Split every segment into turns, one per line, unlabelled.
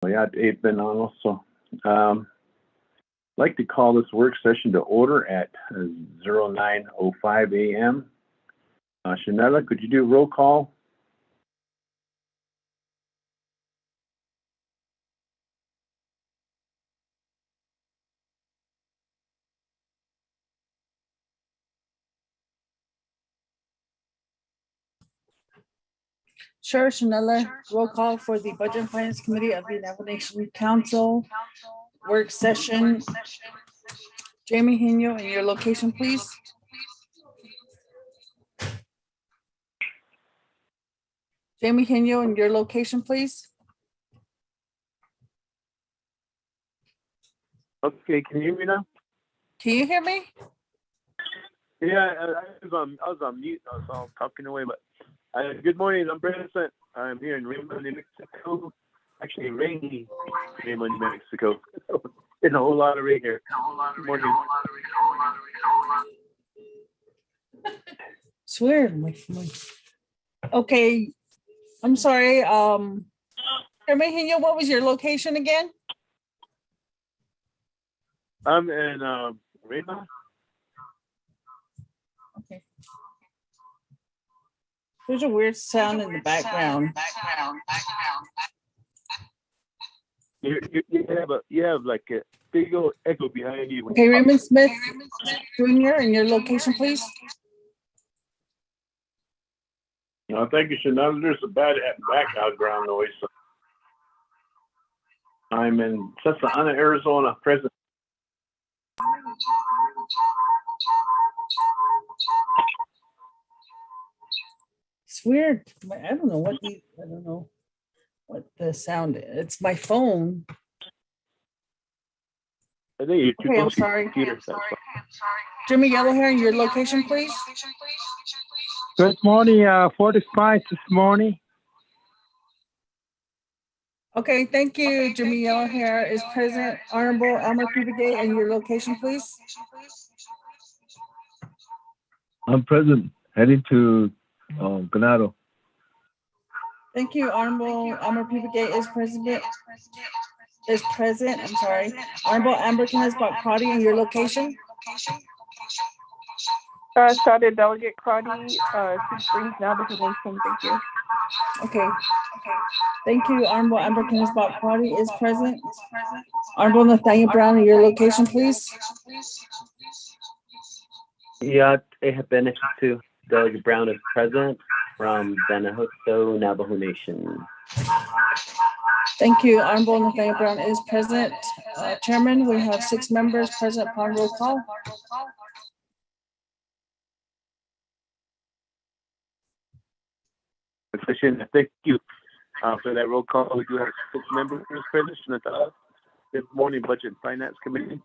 Yeah, Dave been on also. I'd like to call this work session to order at 09:05 a.m. Shanella, could you do a roll call?
Sure, Shanella. Roll call for the Budget and Finance Committee of the Navajo Nation Council work session. Jamie Hino, and your location, please. Jamie Hino, and your location, please.
Okay, can you hear me now?
Can you hear me?
Yeah, I was on mute. I was all talking away, but good morning. I'm Vincent. I'm here in Raymond, New Mexico. Actually, rainy Raymond, New Mexico. There's a whole lot of rain here. Good morning.
Swear. Okay. I'm sorry. Jamie Hino, what was your location again?
I'm in Raymond.
Okay. There's a weird sound in the background.
You have like a big old echo behind you.
Okay, Raymond Smith Jr., and your location, please.
Thank you, Shanella. There's a bad background noise. I'm in Susquehanna, Arizona, present.
It's weird. I don't know what the sound is. It's my phone.
I think you're too
Okay, I'm
close to
sorry.
your computer.
Jimmy Yellowhair, your location, please.
Good morning, 45 this morning.
Okay, thank you. Jimmy Yellowhair is present. Honorable Elmer Pubigay, and your location, please.
I'm present, heading to Ganado.
Thank you. Honorable Elmer Pubigay is present. I'm sorry. Honorable Amber Kenneth Crotty, and your location.
Started Delegate Crotty, 6 Springs, Navajo Nation. Thank you.
Okay. Thank you. Honorable Amber Kenneth Crotty is present. Honorable Nathaniel Brown, and your location, please.
Yeah, Benefit Delegate Brown is present from Benehutso, Navajo Nation.
Thank you. Honorable Nathaniel Brown is present. Chairman, we have 6 members present upon roll call.
Thank you for that roll call. We do have 6 members present. Good morning, Budget and Finance Committee.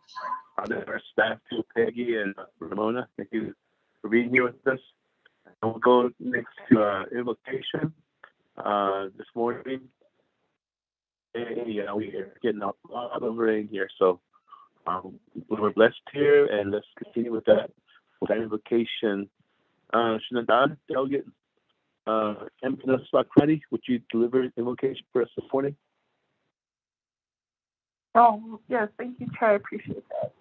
Our staff too, Peggy and Ramona. Thank you for being here with us. And we'll go next to invocation this morning. And, we're getting a lot of rain here, so we're blessed here, and let's continue with that invocation. Shanadad, Delegate Emphasis Crotty, would you deliver invocation for us this morning?
Oh, yes, thank you, Chair. I appreciate that.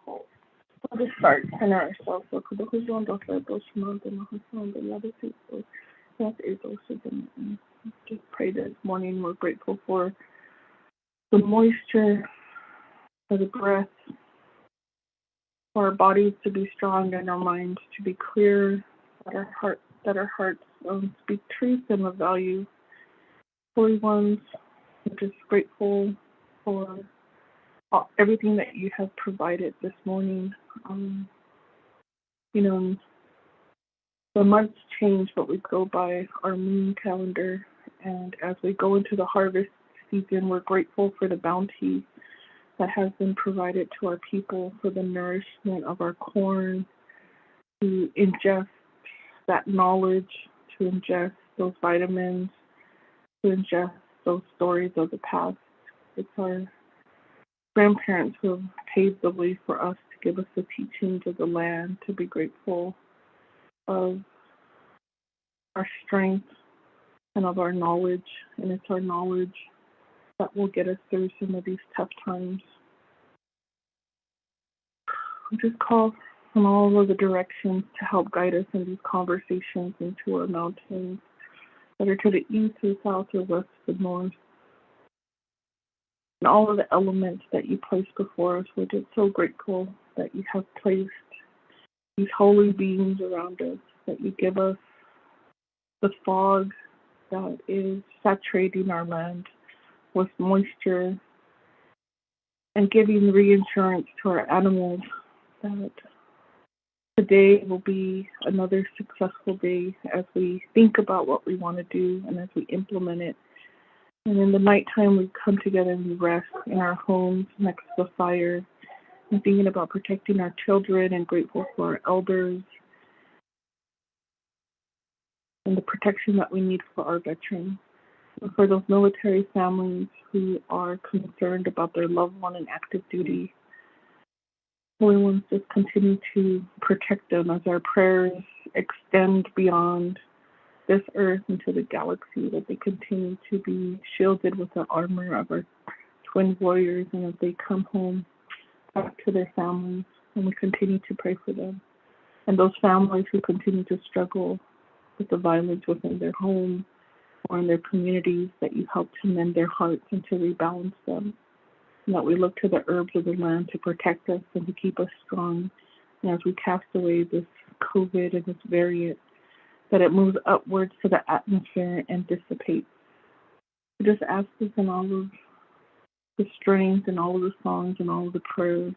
We'll just start center ourselves. Just pray this morning. We're grateful for the moisture, for the breath, for our bodies to be strong and our minds to be clear, that our hearts speak truth and of value. Holy ones, we're just grateful for everything that you have provided this morning. The months change, but we go by our moon calendar. And as we go into the harvest season, we're grateful for the bounty that has been provided to our people, for the nourishment of our corn, to ingest that knowledge, to ingest those vitamins, to ingest those stories of the past. It's our grandparents who have paved the way for us to give us the teachings of the land, to be grateful of our strength and of our knowledge. And it's our knowledge that will get us through some of these tough times. We just call from all of the directions to help guide us in these conversations into our mountains, whether to the east or south or west or north. And all of the elements that you place before us, we're just so grateful that you have placed these holy beings around us, that you give us the fog that is saturating our land with moisture and giving reinsurance to our animals that today will be another successful day as we think about what we want to do and as we implement it. And in the nighttime, we come together and we rest in our homes next to the fire and thinking about protecting our children and grateful for our elders and the protection that we need for our veterans. And for those military families who are concerned about their loved one in active duty, Holy Ones, just continue to protect them as our prayers extend beyond this earth into the galaxy, that they continue to be shielded with the armor of our twin warriors, and as they come home back to their families, and we continue to pray for them. And those families who continue to struggle with the violence within their home or in their communities, that you help to mend their hearts and to rebalance them. And that we look to the herbs of the land to protect us and to keep us strong. And as we cast away this COVID and this variant, that it moves upwards to the atmosphere and dissipates. We just ask this in all of the strength and all of the songs and all of the prayers.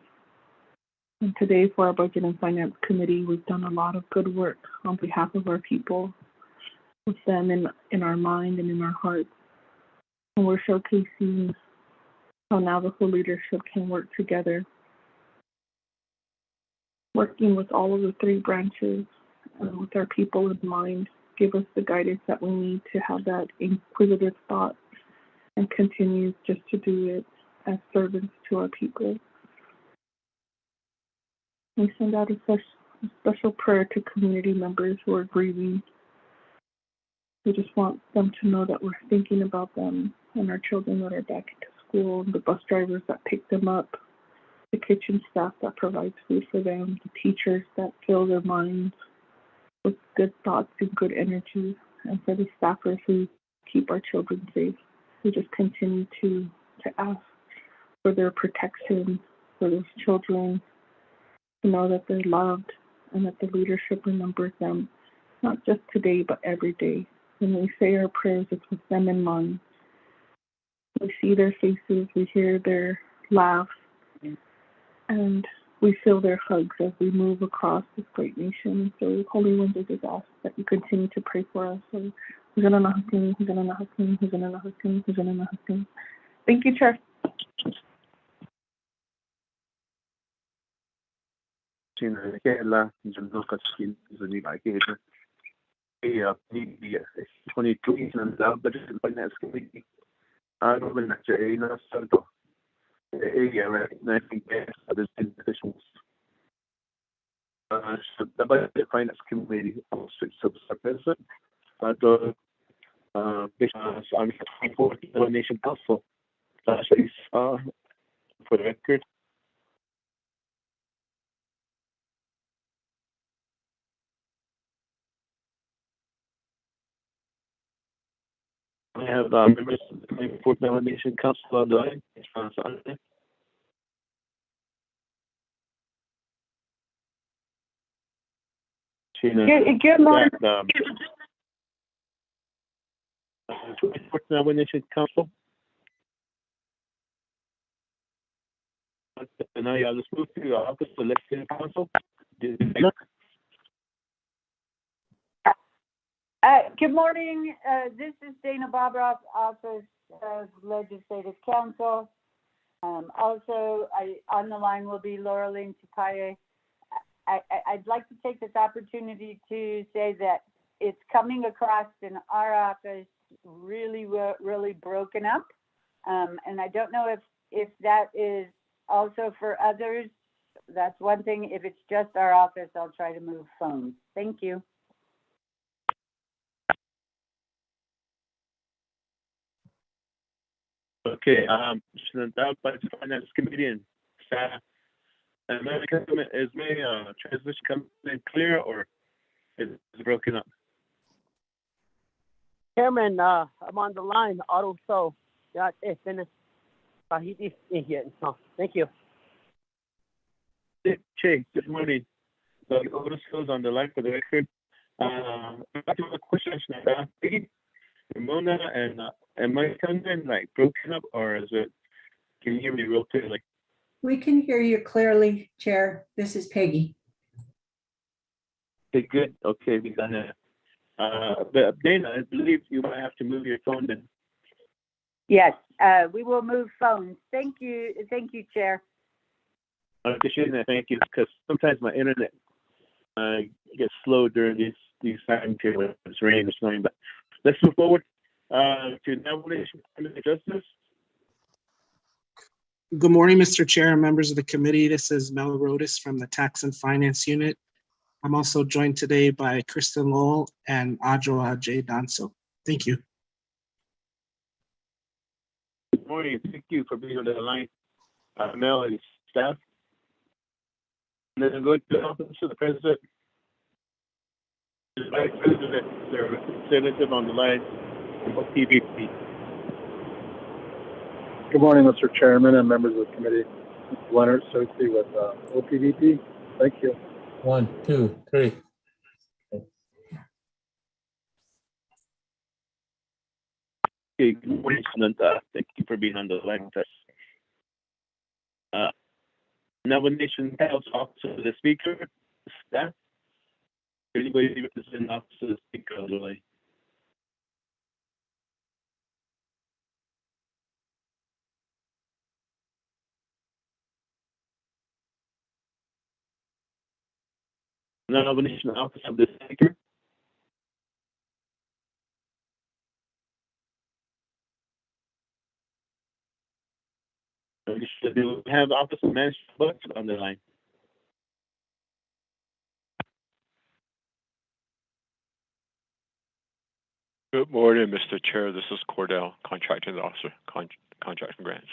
And today for our Budget and Finance Committee, we've done a lot of good work on behalf of our people, with them in our mind and in our hearts. And we're showcasing how Navajo leadership can work together, working with all of the three branches and with our people in mind, give us the guidance that we need to have that inquisitive thought and continue just to do it as servants to our people. We send out a special prayer to community members who are grieving. We just want them to know that we're thinking about them and our children that are back into school, and the bus drivers that pick them up, the kitchen staff that provides food for them, the teachers that fill their minds with good thoughts and good energy, and for the staffers who keep our children safe. We just continue to ask for their protection, for those children, to know that they're loved and that the leadership remembers them, not just today, but every day. When we say our prayers, it's with them in mind. We see their faces, we hear their laughs, and we feel their hugs as we move across this great nation. So, Holy Ones, I just ask that you continue to pray for us. So, thank you, Chair.
Budget and Finance Committee. Recognizing guests, others officials. The Budget and Finance Committee also president. I'm the 24th Nation Council. For the record. I have members of the 24th Nomination Council on the line.
Good morning.
24th Nomination Council. And now, let's move to the Office of Legislative Council.
Good morning. This is Dana Bobroff, Office of Legislative Council. Also, on the line will be Lauraline Tupaye. I'd like to take this opportunity to say that it's coming across in our office really, really broken up. And I don't know if that is also for others. That's one thing. If it's just our office, I'll try to move phones. Thank you.
Okay, sent out by the Finance Committee and staff. And my comment is, may transmission come in clear or is it broken up?
Chairman, I'm on the line. Auto so. Yeah, finish. Thank you.
Che, good morning. So Otis goes on the line for the record. I have a question. Ramona and my content like broken up, or is it? Can you hear me real clearly?
We can hear you clearly, Chair. This is Peggy.
Okay, good. Okay, we got it. But Dana, I believe you might have to move your phone then.
Yes, we will move phones. Thank you, Chair.
I appreciate that. Thank you. Because sometimes my internet gets slow during these time periods when it's raining or snowing. But let's move forward to Navajo Justice.
Good morning, Mr. Chair and members of the committee. This is Mel Rodas from the Tax and Finance Unit. I'm also joined today by Kristen Lowell and Adjoa J. Danso. Thank you.
Good morning. Thank you for being on the line, Mel and staff. And then go to the office of the president, the vice president, their representative on the line from OPVP.
Good morning, Mr. Chairman and members of the committee. Leonard Sosi with OPVP. Thank you.
1, 2, 3.
Okay, good morning, Samantha. Thank you for being on the line with us. Navajo Nation House Office of the Speaker, staff. Anybody representing the Office of the Speaker on the line? Navajo Nation Office of the Speaker. We have Office of Management Budget on the line.
Good morning, Mr. Chair. This is Cordell, Contracting Officer, Contract and Grants.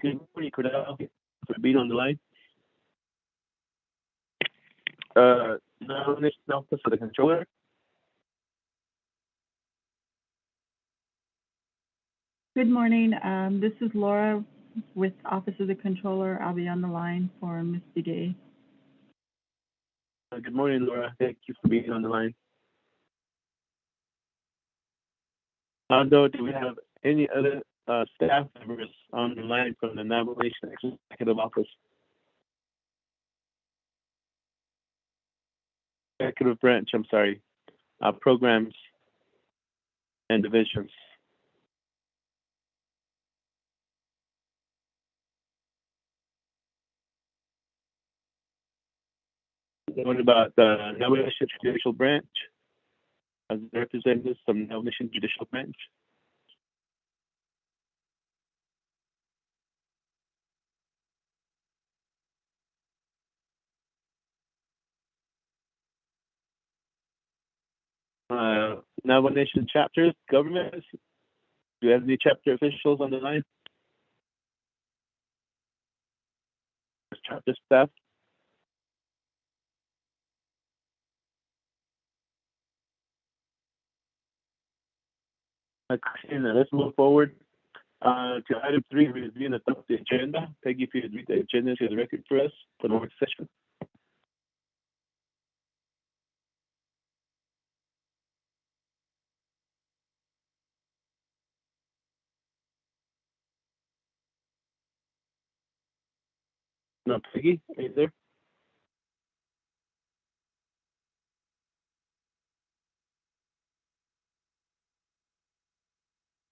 Good morning, Cordell, for being on the line. Navajo Nation Office of the Controller.
Good morning. This is Laura with Office of the Controller. I'll be on the line for Misty Day.
Good morning, Laura. Thank you for being on the line. Do we have any other staff members on the line from the Navajo Nation Executive Office? Executive branch, I'm sorry. Programs and divisions. What about the Navajo Nation Judicial Branch? As representatives from the Navajo Nation Judicial Branch? Navajo Nation chapters, governments. Do you have any chapter officials on the line? Chapter staff? Okay, let's move forward to item 3, review and adopt the agenda. Peggy, if you could read the agenda to the record for us for the work session. No, Peggy, are you there?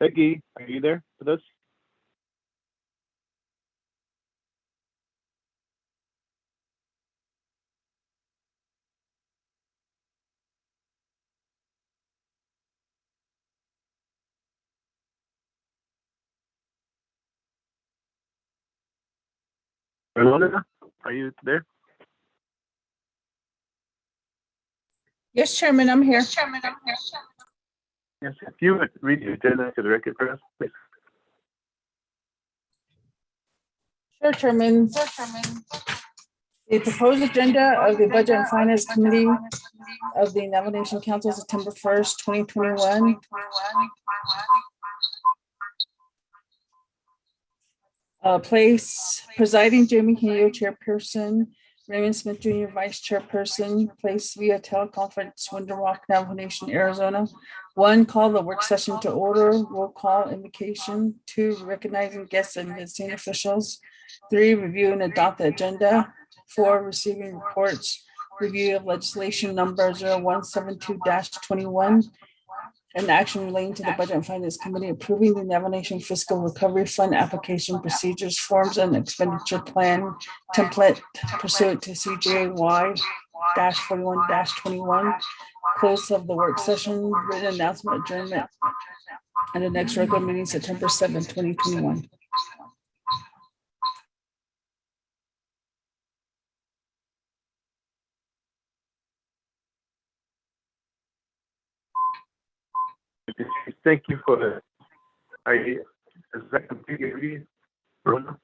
Peggy, are you there with us? Ramona, are you there?
Yes, Chairman, I'm here.
Yes, if you would read the agenda to the record for us, please.
Sure, Chairman. The proposed agenda of the Budget and Finance Committee of the Nomination Council, September 1st, 2021. Place presiding Jamie Hio, chairperson, Raymond Smith Jr., vice chairperson, place via teleconference, Winter Rock, Navajo Nation, Arizona. 1, call the work session to order, roll call invocation. 2, recognizing guests and visiting officials. 3, review and adopt the agenda. 4, receiving reports, review of legislation number 0172-21. An action relating to the Budget and Finance Committee approving the Nation Fiscal Recovery Fund application procedures, forms, and expenditure plan template pursuant to CJY-41-21. Close of the work session, written announcement adjournment, and the next regular meeting September 7th, 2021.
Thank you for the. Is that completely read, Bruno?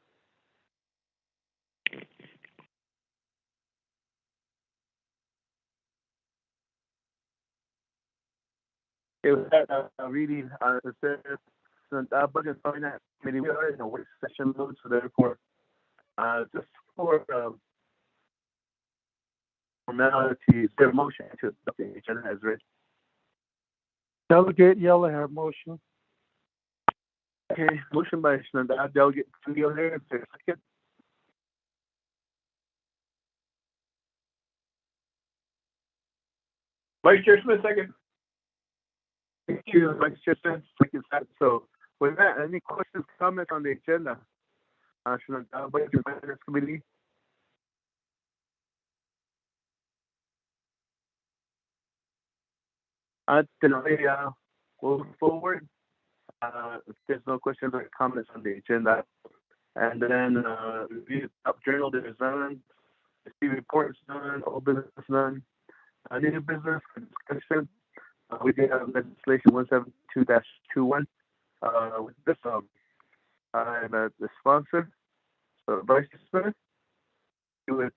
Okay, with that reading, it says the Budget and Finance Committee, we are in a work session mode, so therefore, just for formality, their motion to adopt the agenda as written.
Delegate Yell, I have motion.
Okay, motion by Shanada, Delegate Yell, second. Vice Chair Smith, second. Thank you, Vice Chair Smith, second. So, with that, any questions, comments on the agenda? Shanada, Budget and Finance Committee. Go forward. If there's no questions or comments on the agenda, and then review top journal, there's none. Receive reports, none. Old business, none. New business discussion. We did have legislation 172-21. With this, I'm the sponsor. So, Vice Smith, you would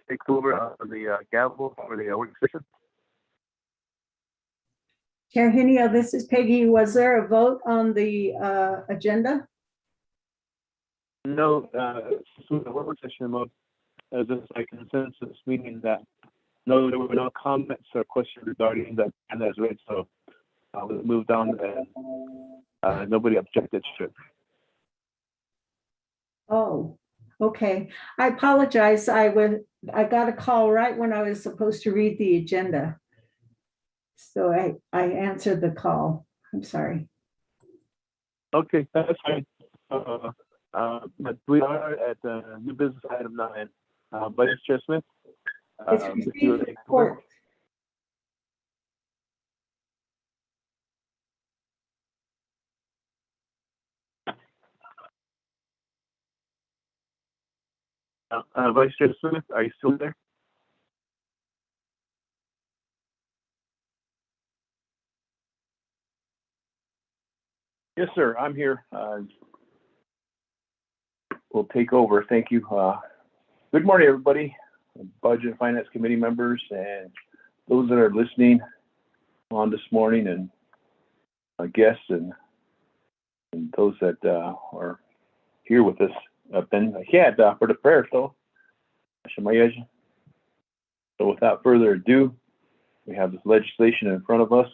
take over the gavel for the work session.
Chair Hinio, this is Peggy. Was there a vote on the agenda?
No, the work session mode is just a consensus, meaning that no, there were no comments or questions regarding the agenda as read, so we moved on and nobody objected to it.
Oh, okay. I apologize. I got a call right when I was supposed to read the agenda. So I answered the call. I'm sorry.
Okay, that's fine. But we are at new business item 9. Vice Chair Smith.
It's received report.
Vice Chair Smith, are you still there?
Yes, sir. I'm here. We'll take over. Thank you. Good morning, everybody. Budget and Finance Committee members and those that are listening on this morning, and guests and those that are here with us. I've been ahead for the prayer, so without further ado, we have this legislation in front of us.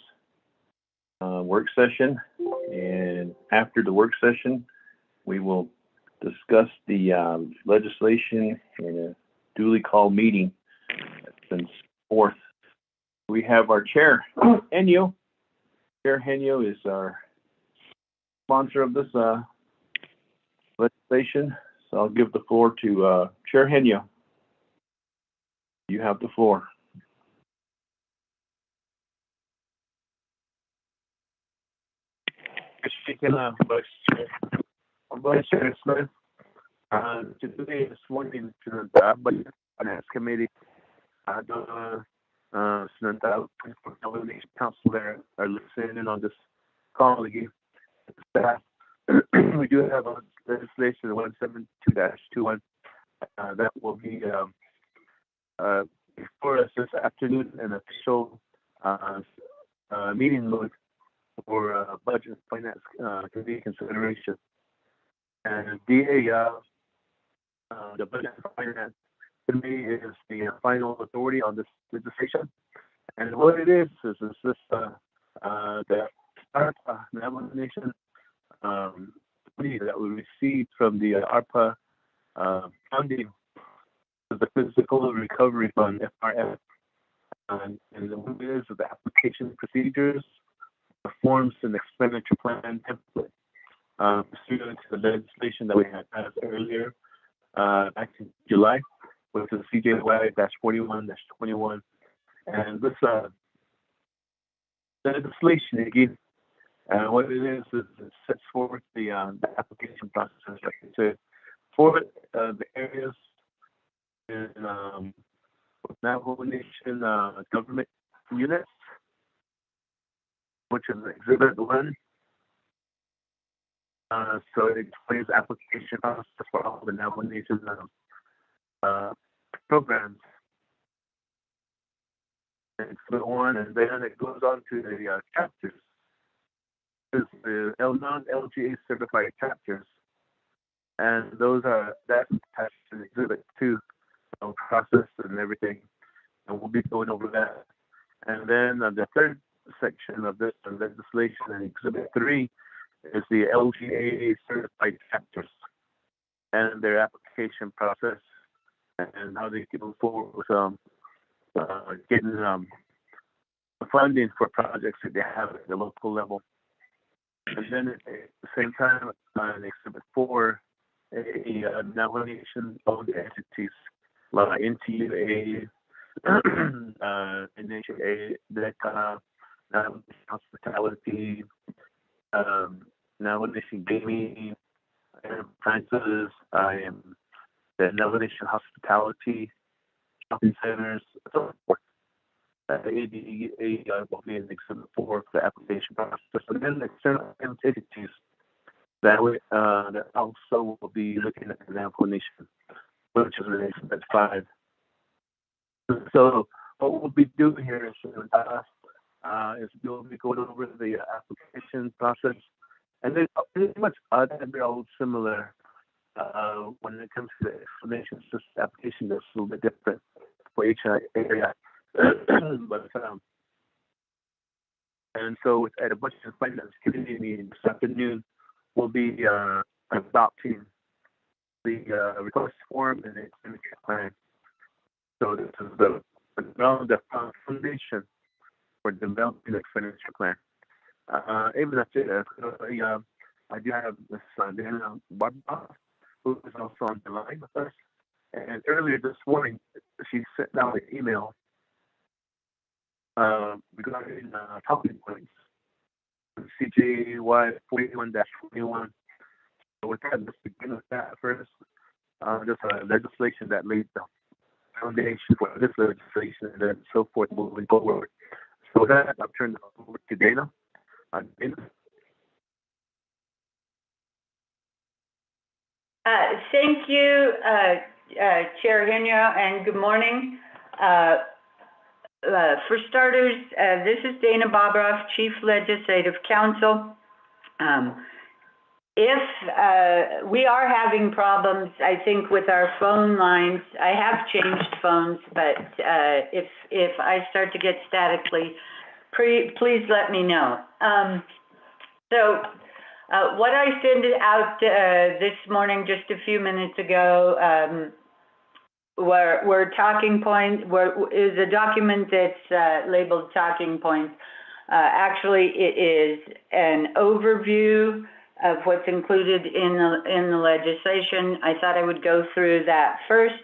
Work session, and after the work session, we will discuss the legislation in a duly called meeting that's been forth. We have our chair, Henyo. Chair Henyo is our sponsor of this legislation, so I'll give the floor to Chair Henyo. You have the floor.
Vice Chair Smith, today, this morning, to the Budget and Finance Committee, the Sinanta Nation Council there are listening in on this call again. Staff, we do have a legislation 172-21 that will be before us this afternoon, an official meeting mode for budget and finance committee consideration. And the budget and finance committee is the final authority on this legislation. And what it is this the ARPA Navajo Nation money that we received from the ARPA funding, the Physical Recovery Fund (FRF), and what it is the application procedures, the forms, and expenditure plan template pursuant to the legislation that we had passed earlier back in July, which is CJY-41-21. And this legislation again, what it is it sets forth the application process, like I said, for the areas in Navajo Nation government units, which is Exhibit 1. So it explains the application process for all the Navajo Nation programs. Exhibit 1, and then it goes on to the chapters. It's the non-LGA certified chapters, and that's attached to Exhibit 2, process and everything, and we'll be going over that. And then the third section of this legislation in Exhibit 3 is the LGA certified chapters and their application process and how they can move forward with getting funding for projects that they have at the local level. And then at the same time, in Exhibit 4, Navajo Nation owned entities like NTUA, NHA, DECA, Navajo Nation Hospitality, Navajo Nation Gaming, Enterprises, the Navajo Nation Hospitality, shopping centers, so forth. ADA will be in Exhibit 4 for the application process. And then external entities that also will be looking at the Navajo Nation, which is in Exhibit 5. So what we'll be doing here is we'll be going over the application process, and then pretty much they're all similar when it comes to the explanation. It's just the application that's a little bit different for each area. But and so at a budget and finance committee meeting this afternoon, we'll be adopting the request form and the expenditure plan. So this is the foundation for developing the expenditure plan. Even that's it. I do have Ms. Dana Barbara, who is also on the line with us. And earlier this morning, she sent out an email regarding talking points, CJY 41-21. So with that, let's begin with that first. Just legislation that laid the foundation for this legislation and then so forth moving forward. So with that, I'll turn it over to Dana. Dana?
Thank you, Chair Henyo, and good morning. For starters, this is Dana Bobroff, Chief Legislative Counsel. If we are having problems, I think, with our phone lines, I have changed phones, but if I start to get statically, please let me know. What I sent out this morning, just a few minutes ago, were talking points, is a document that's labeled talking points. Actually, it is an overview of what's included in the legislation. I thought I would go through that first,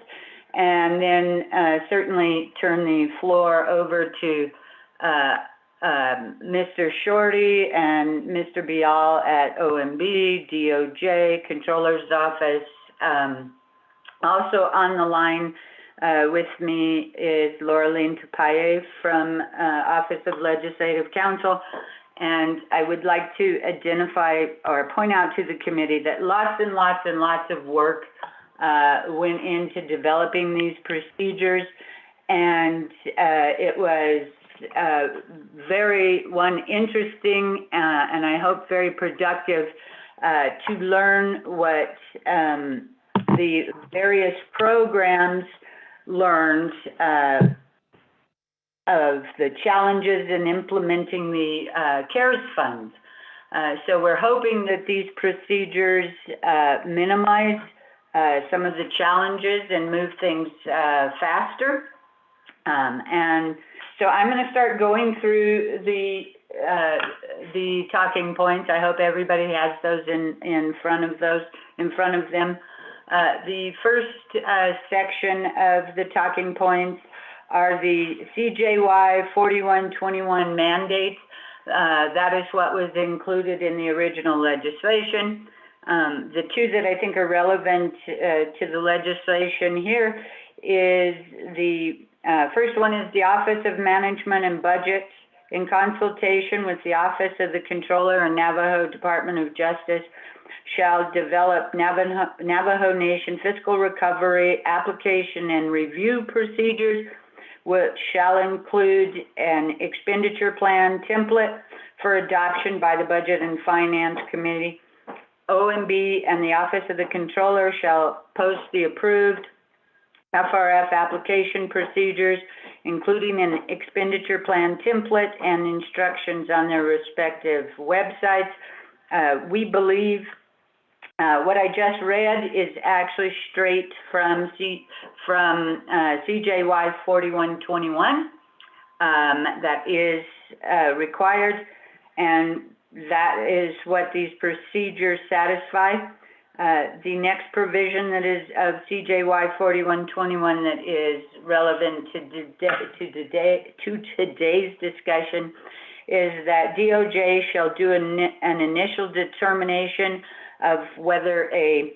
and then certainly turn the floor over to Mr. Shorty and Mr. Bial at OMB, DOJ, Controller's Office. Also on the line, With me is Laureline Tapaye from Office of Legislative Counsel. And I would like to identify or point out to the committee that lots and lots and lots of work went into developing these procedures. And it was very interesting and I hope very productive to learn what the various programs learned of the challenges in implementing the CARES funds. So we're hoping that these procedures minimize some of the challenges and move things faster. And so I'm going to start going through the talking points. I hope everybody has those in front of them. The first section of the talking points are the CJY 4121 mandates. That is what was included in the original legislation. The two that I think are relevant to the legislation here is the first one is the Office of Management and Budget, in consultation with the Office of the Controller and Navajo Department of Justice, shall develop Navajo Nation fiscal recovery application and review procedures, which shall include an expenditure plan template for adoption by the Budget and Finance Committee. OMB and the Office of the Controller shall post the approved FRF application procedures, including an expenditure plan template and instructions on their respective websites. We believe what I just read is actually straight from CJY 4121. That is required, and that is what these procedures satisfy. The next provision that is of CJY 4121 that is relevant to today's discussion is that DOJ shall do an initial determination of whether a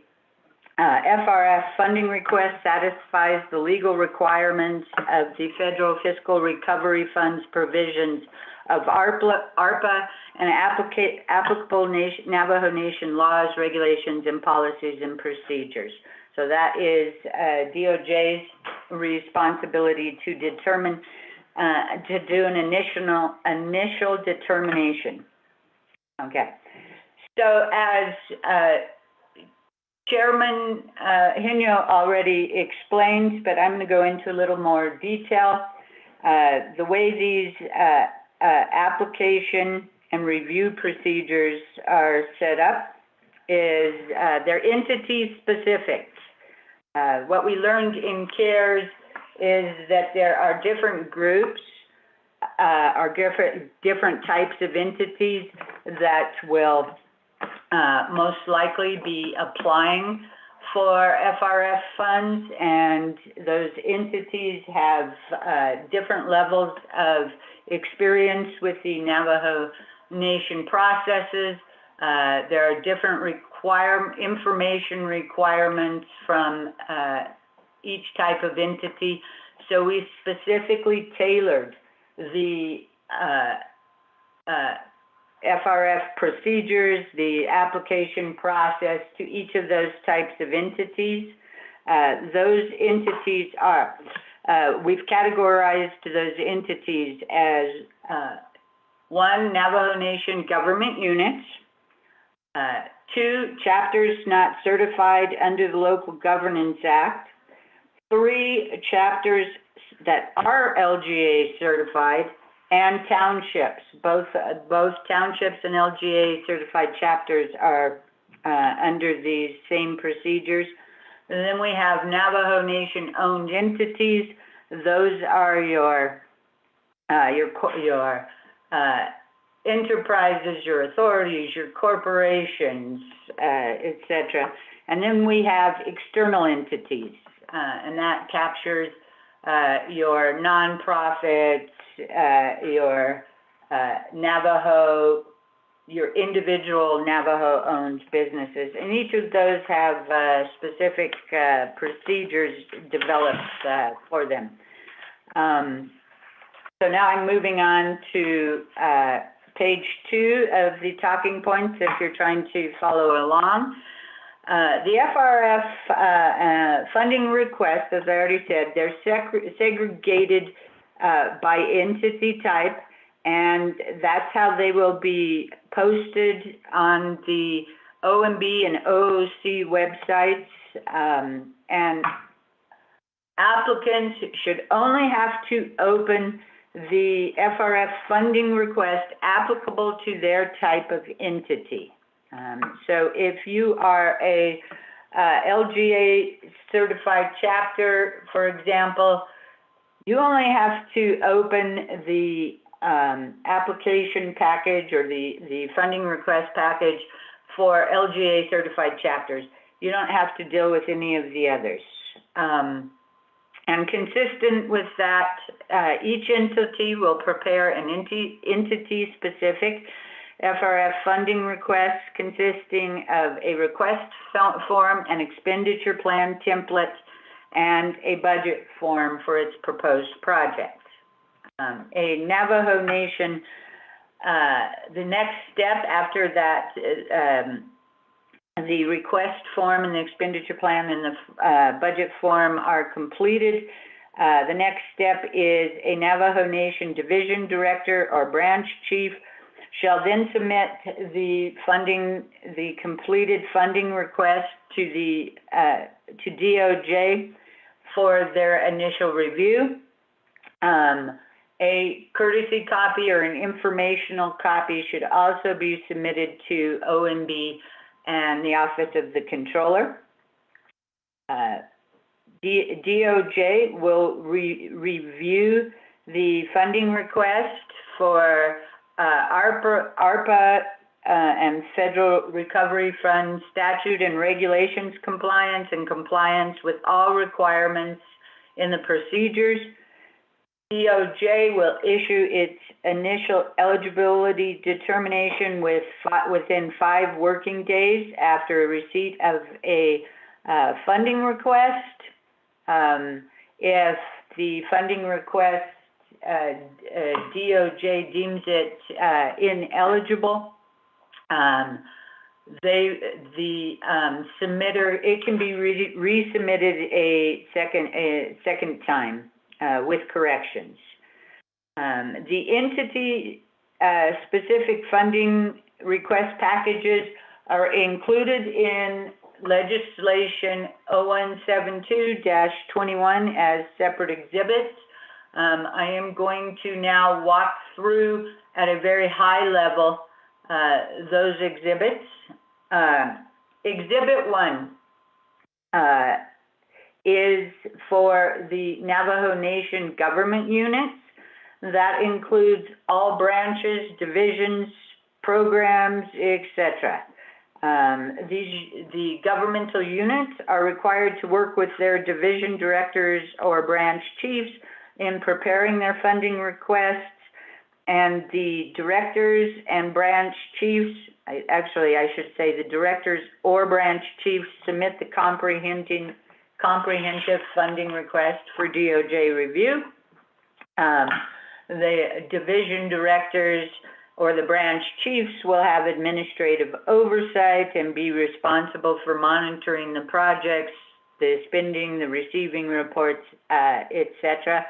FRF funding request satisfies the legal requirements of the Federal Fiscal Recovery Funds provisions of ARPA and applicable Navajo Nation laws, regulations, and policies and procedures. So that is DOJ's responsibility to determine, to do an initial determination. Okay. So as Chairman Hino already explained, but I'm going to go into a little more detail. The way these application and review procedures are set up is they're entity specific. What we learned in CARES is that there are different groups or different types of entities that will most likely be applying for FRF funds, and those entities have different levels of experience with the Navajo Nation processes. There are different information requirements from each type of entity. So we specifically tailored the FRF procedures, the application process to each of those types of entities. Those entities are, we've categorized those entities as one, Navajo Nation government units, two, chapters not certified under the Local Governance Act, three, chapters that are LGA certified, and townships. Both townships and LGA certified chapters are under these same procedures. And then we have Navajo Nation owned entities. Those are your enterprises, your authorities, your corporations, etc. And then we have external entities, and that captures your nonprofits, your Navajo your individual Navajo-owned businesses. And each of those have specific procedures developed for them. So now I'm moving on to page 2 of the talking points if you're trying to follow along. The FRF funding requests, as I already said, they're segregated by entity type, and that's how they will be posted on the OMB and OOC websites. And applicants should only have to open the FRF funding request applicable to their type of entity. So if you are a LGA certified chapter, for example, you only have to open the application package or the funding request package for LGA certified chapters. You don't have to deal with any of the others. And consistent with that, each entity will prepare an entity-specific FRF funding request consisting of a request form, an expenditure plan template, and a budget form for its proposed project. A Navajo Nation, the next step after that, the request form and the expenditure plan and the budget form are completed. The next step is a Navajo Nation division director or branch chief shall then submit the completed funding request to DOJ for their initial review. A courtesy copy or an informational copy should also be submitted to OMB and the Office of the Controller. DOJ will review the funding request for ARPA and Federal Recovery Fund statute and regulations compliance and compliance with all requirements in the procedures. DOJ will issue its initial eligibility determination within 5 working days after receipt of a funding request. If the funding request, DOJ deems it ineligible, the submitter, it can be resubmitted a second time with corrections. The entity specific funding request packages are included in legislation 0172-21 as separate exhibits. I am going to now walk through at a very high level those exhibits. Exhibit 1 is for the Navajo Nation government units. That includes all branches, divisions, programs, etc. The governmental units are required to work with their division directors or branch chiefs in preparing their funding requests, and the directors and branch chiefs, actually I should say the directors or branch chiefs submit the comprehensive funding request for DOJ review. The division directors or the branch chiefs will have administrative oversight and be responsible for monitoring the projects, the spending, the receiving reports, etc.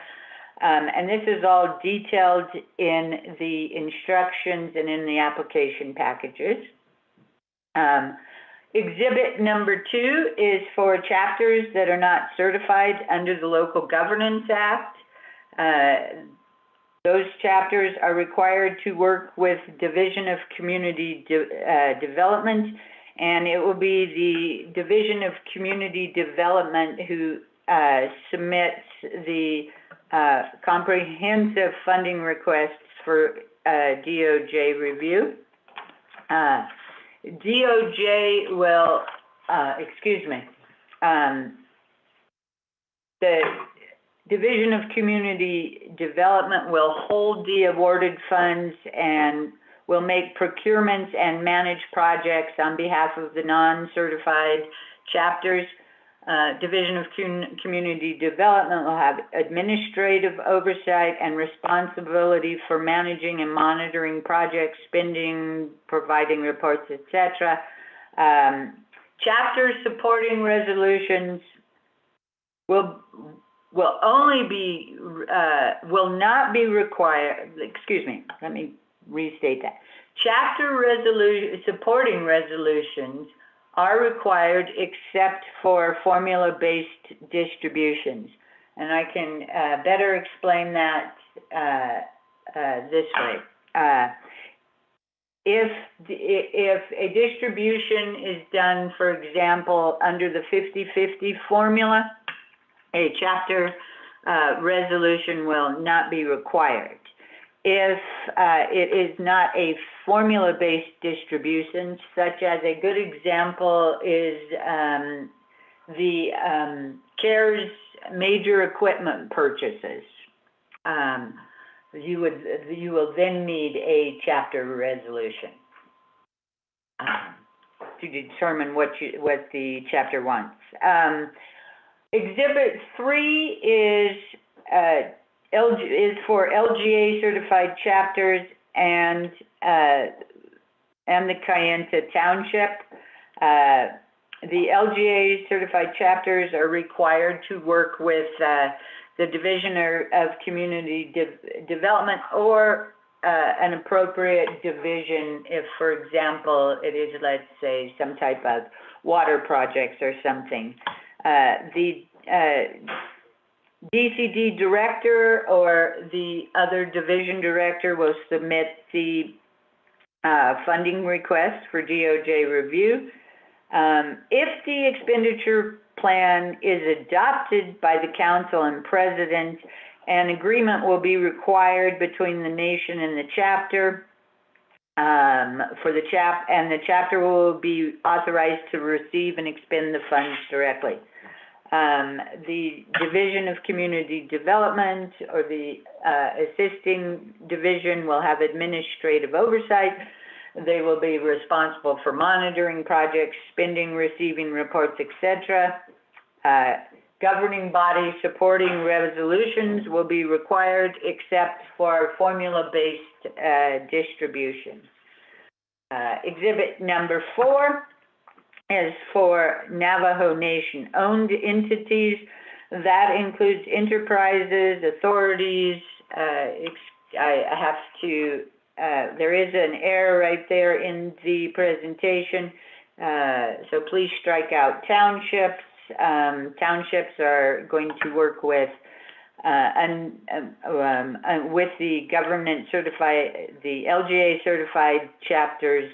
And this is all detailed in the instructions and in the application packages. Exhibit number 2 is for chapters that are not certified under the Local Governance Act. Those chapters are required to work with Division of Community Development, and it will be the Division of Community Development who submits the comprehensive funding requests for DOJ review. DOJ will, the Division of Community Development will hold the awarded funds and will make procurements and manage projects on behalf of the non-certified chapters. Division of Community Development will have administrative oversight and responsibility for managing and monitoring project spending, providing reports, etc. Chapter supporting resolutions will only be will not be required. Excuse me. Let me restate that. Chapter supporting resolutions are required except for formula-based distributions. And I can better explain that this way. If a distribution is done, for example, under the 50-50 formula, a chapter resolution will not be required. If it is not a formula-based distribution, such as a good example is the CARES major equipment purchases, you will then need a chapter resolution to determine what the chapter wants. Exhibit 3 is for LGA certified chapters and the Kayenta Township. The LGA certified chapters are required to work with the Division of Community Development or an appropriate division if, for example, it is, let's say, some type of water projects or something. The DCD director or the other division director will submit the funding request for DOJ review. If the expenditure plan is adopted by the council and president, an agreement will be required between the nation and the chapter and the chapter will be authorized to receive and expend the funds directly. The Division of Community Development or the assisting division will have administrative oversight. They will be responsible for monitoring projects, spending, receiving reports, etc. Governing body supporting resolutions will be required except for formula-based distributions. Exhibit number 4 is for Navajo Nation owned entities. That includes enterprises, authorities. There is an error right there in the presentation. So please strike out townships. Townships are going to work with the government certified, the LGA certified chapters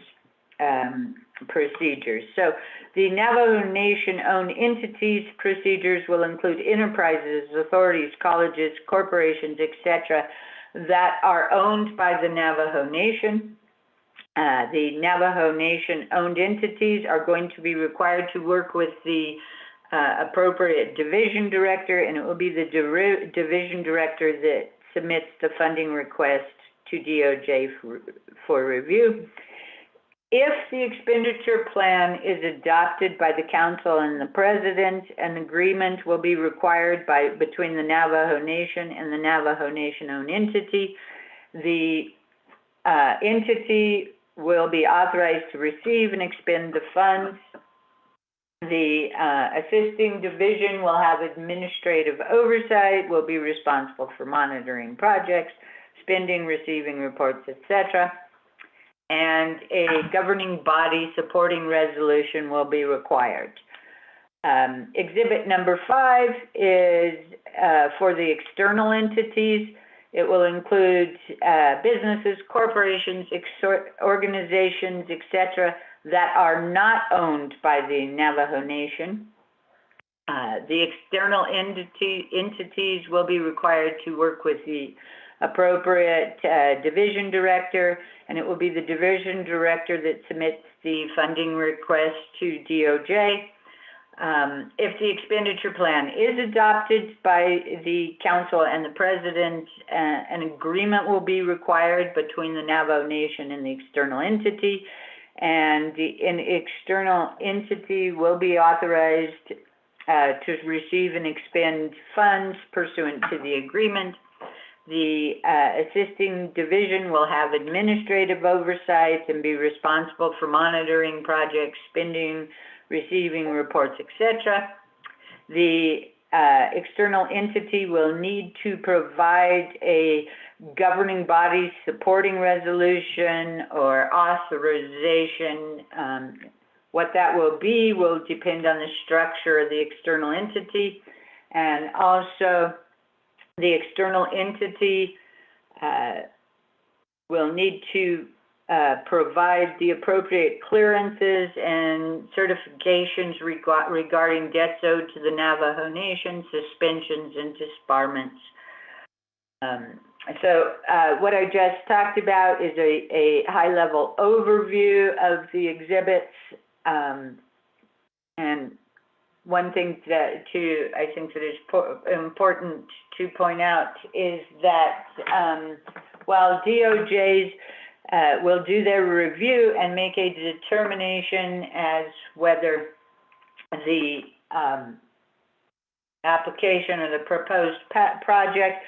procedures. So the Navajo Nation owned entities procedures will include enterprises, authorities, colleges, corporations, etc. that are owned by the Navajo Nation. The Navajo Nation owned entities are going to be required to work with the appropriate division director, and it will be the division director that submits the funding request to DOJ for review. If the expenditure plan is adopted by the council and the president, an agreement will be required between the Navajo Nation and the Navajo Nation-owned entity. The entity will be authorized to receive and expend the funds. The assisting division will have administrative oversight, will be responsible for monitoring projects, spending, receiving reports, etc. And a governing body supporting resolution will be required. Exhibit number 5 is for the external entities. It will include businesses, corporations, organizations, etc. that are not owned by the Navajo Nation. The external entities will be required to work with the appropriate division director, and it will be the division director that submits the funding request to DOJ. If the expenditure plan is adopted by the council and the president, an agreement will be required between the Navajo Nation and the external entity. And an external entity will be authorized to receive and expend funds pursuant to the agreement. The assisting division will have administrative oversight and be responsible for monitoring project spending, receiving reports, etc. The external entity will need to provide a governing body supporting resolution or authorization. What that will be will depend on the structure of the external entity, and also the external entity will need to provide the appropriate clearances and certifications regarding debts owed to the Navajo Nation, suspensions and disbarments. So what I just talked about is a high-level overview of the exhibits. And one thing that I think that is important to point out is that while DOJ's will do their review and make a determination as whether the application or the proposed project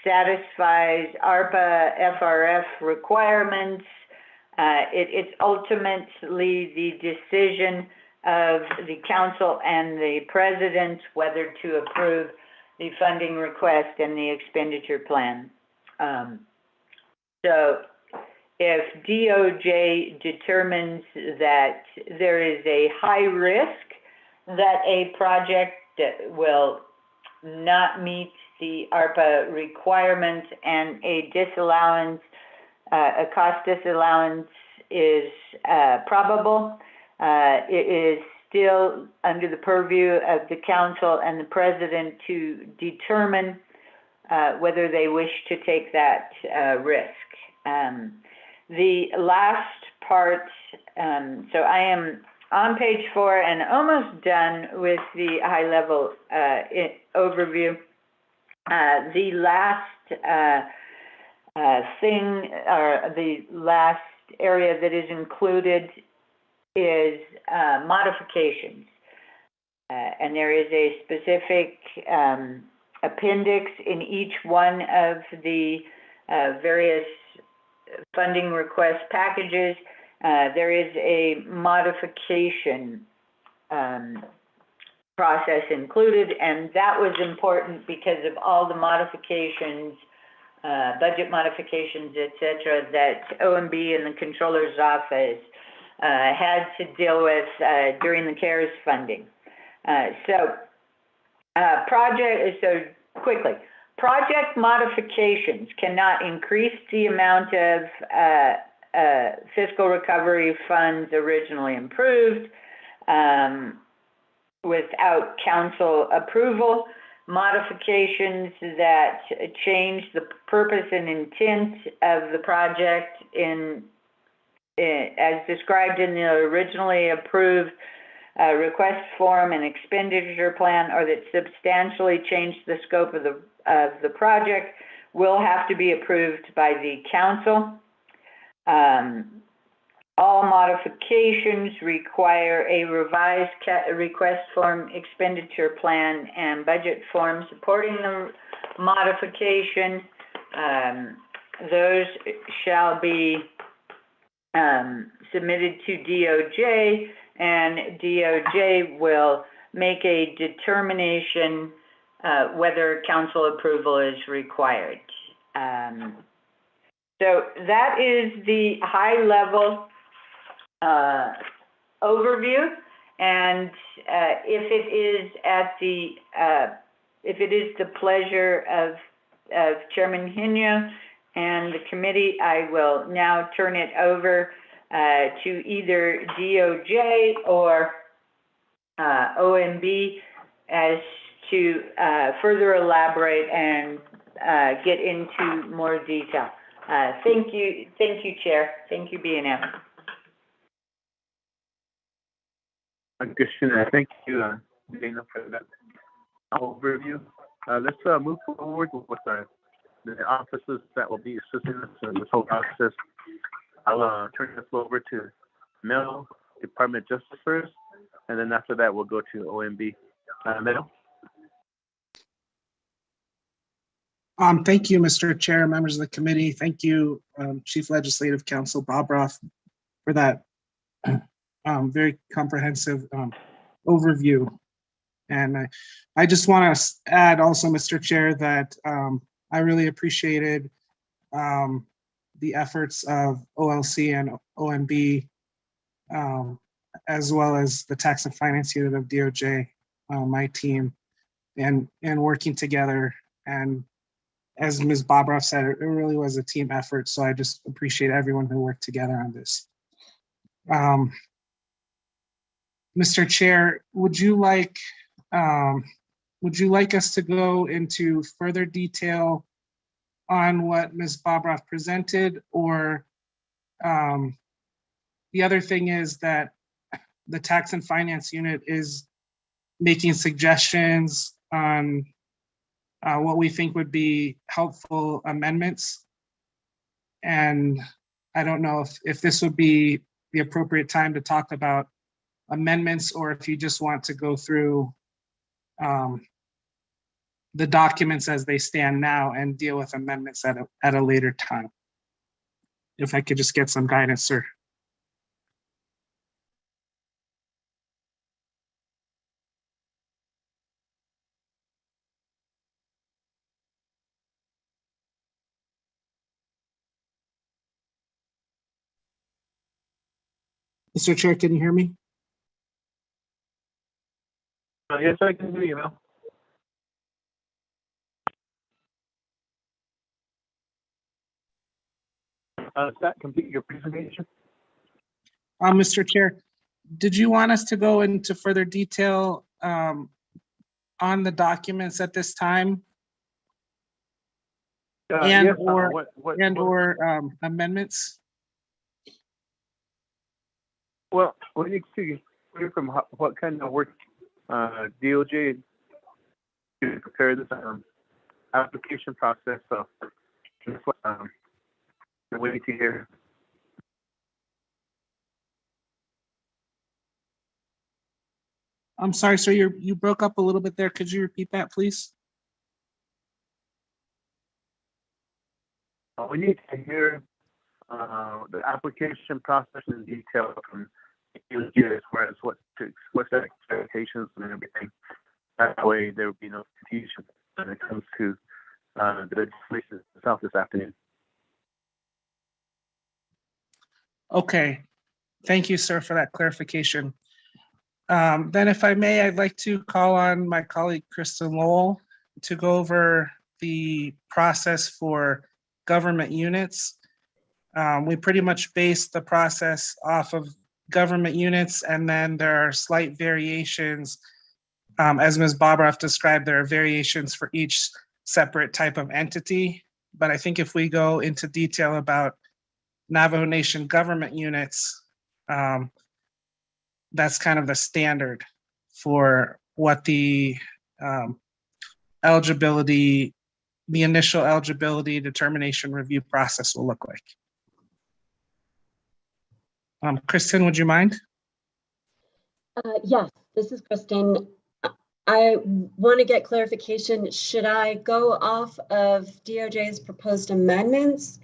satisfies ARPA FRF requirements. It's ultimately the decision of the council and the president whether to approve the funding request and the expenditure plan. So if DOJ determines that there is a high risk that a project will not meet the ARPA requirements and a disallowance, a cost disallowance is probable, it is still under the purview of the council and the president to determine whether they wish to take that risk. The last part, so I am on page 4 and almost done with the high-level overview. The last thing, or the last area that is included is modifications. And there is a specific appendix in each one of the various funding request packages. There is a modification process included, and that was important because of all the modifications, budget modifications, etc., that OMB and the Controller's Office had to deal with during the CARES funding. So project modifications cannot increase the amount of fiscal recovery funds originally approved without council approval. Modifications that change the purpose and intent of the project as described in the originally approved request form and expenditure plan, or that substantially change the scope of the project, will have to be approved by the council. All modifications require a revised request form, expenditure plan, and budget form supporting the modification. Those shall be submitted to DOJ, and DOJ will make a determination whether council approval is required. So that is the high-level overview, and if it is the pleasure of Chairman Hino and the committee, I will now turn it over to either DOJ or OMB as to further elaborate and get into more detail. Thank you, Chair. Thank you, B&M.
Christian, thank you, Dana, for that overview. Let's move forward with the officers that will be assisting us in this whole process. I'll turn this over to Mel, Department of Justice first, and then after that we'll go to OMB. Mel?
Thank you, Mr. Chair, members of the committee. Thank you, Chief Legislative Counsel Bob Roth, for that very comprehensive overview. And I just want to add also, Mr. Chair, that I really appreciated the efforts of OLC and OMB, as well as the Tax and Finance Unit of DOJ, my team, and working together. And as Ms. Bobroff said, it really was a team effort. So I just appreciate everyone who worked together on this. Mr. Chair, would you like us to go into further detail on what Ms. Bobroff presented, or the other thing is that the Tax and Finance Unit is making suggestions on what we think would be helpful amendments. And I don't know if this would be the appropriate time to talk about amendments, or if you just want to go through the documents as they stand now and deal with amendments at a later time. If I could just get some guidance, sir. Mr. Chair, can you hear me?
Yes, I can hear you, Mel. Does that complete your presentation?
Mr. Chair, did you want us to go into further detail on the documents at this time? And
yes,
or amendments?
Well, we need to hear from what kind of work DOJ to prepare this application process. So that's what we're waiting to hear.
I'm sorry, sir, you broke up a little bit there. Could you repeat that, please?
We need to hear the application process in detail from DOJ, as far as what's their expectations and everything. That way there will be no confusion when it comes to the legislation itself this afternoon.
Okay, thank you, sir, for that clarification. Then if I may, I'd like to call on my colleague, Kristen Lowell, to go over the process for government units. We pretty much base the process off of government units, and then there are slight variations. As Ms. Bobroff described, there are variations for each separate type of entity. But I think if we go into detail about Navajo Nation government units, that's kind of the standard for what the initial eligibility determination review process will look like. Kristen, would you mind?
Yes, this is Kristen. I want to get clarification. Should I go off of DOJ's proposed amendments,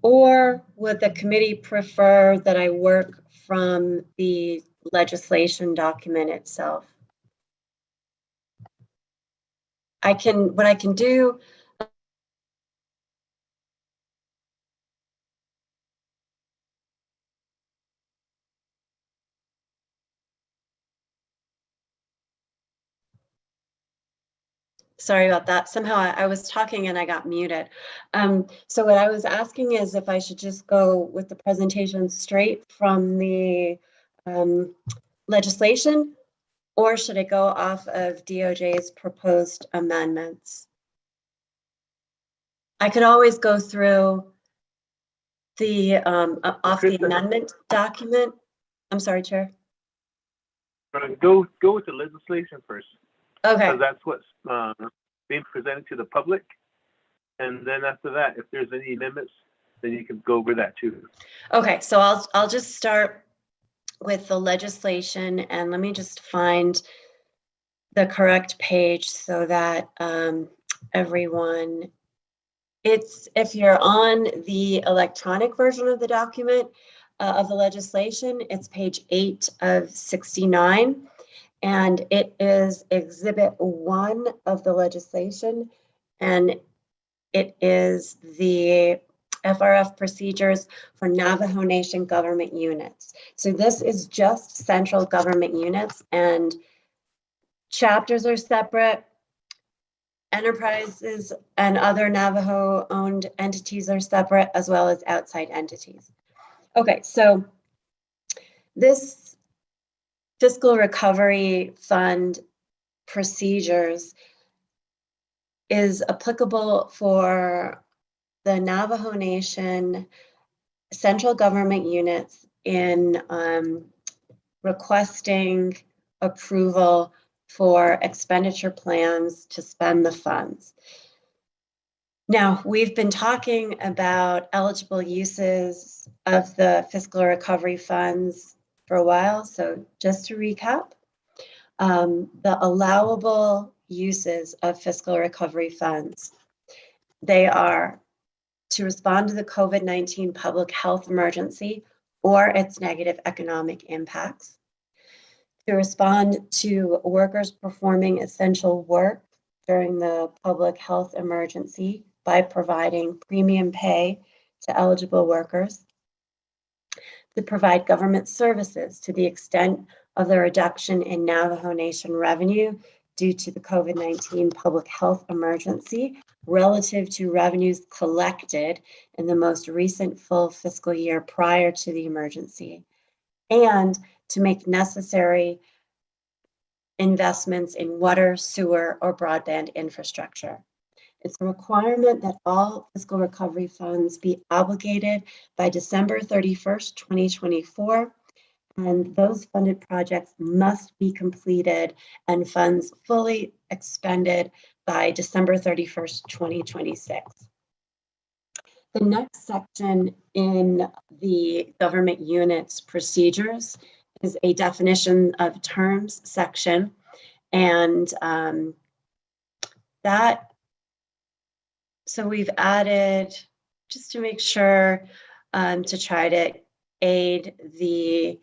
or would the committee prefer that I work from the legislation document itself? What I can do. Sorry about that. Somehow I was talking and I got muted. So what I was asking is if I should just go with the presentation straight from the legislation, or should I go off of DOJ's proposed amendments? I could always go through the off the amendment document. I'm sorry, Chair.
Go with the legislation first.
Okay.
Because that's what's being presented to the public. And then after that, if there's any limits, then you can go over that too.
Okay, so I'll just start with the legislation, and let me just find the correct page so that everyone, if you're on the electronic version of the document of the legislation, it's page 8 of 69, and it is Exhibit 1 of the legislation, and it is the FRF procedures for Navajo Nation government units. So this is just central government units, and chapters are separate. Enterprises and other Navajo-owned entities are separate, as well as outside entities. Okay, so this fiscal recovery fund procedures is applicable for the Navajo Nation central government units in requesting approval for expenditure plans to spend the funds. Now, we've been talking about eligible uses of the fiscal recovery funds for a while, so just to recap, the allowable uses of fiscal recovery funds, they are to respond to the COVID-19 public health emergency or its negative economic impacts, to respond to workers performing essential work during the public health emergency by providing premium pay to eligible workers, to provide government services to the extent of the reduction in Navajo Nation revenue due to the COVID-19 public health emergency relative to revenues collected in the most recent full fiscal year prior to the emergency, and to make necessary investments in water, sewer, or broadband infrastructure. It's a requirement that all fiscal recovery funds be obligated by December 31st, 2024, and those funded projects must be completed and funds fully expended by December 31st, 2026. The next section in the government units procedures is a definition of terms section, and so we've added, just to make sure, to try to aid the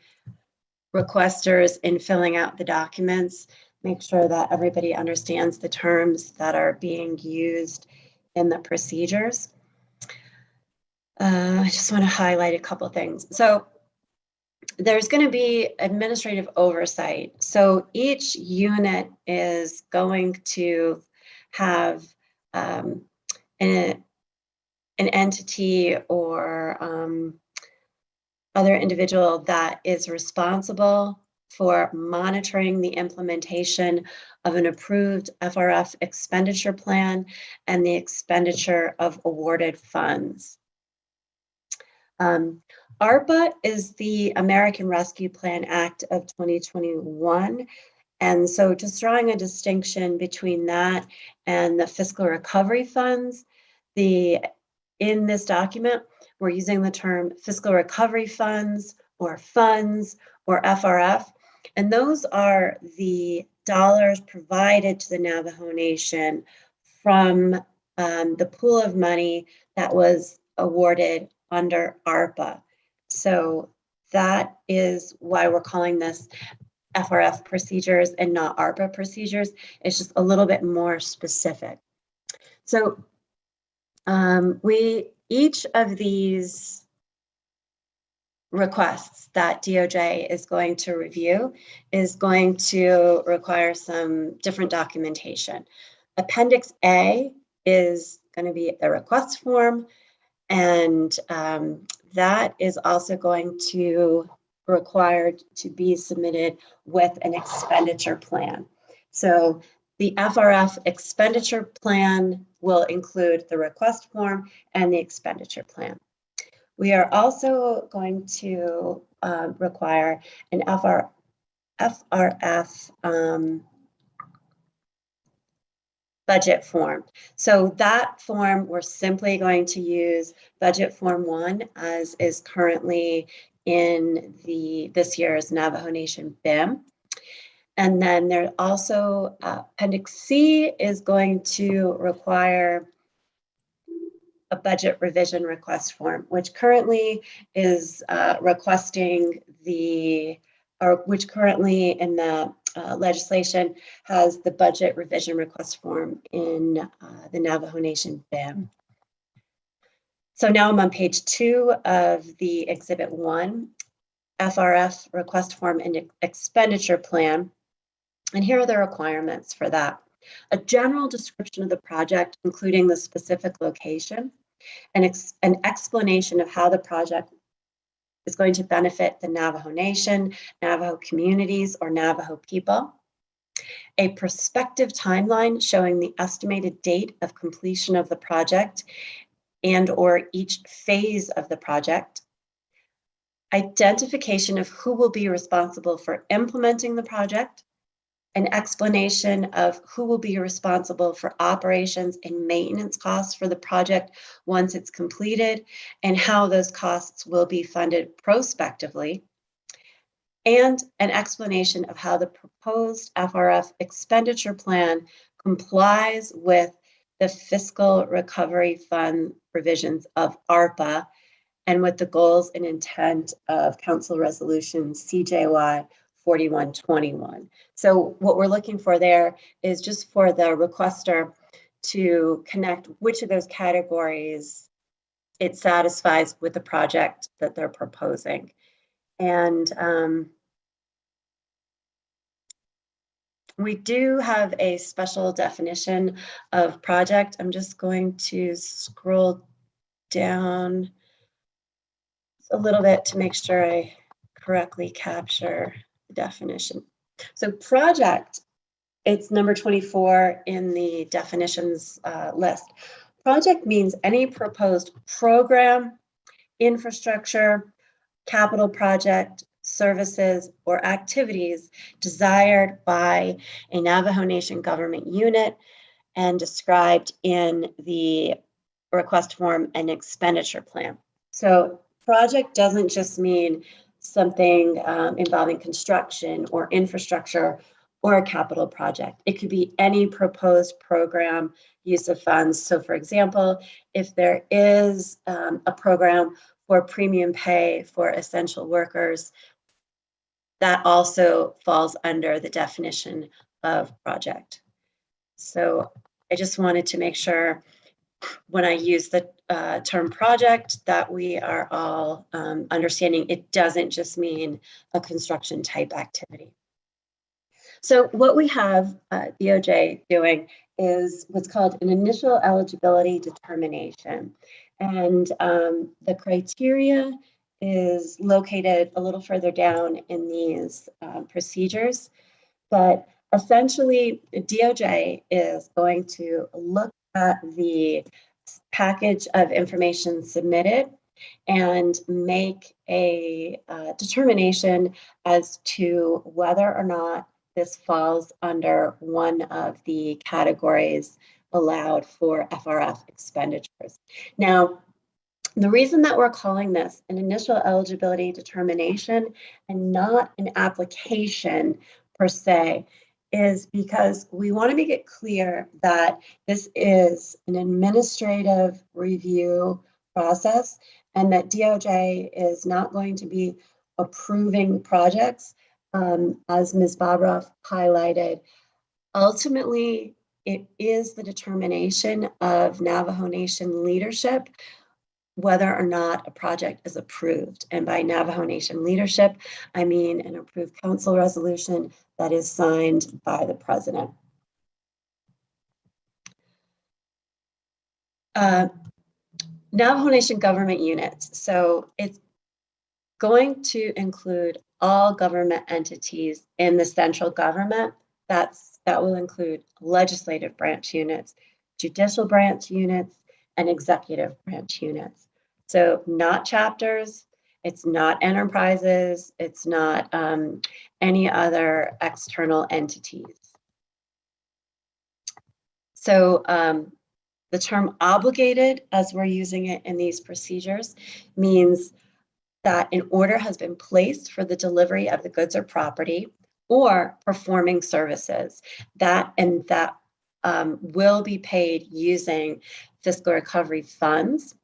requesters in filling out the documents, make sure that everybody understands the terms that are being used in the procedures. I just want to highlight a couple things. So there's going to be administrative oversight. So each unit is going to have an entity or other individual that is responsible for monitoring the implementation of an approved FRF expenditure plan and the expenditure of awarded funds. ARPA is the American Rescue Plan Act of 2021. And so just drawing a distinction between that and the fiscal recovery funds, in this document, we're using the term fiscal recovery funds or FRF, and those are the dollars provided to the Navajo Nation from the pool of money that was awarded under ARPA. So that is why we're calling this FRF procedures and not ARPA procedures. It's just a little bit more specific. So each of these requests that DOJ is going to review is going to require some different documentation. Appendix A is going to be the request form, and that is also going to required to be submitted with an expenditure plan. So the FRF expenditure plan will include the request form and the expenditure plan. We are also going to require an FRF budget form. So that form, we're simply going to use budget form 1 as is currently in this year's Navajo Nation BIM. And then there also Appendix C is going to require a budget revision request form, which currently is which currently in the legislation has the budget revision request form in the Navajo Nation BIM. So now I'm on page 2 of the Exhibit 1, FRF request form and expenditure plan. And here are the requirements for that. A general description of the project, including the specific location, an explanation of how the project is going to benefit the Navajo Nation, Navajo communities, or Navajo people. A prospective timeline showing the estimated date of completion of the project and/or each phase of the project. Identification of who will be responsible for implementing the project. An explanation of who will be responsible for operations and maintenance costs for the project once it's completed, and how those costs will be funded prospectively, and an explanation of how the proposed FRF expenditure plan complies with the fiscal recovery fund provisions of ARPA and with the goals and intent of Council Resolution CJY 4121. So what we're looking for there is just for the requester to connect which of those categories it satisfies with the project that they're proposing. And we do have a special definition of project. I'm just going to scroll down a little bit to make sure I correctly capture the definition. So project, it's number 24 in the definitions list. Project means any proposed program, infrastructure, capital project, services, or activities desired by a Navajo Nation government unit and described in the request form and expenditure plan. So project doesn't just mean something involving construction or infrastructure or a capital project. It could be any proposed program use of funds. So for example, if there is a program for premium pay for essential workers, that also falls under the definition of project. So I just wanted to make sure when I use the term project that we are all understanding it doesn't just mean a construction type activity. So what we have DOJ doing is what's called an initial eligibility determination. And the criteria is located a little further down in these procedures. But essentially, DOJ is going to look at the package of information submitted and make a determination as to whether or not this falls under one of the categories allowed for FRF expenditures. Now, the reason that we're calling this an initial eligibility determination and not an application per se is because we want to make it clear that this is an administrative review process and that DOJ is not going to be approving projects, as Ms. Bobroff highlighted. Ultimately, it is the determination of Navajo Nation leadership whether or not a project is approved. And by Navajo Nation leadership, I mean an approved council resolution that is signed by the president. Navajo Nation government units. So it's going to include all government entities in the central government. That will include legislative branch units, judicial branch units, and executive branch units. So not chapters It's not enterprises. It's not any other external entities. So the term obligated, as we're using it in these procedures, means that an order has been placed for the delivery of the goods or property or performing services that will be paid using fiscal recovery funds,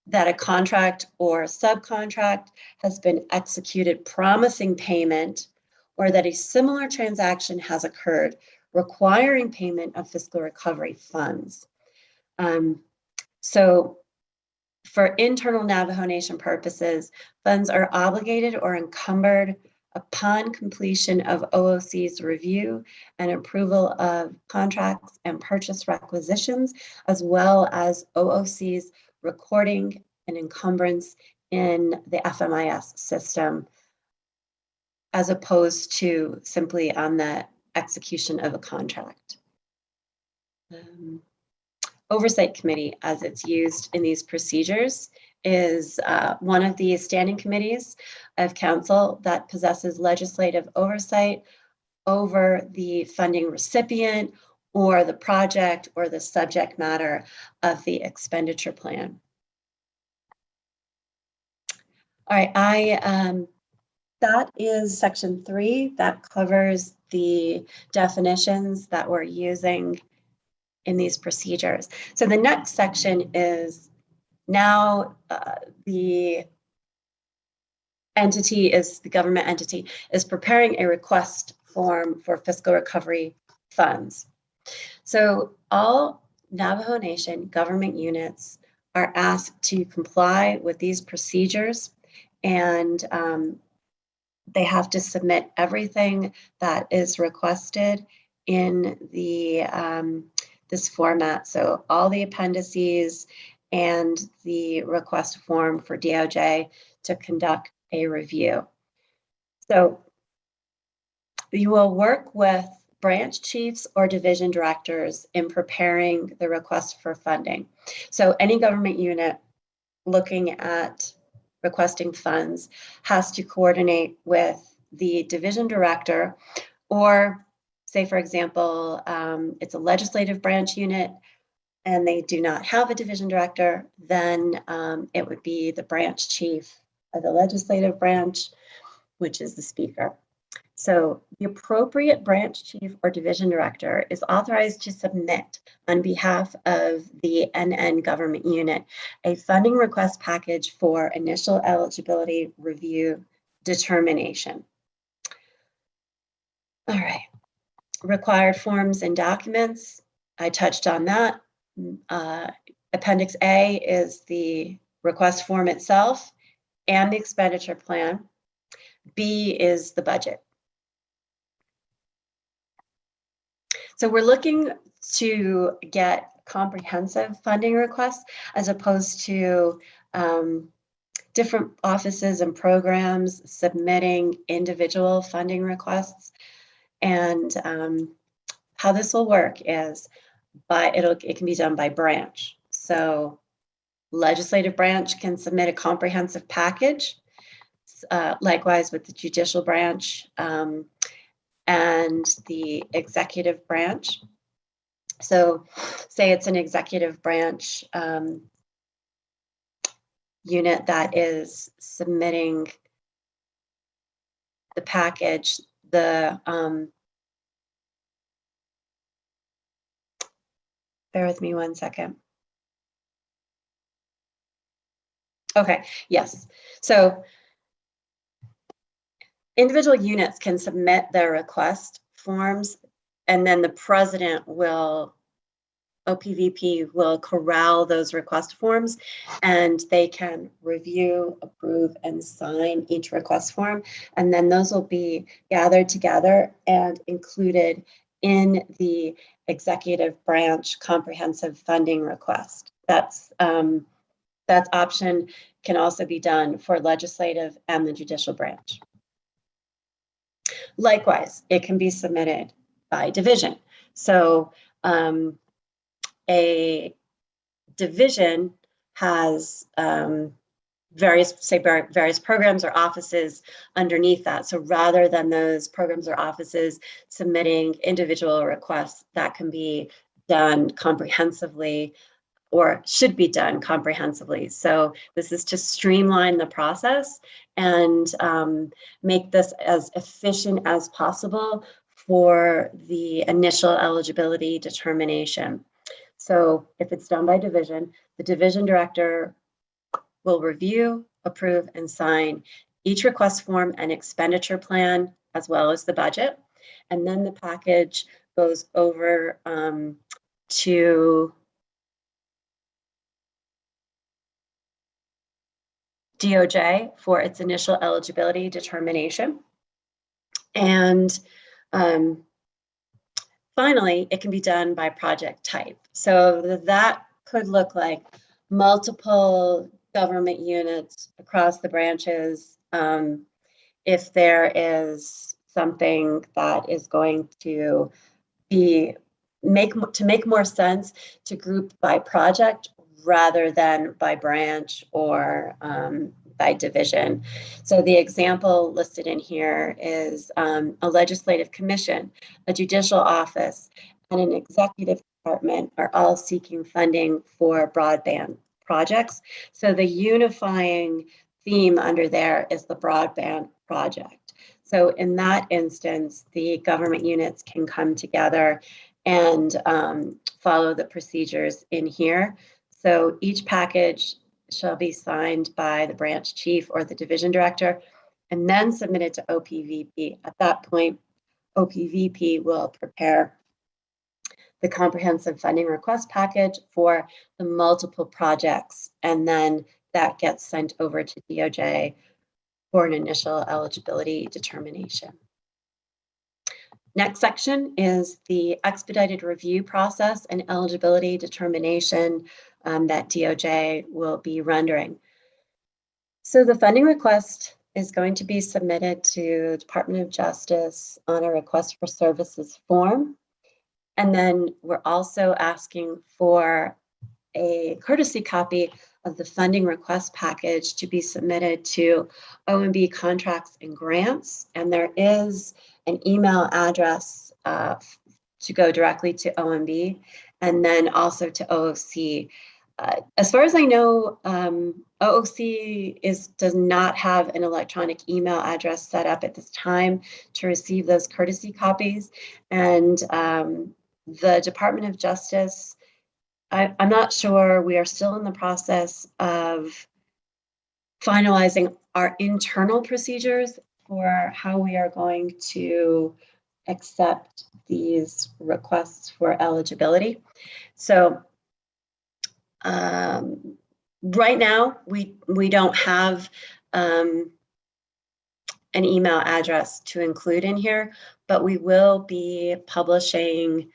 that a contract or subcontract has been executed promising payment, or that a similar transaction has occurred requiring payment of fiscal recovery funds. So for internal Navajo Nation purposes, funds are obligated or encumbered upon completion of OOC's review and approval of contracts and purchase requisitions, as well as OOC's recording and encumbrance in the FMIS system, as opposed to simply on the execution of a contract. Oversight Committee, as it's used in these procedures, is one of the standing committees of council that possesses legislative oversight over the funding recipient or the project or the subject matter of the expenditure plan. All right, that is section 3. That covers the definitions that we're using in these procedures. So the next section is now the government entity is preparing a request form for fiscal recovery funds. So all Navajo Nation government units are asked to comply with these procedures, and they have to submit everything that is requested in the this format. So all the appendices and the request form for DOJ to conduct a review. So you will work with branch chiefs or division directors in preparing the request for funding. So any government unit looking at requesting funds has to coordinate with the division director, or say, for example, it's a legislative branch unit and they do not have a division director, then it would be the branch chief of the legislative branch, which is the speaker. So the appropriate branch chief or division director is authorized to submit on behalf of the NN government unit a funding request package for initial eligibility review determination. All right, required forms and documents. I touched on that. Appendix A is the request form itself and the expenditure plan. B is the budget. So we're looking to get comprehensive funding requests as opposed to different offices and programs submitting individual funding requests. And how this will work is it can be done by branch. So legislative branch can submit a comprehensive package, likewise with the judicial branch and the executive branch. So say it's an executive branch unit that is submitting the package, bear with me 1 second. Okay, yes. So individual units can submit their request forms, and then the president will, OPVP will corral those request forms, and they can review, approve, and sign each request form. And then those will be gathered together and included in the executive branch comprehensive funding request. That option can also be done for legislative and the judicial branch. Likewise, it can be submitted by division. So a division has various programs or offices underneath that. So rather than those programs or offices submitting individual requests, that can be done comprehensively or should be done comprehensively. So this is to streamline the process and make this as efficient as possible for the initial eligibility determination. So if it's done by division, the division director will review, approve, and sign each request form and expenditure plan, as well as the budget. And then the package goes over to DOJ for its initial eligibility determination. And finally, it can be done by project type. So that could look like multiple government units across the branches. If there is something that is going to make more sense to group by project rather than by branch or by division. So the example listed in here is a legislative commission, a judicial office, and an executive department are all seeking funding for broadband projects. So the unifying theme under there is the broadband project. So in that instance, the government units can come together and follow the procedures in here. So each package shall be signed by the branch chief or the division director and then submitted to OPVP. At that point, OPVP will prepare the comprehensive funding request package for the multiple projects, and then that gets sent over to DOJ for an initial eligibility determination. Next section is the expedited review process and eligibility determination that DOJ will be rendering. So the funding request is going to be submitted to Department of Justice on a request for services form. And then we're also asking for a courtesy copy of the funding request package to be submitted to OMB Contracts and Grants. And there is an email address to go directly to OMB and then also to OOC. As far as I know, OOC does not have an electronic email address set up at this time to receive those courtesy copies. And the Department of Justice, I'm not sure. We are still in the process of finalizing our internal procedures for how we are going to accept these requests for eligibility. So right now, we don't have an email address to include in here, but we will be publishing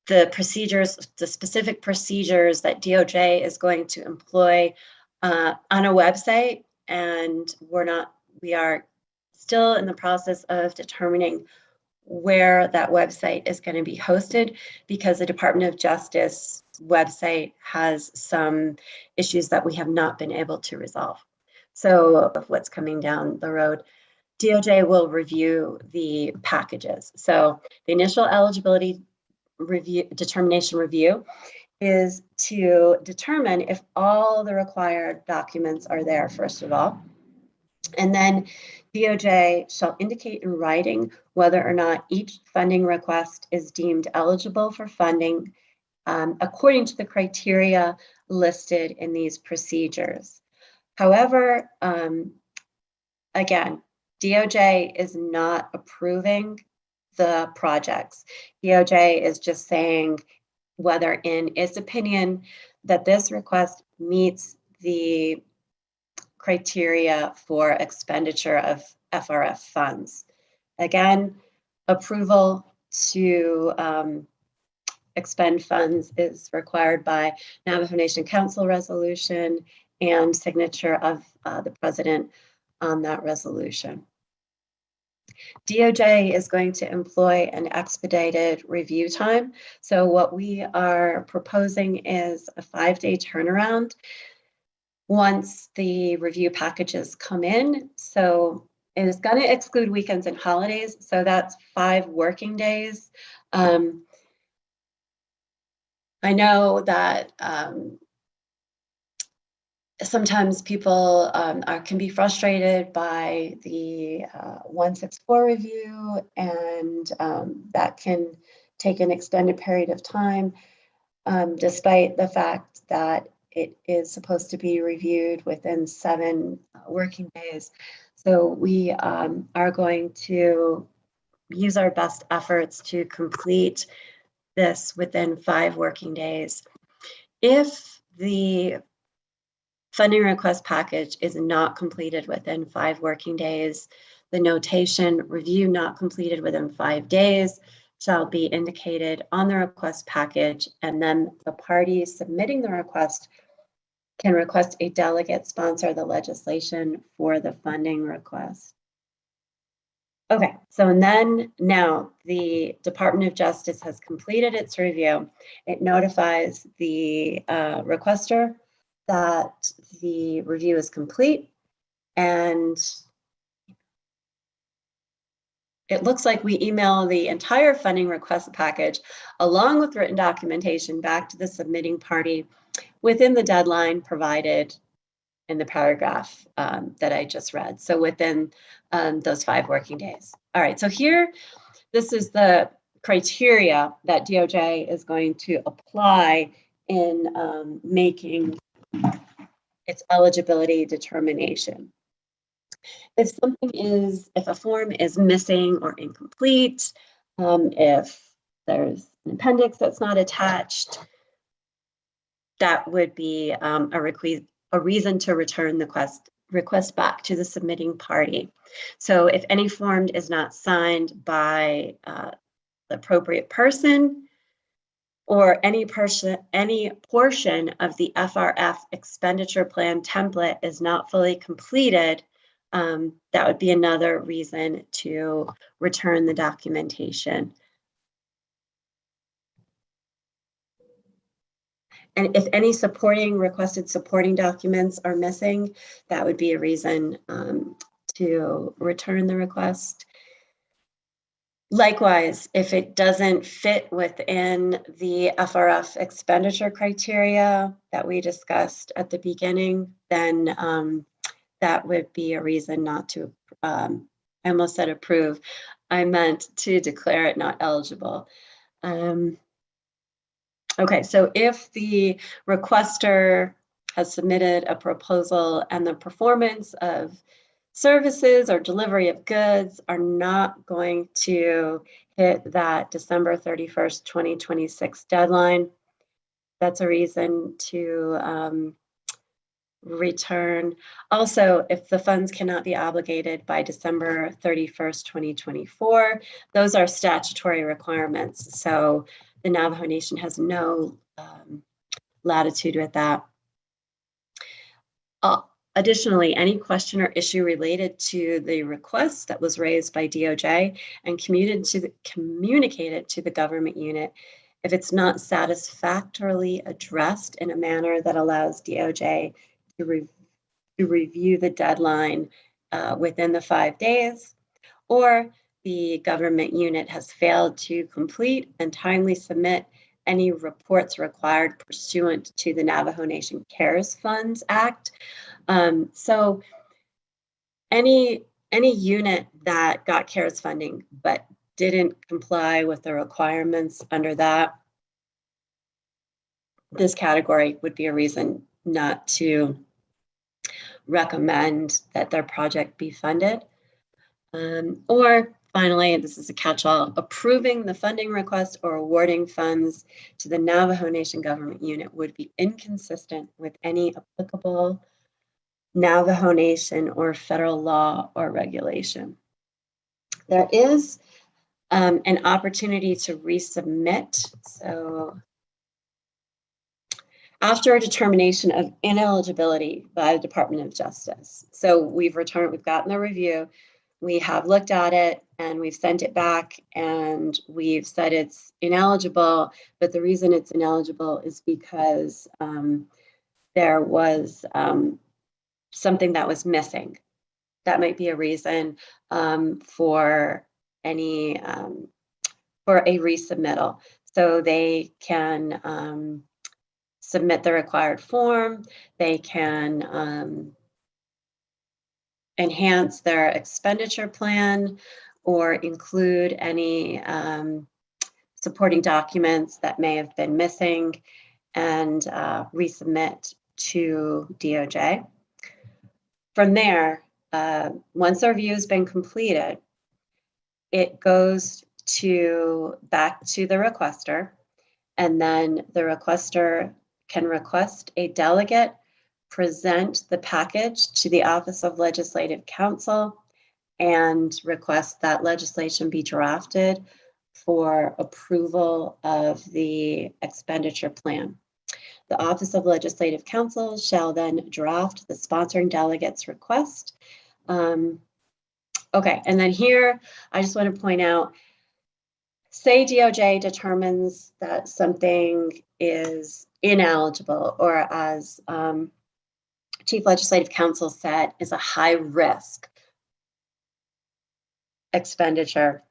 the procedures, the specific procedures that DOJ is going to employ on a website, and we are still in the process of determining where that website is going to be hosted, because the Department of Justice website has some issues that we have not been able to resolve. So of what's coming down the road, DOJ will review the packages. So the initial eligibility determination review is to determine if all the required documents are there, first of all. And then DOJ shall indicate in writing whether or not each funding request is deemed eligible for funding according to the criteria listed in these procedures. However, again, DOJ is not approving the projects. DOJ is just saying whether in its opinion that this request meets the criteria for expenditure of FRF funds. Again, approval to expend funds is required by Navajo Nation Council resolution and signature of the president on that resolution. DOJ is going to employ an expedited review time. So what we are proposing is a 5-day turnaround. once the review packages come in. So it is going to exclude weekends and holidays. So that's 5 working days. I know that sometimes people can be frustrated by the 164 review, and that can take an extended period of time, despite the fact that it is supposed to be reviewed within 7 working days. So we are going to use our best efforts to complete this within 5 working days. If the funding request package is not completed within 5 working days, the notation "review not completed within 5 days" shall be indicated on the request package, and then the party submitting the request can request a delegate sponsor the legislation for the funding request. Okay, so then now the Department of Justice has completed its review. It notifies the requester that the review is complete, and it looks like we email the entire funding request package along with written documentation back to the submitting party within the deadline provided in the paragraph that I just read. So within those 5 working days. All right, so here, this is the criteria that DOJ is going to apply in making its eligibility determination. If a form is missing or incomplete, if there's an appendix that's not attached, that would be a reason to return the request back to the submitting party. So if any form is not signed by the appropriate person, or any portion of the FRF expenditure plan template is not fully completed, that would be another reason to return the documentation. And if any requested supporting documents are missing, that would be a reason to return the request. Likewise, if it doesn't fit within the FRF expenditure criteria that we discussed at the beginning, then that would be a reason not to, I almost said approve, I meant to declare it not eligible. Okay, so if the requester has submitted a proposal and the performance of services or delivery of goods are not going to hit that December 31st, 2026 deadline, that's a reason to return. Also, if the funds cannot be obligated by December 31st, 2024, those are statutory requirements. So the Navajo Nation has no latitude with that. Additionally, any question or issue related to the request that was raised by DOJ and communicated to the government unit, if it's not satisfactorily addressed in a manner that allows DOJ to review the deadline within the 5 days, or the government unit has failed to complete and timely submit any reports required pursuant to the Navajo Nation CARES Funds Act. So any unit that got CARES funding but didn't comply with the requirements under that, this category would be a reason not to recommend that their project be funded. Or finally, and this is a catch-all, approving the funding request or awarding funds to the Navajo Nation government unit would be inconsistent with any applicable Navajo Nation or federal law or regulation. There is an opportunity to resubmit. So after a determination of ineligibility by the Department of Justice. So we've gotten the review, we have looked at it, and we've sent it back, and we've said it's ineligible, but the reason it's ineligible is because there was something that was missing. That might be a reason for any for a resubmittal. So they can submit the required form. They can enhance their expenditure plan or include any supporting documents that may have been missing and resubmit to DOJ. From there, once the review has been completed, it goes back to the requester, and then the requester can request a delegate present the package to the Office of Legislative Counsel and request that legislation be drafted for approval of the expenditure plan. The Office of Legislative Counsel shall then draft the sponsoring delegate's request. Okay, and then here, I just want to point out, say DOJ determines that something is ineligible, or as Chief Legislative Counsel said, is a high risk expenditure.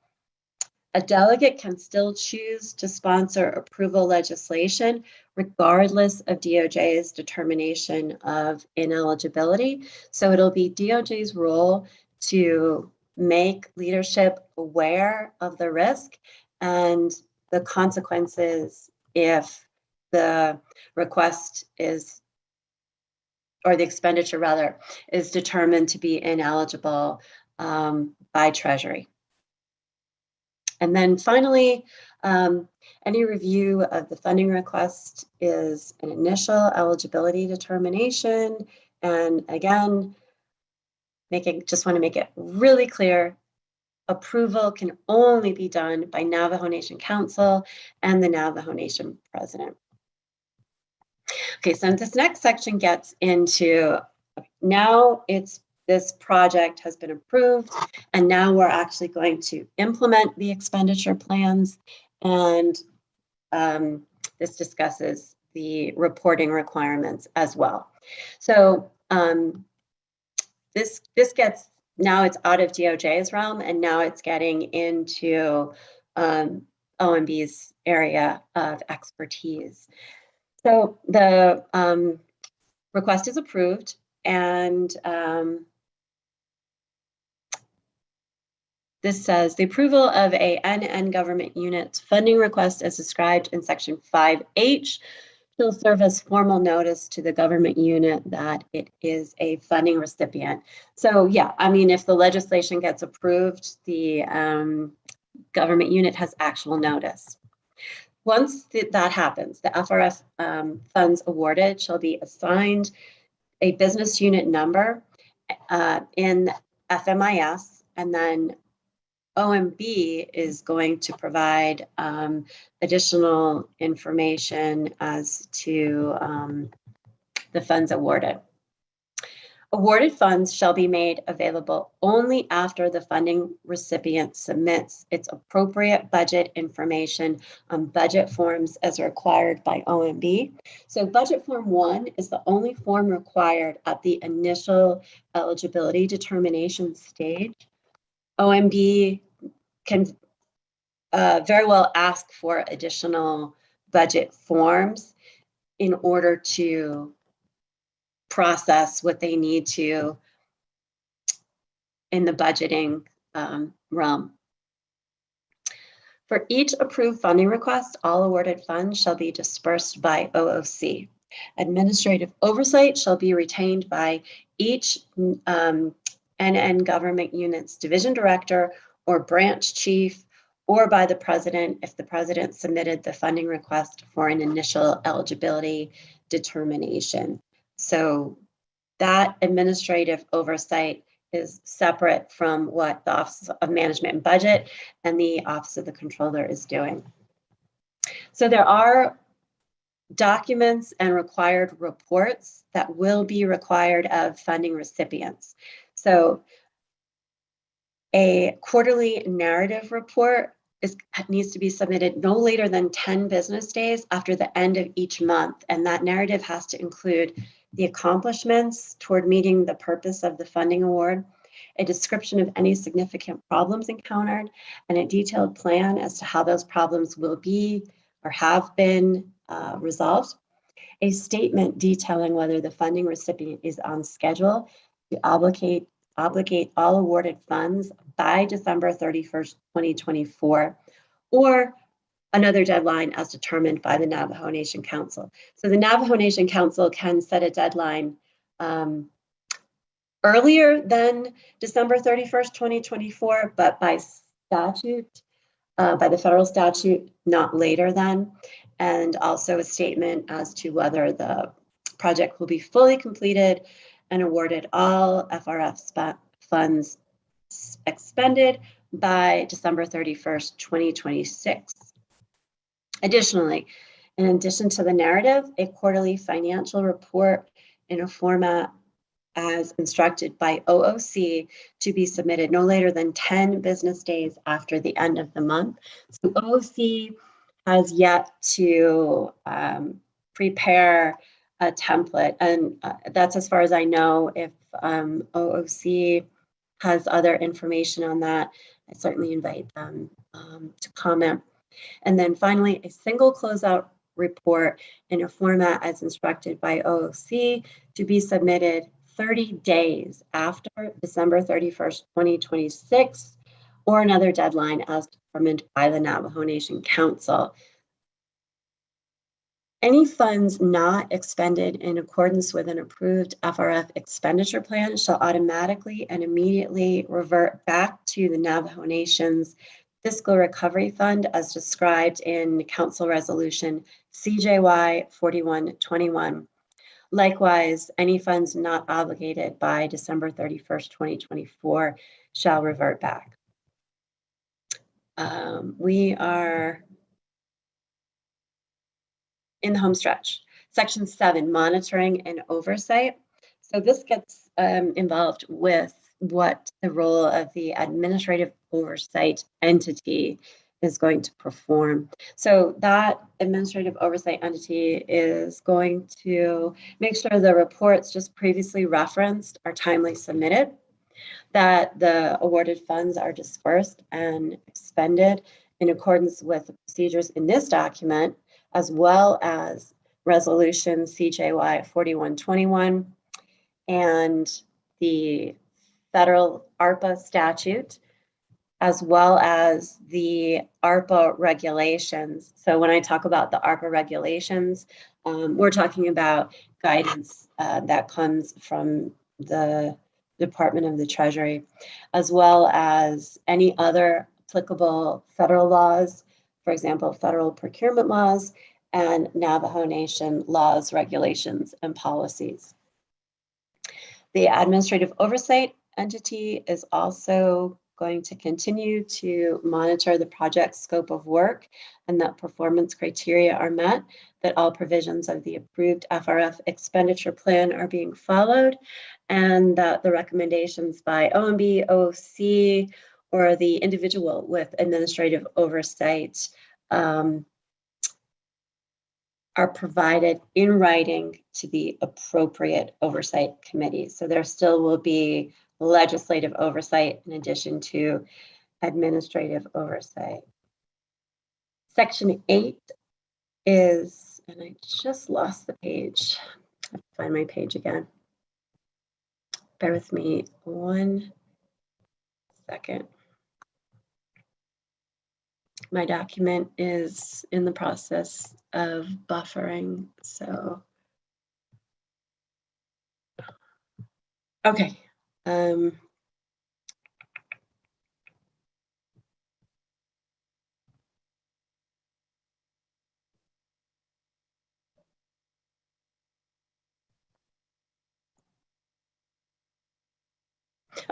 A delegate can still choose to sponsor approval legislation regardless of DOJ's determination of ineligibility. So it'll be DOJ's role to make leadership aware of the risk and the consequences if the request is, or the expenditure rather, is determined to be ineligible by Treasury. And then finally, any review of the funding request is an initial eligibility determination. And again, just want to make it really clear, approval can only be done by Navajo Nation Council and the Navajo Nation President. Okay, so this next section gets into, now this project has been approved, and now we're actually going to implement the expenditure plans, and this discusses the reporting requirements as well. So this gets, now it's out of DOJ's realm, and now it's getting into OMB's area of expertise. So the request is approved, and this says the approval of a NN government unit's funding request as described in section 5H shall serve as formal notice to the government unit that it is a funding recipient. So yeah, I mean, if the legislation gets approved, the government unit has actual notice. Once that happens, the FRF funds awarded shall be assigned a business unit number in FMIS, and then OMB is going to provide additional information as to the funds awarded. Awarded funds shall be made available only after the funding recipient submits its appropriate budget information on budget forms as required by OMB. So budget form 1 is the only form required at the initial eligibility determination stage. OMB can very well ask for additional budget forms in order to process what they need to in the budgeting realm. For each approved funding request, all awarded funds shall be dispersed by OOC. Administrative oversight shall be retained by each NN government unit's division director or branch chief, or by the president if the president submitted the funding request for an initial eligibility determination. So that administrative oversight is separate from what the Office of Management and Budget and the Office of the Controller is doing. So there are documents and required reports that will be required of funding recipients. So a quarterly narrative report needs to be submitted no later than 10 business days after the end of each month. And that narrative has to include the accomplishments toward meeting the purpose of the funding award, a description of any significant problems encountered, and a detailed plan as to how those problems will be or have been resolved, a statement detailing whether the funding recipient is on schedule to obligate all awarded funds by December 31st, 2024, or another deadline as determined by the Navajo Nation Council. So the Navajo Nation Council can set a deadline earlier than December 31st, 2024, but by statute, by the federal statute, not later than, and also a statement as to whether the project will be fully completed and awarded all FRF funds expended by December 31st, 2026. Additionally, in addition to the narrative, a quarterly financial report in a format as instructed by OOC to be submitted no later than 10 business days after the end of the month. So OOC has yet to prepare a template, and that's as far as I know. If OOC has other information on that, I certainly invite them to comment. And then finally, a single closeout report in a format as instructed by OOC to be submitted 30 days after December 31st, 2026, or another deadline as determined by the Navajo Nation Council. Any funds not expended in accordance with an approved FRF expenditure plan shall automatically and immediately revert back to the Navajo Nation's Fiscal Recovery Fund as described in Council Resolution CJY 4121. Likewise, any funds not obligated by December 31st, 2024 shall revert back. We are in the home stretch. Section 7, monitoring and oversight. So this gets involved with what the role of the administrative oversight entity is going to perform. So that administrative oversight entity is going to make sure the reports just previously referenced are timely submitted, that the awarded funds are dispersed and expended in accordance with the procedures in this document, as well as Resolution CJY 4121 and the federal ARPA statute, as well as the ARPA regulations. So when I talk about the ARPA regulations, we're talking about guidance that comes from the Department of the Treasury, as well as any other applicable federal laws, for example, federal procurement laws and Navajo Nation laws, regulations, and policies. The administrative oversight entity is also going to continue to monitor the project's scope of work and that performance criteria are met, that all provisions of the approved FRF expenditure plan are being followed, and that the recommendations by OMB, OOC, or the individual with administrative oversight are provided in writing to the appropriate oversight committee. So there still will be legislative oversight in addition to administrative oversight. Section 8 is, and I just lost the page. I have to find my page again. Bear with me 1 second. My document is in the process of buffering, so. Okay. All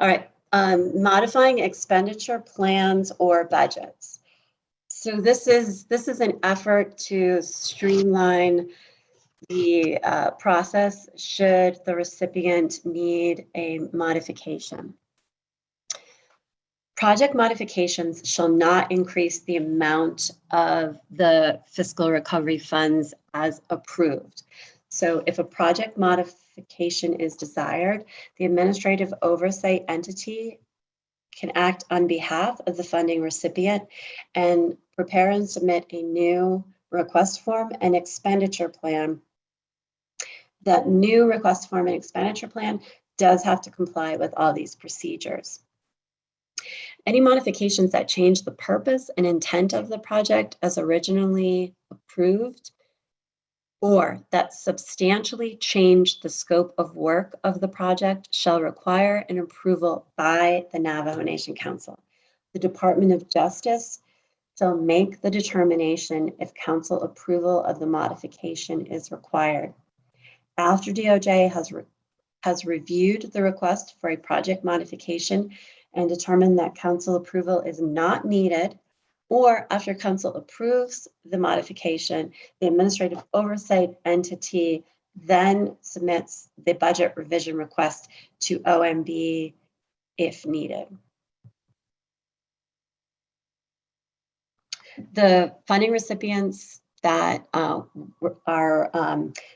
right, modifying expenditure plans or budgets. So this is an effort to streamline the process should the recipient need a modification. Project modifications shall not increase the amount of the fiscal recovery funds as approved. So if a project modification is desired, the administrative oversight entity can act on behalf of the funding recipient and prepare and submit a new request form and expenditure plan. That new request form and expenditure plan does have to comply with all these procedures. Any modifications that change the purpose and intent of the project as originally approved, or that substantially change the scope of work of the project shall require an approval by the Navajo Nation Council. The Department of Justice shall make the determination if council approval of the modification is required. After DOJ has reviewed the request for a project modification and determined that council approval is not needed, or after council approves the modification, the administrative oversight entity then submits the budget revision request to OMB if needed. The funding recipients that are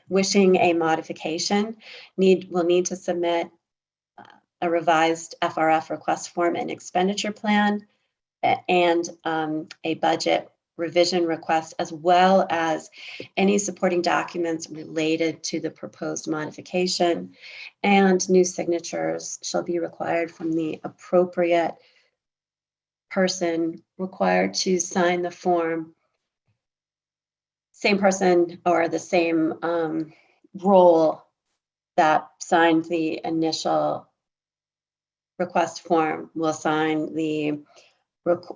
wishing a modification will need to submit a revised FRF request form and expenditure plan and a budget revision request, as well as any supporting documents related to the proposed modification, and new signatures shall be required from the appropriate person required to sign the form. Same person or the same role that signed the initial request form will sign the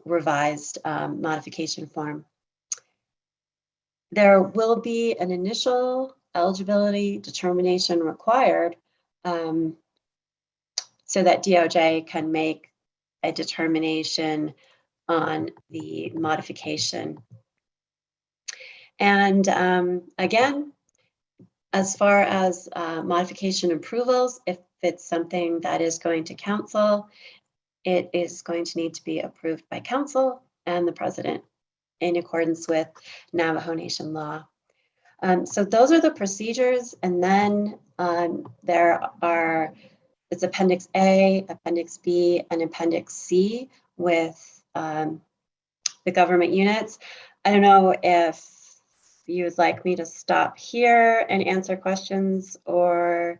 revised modification form. There will be an initial eligibility determination required so that DOJ can make a determination on the modification. And again, as far as modification approvals, if it's something that is going to council, it is going to need to be approved by council and the president in accordance with Navajo Nation law. So those are the procedures. And then it's Appendix A, Appendix B, and Appendix C with the government units. I don't know if you would like me to stop here and answer questions, or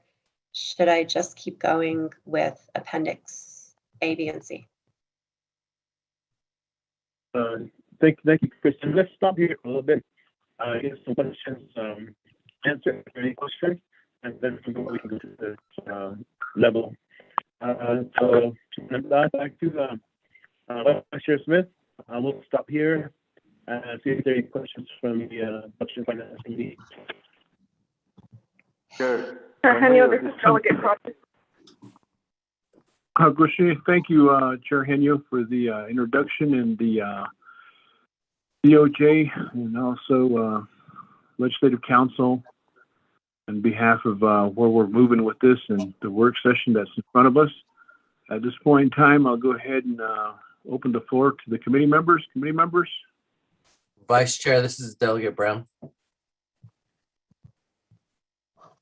should I just keep going with Appendix A, B, and C?
Thank you, Kristen. Let's stop here a little bit. Get some questions answered. Any questions? And then we can go to the level. So back to Vice Chair Smith. We'll stop here and see if there are any questions from the Budget and Finance Committee.
Sure. Henio, this is Delegate Crotty.
Thank you, Chair Henio, for the introduction and the DOJ and also Legislative Council on behalf of where we're moving with this and the work session that's in front of us. At this point in time, I'll go ahead and open the floor to the committee members.
Vice Chair, this is Delegate Brown.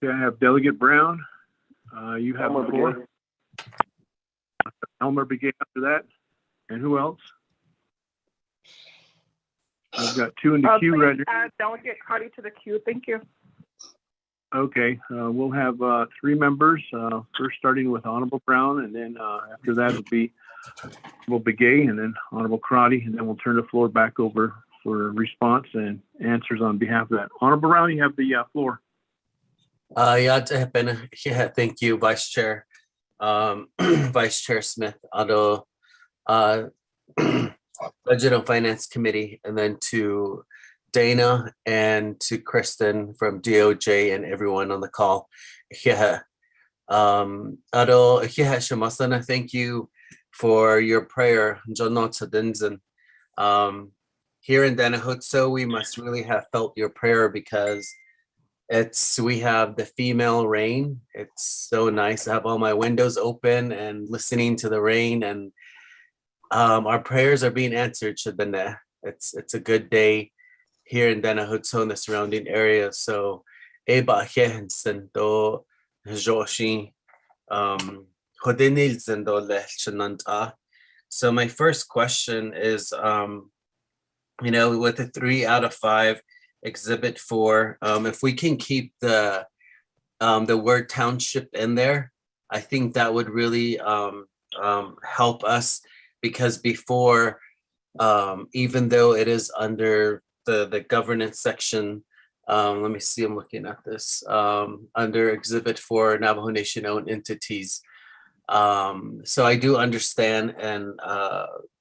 Okay, I have Delegate Brown. You have the floor. Elmer Begay after that. And who else? I've got two in the queue
please
ready.
add Delegate Crotty to the queue. Thank you.
Okay, we'll have three members, first starting with Honorable Brown, and then after that it'll be Honorable Begay, and then Honorable Crotty, and then we'll turn the floor back over for response and answers on behalf of that. Honorable Brown, you have the floor.
Thank you, Vice Chair. Vice Chair Smith, Budget and Finance Committee, and then to Dana and to Kristen from DOJ and everyone on the call. Thank you for your prayer. Here in Danahutso, we must really have felt your prayer because we have the female rain. It's so nice to have all my windows open and listening to the rain, and Our prayers are being answered, Shabana. It's a good day here in Danahoto and the surrounding area. So, Eba Hensen do Joshi Hodinil Zendo Lechananta. So my first question is, with the 3 out of 5, Exhibit 4, if we can keep the word township in there, I think that would really help us, because before, even though it is under the governance section, let me see, I'm looking at this, under Exhibit 4, Navajo Nation owned entities. So I do understand, and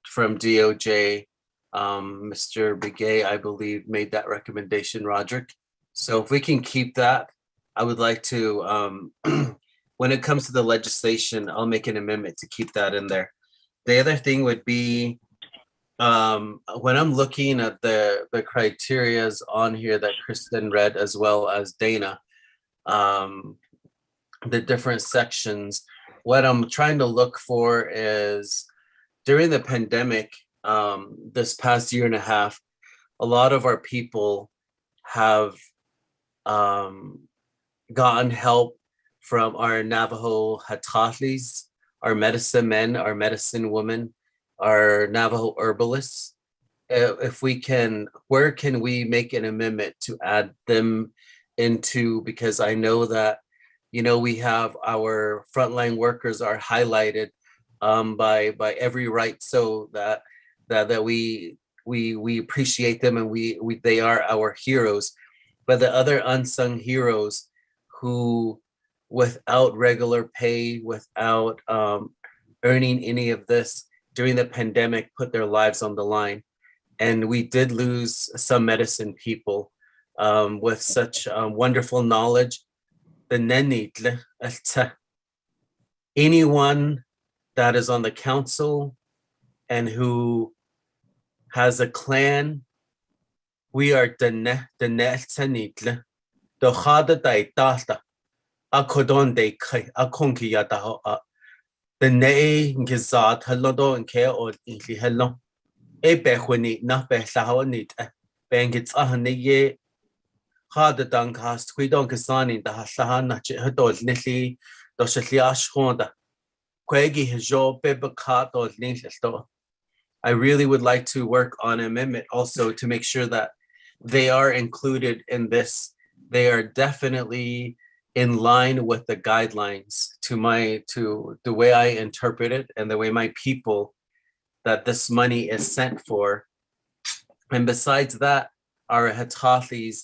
from DOJ, Mr. Begay, I believe, made that recommendation, Roderick. So if we can keep that, I would like to, when it comes to the legislation, I'll make an amendment to keep that in there. The other thing would be, when I'm looking at the criterias on here that Kristen read, as well as Dana, the different sections, what I'm trying to look for is, during the pandemic, this past year and a half, a lot of our people have gotten help from our Navajo Hatahlis, our medicine men, our medicine women, our Navajo herbalists. If we can, where can we make an amendment to add them into, because I know that, we have our frontline workers are highlighted by every right, so that we appreciate them, and we they are our heroes. But the other unsung heroes, who without regular pay, without earning any of this during the pandemic, put their lives on the line. And we did lose some medicine people with such wonderful knowledge. Anyone that is on the council and who has a clan, we are the khada dai tata akodon de kai akonki yata the ne gizat hello and care or inly hello e behwini na behlawanit bangits ahane ye khada dankast we don't kasani the haslahana chihadol nili doshli ashonda kwegi hijo bebakat or nilsto. I really would like to work on an amendment also to make sure that they are included in this. They are definitely in line with the guidelines to the way I interpret it, and the way my people, that this money is sent for. And besides that, our Hatathis,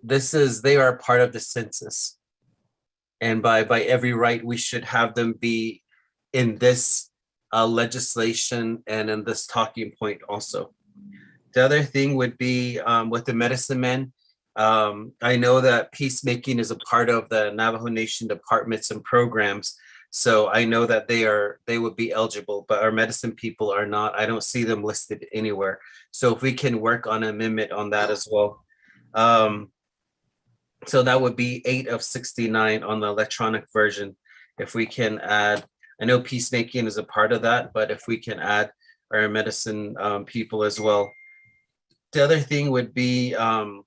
they are part of the census. And by every right, we should have them be in this legislation and in this talking point also. The other thing would be with the medicine men. I know that peacemaking is a part of the Navajo Nation departments and programs. So I know that they would be eligible, but our medicine people are not. I don't see them listed anywhere. So if we can work on an amendment on that as well. So that would be 8 of 69 on the electronic version. If we can add, I know peacemaking is a part of that, but if we can add our medicine people as well. The other thing would be, I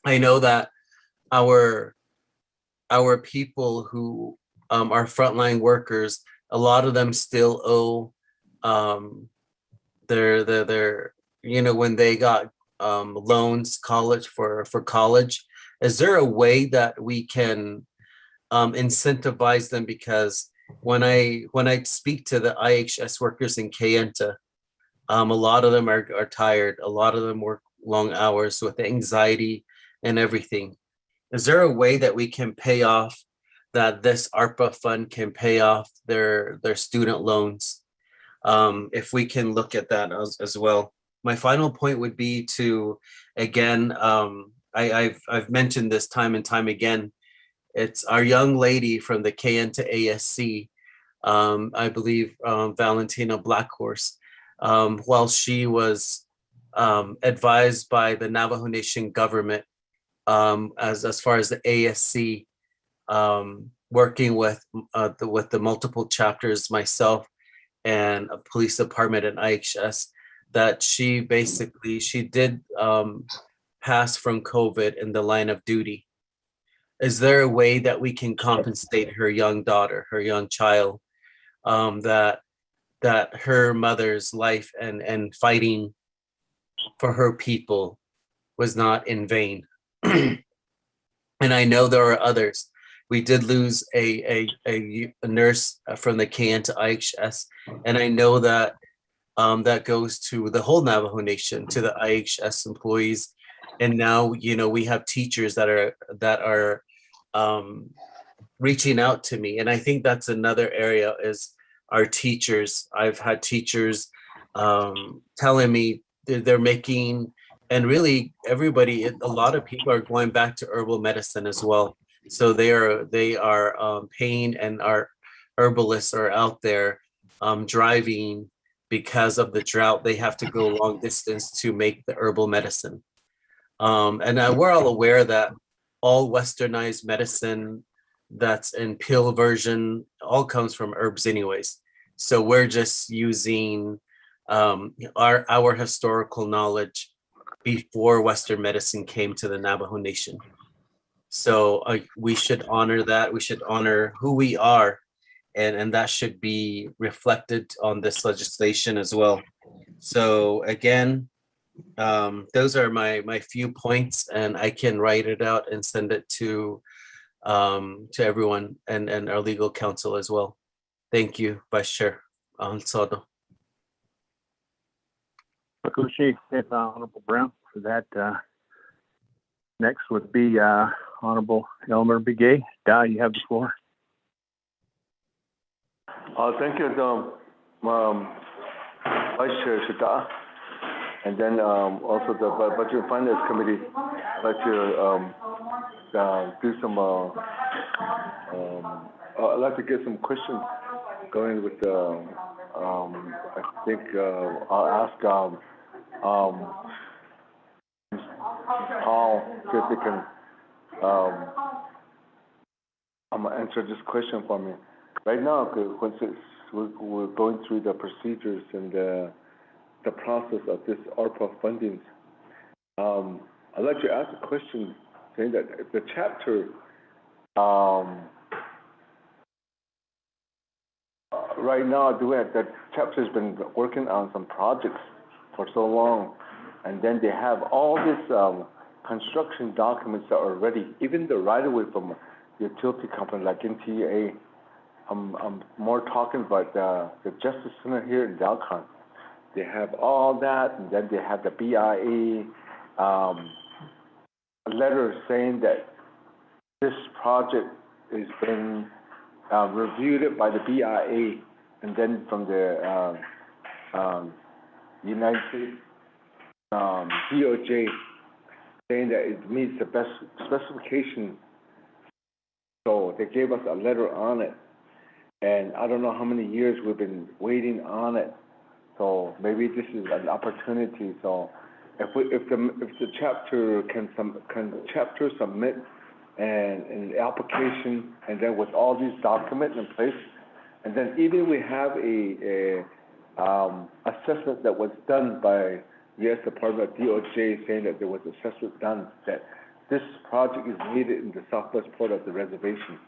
know that our people who are frontline workers, a lot of them still owe their when they got loans for college. Is there a way that we can incentivize them? Because when I speak to the IHS workers in Kayenta, a lot of them are tired. A lot of them work long hours with anxiety and everything. Is there a way that we can pay off, that this ARPA fund can pay off their student loans? If we can look at that as well. My final point would be to, again, I've mentioned this time and time again. It's our young lady from the Kayenta ASC, I believe Valentina Blackhorse, while she was advised by the Navajo Nation government, as far as the ASC, working with the multiple chapters, myself and a police department and IHS, that she did pass from COVID in the line of duty. Is there a way that we can compensate her young daughter, her young child, that her mother's life and fighting for her people was not in vain? And I know there are others. We did lose a nurse from the KN to IHS, and I know that that goes to the whole Navajo Nation, to the IHS employees, and now we have teachers that are reaching out to me, and I think that's another area is our teachers. I've had teachers telling me they're making, and really everybody, a lot of people are going back to herbal medicine as well. So they are paying, and our herbalists are out there driving because of the drought. They have to go long distance to make the herbal medicine. And we're all aware that all westernized medicine that's in pill version all comes from herbs anyways. So we're just using our historical knowledge before Western medicine came to the Navajo Nation. So we should honor that. We should honor who we are, and that should be reflected on this legislation as well. So again, those are my few points, and I can write it out and send it to everyone and our legal counsel as well. Thank you, Vice Chair Soto.
Appreciate it, Honorable Brown, for that. Next would be Honorable Elmer Begay. Da, you have the floor.
Thank you, Vice Chair Shida, and then also the Budget and Finance Committee. I'd like to do some. I'd like to get some questions going with. I think I'll ask Paul if they can answer this question for me. Right now, we're going through the procedures and the process of this ARPA funding. I'd like to ask a question saying that if the chapter right now, the chapter's been working on some projects for so long, and then they have all these construction documents that are ready, even the right-of-way from utility company like NTA. I'm more talking about the Justice Center here in Dalcon. They have all that, and then they have the BIA letter saying that this project has been reviewed by the BIA, and then from the United States DOJ saying that it meets the best specification. So they gave us a letter on it, and I don't know how many years we've been waiting on it. So maybe this is an opportunity. So if the chapter can chapter submit an application, and then with all these documents in place, and then even we have a assessment that was done by U.S. Department of DOJ saying that there was assessment done that this project is needed in the southwest part of the reservation.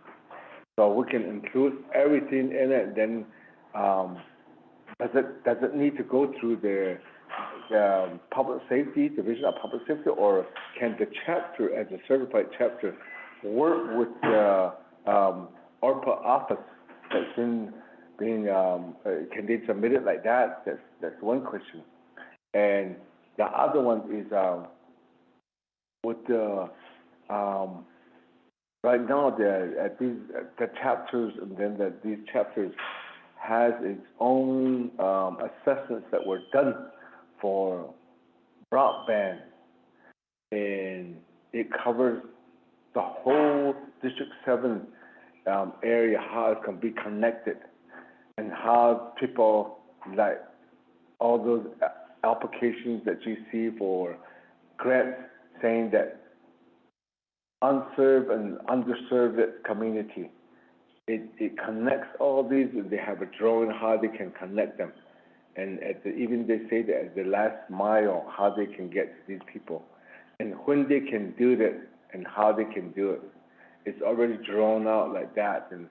So we can include everything in it. And then does it need to go through the public safety, Division of Public Safety, or can the chapter, as a certified chapter, work with the ARPA office that's being, can they submit it like that? That's one question. And the other one is with the right now the chapters, and then these chapters has its own assessments that were done for broadband, and it covers the whole District 7 area, how it can be connected, and how people, like all those applications that you see for grants saying that unserved and underserved community, it connects all these, and they have a drawing how they can connect them. And even they say that at the last mile, how they can get to these people, and when they can do that, and how they can do it. It's already drawn out like that, and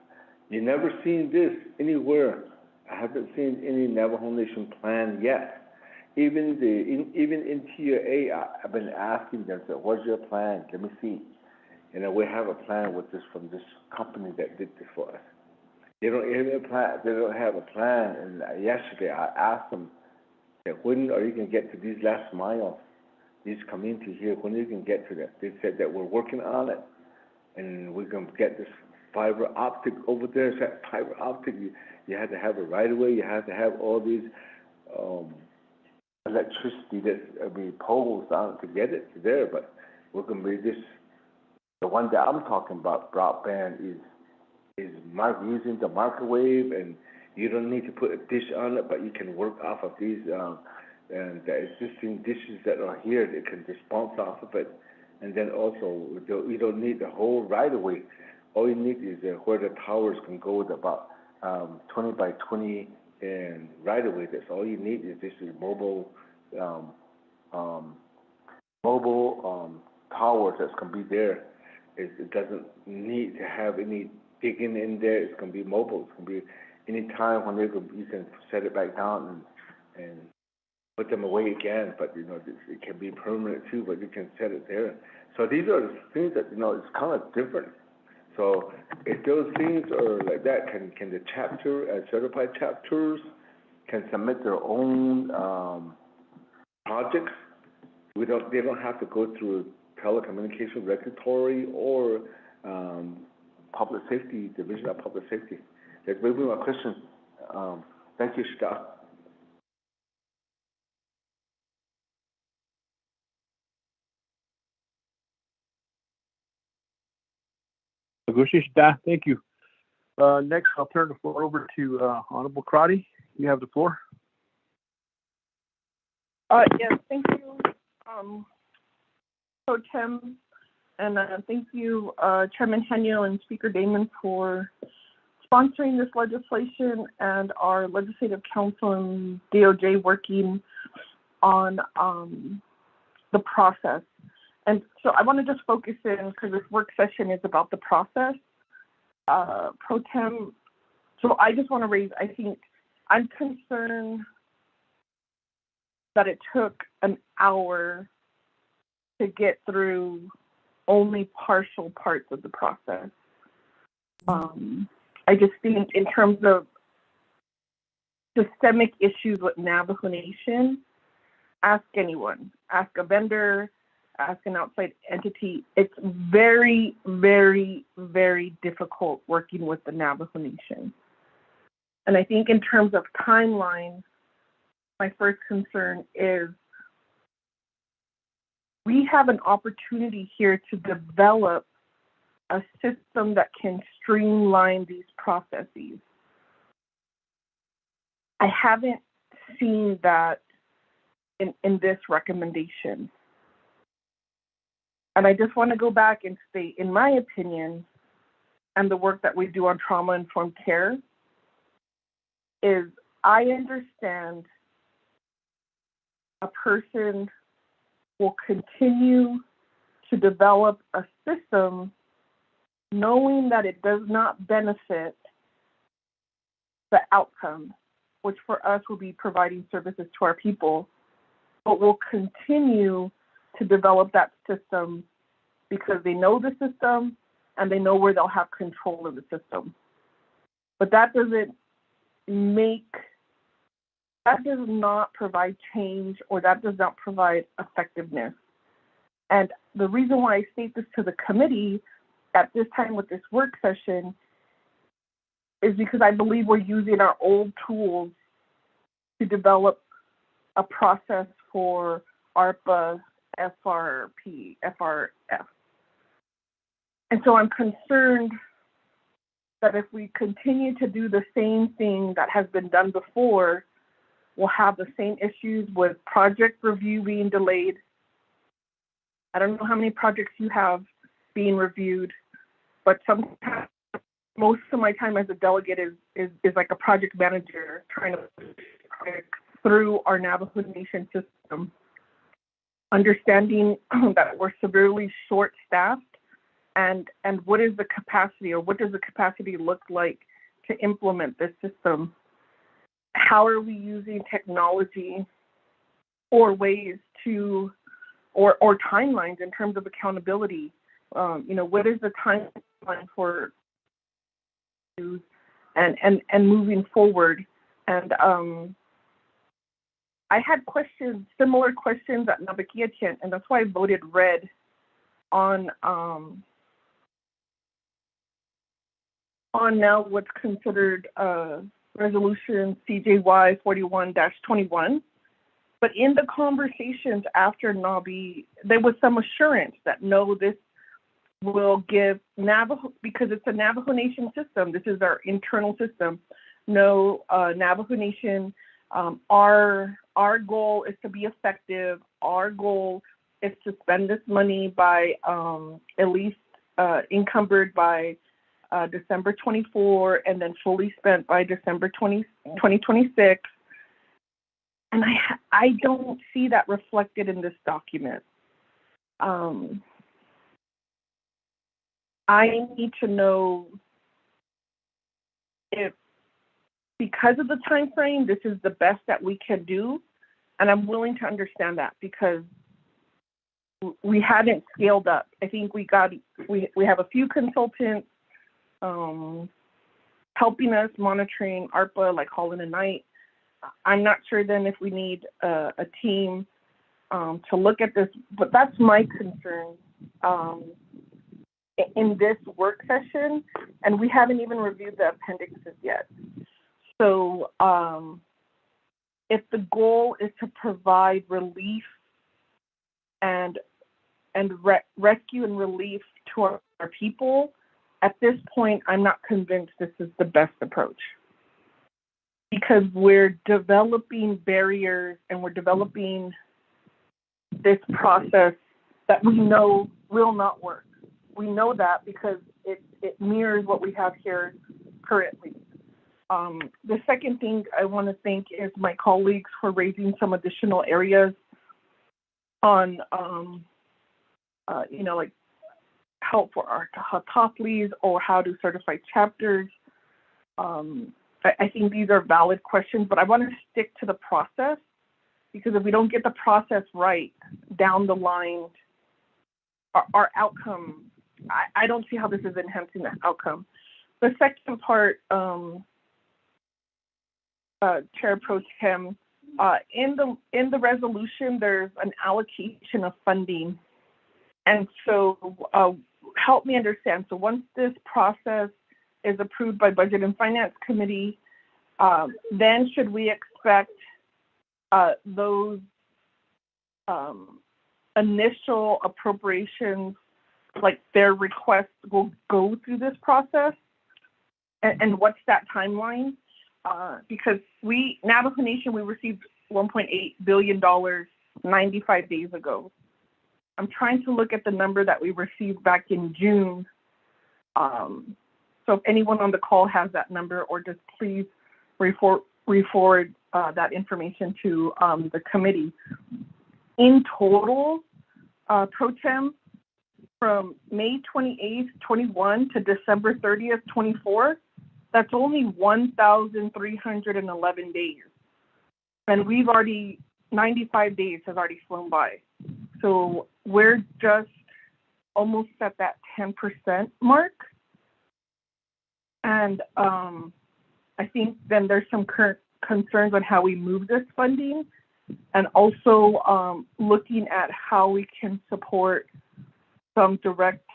you never seen this anywhere. I haven't seen any Navajo Nation plan yet. Even in TRA, I've been asking them, so what's your plan? Let me see. We have a plan with this from this company that did this for us. They don't have a plan. They don't have a plan. And yesterday I asked them, when are you going to get to these last miles, these communities here? When are you going to get to that? They said that we're working on it, and we're going to get this fiber optic over there. It's that fiber optic. You have to have it right away. You have to have all these electricity poles down to get it there. But we're going to be this. The one that I'm talking about, broadband, is using the microwave, and you don't need to put a dish on it, but you can work off of these and the existing dishes that are here. They can just bounce off of it, and then also you don't need the whole right away. All you need is where the towers can go with about 20 by 20 and right away. That's all you need is this mobile towers that's gonna be there. It doesn't need to have any digging in there. It's going to be mobile. It's going to be any time when you can set it back down and put them away again. But it can be permanent too. But you can set it there. So these are the things that it's kind of different. So if those things are like that, can the chapter certified chapters can submit their own projects? They don't have to go through telecommunication regulatory or public safety, division of public safety. That will be my question. Thank you, Shita.
Thank you. Next, I'll turn the floor over to Honorable Crotty. You have the floor.
Yes, thank you, Pro Tem, and thank you, Chairman Henio and Speaker Damon for sponsoring this legislation, and our Legislative Council and DOJ working on the process. And so I want to just focus in, because this work session is about the process. Pro Tem, so I just want to raise, I think, I'm concerned that it took an hour to get through only partial parts of the process. I just think in terms of systemic issues with Navajo Nation, ask anyone, ask a vendor, ask an outside entity. It's very, very, very difficult working with the Navajo Nation. And I think in terms of timeline, my first concern is we have an opportunity here to develop a system that can streamline these processes. I haven't seen that in this recommendation. And I just want to go back and state, in my opinion, and the work that we do on trauma-informed care, is I understand a person will continue to develop a system knowing that it does not benefit the outcome, which for us will be providing services to our people, but will continue to develop that system because they know the system and they know where they'll have control of the system. But that does not provide change, or that does not provide effectiveness. And the reason why I state this to the committee at this time with this work session is because I believe we're using our old tools to develop a process for ARPA, FRP, FRF. And so I'm concerned that if we continue to do the same thing that has been done before, we'll have the same issues with project review being delayed. I don't know how many projects you have being reviewed, but sometimes most of my time as a delegate is like a project manager trying to push projects through our Navajo Nation system, understanding that we're severely short-staffed, and what is the capacity, or what does the capacity look like to implement this system? How are we using technology or ways to, or timelines in terms of accountability? What is the timeline for and moving forward? And I had similar questions at Nabakiachin, and that's why I voted red on now what's considered resolution CJY 41-21. But in the conversations after NABI, there was some assurance that no, this will give Navajo, because it's a Navajo Nation system, this is our internal system. No, Navajo Nation, our goal is to be effective. Our goal is to spend this money by at least encumbered by December 24, and then fully spent by December 2026. And I don't see that reflected in this document. I need to know if, because of the time frame, this is the best that we can do, and I'm willing to understand that because we hadn't scaled up. I think we have a few consultants helping us monitoring ARPA, like Holland and Knight. I'm not sure then if we need a team to look at this, but that's my concern in this work session, and we haven't even reviewed the appendixes yet. So if the goal is to provide relief and rescue and relief to our people, at this point, I'm not convinced this is the best approach, because we're developing barriers and we're developing this process that we know will not work. We know that because it mirrors what we have here currently. The second thing I want to thank is my colleagues for raising some additional areas on, like help for our Hatoplis or how to certify chapters. I think these are valid questions, but I want to stick to the process, because if we don't get the process right down the line, our outcome, I don't see how this is enhancing the outcome. The second part, Chair Pro Tem, in the resolution, there's an allocation of funding. And so help me understand. So once this process is approved by Budget and Finance Committee, then should we expect those initial appropriations, like their requests, will go through this process? And what's that timeline? Because Navajo Nation, we received $1.8 billion 95 days ago. I'm trying to look at the number that we received back in June. So if anyone on the call has that number, or just please re-forward that information to the committee. In total, Pro Tem, from May 28th, 21 to December 30th, 24, that's only 1,311 days. And 95 days has already flown by. So we're just almost at that 10% mark. And I think then there's some current concerns on how we move this funding, and also looking at how we can support some direct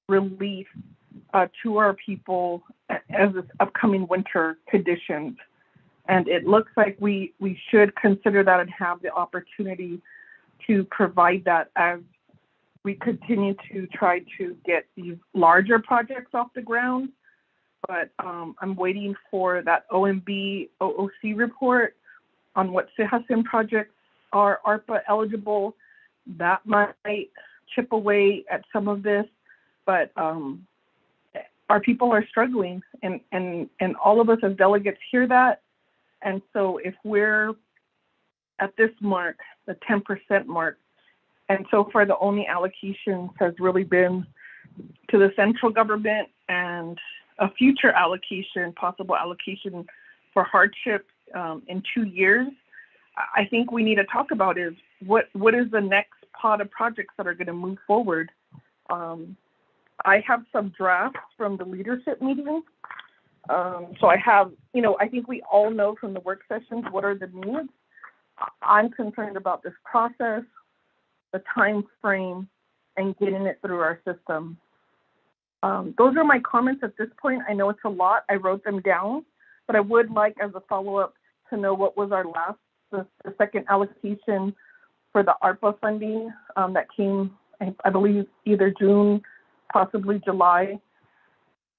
relief to our people as this upcoming winter conditions. And it looks like we should consider that and have the opportunity to provide that as we continue to try to get these larger projects off the ground. But I'm waiting for that OMB OOC report on what CIHASIN projects are ARPA eligible. That might chip away at some of this, but our people are struggling, and all of us as delegates hear that. And so if we're at this mark, the 10% mark, and so far the only allocations has really been to the central government and a future allocation, possible allocation for hardship in 2 years. I think we need to talk about is what is the next pot of projects that are going to move forward. I have some drafts from the leadership meeting. So I have, I think we all know from the work sessions what are the needs. I'm concerned about this process, the time frame, and getting it through our system. Those are my comments at this point. I know it's a lot. I wrote them down, but I would like, as a follow-up, to know what was our the second allocation for the ARPA funding that came, I believe, either June, possibly July.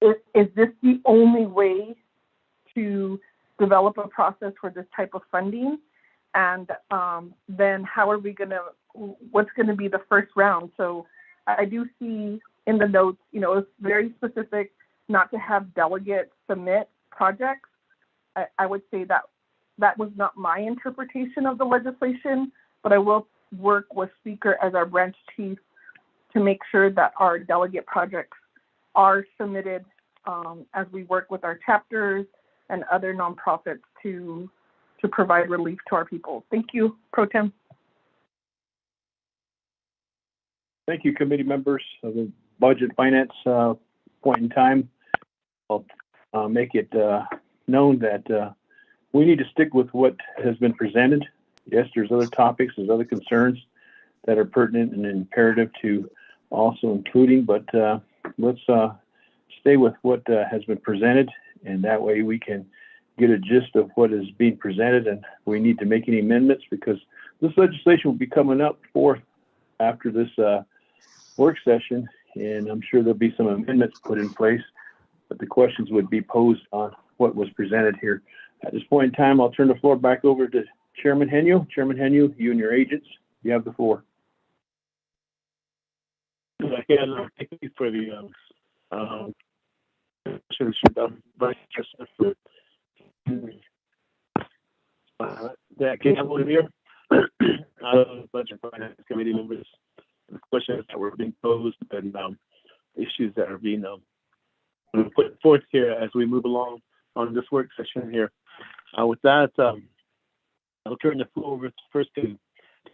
Is this the only way to develop a process for this type of funding? And then how are we what's going to be the first round? So I do see in the notes, it's very specific not to have delegates submit projects. I would say that was not my interpretation of the legislation, but I will work with Speaker as our branch chief to make sure that our delegate projects are submitted as we work with our chapters and other nonprofits to provide relief to our people. Thank you, Pro Tem.
Thank you, committee members of the Budget Finance point in time. I'll make it known that we need to stick with what has been presented. Yes, there's other topics, there's other concerns that are pertinent and imperative to also including, but let's stay with what has been presented, and that way we can get a gist of what is being presented, and we need to make any amendments because this legislation will be coming up forth after this work session, and I'm sure there'll be some amendments put in place, but the questions would be posed on what was presented here. At this point in time, I'll turn the floor back over to Chairman Henyo. Chairman Henyo, you and your agents, you have the floor.
Again, thank you for the Vice President for that Campbell here. Budget Finance Committee members, the questions that were being posed and issues that are being put forth here as we move along on this work session here. With that, I'll turn the floor over first to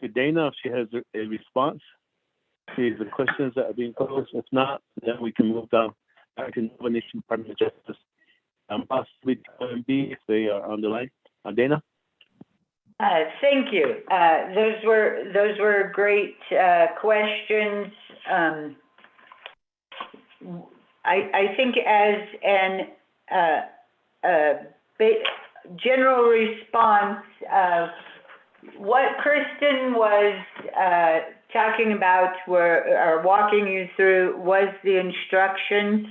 Dana if she has a response to the questions that are being posed. If not, then we can move down back to Navajo Nation Department of Justice, possibly OMB if they are on the line. Dana?
Thank you. Those were great questions. I think as an general response, what Kristen was talking about or walking you through was the instructions.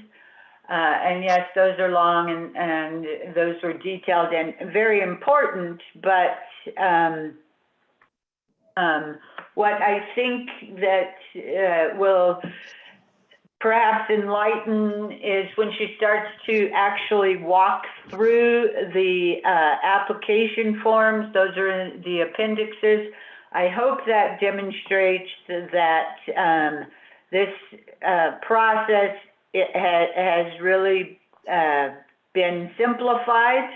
And yes, those are long and those were detailed and very important, but what I think that will perhaps enlighten is when she starts to actually walk through the application forms. Those are in the appendixes. I hope that demonstrates that this process has really been simplified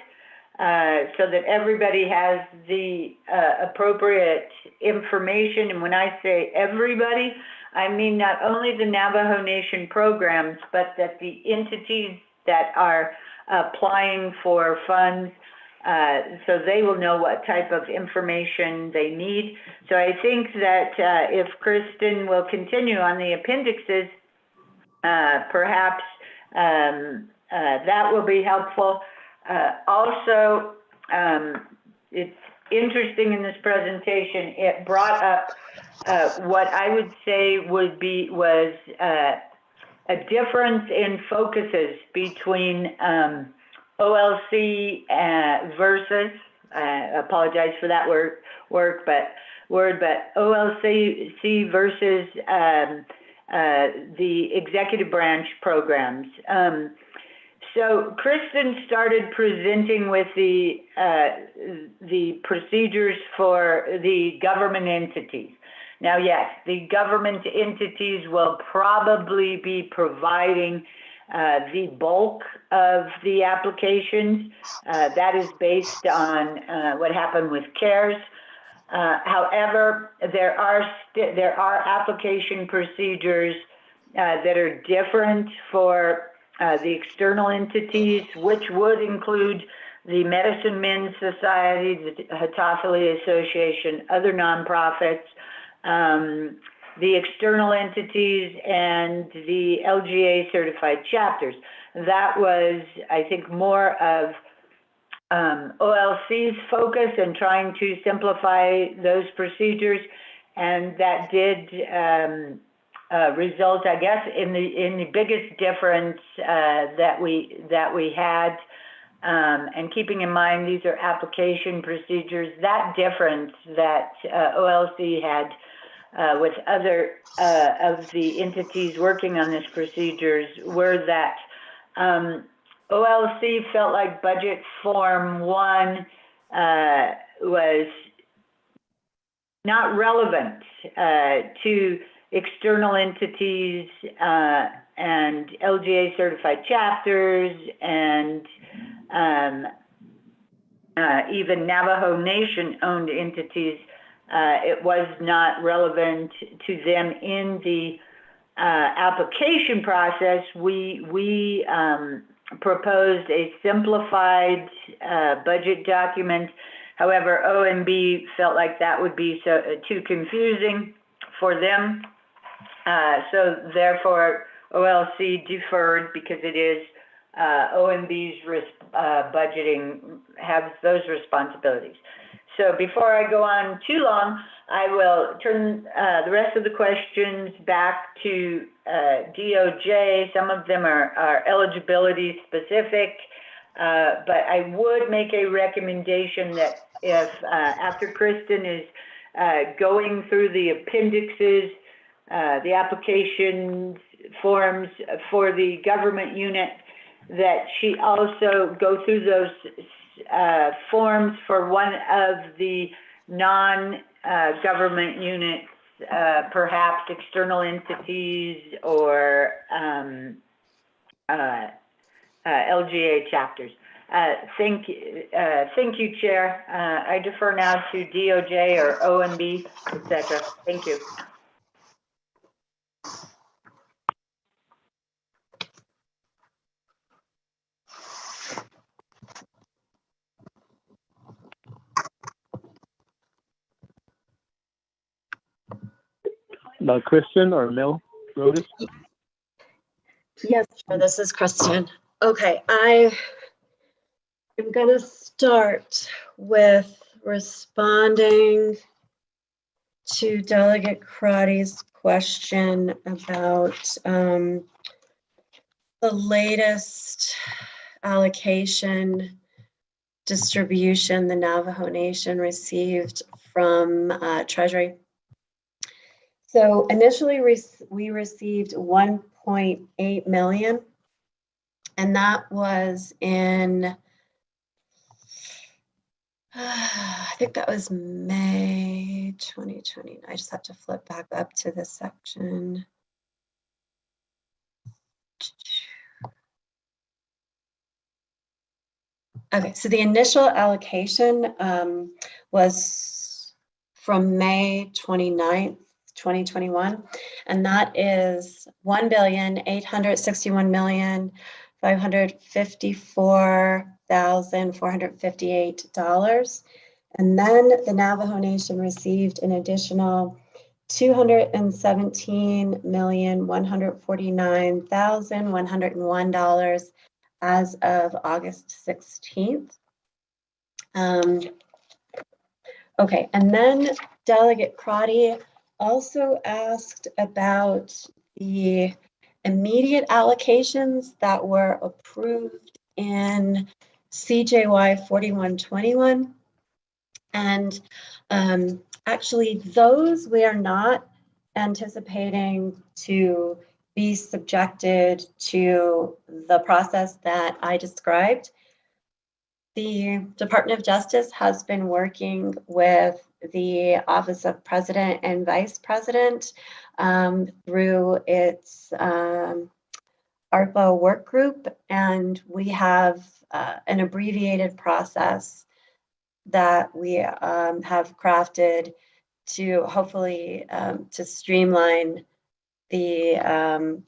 so that everybody has the appropriate information. And when I say everybody, I mean not only the Navajo Nation programs, but that the entities that are applying for funds, so they will know what type of information they need. So I think that if Kristen will continue on the appendixes, perhaps that will be helpful. Also, it's interesting in this presentation, it brought up what I would say was a difference in focuses between OLC versus, I apologize for that word, but OLC versus the executive branch programs. So Kristen started presenting with the procedures for the government entities. Now, yes, the government entities will probably be providing the bulk of the applications. That is based on what happened with CARES. However, there are application procedures that are different for the external entities, which would include the Medicine Men's Society, the Hetophily Association, other nonprofits, the external entities, and the LGA certified chapters. That was, I think, more of OLC's focus in trying to simplify those procedures, and that did result, I guess, in the biggest difference that we had. And keeping in mind these are application procedures, that difference that OLC had with other of the entities working on these procedures were that OLC felt like budget form 1 was not relevant to external entities and LGA certified chapters and even Navajo Nation owned entities. It was not relevant to them in the application process. We proposed a simplified budget document. However, OMB felt like that would be too confusing for them. So therefore, OLC deferred because it is OMB's budgeting has those responsibilities. So before I go on too long, I will turn the rest of the questions back to DOJ. Some of them are eligibility specific, but I would make a recommendation that if after Kristen is going through the appendixes, the application forms for the government unit, that she also go through those forms for one of the non-government units, perhaps external entities or LGA chapters. Thank you, Chair. I defer now to DOJ or OMB, etc. Thank you.
Kristen or Mel Rodas?
Yes, sure. This is Kristen. Okay, I am going to start with responding to Delegate Crotty's question about the latest allocation distribution the Navajo Nation received from Treasury. So initially we received 1.8 million, and that was in, I think that was May 2020. I just have to flip back up to this section. Okay, so the initial allocation was from May 29th, 2021, and that is $1,861,554,458. And then the Navajo Nation received an additional $217,149,101 as of August 16th. Okay, and then Delegate Crotty also asked about the immediate allocations that were approved in CJY 4121. And actually those we are not anticipating to be subjected to the process that I described. The Department of Justice has been working with the Office of President and Vice President through its ARPA work group, and we have an abbreviated process that we have crafted to hopefully to streamline the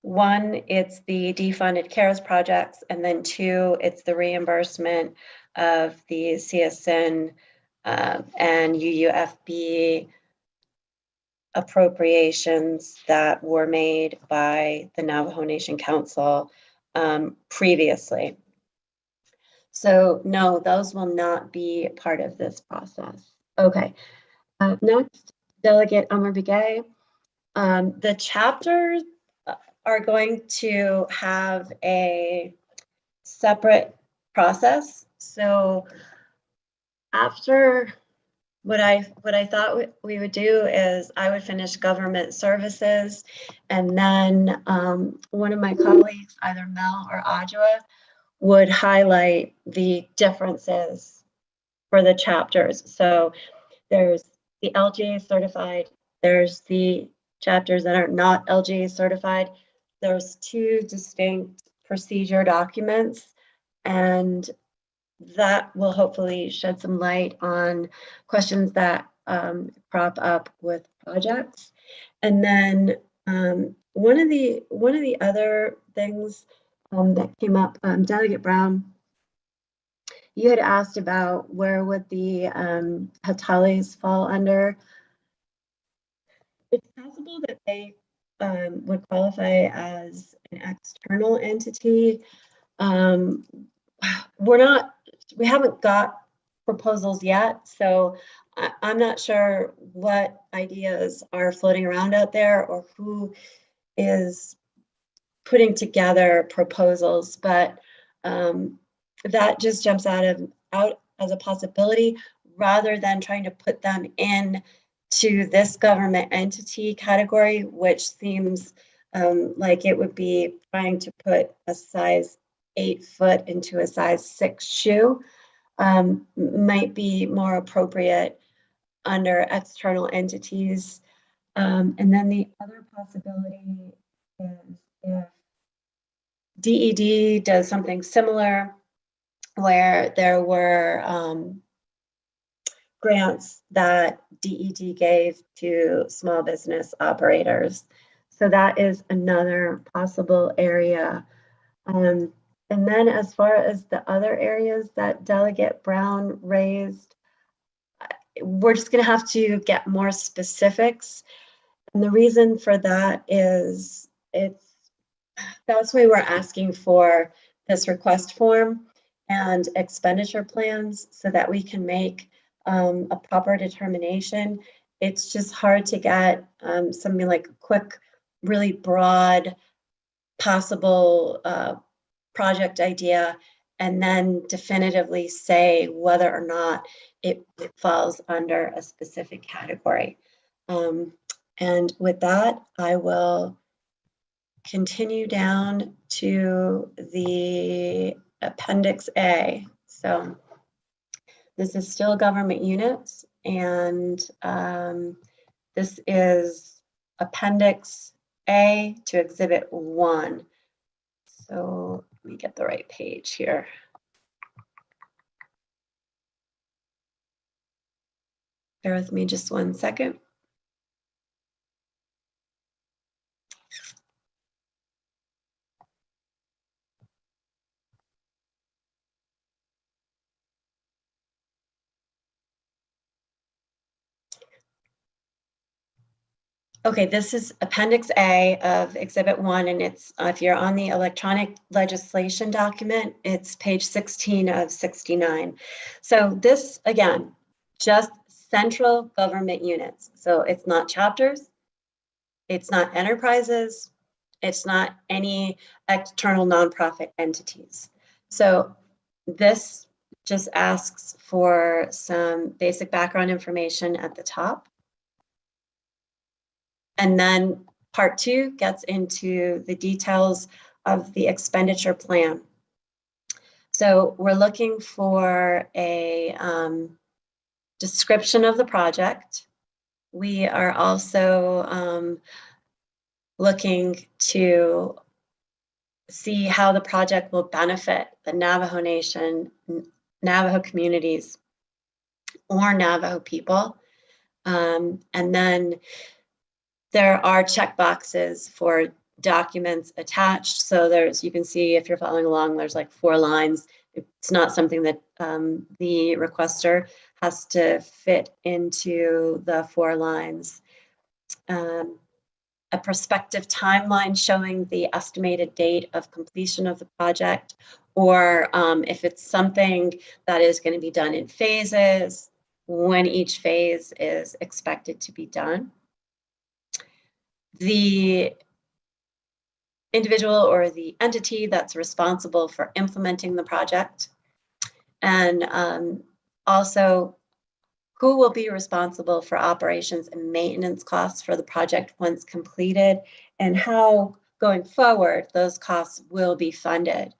one, it's the defunded CARES projects, and then two, it's the reimbursement of the CSN and UUFB appropriations that were made by the Navajo Nation Council previously. So no, those will not be part of this process. Okay, next, Delegate Amarbigay. The chapters are going to have a separate process. So after what I thought we would do is I would finish government services, and then one of my colleagues, either Mel or Adjoa, would highlight the differences for the chapters. So there's the LGA certified, there's the chapters that are not LGA certified. There's two distinct procedure documents, and that will hopefully shed some light on questions that crop up with projects. And then one of the other things that came up, Delegate Brown, you had asked about where would the Hatalis fall under. It's possible that they would qualify as an external entity. We haven't got proposals yet, so I'm not sure what ideas are floating around out there or who is putting together proposals, but that just jumps out as a possibility rather than trying to put them in to this government entity category, which seems like it would be trying to put a size 8 foot into a size 6 shoe. Might be more appropriate under external entities. And then the other possibility is if DED does something similar where there were grants that DED gave to small business operators. So that is another possible area. And then as far as the other areas that Delegate Brown raised, we're just going to have to get more specifics. And the reason for that is that's why we're asking for this request form and expenditure plans so that we can make a proper determination. It's just hard to get something like a quick, really broad possible project idea and then definitively say whether or not it falls under a specific category. And with that, I will continue down to the Appendix A. So this is still government units, and this is Appendix A to Exhibit 1. So let me get the right page here. Bear with me just 1 second. Okay, this is Appendix A of Exhibit 1, and it's if you're on the electronic legislation document, it's page 16 of 69. So this, again, just central government units. So it's not chapters, it's not enterprises, it's not any external nonprofit entities. So this just asks for some basic background information at the top. And then part 2 gets into the details of the expenditure plan. So we're looking for a description of the project. We are also looking to see how the project will benefit the Navajo Nation, Navajo communities, or Navajo people. And then there are check boxes for documents attached. So there's, you can see if you're following along, there's like 4 lines. It's not something that the requester has to fit into the 4 lines. A prospective timeline showing the estimated date of completion of the project, or if it's something that is going to be done in phases, when each phase is expected to be done. The individual or the entity that's responsible for implementing the project, and also who will be responsible for operations and maintenance costs for the project once completed, and how going forward those costs will be funded.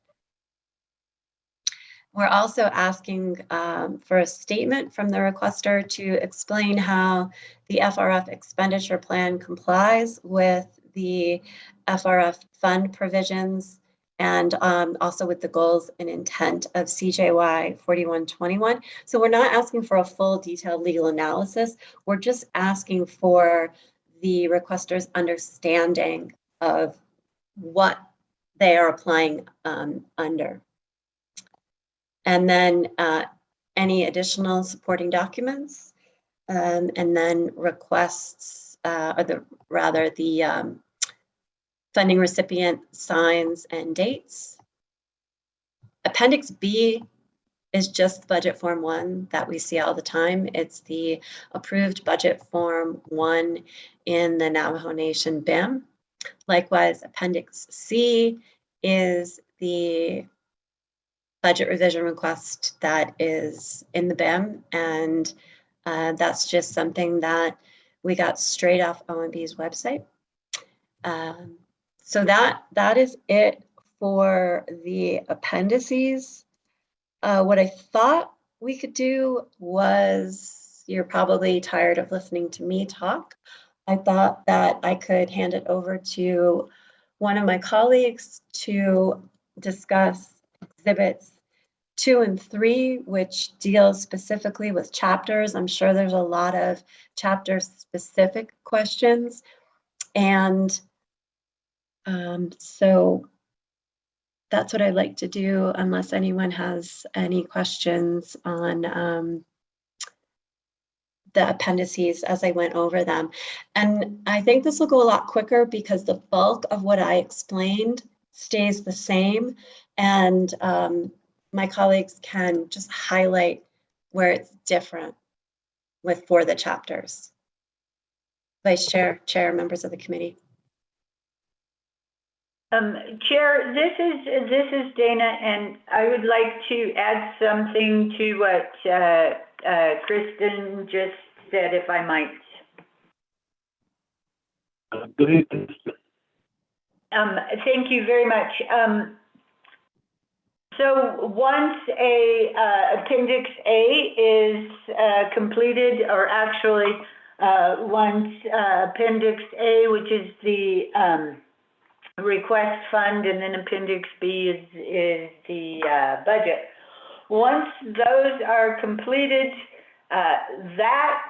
We're also asking for a statement from the requester to explain how the FRF expenditure plan complies with the FRF fund provisions, and also with the goals and intent of CJY 4121. So we're not asking for a full detailed legal analysis. We're just asking for the requester's understanding of what they are applying under. And then any additional supporting documents, and then requests, or the funding recipient signs and dates. Appendix B is just budget form 1 that we see all the time. It's the approved budget form 1 in the Navajo Nation BIM. Likewise, Appendix C is the budget revision request that is in the BIM, and that's just something that we got straight off OMB's website. So that is it for the appendices. What I thought we could do was, you're probably tired of listening to me talk. I thought that I could hand it over to one of my colleagues to discuss exhibits 2 and 3, which deals specifically with chapters. I'm sure there's a lot of chapter specific questions. And so that's what I'd like to do, unless anyone has any questions on the appendices as I went over them. And I think this will go a lot quicker because the bulk of what I explained stays the same. And my colleagues can just highlight where it's different for the chapters. Vice Chair, Chair, members of the committee.
Chair, this is Dana, and I would like to add something to what Kristen just said, if I might.
Go ahead.
Thank you very much. So once Appendix A is completed, or actually once Appendix A, which is the request fund, and then Appendix B is the budget. Once those are completed, that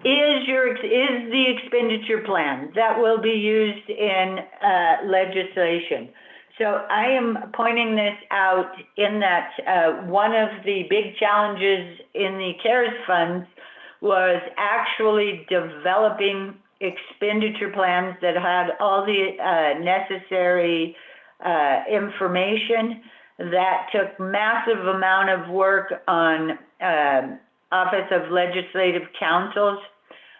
is the expenditure plan that will be used in legislation. So I am pointing this out in that one of the big challenges in the CARES funds was actually developing expenditure plans that had all the necessary information. That took massive amount of work on Office of Legislative Counsel's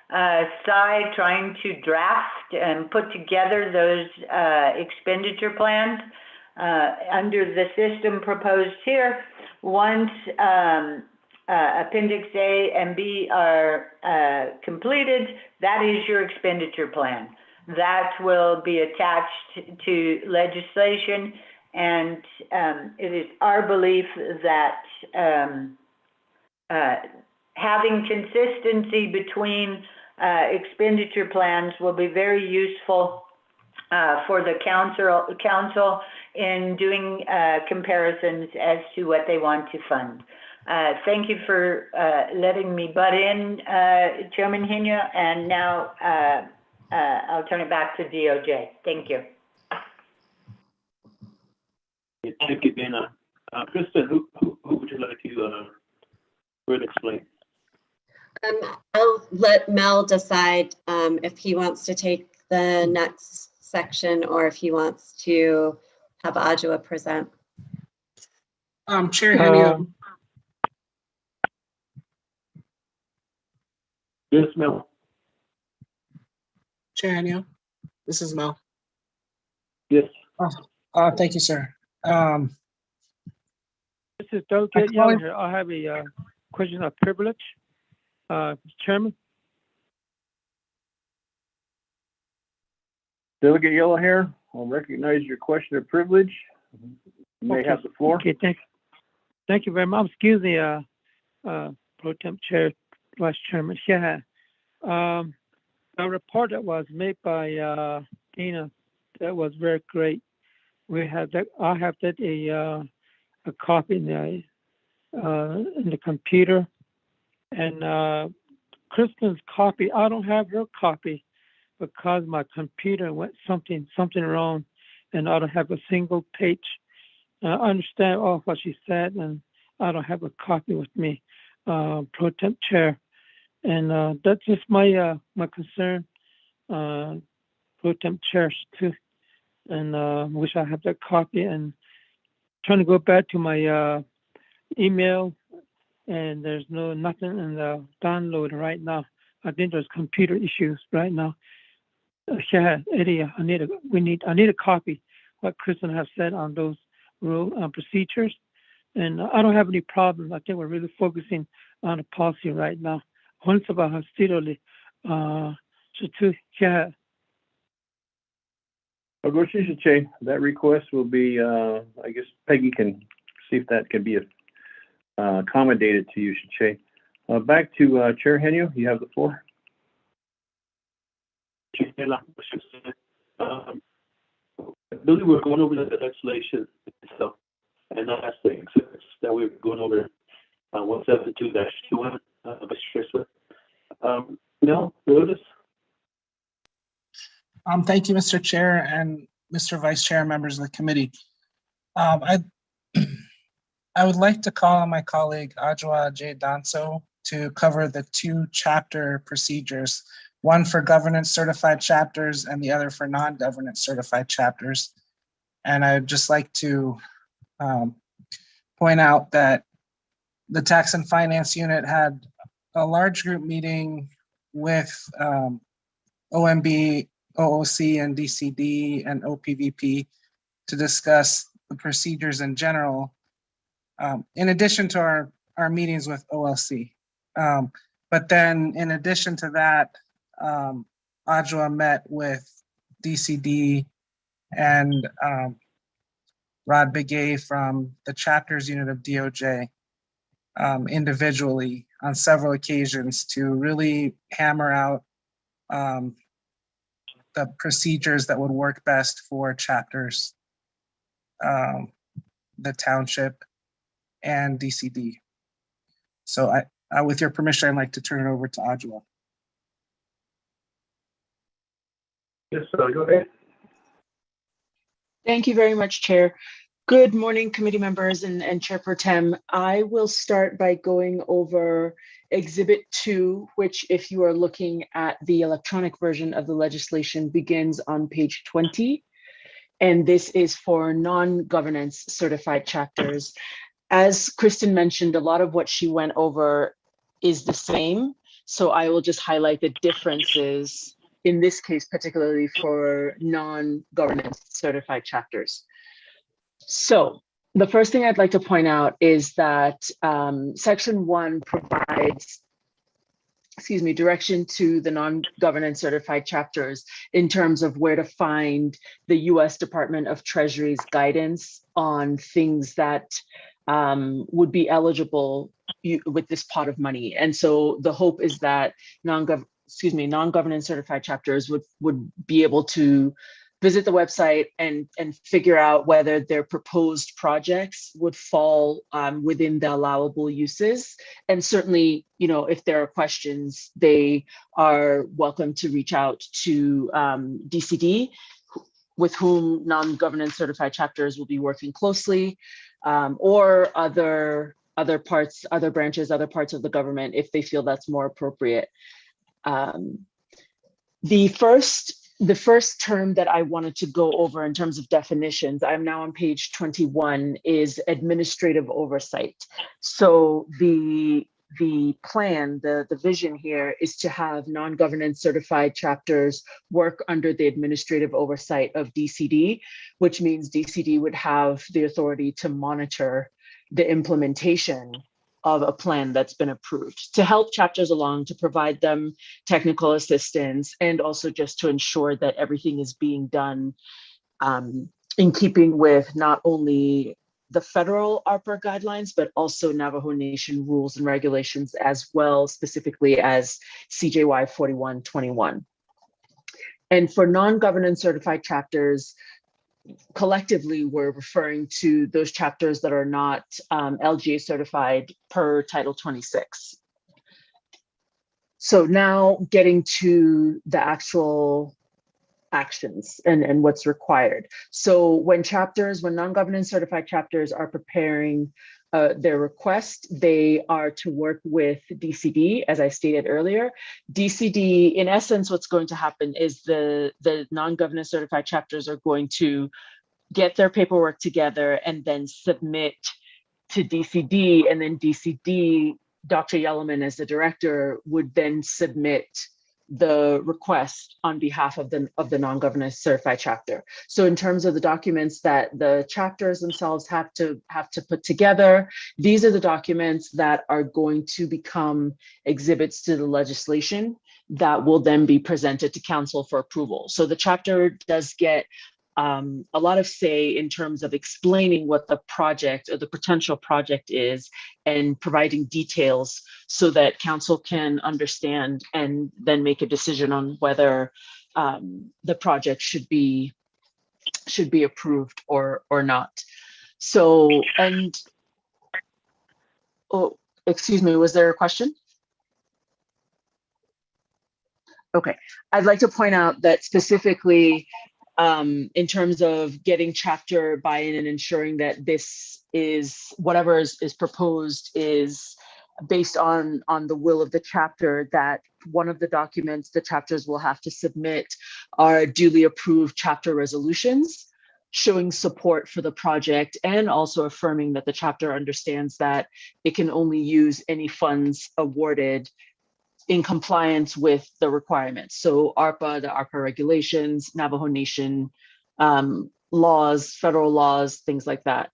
side, trying to draft and put together those expenditure plans under the system proposed here. Once Appendix A and B are completed, that is your expenditure plan. that will be attached to legislation. And it is our belief that having consistency between expenditure plans will be very useful for the council in doing comparisons as to what they want to fund. Thank you for letting me butt in, Chairman Hina, and now I'll turn it back to DOJ. Thank you.
Thank you, Dana. Kristen, who would you like to further explain?
I'll let Mel decide if he wants to take the next section or if he wants to have Adjoa present.
Chair Henio.
Yes, Mel.
Chair Henio, this is Mel.
Yes.
Thank you, sir.
This is Delegate Young here. I have a question of privilege, Chairman.
Delegate Yellow Hair, I'll recognize your question of privilege. You may have the floor.
Okay, thank you very much. Excuse me, Pro Temp Chair, Vice Chairman. Yeah. A report that was made by Dina that was very great. We have that. I have that a copy in the computer, and Kristen's copy. I don't have her copy because my computer went something wrong, and I don't have a single page. I understand all what she said, and I don't have a copy with me, Pro Temp Chair, and that's just my my concern, Pro Temp Chair too, and wish I had that copy. And trying to go back to my email, and there's nothing in the download right now. I think there's computer issues right now. Yeah, Eddie, I need a copy what Kristen has said on those rule procedures, and I don't have any problems. I think we're really focusing on the policy right now. Once about hostility, yeah.
That request will be, I guess Peggy can see if that can be accommodated to you, Shache. Back to Chair Henio, you have the floor.
I believe we're going over the legislation itself, and not last things that we're going over 172-21, Vice Chair Swift. Mel, notice?
Thank you, Mr. Chair and Mr. Vice Chair, members of the committee. I would like to call on my colleague Adjoa J. Danso to cover the two chapter procedures, one for governance certified chapters and the other for non-governance certified chapters. And I'd just like to point out that the Tax and Finance Unit had a large group meeting with OMB, OOC, and DCD and OPVP to discuss the procedures in general, in addition to our meetings with OLC. But then in addition to that, Adjoa met with DCD and Rod Begay from the chapters unit of DOJ individually on several occasions to really hammer out the procedures that would work best for chapters, the township, and DCD. So I, with your permission, I'd like to turn it over to Adjoa.
Yes, go ahead.
Thank you very much, Chair. Good morning, committee members and Chair Pro Tem. I will start by going over Exhibit 2, which, if you are looking at the electronic version of the legislation, begins on page 20. And this is for non-governance certified chapters. As Kristen mentioned, a lot of what she went over is the same. So I will just highlight the differences, in this case, particularly for non-governance certified chapters. So the first thing I'd like to point out is that Section 1 provides direction to the non-governance certified chapters in terms of where to find the U.S. Department of Treasury's guidance on things that would be eligible with this pot of money. And so the hope is that non-governance certified chapters would be able to visit the website and figure out whether their proposed projects would fall within the allowable uses. And certainly, if there are questions, they are welcome to reach out to DCD, with whom non-governance certified chapters will be working closely, or other branches, other parts of the government, if they feel that's more appropriate. The first term that I wanted to go over in terms of definitions, I'm now on page 21, is administrative oversight. So the plan, the vision here is to have non-governance certified chapters work under the administrative oversight of DCD, which means DCD would have the authority to monitor the implementation of a plan that's been approved, to help chapters along, to provide them technical assistance, and also just to ensure that everything is being done in keeping with not only the federal ARPA guidelines, but also Navajo Nation rules and regulations, as well specifically as CJY 4121. And for non-governance certified chapters, collectively, we're referring to those chapters that are not LGA certified per Title 26. So now getting to the actual actions and what's required. So when non-governance certified chapters are preparing their request, they are to work with DCD, as I stated earlier. DCD, in essence, what's going to happen is the non-governance certified chapters are going to get their paperwork together and then submit to DCD, and then DCD, Dr. Yellowman as the director, would then submit the request on behalf of the non-governance certified chapter. So in terms of the documents that the chapters themselves have to put together, these are the documents that are going to become exhibits to the legislation that will then be presented to council for approval. So the chapter does get a lot of say in terms of explaining what the project or the potential project is and providing details so that council can understand and then make a decision on whether the project should be approved or not. So, oh, excuse me, was there a question? Okay, I'd like to point out that specifically in terms of getting chapter buy-in and ensuring that this is, whatever is proposed is based on the will of the chapter, that one of the documents the chapters will have to submit are duly approved chapter resolutions showing support for the project and also affirming that the chapter understands that it can only use any funds awarded in compliance with the requirements. So ARPA, the ARPA regulations, Navajo Nation laws, federal laws, things like that.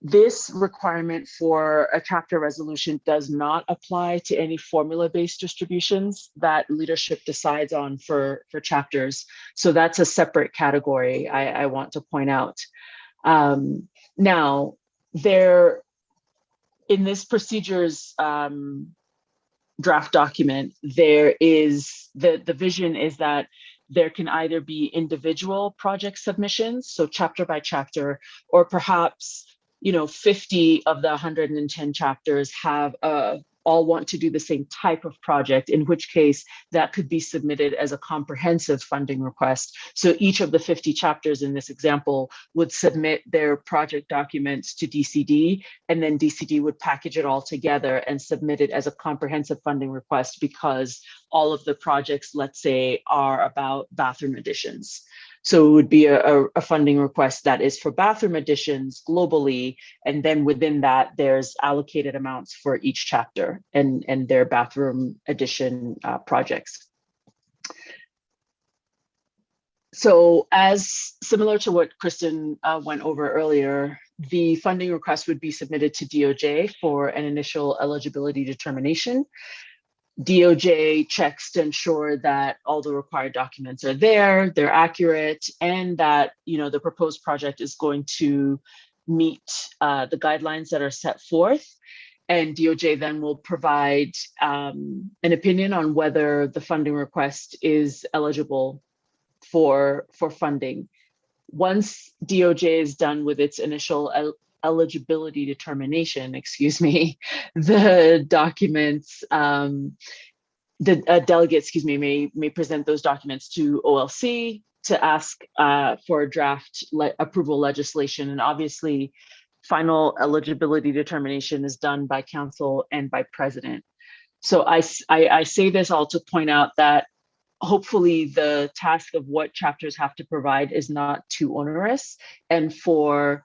This requirement for a chapter resolution does not apply to any formula-based distributions that leadership decides on for chapters. So that's a separate category I want to point out. Now, in this procedures draft document, there is the vision is that there can either be individual project submissions, so chapter by chapter, or perhaps 50 of the 110 chapters have all want to do the same type of project, in which case that could be submitted as a comprehensive funding request. So each of the 50 chapters in this example would submit their project documents to DCD, and then DCD would package it all together and submit it as a comprehensive funding request because all of the projects, let's say, are about bathroom additions. So it would be a funding request that is for bathroom additions globally, and then within that, there's allocated amounts for each chapter and their bathroom addition projects. So as similar to what Kristen went over earlier, the funding request would be submitted to DOJ for an initial eligibility determination. DOJ checks to ensure that all the required documents are there, they're accurate, and that, you know, the proposed project is going to meet the guidelines that are set forth. And DOJ then will provide an opinion on whether the funding request is eligible for funding. Once DOJ is done with its initial eligibility determination, excuse me, the documents, the delegate, excuse me, may present those documents to OLC to ask for draft approval legislation. And obviously, final eligibility determination is done by council and by president. So I say this all to point out that hopefully the task of what chapters have to provide is not too onerous, and for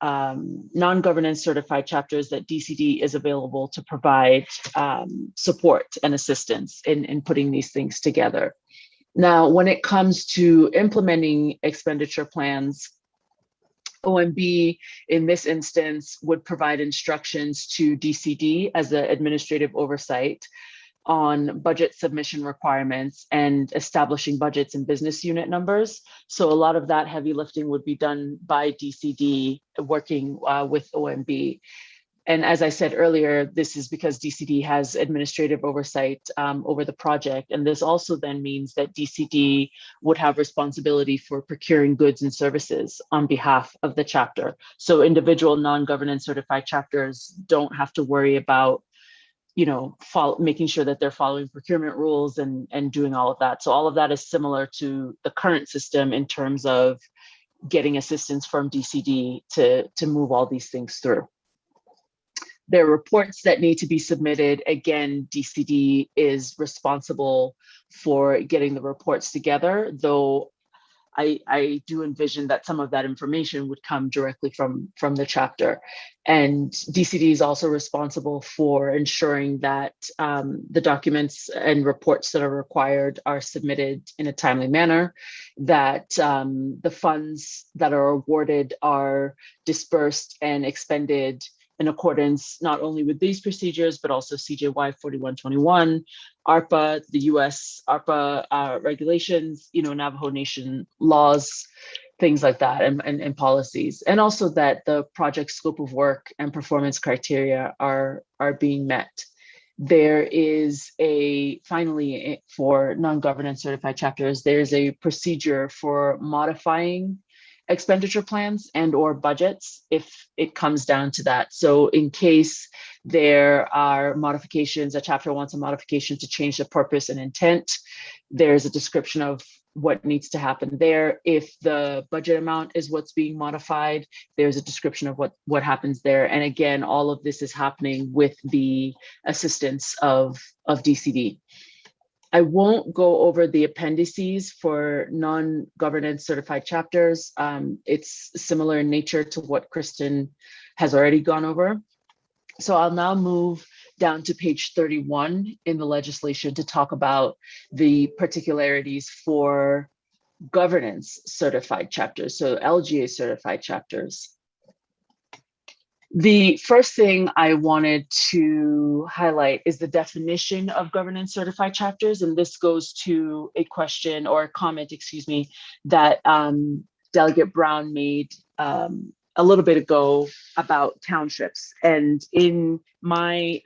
non-governance certified chapters that DCD is available to provide support and assistance in putting these things together. Now, when it comes to implementing expenditure plans, OMB in this instance would provide instructions to DCD as the administrative oversight on budget submission requirements and establishing budgets and business unit numbers. So a lot of that heavy lifting would be done by DCD working with OMB. And as I said earlier, this is because DCD has administrative oversight over the project. And this also then means that DCD would have responsibility for procuring goods and services on behalf of the chapter. So individual non-governance certified chapters don't have to worry about, you know, making sure that they're following procurement rules and doing all of that. So all of that is similar to the current system in terms of getting assistance from DCD to move all these things through. There are reports that need to be submitted. Again, DCD is responsible for getting the reports together, though I do envision that some of that information would come directly from the chapter. And DCD is also responsible for ensuring that the documents and reports that are required are submitted in a timely manner, that the funds that are awarded are dispersed and expended in accordance not only with these procedures, but also CJY 4121, ARPA, the US ARPA regulations, you know, Navajo Nation laws, things like that, and policies. And also that the project scope of work and performance criteria are being met. There is finally, for non-governance certified chapters, there's a procedure for modifying expenditure plans and or budgets if it comes down to that. So in case there are modifications, a chapter wants a modification to change the purpose and intent, there's a description of what needs to happen there. If the budget amount is what's being modified, there's a description of what happens there. And again, all of this is happening with the assistance of DCD. I won't go over the appendices for non-governance certified chapters. It's similar in nature to what Kristen has already gone over. So I'll now move down to page 31 in the legislation to talk about the particularities for governance certified chapters, so LGA certified chapters. The first thing I wanted to highlight is the definition of governance certified chapters. And this goes to a question or a comment, excuse me, that Delegate Brown made a little bit ago about townships. And in my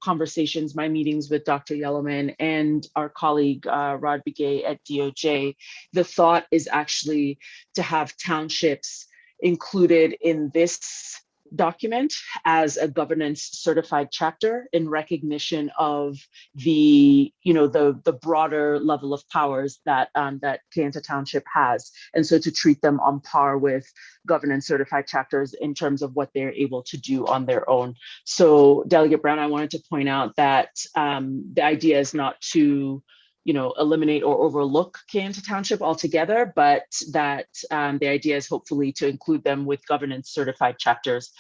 conversations, my meetings with Dr. Yellowman and our colleague Rod Begay at DOJ, the thought is actually to have townships included in this document as a governance certified chapter in recognition of the, you know, the broader level of powers that that Kayenta Township has, and so to treat them on par with governance certified chapters in terms of what they're able to do on their own. So Delegate Brown, I wanted to point out that the idea is not to, you know, eliminate or overlook Kayenta Township altogether, but that the idea is hopefully to include them with governance certified chapters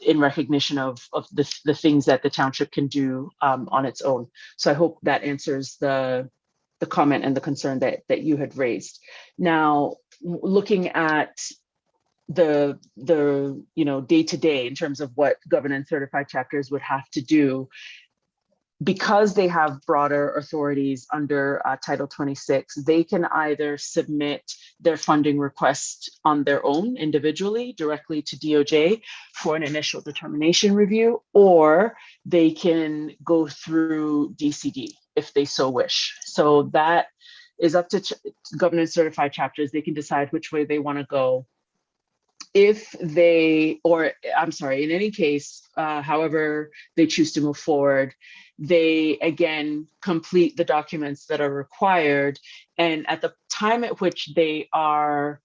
in recognition of the things that the township can do on its own. So I hope that answers the comment and the concern that you had raised. Now, looking at the you know, day to day in terms of what governance certified chapters would have to do, because they have broader authorities under Title 26, they can either submit their funding request on their own individually directly to DOJ for an initial determination review, or they can go through DCD if they so wish. So that is up to governance certified chapters. They can decide which way they want to go. If they, or I'm sorry, in any case, however they choose to move forward, they again complete the documents that are required. And at the time at which they are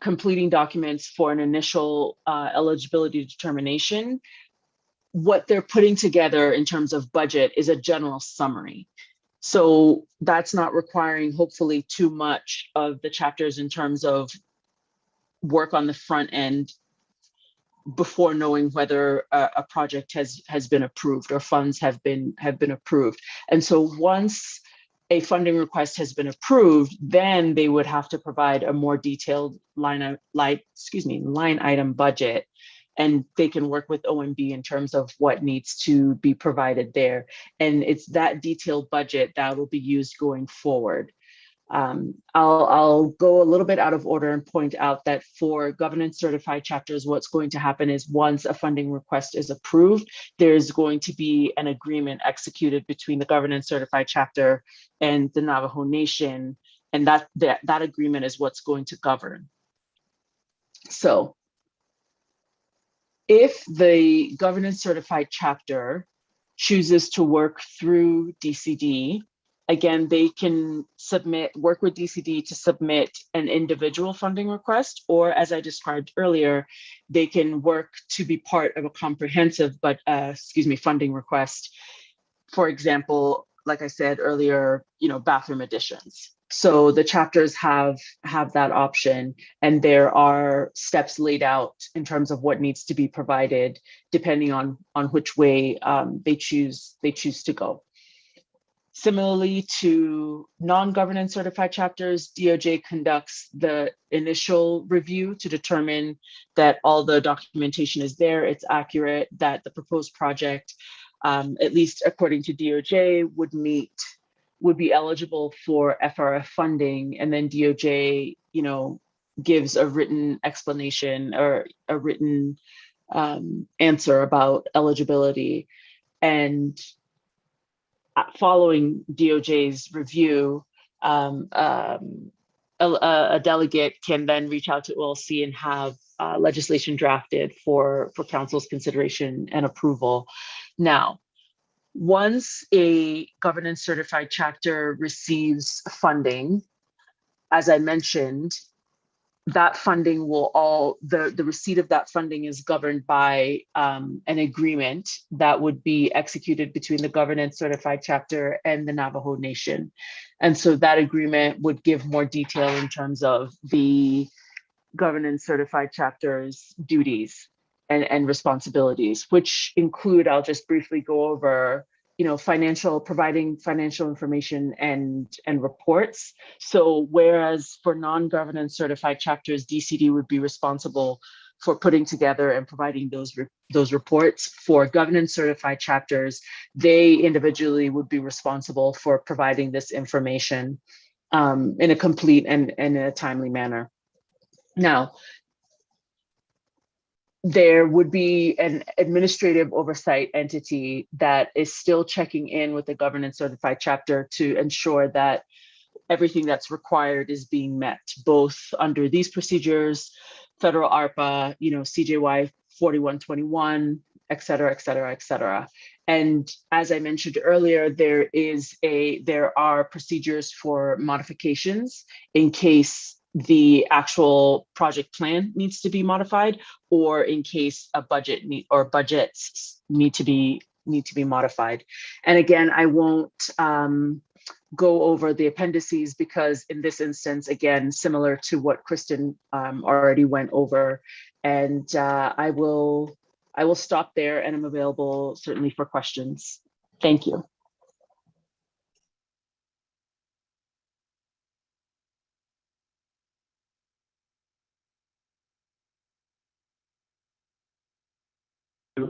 completing documents for an initial eligibility determination, what they're putting together in terms of budget is a general summary. So that's not requiring, hopefully, too much of the chapters in terms of work on the front end before knowing whether a project has been approved or funds have been approved. And so once a funding request has been approved, then they would have to provide a more detailed line item budget, and they can work with OMB in terms of what needs to be provided there. And it's that detailed budget that will be used going forward. I'll go a little bit out of order and point out that for governance certified chapters, what's going to happen is once a funding request is approved, there's going to be an agreement executed between the governance certified chapter and the Navajo Nation, and that agreement is what's going to govern. So if the governance certified chapter chooses to work through DCD, again, they can work with DCD to submit an individual funding request, or as I described earlier, they can work to be part of a comprehensive funding request. For example, like I said earlier, bathroom additions. So the chapters have that option, and there are steps laid out in terms of what needs to be provided, depending on which way they choose to go. Similarly to non-governance certified chapters, DOJ conducts the initial review to determine that all the documentation is there, it's accurate, that the proposed project, at least according to DOJ, would be eligible for FRF funding, and then DOJ, gives a written explanation or a written answer about eligibility. And following DOJ's review, a delegate can then reach out to OLC and have legislation drafted for council's consideration and approval. Now, once a governance certified chapter receives funding, as I mentioned, that funding the receipt of that funding is governed by an agreement that would be executed between the governance certified chapter and the Navajo Nation. And so that agreement would give more detail in terms of the governance certified chapter's duties and responsibilities, which include, I'll just briefly go over, providing financial information and reports. So whereas for non-governance certified chapters, DCD would be responsible for putting together and providing those reports, for governance certified chapters, they individually would be responsible for providing this information in a complete and in a timely manner. Now, there would be an administrative oversight entity that is still checking in with the governance certified chapter to ensure that everything that's required is being met, both under these procedures, federal ARPA, CJY 4121, et cetera, et cetera, et cetera. And as I mentioned earlier, there are procedures for modifications in case the actual project plan needs to be modified, or in case a budgets need to be modified. And again, I won't go over the appendices because in this instance, again, similar to what Kristen already went over, and I will stop there, and I'm available certainly for questions. Thank you.
I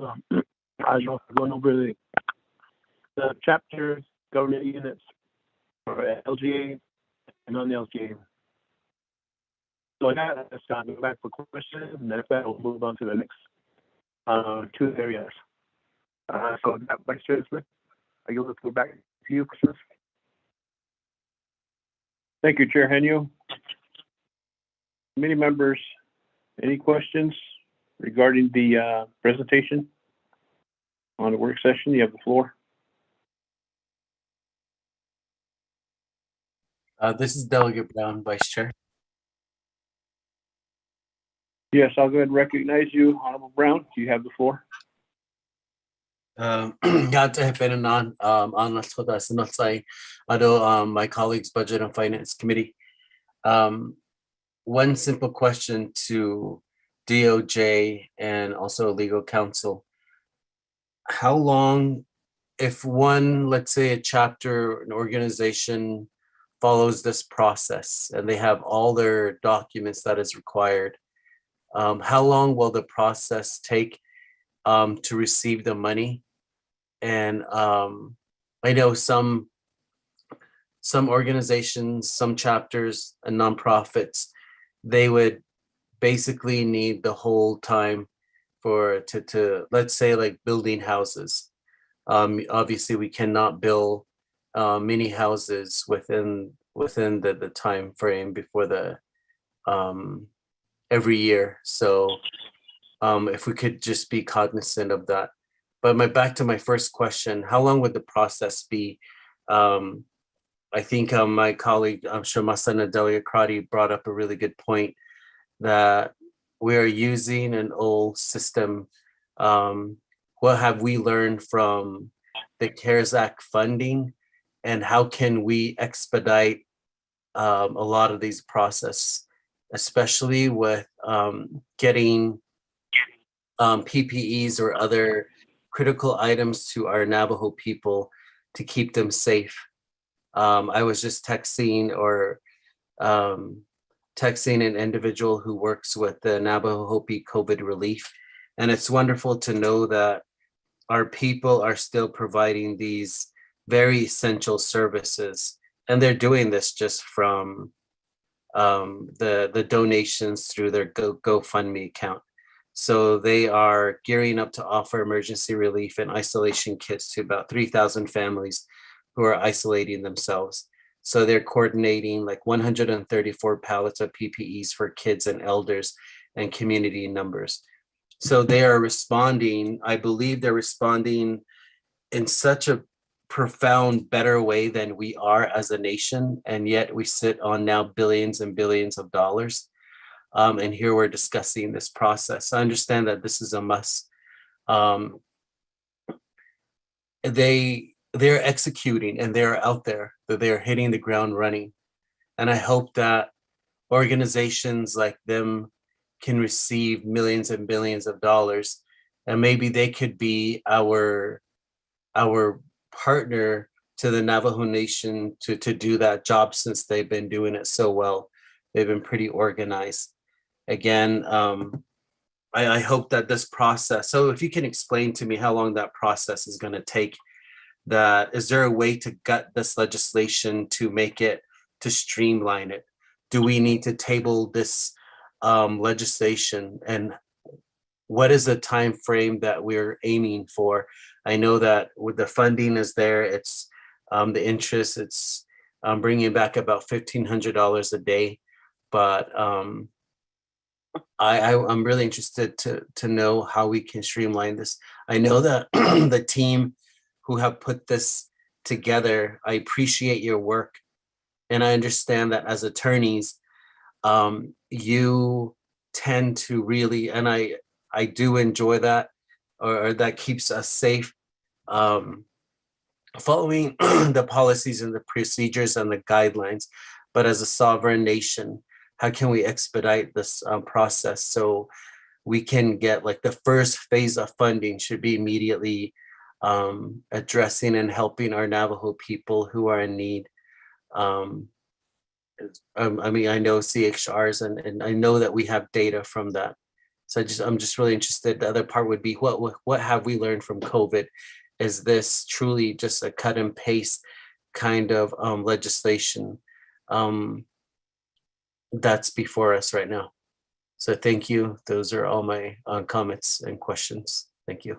don't know if we're going over the chapters, government units for LGA and non-LGA. So now let's go back for questions, and then we'll move on to the next two areas. So that Vice Chair Smith, I give the floor back to you, Chris.
Thank you, Chair Henio. Committee members, any questions regarding the presentation on the work session? You have the floor.
This is Delegate Brown, Vice Chair.
Yes, I'll go ahead and recognize you, Honorable Brown. You have the floor.
My colleagues, Budget and Finance Committee. One simple question to DOJ and also legal counsel. How long, if one, let's say a chapter, an organization follows this process and they have all their documents that is required, how long will the process take to receive the money? And I know some organizations, some chapters and nonprofits, they would basically need the whole time to let's say like building houses. Obviously we cannot build many houses within the time frame before the every year. So if we could just be cognizant of that. But back to my first question, how long would the process be? I think my colleague, I'm sure Masana Delia Crotty brought up a really good point that we are using an old system. What have we learned from the CARES Act funding, and how can we expedite a lot of these processes, especially with getting PPEs or other critical items to our Navajo people to keep them safe. I was just texting an individual who works with the Navajo Hopi COVID relief. And it's wonderful to know that our people are still providing these very essential services. And they're doing this just from the donations through their GoFundMe account. So they are gearing up to offer emergency relief and isolation kits to about 3,000 families who are isolating themselves. So they're coordinating like 134 pallets of PPEs for kids and elders and community numbers. So they are responding, I believe they're responding in such a profound, better way than we are as a nation. And yet we sit on now billions and billions of dollars. And here we're discussing this process. I understand that this is a must. They're executing and they're out there, that they're hitting the ground running. And I hope that organizations like them can receive millions and billions of dollars, and maybe they could be our partner to the Navajo Nation to do that job, since they've been doing it so well. They've been pretty organized. Again, I hope that this process, so if you can explain to me how long that process is going to take, that is there a way to gut this legislation to make it, to streamline it? Do we need to table this legislation, and what is the time frame that we're aiming for? I know that with the funding is there, it's the interest, it's bringing back about $1,500 a day, but I'm really interested to know how we can streamline this. I know that the team who have put this together, I appreciate your work. And I understand that as attorneys, you tend to really, and I do enjoy that, or that keeps us safe, following the policies and the procedures and the guidelines. But as a sovereign nation, how can we expedite this process so we can get, like, the first phase of funding should be immediately addressing and helping our Navajo people who are in need. I mean, I know CHRs, and I know that we have data from that. So I'm just really interested. The other part would be what have we learned from COVID, is this truly just a cut and paste kind of legislation that's before us right now? So thank you. Those are all my comments and questions. Thank you.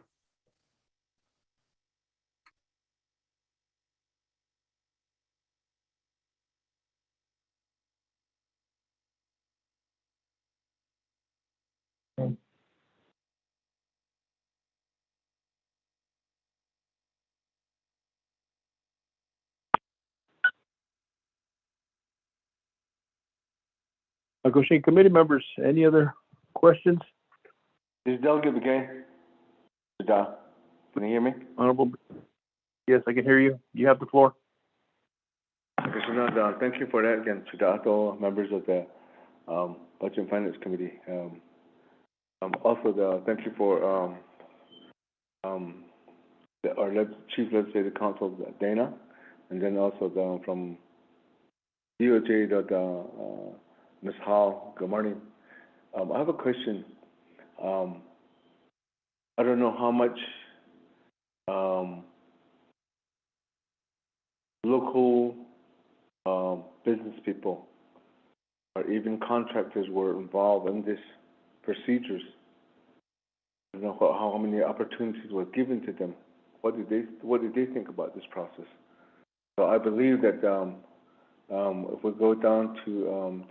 Goshen committee members, any other questions?
This is Delegate Begay. Can you hear me?
Honorable, yes, I can hear you. You have the floor.
Okay, so thank you for that again, to members of the Budget and Finance Committee. Also, thank you for our Chief Legislative Counsel, Dana, and then also from DOJ, Ms. Hall. Good morning. I have a question. I don't know how much local business people or even contractors were involved in these procedures. I don't know how many opportunities were given to them. What did they think about this process? So I believe that if we go down to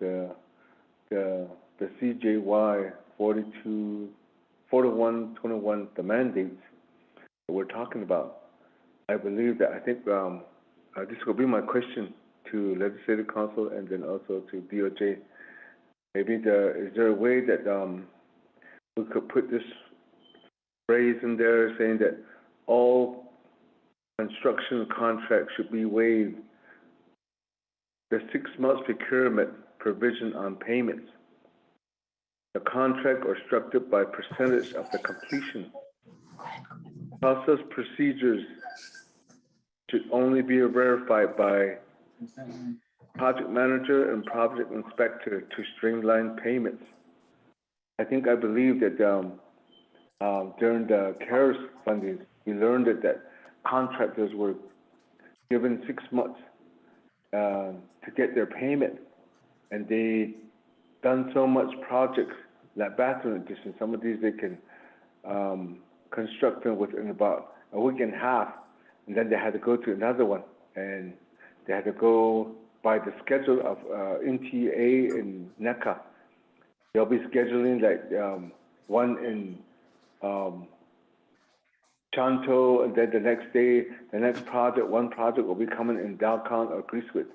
the CJY 4121, the mandates that we're talking about, I believe that this will be my question to Legislative Council and then also to DOJ. Maybe is there a way that we could put this phrase in there saying that all construction contracts should be waived the 6 months procurement provision on payments. The contract are structured by percentage of the completion. Process procedures should only be verified by project manager and project inspector to streamline payments. I believe that during the CARES funding, we learned that contractors were given 6 months to get their payment, and they done so much projects like bathroom addition. Some of these they can construct them within about a week and a half, and then they had to go to another one, and they had to go by the schedule of NTA and NECA. They'll be scheduling like one in Chanto, and then the next day, the next project, one project will be coming in Dalcon or Greasewood.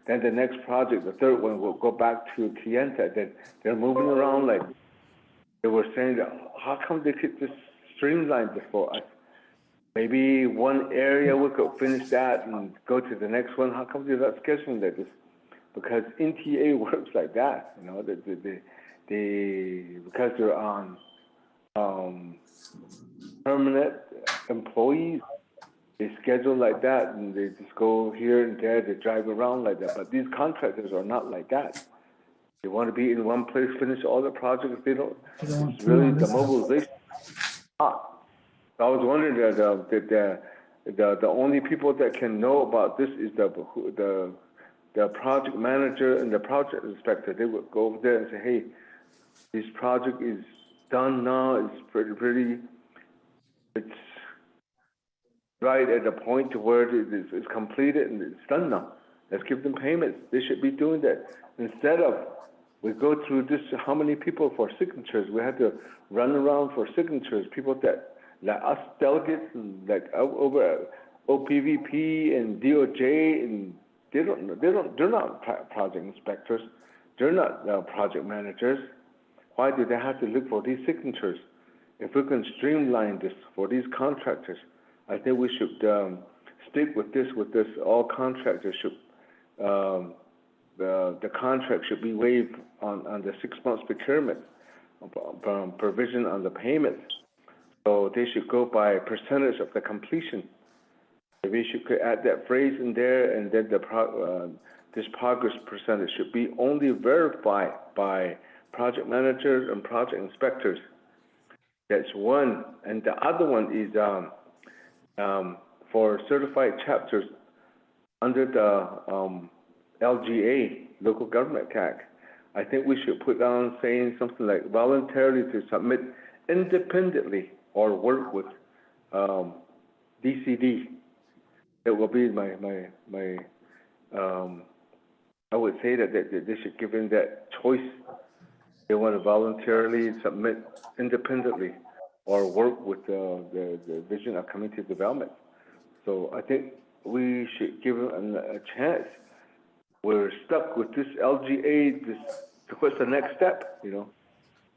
Then the next project, the third one, will go back to Kienta. Then they're moving around like they were saying that, how come they could just streamline before us? Maybe one area we could finish that and go to the next one. How come they're not scheduling like this? Because NTA works like that, you know. Because they're on permanent employees, they schedule like that, and they just go here and there. They drive around like that. But these contractors are not like that. They want to be in one place, finish all the projects. They don't. It's really the mobilization. I was wondering that the only people that can know about this is the project manager and the project inspector. They would go over there and say, hey, this project is done now. It's pretty. It's right at the point to where it's completed and it's done now. Let's give them payments. They should be doing that. Instead of we go through this, how many people for signatures? We had to run around for signatures. People that like us delegates and like over OPVP and DOJ, and they're not project inspectors. They're not project managers. Why do they have to look for these signatures? If we can streamline this for these contractors, I think we should stick with this. All contractors should the contract should be waived on the 6 months procurement provision on the payments. So they should go by percentage of the completion. Maybe you could add that phrase in there, and then this progress percentage should be only verified by project managers and project inspectors. That's one. And the other one is for certified chapters under the LGA, Local Government Act. I think we should put down saying something like voluntarily to submit independently or work with DCD. It will be my I would say that they should give them that choice. They want to voluntarily submit independently or work with the Division of Community Development. So I think we should give them a chance. We're stuck with this LGA. What's the next step?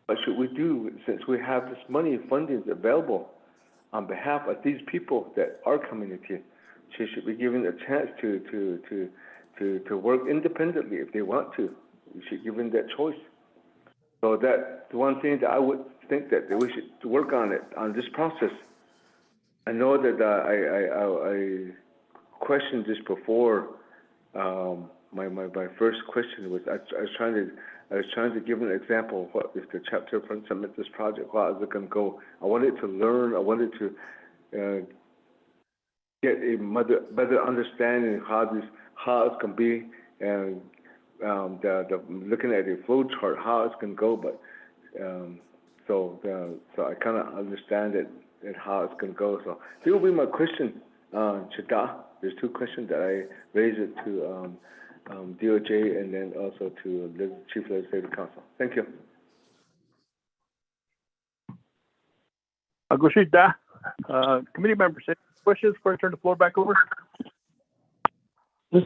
What should we do since we have this money funding available on behalf of these people that are community? She should be given a chance to work independently if they want to. We should give them that choice. So that's the one thing that I would think that we should work on this process. I know that I questioned this before. My first question was I was trying to give an example of what if the chapter from submit this project, how is it going to go? I wanted to learn. I wanted to get a better understanding of how it's going to be, and the looking at the flow chart, how it's going to go. But so I kind of understand it and how it's going to go. So this will be my question, Chida. There's two questions that I raised it to DOJ and then also to the Chief Legislative Council. Thank you.
Agushita, committee members, any questions before I turn the floor back over?
This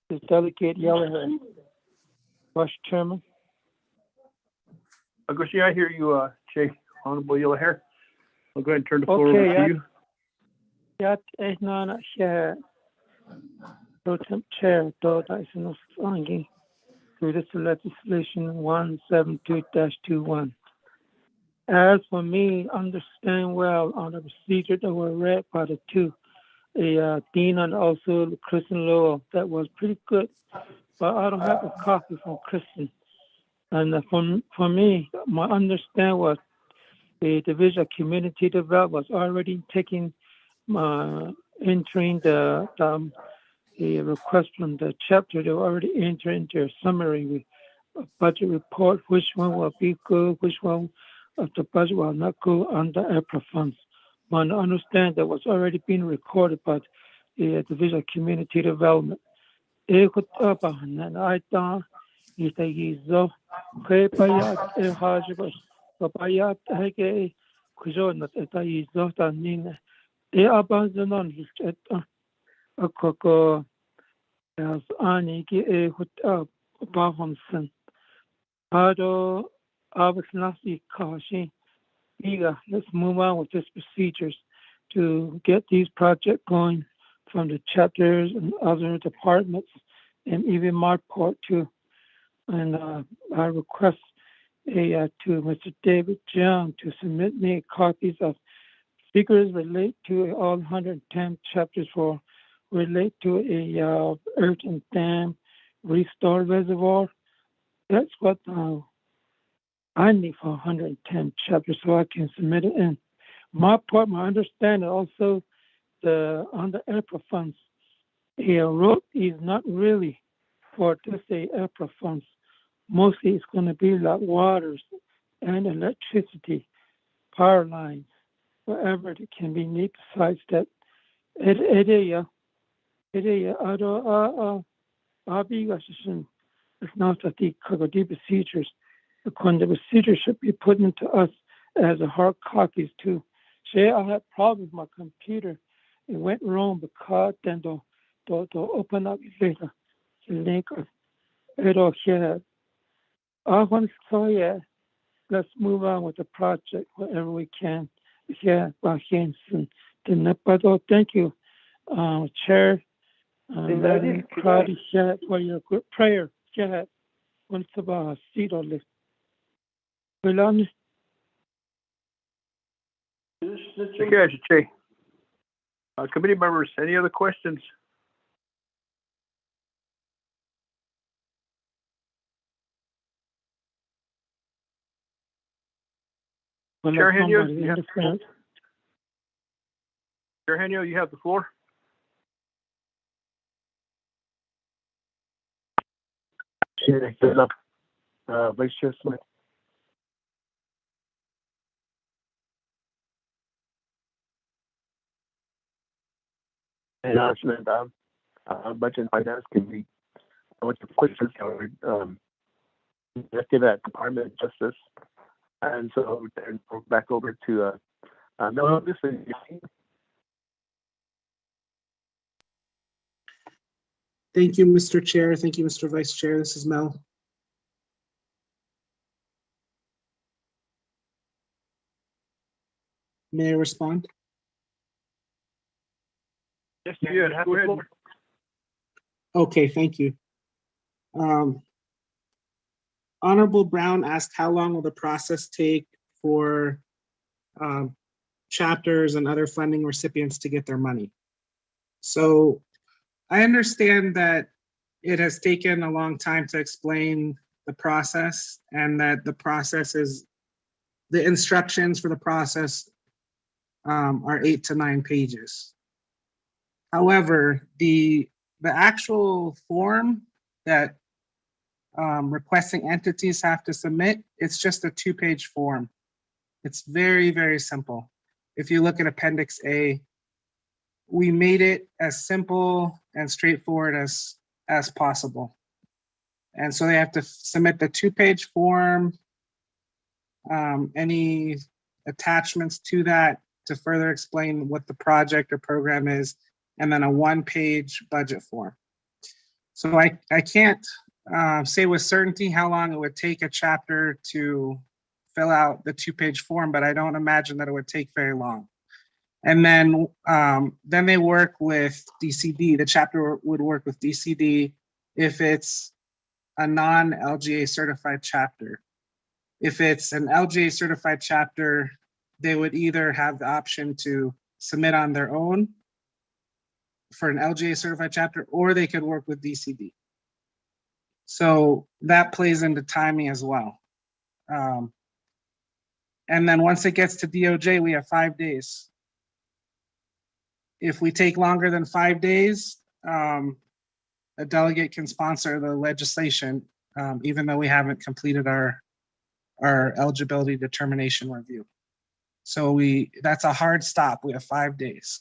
is Delegate Yellowhead, Vice Chairman.
Agushita, I hear you, Chair, Honorable Yellowhair. I'll go ahead and turn the floor over to you.
Yat Ehnana Share, Pro Temp Chair, Doda Isinos Angi, through this legislation 172-21. As for me, understand well on the procedure that were read by the two, Dean and also Kristen Lowell, that was pretty good, but I don't have a copy from Kristen. And for me, my understanding was the Division of Community Development was already taking, entering the request from the chapter. They were already entering their summary budget report, which one will be good, which one of the budget will not go under APRA funds. But I understand that was already being recorded by the Division of Community Development. I thought is Papayat hege kujonat eta izota nina e abandonon his akoko as ani ki e hut bahonsen ado abasnasi kashi iga. Let's move on with these procedures to get these projects going from the chapters and other departments and even my part too. And I request to Mr. David John to submit me copies of figures relate to all 110 chapters for relate to a urgent dam restore reservoir. That's what I need for 110 chapters so I can submit it in. My part, my understanding also on the APRA funds, a road is not really for this APRA funds. Mostly it's going to be like waters and electricity, power lines, wherever it can be needed besides that. It's not that the procedures. The procedure should be put into us as a hard copies too. Say I had problems with my computer. It went wrong because then to open up later. The link it'll share. I want to say, yeah, let's move on with the project wherever we can. Yeah, Hanson. Thank you, Chair. For your good prayer. Yeah, once about seat on this.
Committee members, any other questions?
Chair
unless
Henio,
somebody
you have the floor.
understands.
Chair Henio, you have the floor.
Chair, Vice Chair Smith.
Announcement Budget and Finance Committee. I want to quick covered directed at Department of Justice, and so then back over to Mel.
Thank you, Mr. Chair. Thank you, Mr. Vice Chair. This is Mel. May I respond?
Yes, you have the floor.
Okay, thank you. Honorable Brown asked how long will the process take for chapters and other funding recipients to get their money. So I understand that it has taken a long time to explain the process, and that the process is, the instructions for the process are 8 to 9 pages. However, the actual form that requesting entities have to submit, it's just a 2-page form. It's very, very simple. If you look at Appendix A, we made it as simple and straightforward as possible. And so they have to submit the 2-page form, any attachments to that to further explain what the project or program is, and then a 1-page budget form. So I can't say with certainty how long it would take a chapter to fill out the 2-page form, but I don't imagine that it would take very long. And then they work with DCD. The chapter would work with DCD if it's a non-LGA certified chapter. If it's an LGA certified chapter, they would either have the option to submit on their own for an LGA certified chapter, or they could work with DCD. So that plays into timing as well. And then once it gets to DOJ, we have 5 days. If we take longer than 5 days, a delegate can sponsor the legislation, even though we haven't completed our eligibility determination review. So that's a hard stop. We have 5 days.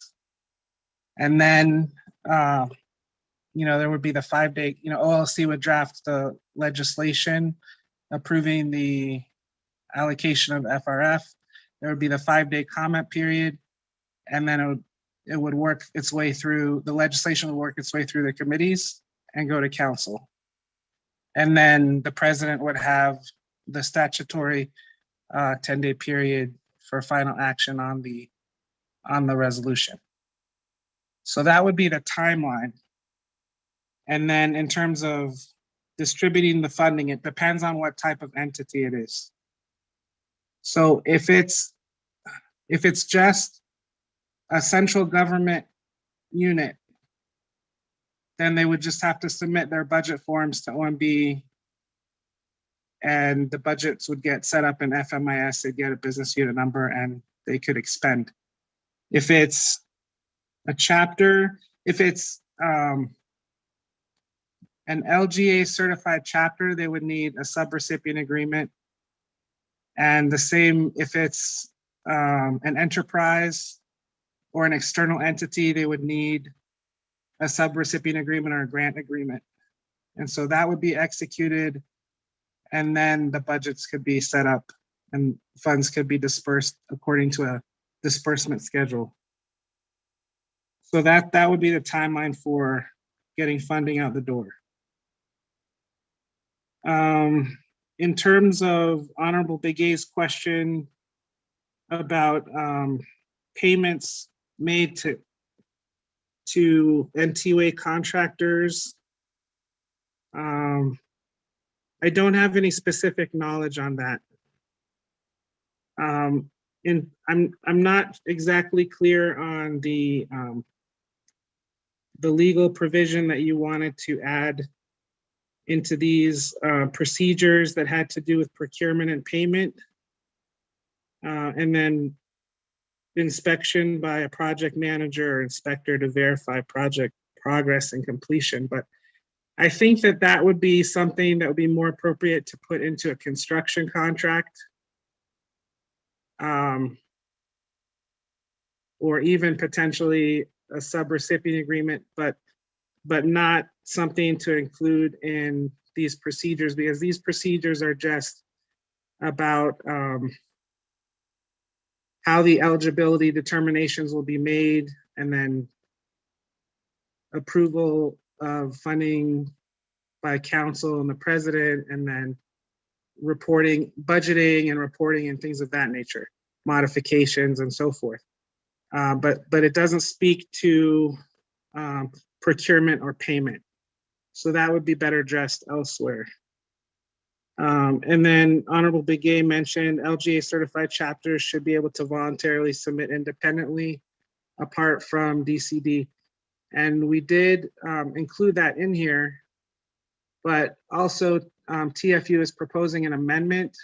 And then, there would be the 5-day, OLC would draft the legislation approving the allocation of FRF. There would be the 5-day comment period, and then it would work its way through, the legislation would work its way through the committees and go to council. And then the president would have the statutory 10-day period for final action on the resolution. So that would be the timeline. And then in terms of distributing the funding, it depends on what type of entity it is. So if it's just a central government unit, then they would just have to submit their budget forms to OMB, and the budgets would get set up in FMIS, they'd get a business unit number, and they could expend. If it's a chapter, if it's an LGA certified chapter, they would need a subrecipient agreement. And the same if it's an enterprise or an external entity, they would need a subrecipient agreement or a grant agreement. And so that would be executed, and then the budgets could be set up and funds could be dispersed according to a disbursement schedule. So that would be the timeline for getting funding out the door. In terms of Honorable Begay's question about payments made to NTUA contractors, I don't have any specific knowledge on that. And I'm not exactly clear on the legal provision that you wanted to add into these procedures that had to do with procurement and payment. and then inspection by a project manager or inspector to verify project progress and completion. But I think that that would be something that would be more appropriate to put into a construction contract. Or even potentially a subrecipient agreement, but not something to include in these procedures, because these procedures are just about how the eligibility determinations will be made, and then approval of funding by council and the president, and then reporting, budgeting and reporting and things of that nature, modifications and so forth. But it doesn't speak to procurement or payment. So that would be better addressed elsewhere. And then Honorable Begay mentioned LGA certified chapters should be able to voluntarily submit independently apart from DCD. And we did include that in here, but also TFU is proposing an amendment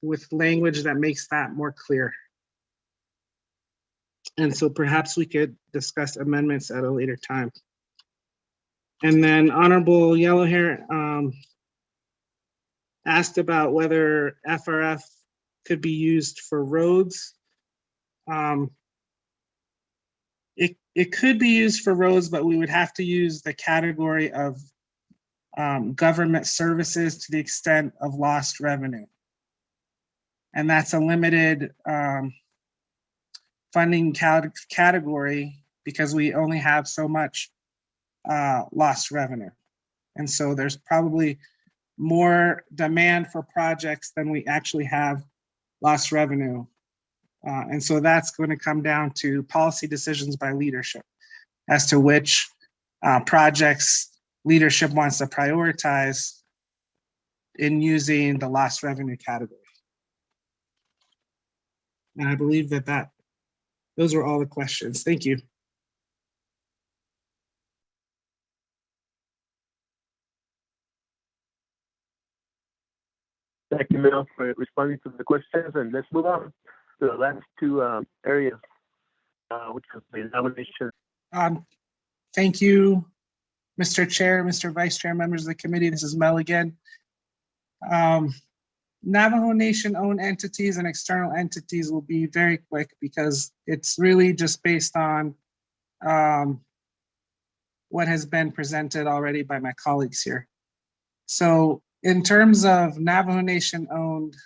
with language that makes that more clear. And so perhaps we could discuss amendments at a later time. And then Honorable Yellow Hair asked about whether FRF could be used for roads. It could be used for roads, but we would have to use the category of government services to the extent of lost revenue. And that's a limited funding category because we only have so much lost revenue. And so there's probably more demand for projects than we actually have lost revenue. And so that's going to come down to policy decisions by leadership as to which projects leadership wants to prioritize in using the lost revenue category. And I believe that those were all the questions. Thank you.
Thank you, Mel, for responding to the questions. And let's move on to the last two areas, which is the nomination.
Thank you, Mr. Chair, Mr. Vice Chair, members of the committee. This is Mel again. Navajo Nation owned entities and external entities will be very quick because it's really just based on what has been presented already by my colleagues here. So in terms of Navajo Nation owned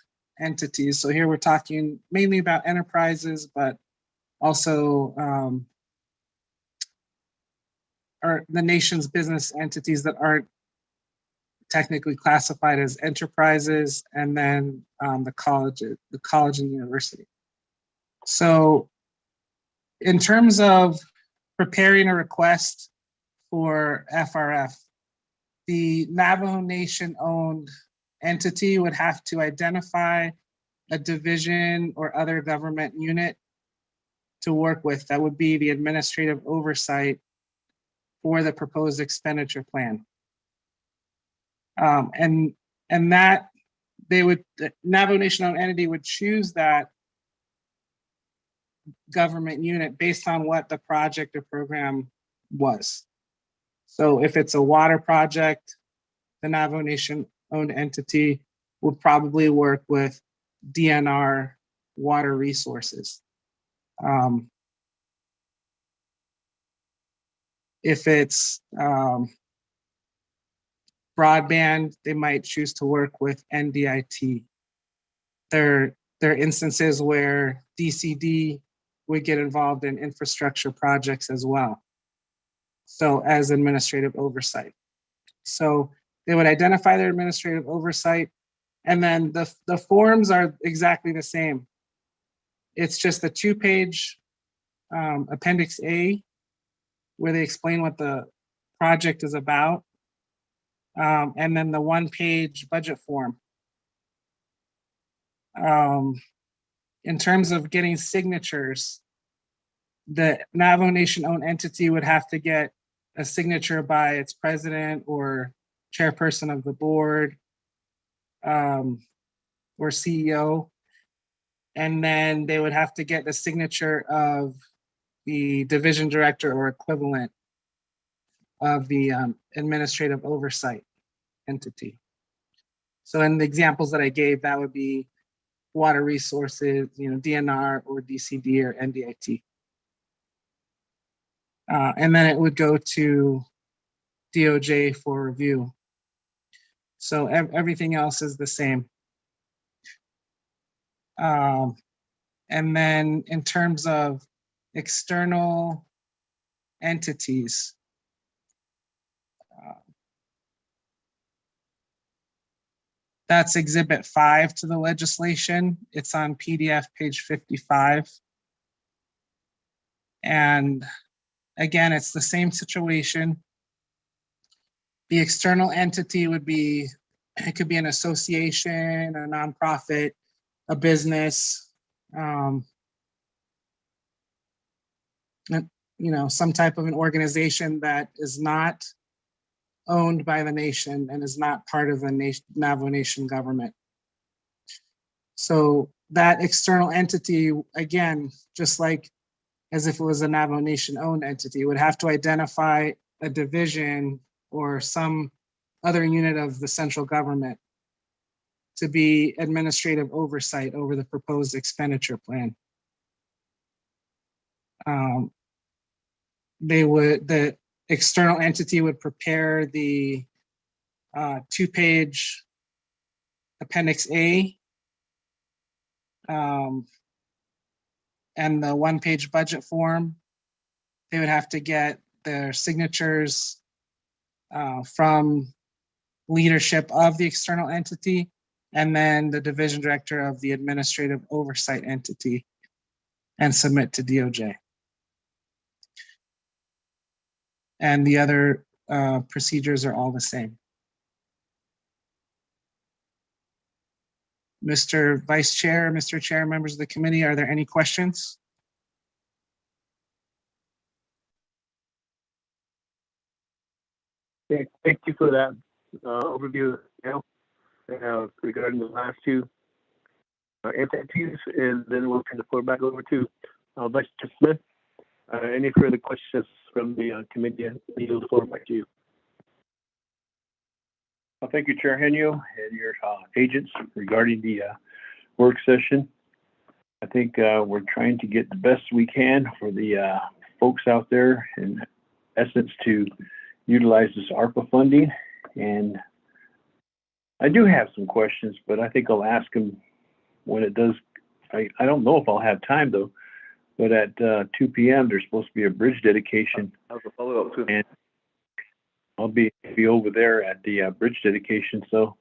entities, so here we're talking mainly about enterprises, but also are the nation's business entities that aren't technically classified as enterprises, and then the college and university. So in terms of preparing a request for FRF, the Navajo Nation owned entity would have to identify a division or other government unit to work with. That would be the administrative oversight for the proposed expenditure plan. And that the Navajo Nation owned entity would choose that government unit based on what the project or program was. So if it's a water project, the Navajo Nation owned entity would probably work with DNR Water Resources. If it's broadband, they might choose to work with NDIT. There are instances where DCD would get involved in infrastructure projects as well. So as administrative oversight. So they would identify their administrative oversight, and then the forms are exactly the same. It's just a 2-page Appendix A where they explain what the project is about, and then the 1-page budget form. In terms of getting signatures, the Navajo Nation owned entity would have to get a signature by its president or chairperson of the board, or CEO. And then they would have to get the signature of the division director or equivalent of the administrative oversight entity. So in the examples that I gave, that would be water resources, DNR or DCD or NDIT. And then it would go to DOJ for review. So everything else is the same. And then in terms of external entities, that's Exhibit 5 to the legislation. It's on PDF page 55. And again, it's the same situation. The external entity would be, it could be an association, a nonprofit, a business, some type of an organization that is not owned by the nation and is not part of the Navajo Nation government. So that external entity, again, just like as if it was a Navajo Nation owned entity, would have to identify a division or some other unit of the central government to be administrative oversight over the proposed expenditure plan. The external entity would prepare the 2-page Appendix A and the 1-page budget form. They would have to get their signatures from leadership of the external entity and then the division director of the administrative oversight entity and submit to DOJ. And the other procedures are all the same. Mr. Vice Chair, Mr. Chair, members of the committee, are there any questions?
Okay, thank you for that overview, regarding the last two entities, and then we'll turn the floor back over to Vice Chair Smith. Any further questions from the committee? I yield the floor back to you.
Well, thank you, Chair Henio, and your agents regarding the work session. I think we're trying to get the best we can for the folks out there, in essence, to utilize this ARPA funding. And I do have some questions, but I think I'll ask them when it does. I don't know if I'll have time though, but at 2 p.m. there's supposed to be a bridge dedication.
I have a follow-up too.
And I'll be over there at the bridge dedication. So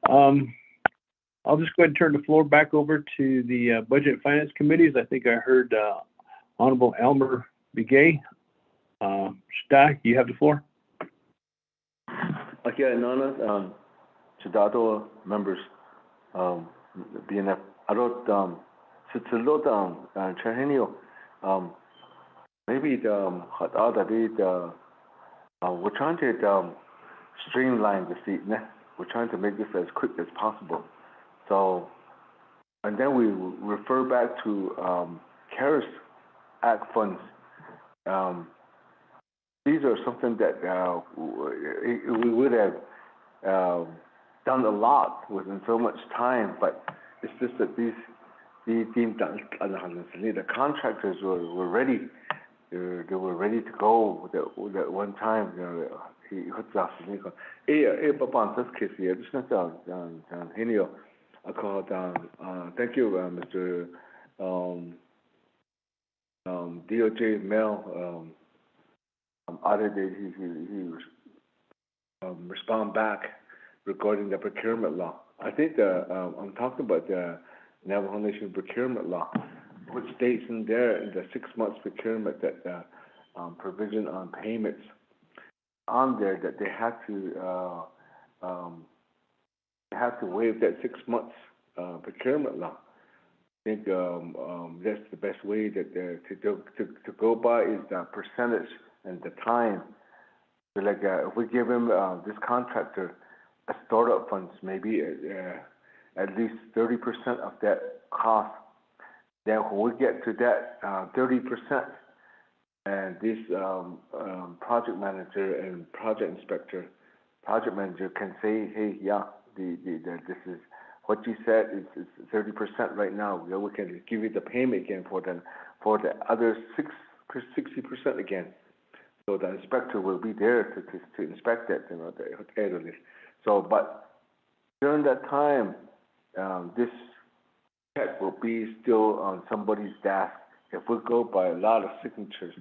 I'll just go ahead and turn the floor back over to the Budget and Finance Committees. I think I heard Honorable Elmer Begay. Shda, you have the floor.
Okay, Nana, Chidato members, BNF, I wrote, Sitsilot, Chahenio, maybe we're trying to streamline the seat. We're trying to make this as quick as possible. So, and then we refer back to CARES Act funds. These are something that we would have done a lot within so much time, but it's just that the contractors were ready. They were ready to go that one time. Thank you, Mr. DOJ Mel. Audited, he respond back regarding the procurement law. I think I'm talking about the Navajo Nation procurement law, which states in there in the 6 months procurement that provision on payments on there that they have to waive that 6 months procurement law. I think that's the best way that to go by is the percentage and the time. So like if we give him this contractor a startup funds, maybe at least 30% of that cost then when we get to that 30%, and this project manager and project inspector, project manager can say, hey, yeah, this is what you said is 30% right now. We can give you the payment again for the other 60% again. So the inspector will be there to inspect it, the elderly. So, but during that time, this check will be still on somebody's desk. If we go by a lot of signatures,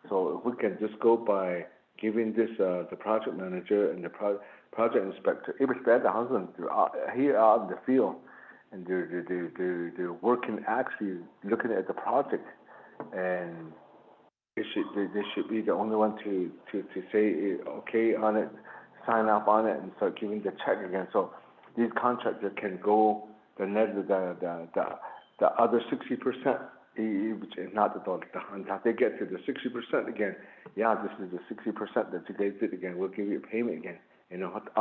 so if we can just go by giving this the project manager and the project inspector, it was better husband here out in the field, and they're working actually looking at the project, and they should be the only one to say okay on it, sign up on it, and start giving the check again. So these contractors can go the other 60%, which is not at all. Until they get to the 60% again, yeah, this is the 60% that you guys did again. We'll give you a payment again. You know what?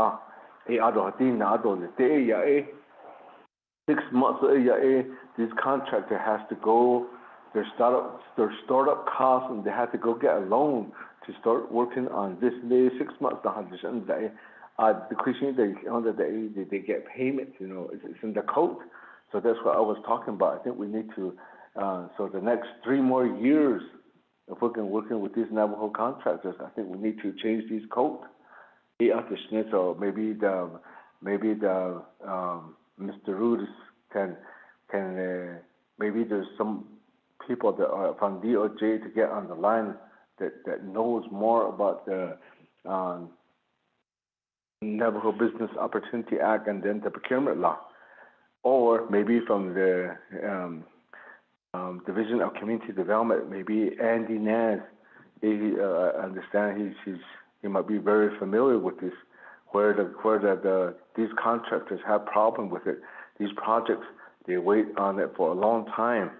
6 months. This contractor has to go. Their startup costs, and they have to go get a loan to start working on this. 6 months. The question is they get payment. It's in the code. So that's what I was talking about. I think we need to. So the next 3 more years, if we can working with these Navajo contractors, I think we need to change these code. So maybe the Mr. Rudis can maybe there's some people that are from DOJ to get on the line that knows more about the Navajo Business Opportunity Act and then the procurement law, or maybe from the Division of Community Development, maybe Andy Naz. I understand he might be very familiar with this, where these contractors have problem with it. These projects, they wait on it for a long time.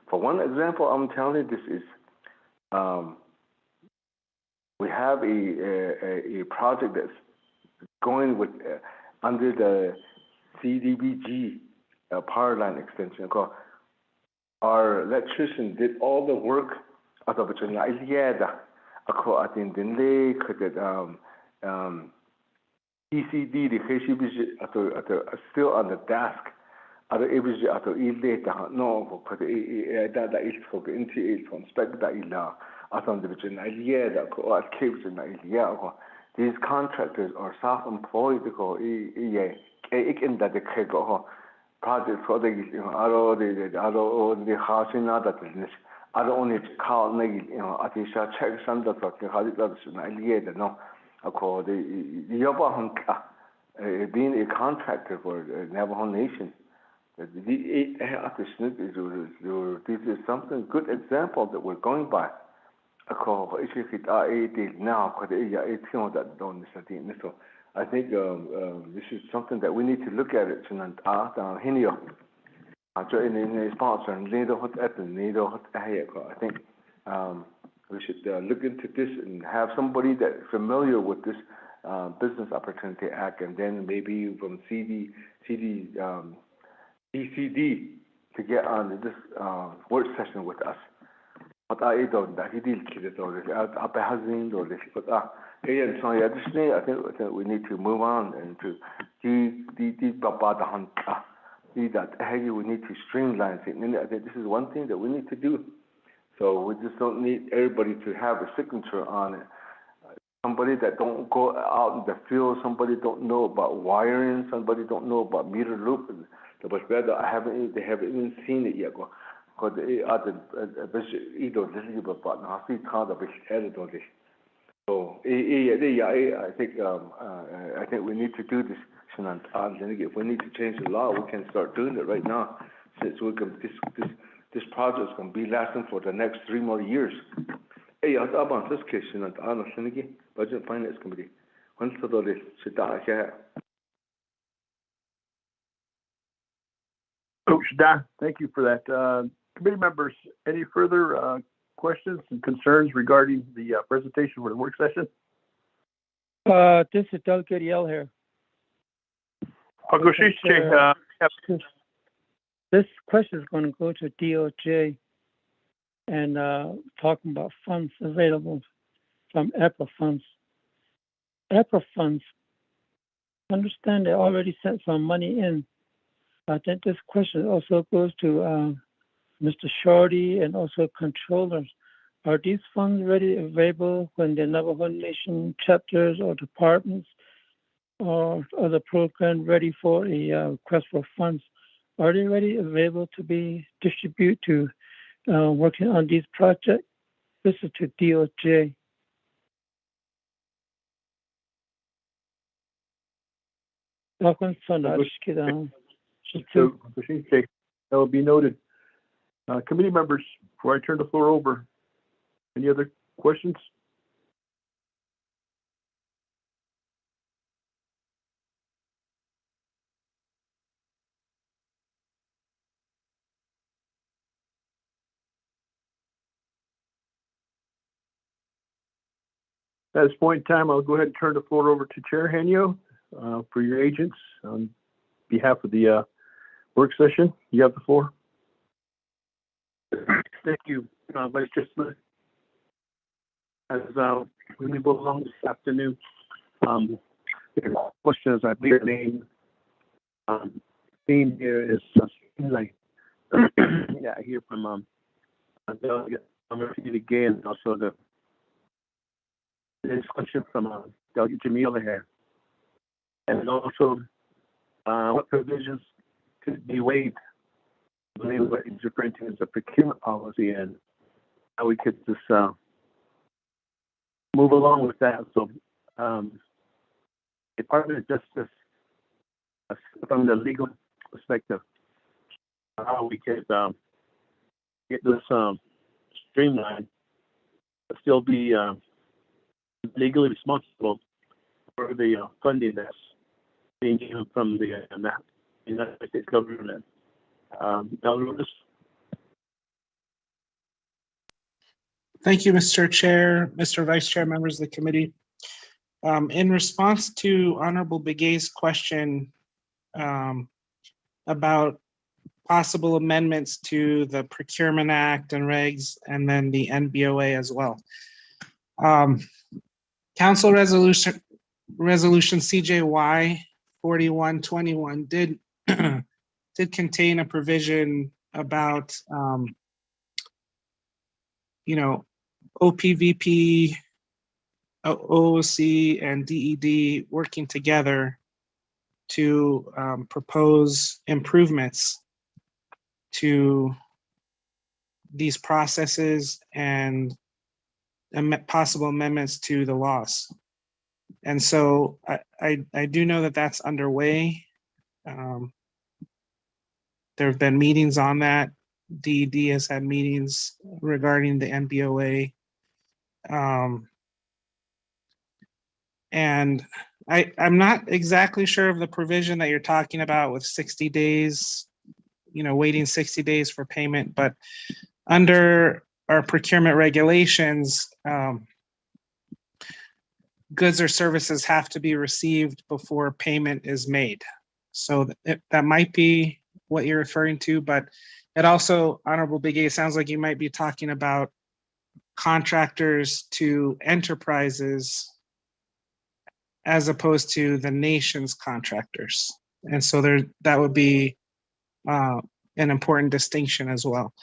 For one example, I'm telling you, this is we have a project that's going with under the CDBG power line extension. Our electrician did all the work. ECD, the KCB, still on the desk. No, these contractors are self-employed. Projects for the housing I don't need to call Atisha check some that being a contractor for the Navajo Nation. This is something good example that we're going by. I think this is something that we need to look at it. I think we should look into this and have somebody that's familiar with this Business Opportunity Act, and then maybe from ECD to get on this work session with us. I think we need to move on and to we need to streamline it. And I think this is one thing that we need to do. So we just don't need everybody to have a signature on it. Somebody that don't go out in the field, somebody don't know about wiring, somebody don't know about meter loop. But rather, they haven't even seen it yet. Because so I think we need to do this. If we need to change the law, we can start doing it right now, since we can. This project is going to be lasting for the next 3 more years. This case, Budget and Finance Committee.
Thank you for that. Committee members, any further questions and concerns regarding the presentation for the work session?
This is Delegate Yell here. Chair, this question is going to go to DOJ and talking about funds available from EPA funds. EPA funds, understand they already sent some money in. I think this question also goes to Mr. Shorty and also controllers. Are these funds ready available when the Navajo Nation chapters or departments or other program ready for a request for funds? Are they ready available to be distributed to working on these projects? This is to DOJ.
That will be noted. Committee members, before I turn the floor over, any other questions? At this point in time, I'll go ahead and turn the floor over to Chair Henyo for your agents on behalf of the work session. You have the floor.
Thank you, Vice Chancellor. As we move along this afternoon, questions, I believe the name theme here is like, yeah, I hear from Delegate Gay and also this question from Delegate Jamila here, and also what provisions could be waived. I believe what he's referring to is the procurement policy and how we could just move along with that. So, Department of Justice, from the legal perspective, how we could get this streamlined, but still be legally responsible for the funding that's being given from the United States government.
Thank you, Mr. Chair, Mr. Vice Chair, members of the committee. In response to Honorable Begay's question about possible amendments to the Procurement Act and regs, and then the NBOA as well. Council resolution CJY 4121 did contain a provision about OPVP, OOC, and DED working together to propose improvements to these processes and possible amendments to the laws. And so I do know that that's underway. There have been meetings on that. DED has had meetings regarding the NBOA. And I'm not exactly sure of the provision that you're talking about with 60 days, waiting 60 days for payment, but under our procurement regulations, goods or services have to be received before payment is made. So that might be what you're referring to, but it also, Honorable Begay, sounds like you might be talking about contractors to enterprises as opposed to the nation's contractors. And so that would be an important distinction as well.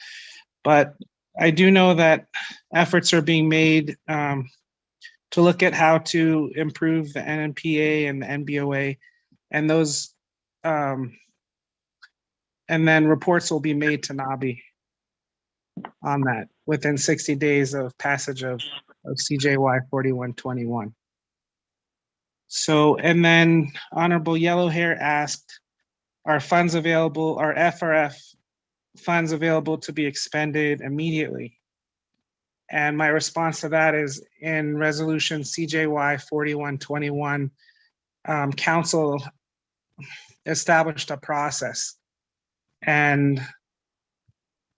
But I do know that efforts are being made to look at how to improve the NNPA and the NBOA, and those, and then reports will be made to NABI on that within 60 days of passage of CJY 4121. So, and then Honorable Yellow Hair asked, are funds available, are FRF funds available to be expended immediately? And my response to that is in resolution CJY 4121, council established a process, and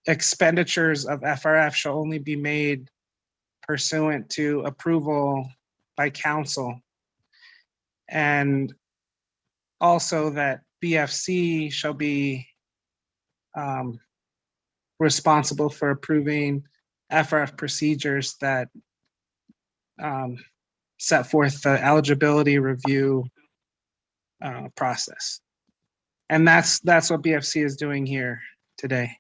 expenditures of FRF shall only be made pursuant to approval by council. And also that BFC shall be responsible for approving FRF procedures that set forth the eligibility review process. And that's what BFC is doing here today.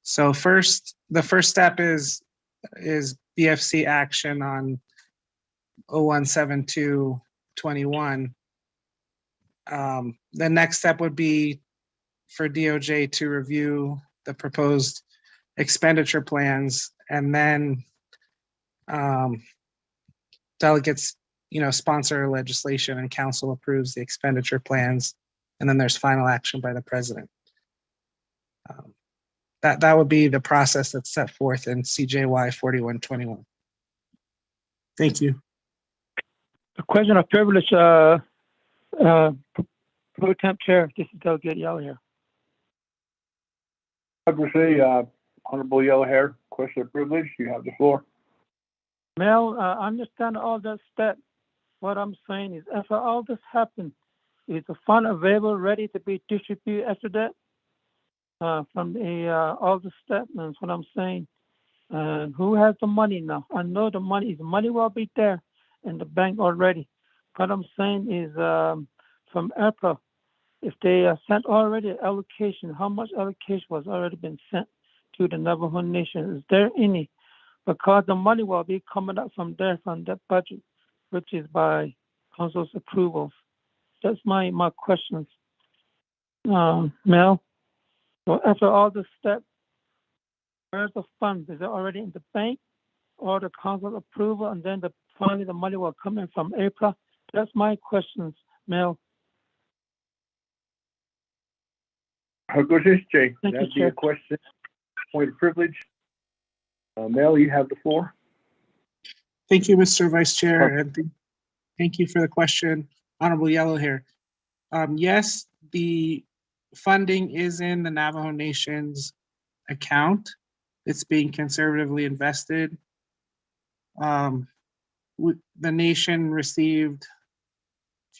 So the first step is BFC action on 017221. The next step would be for DOJ to review the proposed expenditure plans, and then delegates, sponsor legislation and council approves the expenditure plans, and then there's final action by the president. That would be the process that's set forth in CJY 4121. Thank you.
A question of privilege, Pro Temp Chair, this is Delegate Yellow here.
Honorable Yellow Hair, question of privilege, you have the floor.
Mel, I understand all that step. What I'm saying is, after all this happened, is the fund available, ready to be distributed after that? From all the steps, that's what I'm saying. Who has the money now? I know the money will be there in the bank already. What I'm saying is, from April, if they sent already allocation, how much allocation was already been sent to the Navajo Nation? Is there any? Because the money will be coming up from there, from that budget, which is by council's approvals. That's my questions. Mel, so after all the steps, where's the funds? Is it already in the bank or the council approval, and then finally the money will come in from April? That's my questions, Mel.
Jay,
Thank
that'd
you,
be a
Chair.
question, point of privilege. Mel, you have the floor.
Thank you, Mr. Vice Chair, and thank you for the question, Honorable Yellow Hair. Yes, the funding is in the Navajo Nation's account. It's being conservatively invested. The nation received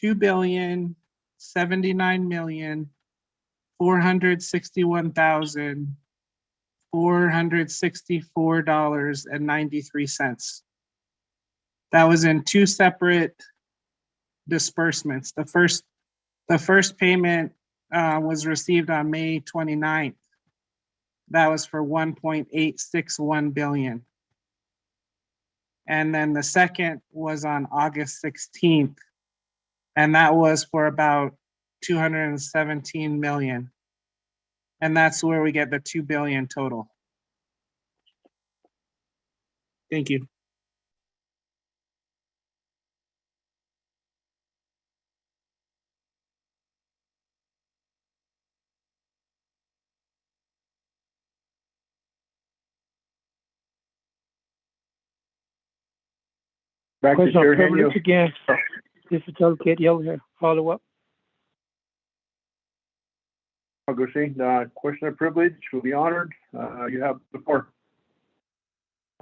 $2,079,461,464.93. That was in two separate disbursements. The first payment was received on May 29th. That was for 1.861 billion. And then the second was on August 16th, and that was for about 217 million. And that's where we get the 2 billion total. Thank you.
Back to
Question
Chair
of privilege
Henyo.
again. This is Delegate Yellow here. Follow up.
Question of privilege will be honored. You have the floor.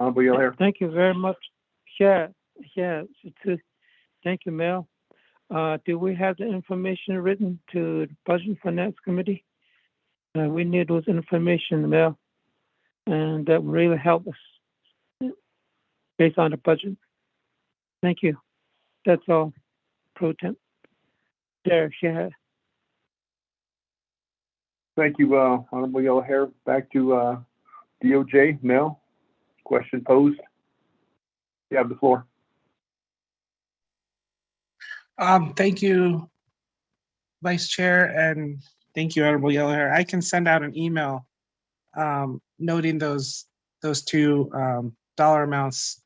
Honorable Yellow Hair.
Thank you very much. Yeah. Thank you, Mel. Do we have the information written to the Budget and Finance Committee? We need those information, Mel, and that will really help us based on the budget. Thank you. That's all. Pro Temp. There, yeah.
Thank you, Honorable Yellow Hair. Back to DOJ. Mel, question posed. You have the floor.
Thank you, Vice Chair, and thank you, Honorable Yellow Hair. I can send out an email noting those two dollar amounts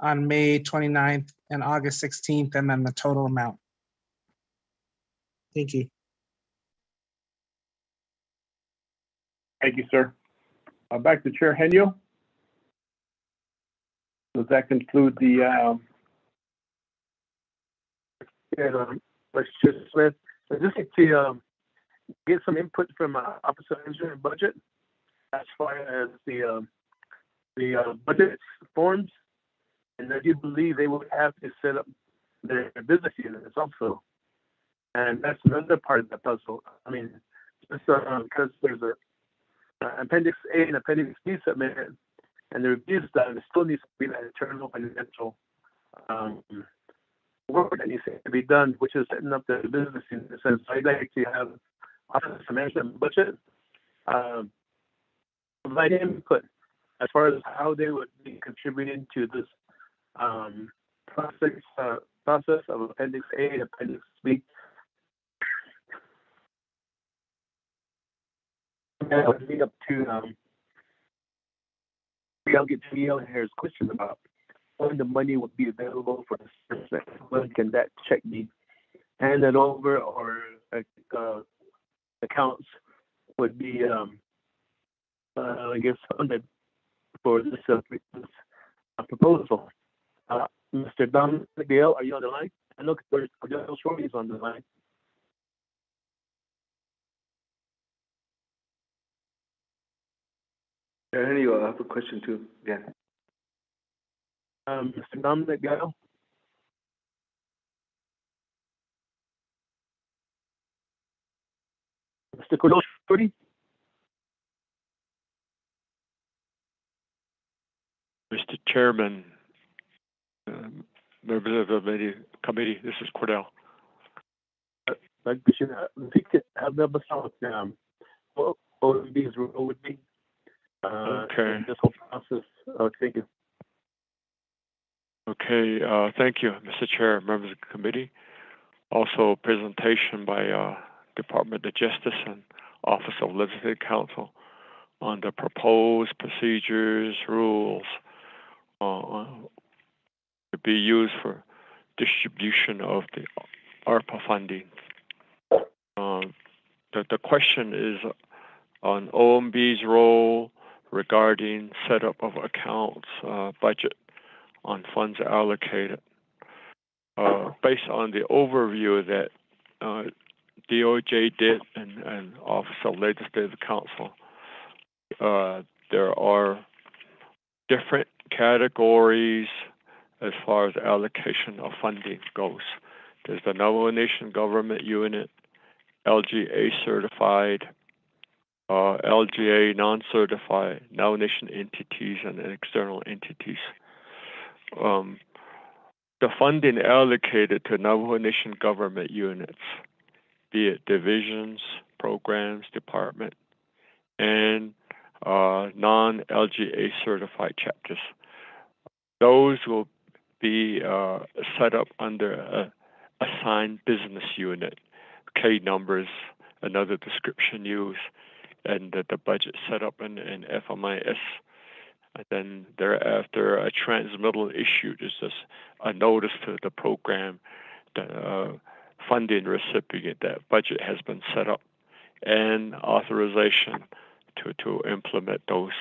on May 29th and August 16th, and then the total amount. Thank you.
Thank you, sir. Back to Chair Henyo. Does that conclude the
Vice Chair Smith? I just need to get some input from Office of Engineering and Budget as far as the budget forms, and I do believe they would have to set up their business units also. And that's another part of the puzzle. I mean, because there's a Appendix A and Appendix B submitted, and the review's done, there still needs to be that internal financial work that needs to be done, which is setting up the business unit. So I'd like to have Office of Management and Budget provide input as far as how they would be contributing to this process of Appendix A and Appendix B. That would lead up to I'll get to Neil here's question about when the money would be available for the service. When can that check be handed over, or accounts would be, I guess, funded for this proposal? Mr. Don Miguel, are you on the line? I know Cordell Shorty is on the line.
Ernie, I have a question too. Yeah.
Mr. Dominic Gale. Mr. Cordell Shorty.
Mr. Chairman, members of the committee, this is Cordell.
Like we should have the what OMB's role would be.
Okay.
This whole process. Thank you.
Okay, thank you, Mr. Chair, members of the committee. Also, presentation by Department of Justice and Office of Legislative Counsel on the proposed procedures, rules to be used for distribution of the ARPA funding. The question is on OMB's role regarding setup of accounts, budget on funds allocated. Based on the overview that DOJ did and Office of Legislative Counsel, there are different categories as far as allocation of funding goes. There's the Navajo Nation Government Unit, LGA certified, LGA non-certified, Navajo Nation entities, and external entities. The funding allocated to Navajo Nation government units, be it divisions, programs, department, and non-LGA certified chapters, those will be set up under a assigned business unit, K numbers, another description used, and the budget set up in FMIS. And then thereafter, a transmittal issued is just a notice to the program, the funding recipient that budget has been set up, and authorization to implement those.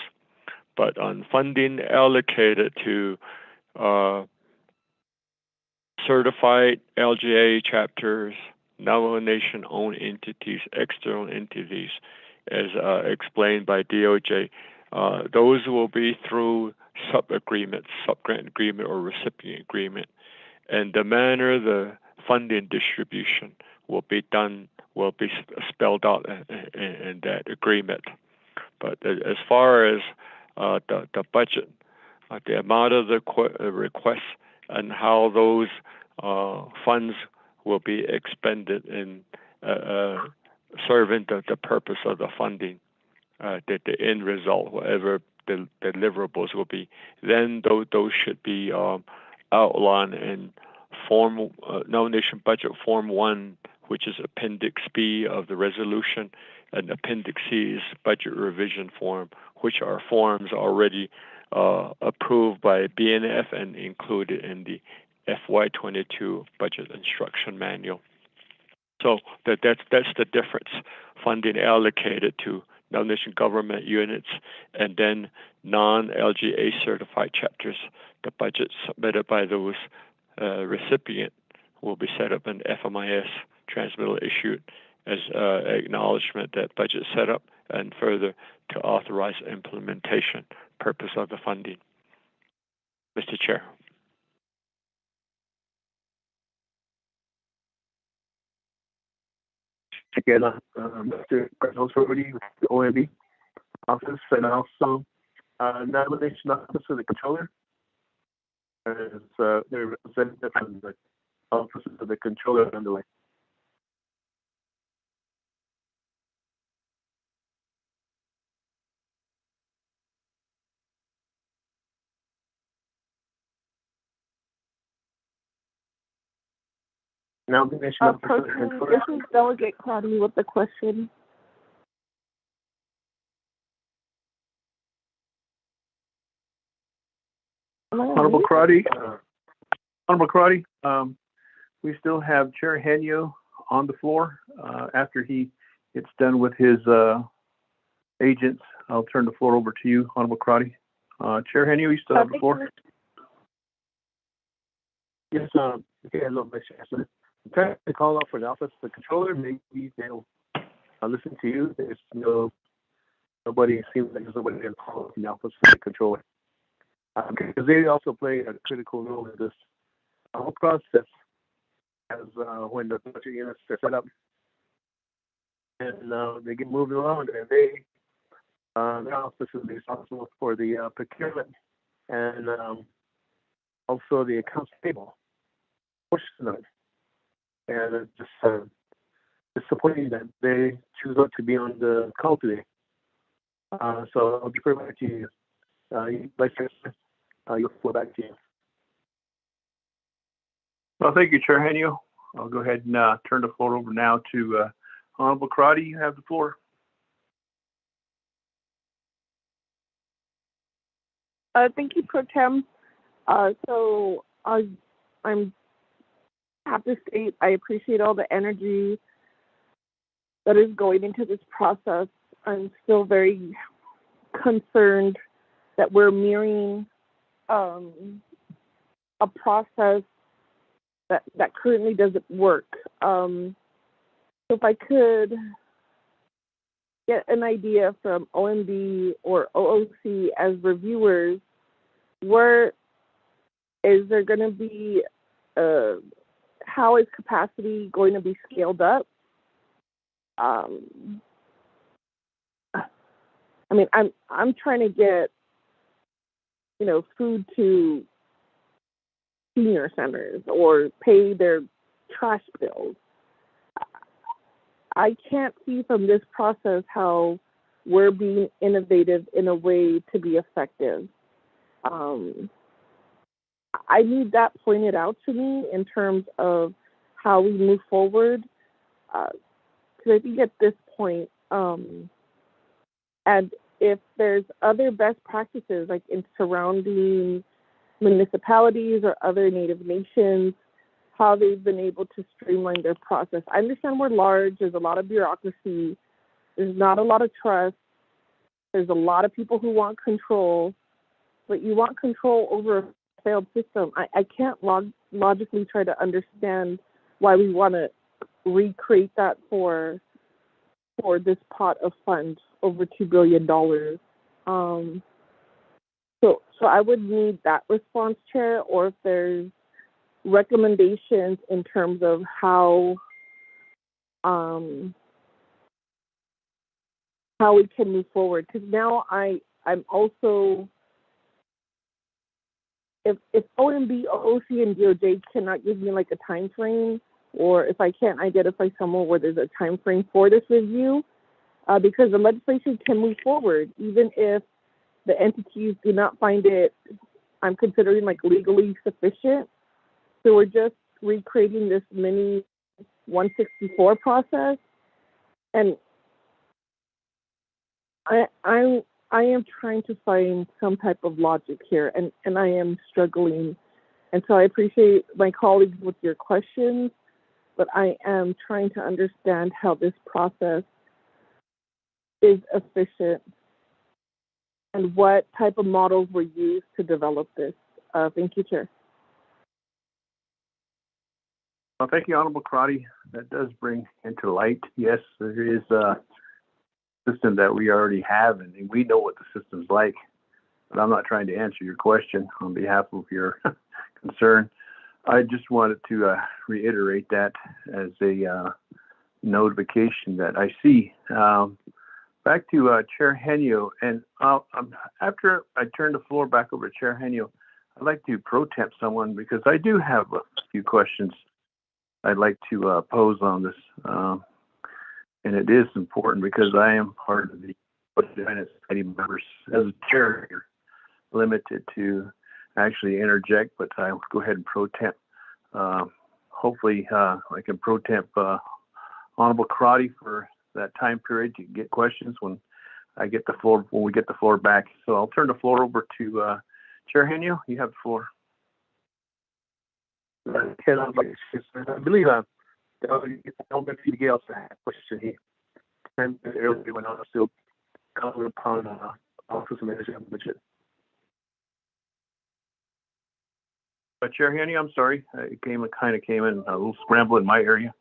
But on funding allocated to certified LGA chapters, Navajo Nation-owned entities, external entities, as explained by DOJ, those will be through sub-agreements, sub-grant agreement or recipient agreement. And the manner the funding distribution will be done will be spelled out in that agreement. But as far as the budget, the amount of the requests and how those funds will be expended in serving the purpose of the funding, that the end result, whatever the deliverables will be, then those should be outlined in Form Navajo Nation Budget Form 1, which is Appendix B of the resolution, and Appendix C is Budget Revision Form, which are forms already approved by BNF and included in the FY22 Budget Instruction Manual. So that's the difference. Funding allocated to Navajo Nation government units and then non-LGA certified chapters. The budget submitted by those recipient will be set up in FMIS, transmittal issued as acknowledgement that budget set up, and further to authorize implementation purpose of the funding. Mr. Chair.
again, Mr. President with the OMB office, and also nomination office of the controller. As they're representative from the office of the controller underway. Nomination officer of the controller.
This is Delegate Claudia with the question.
Honorable Crotty, we still have Chair Henyo on the floor. After he gets done with his agents, I'll turn the floor over to you, Honorable Crotty. Chair Henyo, you still have the floor? Yes, okay, hello, Mr. Chancellor. I'm trying to call off for the office of the controller. Maybe they'll listen to you. There's nobody, it seems like there's nobody to call in the office of the controller. Because they also play a critical role in this whole process as when the budget units are set up and they get moving along, and their office is responsible for the procurement and also the accounts payable portion of it. And it's just disappointing that they choose not to be on the call today. So I'll defer back to you, Vice Chancellor. You'll flow back to you. Well, thank you, Chair Henyo. I'll go ahead and turn the floor over now to Honorable Crotty. You have the floor.
Thank you, Pro Tem. So I'm have to state I appreciate all the energy that is going into this process. I'm still very concerned that we're mirroring a process that currently doesn't work. So if I could get an idea from OMB or OOC as reviewers, where is there going to be, how is capacity going to be scaled up? I mean, I'm trying to get, food to senior centers or pay their trash bills. I can't see from this process how we're being innovative in a way to be effective. I need that pointed out to me in terms of how we move forward. Because I think at this point, and if there's other best practices like in surrounding municipalities or other Native nations, how they've been able to streamline their process. I understand we're large, there's a lot of bureaucracy, there's not a lot of trust, there's a lot of people who want control, but you want control over a failed system. I can't logically try to understand why we want to recreate that for this pot of funds, over $2 billion. So I would need that response, Chair, or if there's recommendations in terms of how we can move forward. Because now I'm also, if OMB, OOC, and DOJ cannot give me like a time frame, or if I can't identify somewhere where there's a time frame for this review, because the legislation can move forward, even if the entities do not find it, I'm considering like legally sufficient. So we're just recreating this mini 164 process. And I am trying to find some type of logic here, and I am struggling. And so I appreciate my colleagues with your questions, but I am trying to understand how this process is efficient and what type of models were used to develop this. Thank you, Chair.
Well, thank you, Honorable Crotty. That does bring into light, yes, there is a system that we already have, and we know what the system's like. But I'm not trying to answer your question on behalf of your concern. I just wanted to reiterate that as a
notification that I see. Back to Chair Henio, and after I turn the floor back over to Chair Henio, I'd like to pro-temp someone because I do have a few questions I'd like to pose on this. And it is important because I am part of the Finance Committee members. As a chair, you're limited to actually interject, but I'll go ahead and pro-temp. Hopefully, I can pro-temp Honorable Karate for that time period to get questions when we get the floor back. So I'll turn the floor over to Chair Henio. You have the floor.
I believe Alderman Fidel also had a question here. And earlier when I was still calling upon Office of Manager of Budget.
Chair Henny, I'm sorry. It came in a little scramble in my area.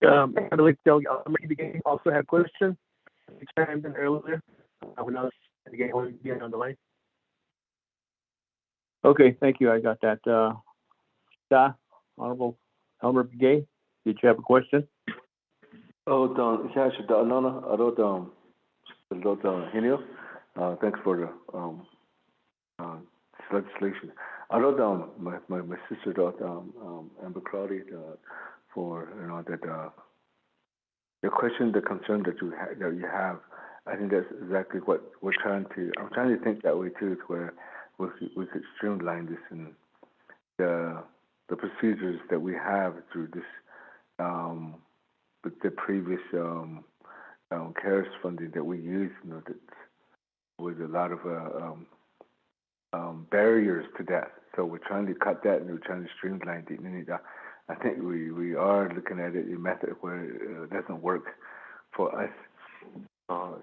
I believe Alderman Fidel also had a question. He chimed in earlier when I was getting on the line.
Okay, thank you. I got that. Honorable Elmer Gay, did you have a question?
Oh, Henio, thanks for the legislation. I wrote my sister Amber Crowley for that the question, the concern that you have. I think that's exactly what we're trying to. I'm trying to think that way too, to where we could streamline this and the procedures that we have through this with the previous CARES funding that we use. That with a lot of barriers to that. So we're trying to cut that and we're trying to streamline it. I think we are looking at it in a method where it doesn't work for us,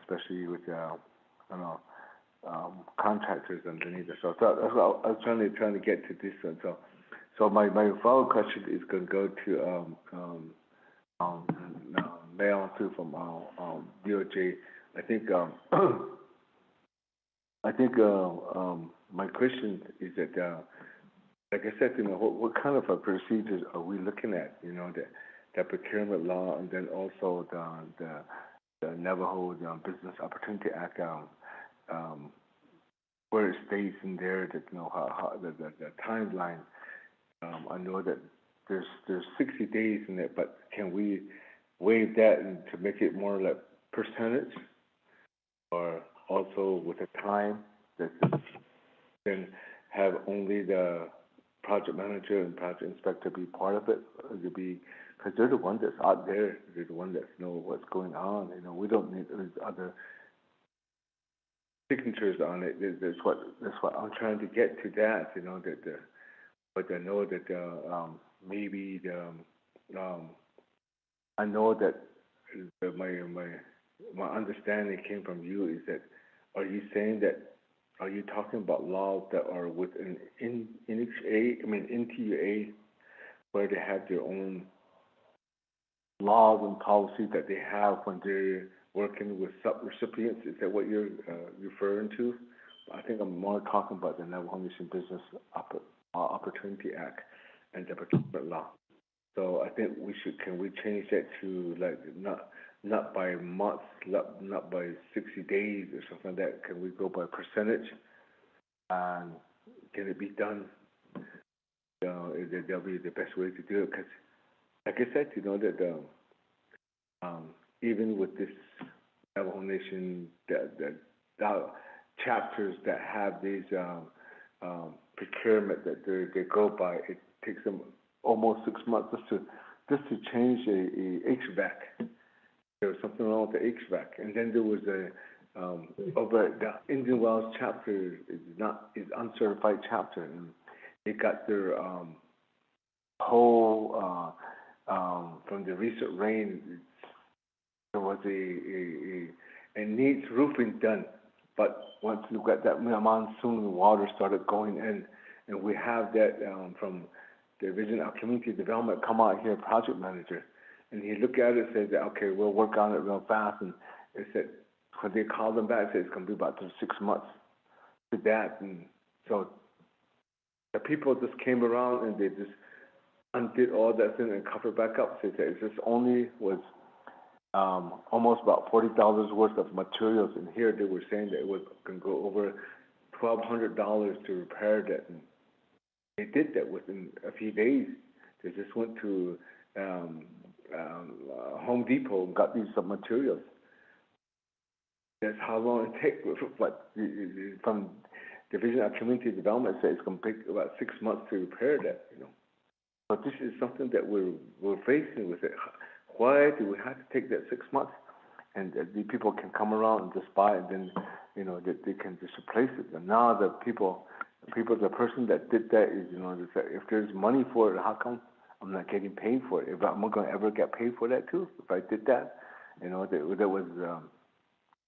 especially with contractors underneath us. So that's what I was trying to get to this one. So my follow-up question is going to go to Mail too from DOJ. I think my question is that, like I said, what kind of procedures are we looking at? The procurement law, and then also the Navajo Business Opportunity Act, where it states in there that how the timeline. I know that there's 60 days in it, but can we waive that and to make it more like percentage, or also with a time that then have only the project manager and project inspector be part of it? Because they're the ones that's out there, they're the ones that know what's going on. We don't need other signatures on it. That's what I'm trying to get to. That but I know that maybe I know that my understanding came from you is that are you talking about laws that are within NTUA, where they have their own laws and policies that they have when they're working with sub-recipients? Is that what you're referring to? I think I'm more talking about the Navajo Nation Business Opportunity Act and the procurement law. So I think can we change that to like not by months, not by 60 days or something like that? Can we go by percentage? And can it be done? That'll be the best way to do it. Because, like I said, that even with this Navajo Nation, the chapters that have these procurement that they go by, it takes them almost 6 months just to change a HVAC. There was something wrong with the HVAC, and then there was over the Indian Wells chapter is uncertified chapter, and they got their whole from the recent rain. There was a needs roofing done, but once you got that monsoon, water started going in, and we have that from the original community development come out here, project manager, and he looked at it and said that, okay, we'll work on it real fast, and it said when they called them back, it said it's going to be about 6 months to that, and so the people just came around and they just undid all that thing and covered back up. So it just only was almost about $40 worth of materials. And here they were saying that it was going to go over $1,200 to repair that. And they did that within a few days. They just went to Home Depot and got these materials. That's how long it takes. But from Division of Community Development said it's going to take about 6 months to repair that. But this is something that we're facing with it. Why do we have to take that 6 months? And the people can come around and just buy it, and then they can just replace it. And now the person that did that is if there's money for it, how come I'm not getting paid for it? If I'm going to ever get paid for that too, if I did that, that was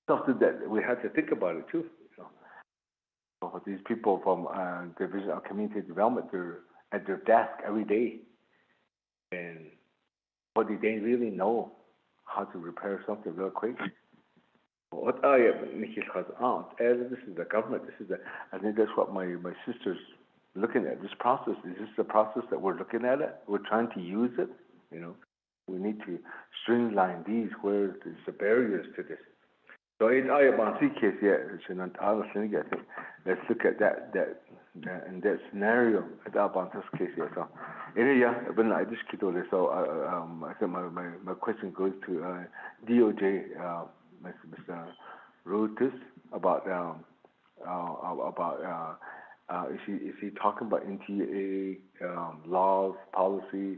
something that we had to think about it too. So these people from Division of Community Development, they're at their desk every day, but they didn't really know how to repair something real quick. This is the government. I think that's what my sister's looking at. This process, is this the process that we're looking at it? We're trying to use it. We need to streamline these where there's the barriers to this. So in case, I think let's look at that in that scenario at this case, So but I just keep all so I think my question goes to DOJ, Mr. Rutis, about is he talking about NTA laws, policy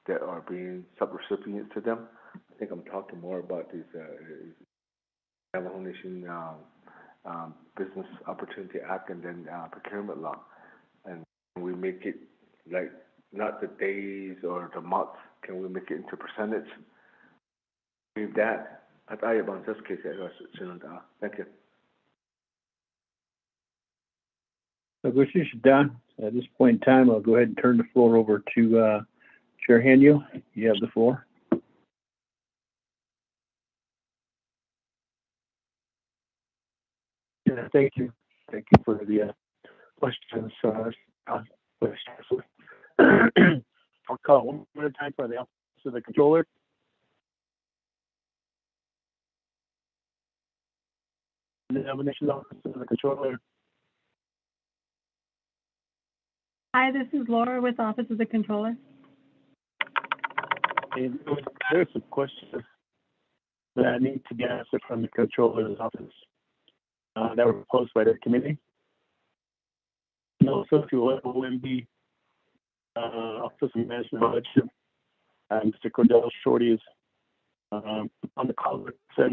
that are being sub-recipients to them? I think I'm talking more about these Navajo Nation Business Opportunity Act and then procurement law, and we make it like not the days or the months. Can we make it into percentage? Leave that. Thank you.
So this is done. At this point in time, I'll go ahead and turn the floor over to Chair Hanyu. You have the floor.
Yeah, thank you. Thank you for the questions. I'll call one more time for the Office of the Controller. The nomination Office of the Controller.
Hi, this is Laura with Office of the Controller.
And there's some questions that need to be answered from the Controller's office that were proposed by the committee. And also to OMB, Office of Management Budget, Mr. Cordell Shorty is on the call with the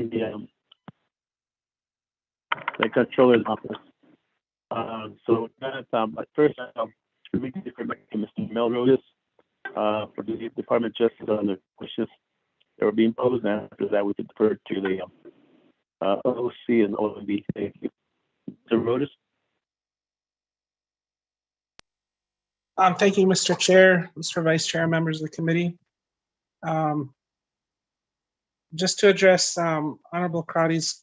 Controller's office. So that, but first, we can defer back to Mr. Melrose for the Department of Justice on the questions that were being posed. And after that, we could defer to the OC and OMB. Thank you. Mr. Rhodes.
Thank you, Mr. Chair, Mr. Vice Chair, members of the committee. Just to address Honorable Crowdy's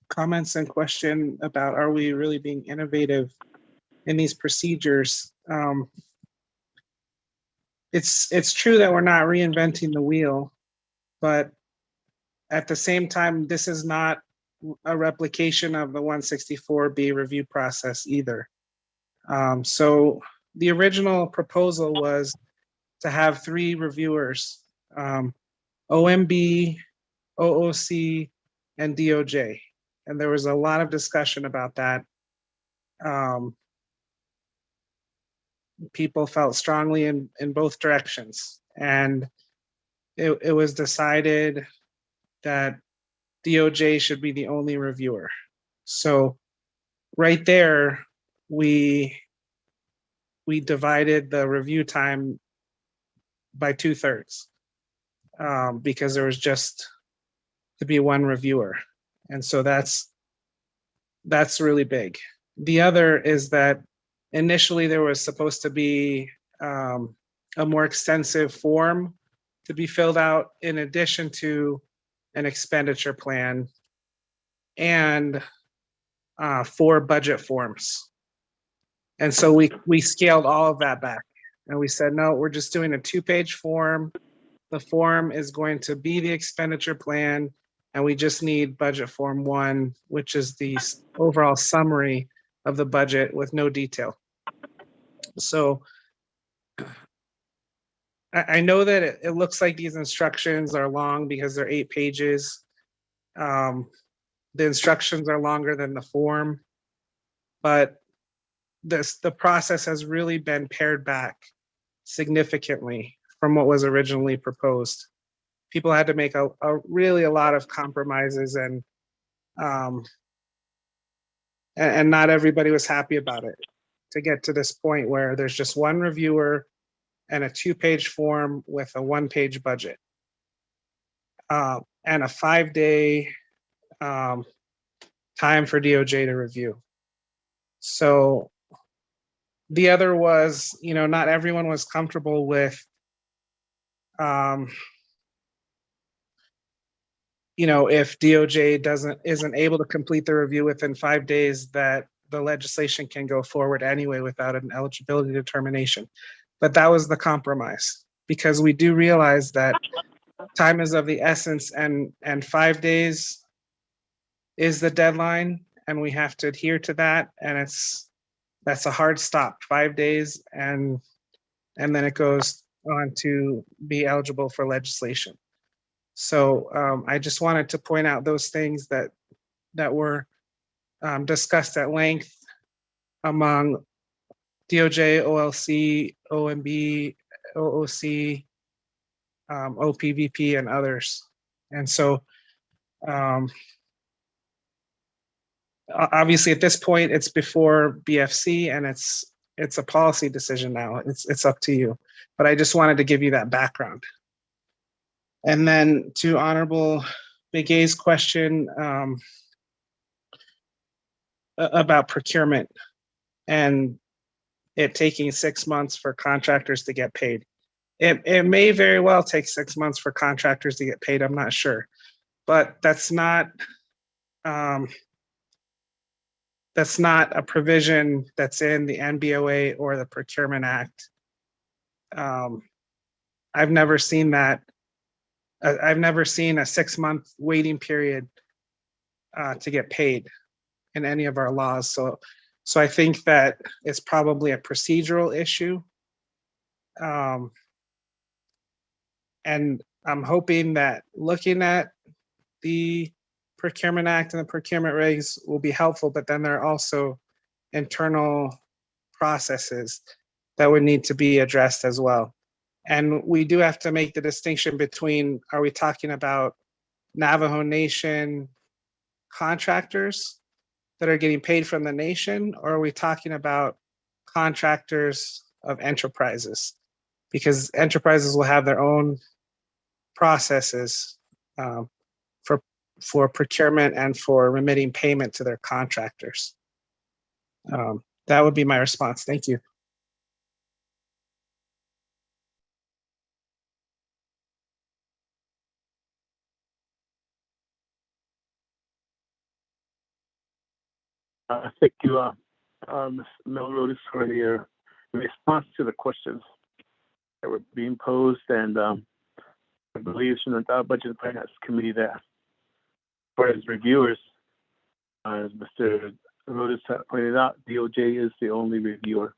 comments and question about are we really being innovative in these procedures? It's true that we're not reinventing the wheel, but at the same time, this is not a replication of the 164B review process either. So the original proposal was to have 3 reviewers, OMB, OOC, and DOJ. And there was a lot of discussion about that. People felt strongly in both directions. And it was decided that DOJ should be the only reviewer. So right there, we divided the review time by 2/3 because there was just to be 1 reviewer. And so that's really big. The other is that initially there was supposed to be a more extensive form to be filled out in addition to an expenditure plan and 4 budget forms. And so we scaled all of that back. And we said, no, we're just doing a 2-page form. The form is going to be the expenditure plan, and we just need budget form 1, which is the overall summary of the budget with no detail. So I know that it looks like these instructions are long because they're 8 pages. The instructions are longer than the form, but the process has really been pared back significantly from what was originally proposed. People had to make a lot of compromises, and not everybody was happy about it to get to this point where there's just one reviewer and a 2-page form with a 1-page budget, and a 5-day time for DOJ to review. So the other was, not everyone was comfortable with, if DOJ isn't able to complete the review within 5 days, that the legislation can go forward anyway without an eligibility determination. But that was the compromise, because we do realize that time is of the essence, and 5 days is the deadline, and we have to adhere to that. And that's a hard stop, 5 days, and then it goes on to be eligible for legislation. So I just wanted to point out those things that were discussed at length among DOJ, OLC, OMB, OOC, OPVP, and others. And so obviously at this point it's before BFC, and it's a policy decision now. It's up to you. But I just wanted to give you that background. And then to Honorable Begay's question about procurement and it taking 6 months for contractors to get paid. It may very well take 6 months for contractors to get paid. I'm not sure, but that's not a provision that's in the NBOA or the Procurement Act. I've never seen that. I've never seen a 6-month waiting period to get paid in any of our laws. So I think that it's probably a procedural issue. And I'm hoping that looking at the Procurement Act and the procurement regs will be helpful, but then there are also internal processes that would need to be addressed as well. And we do have to make the distinction between, are we talking about Navajo Nation contractors that are getting paid from the nation, or are we talking about contractors of enterprises? Because enterprises will have their own processes for procurement and for remitting payment to their contractors. That would be my response. Thank you.
Thank you, Ms. Melrose, for your response to the questions that were being posed. And I believe from the Budget and Finance Committee that, for as reviewers, as Mr. Rhodes pointed out, DOJ is the only reviewer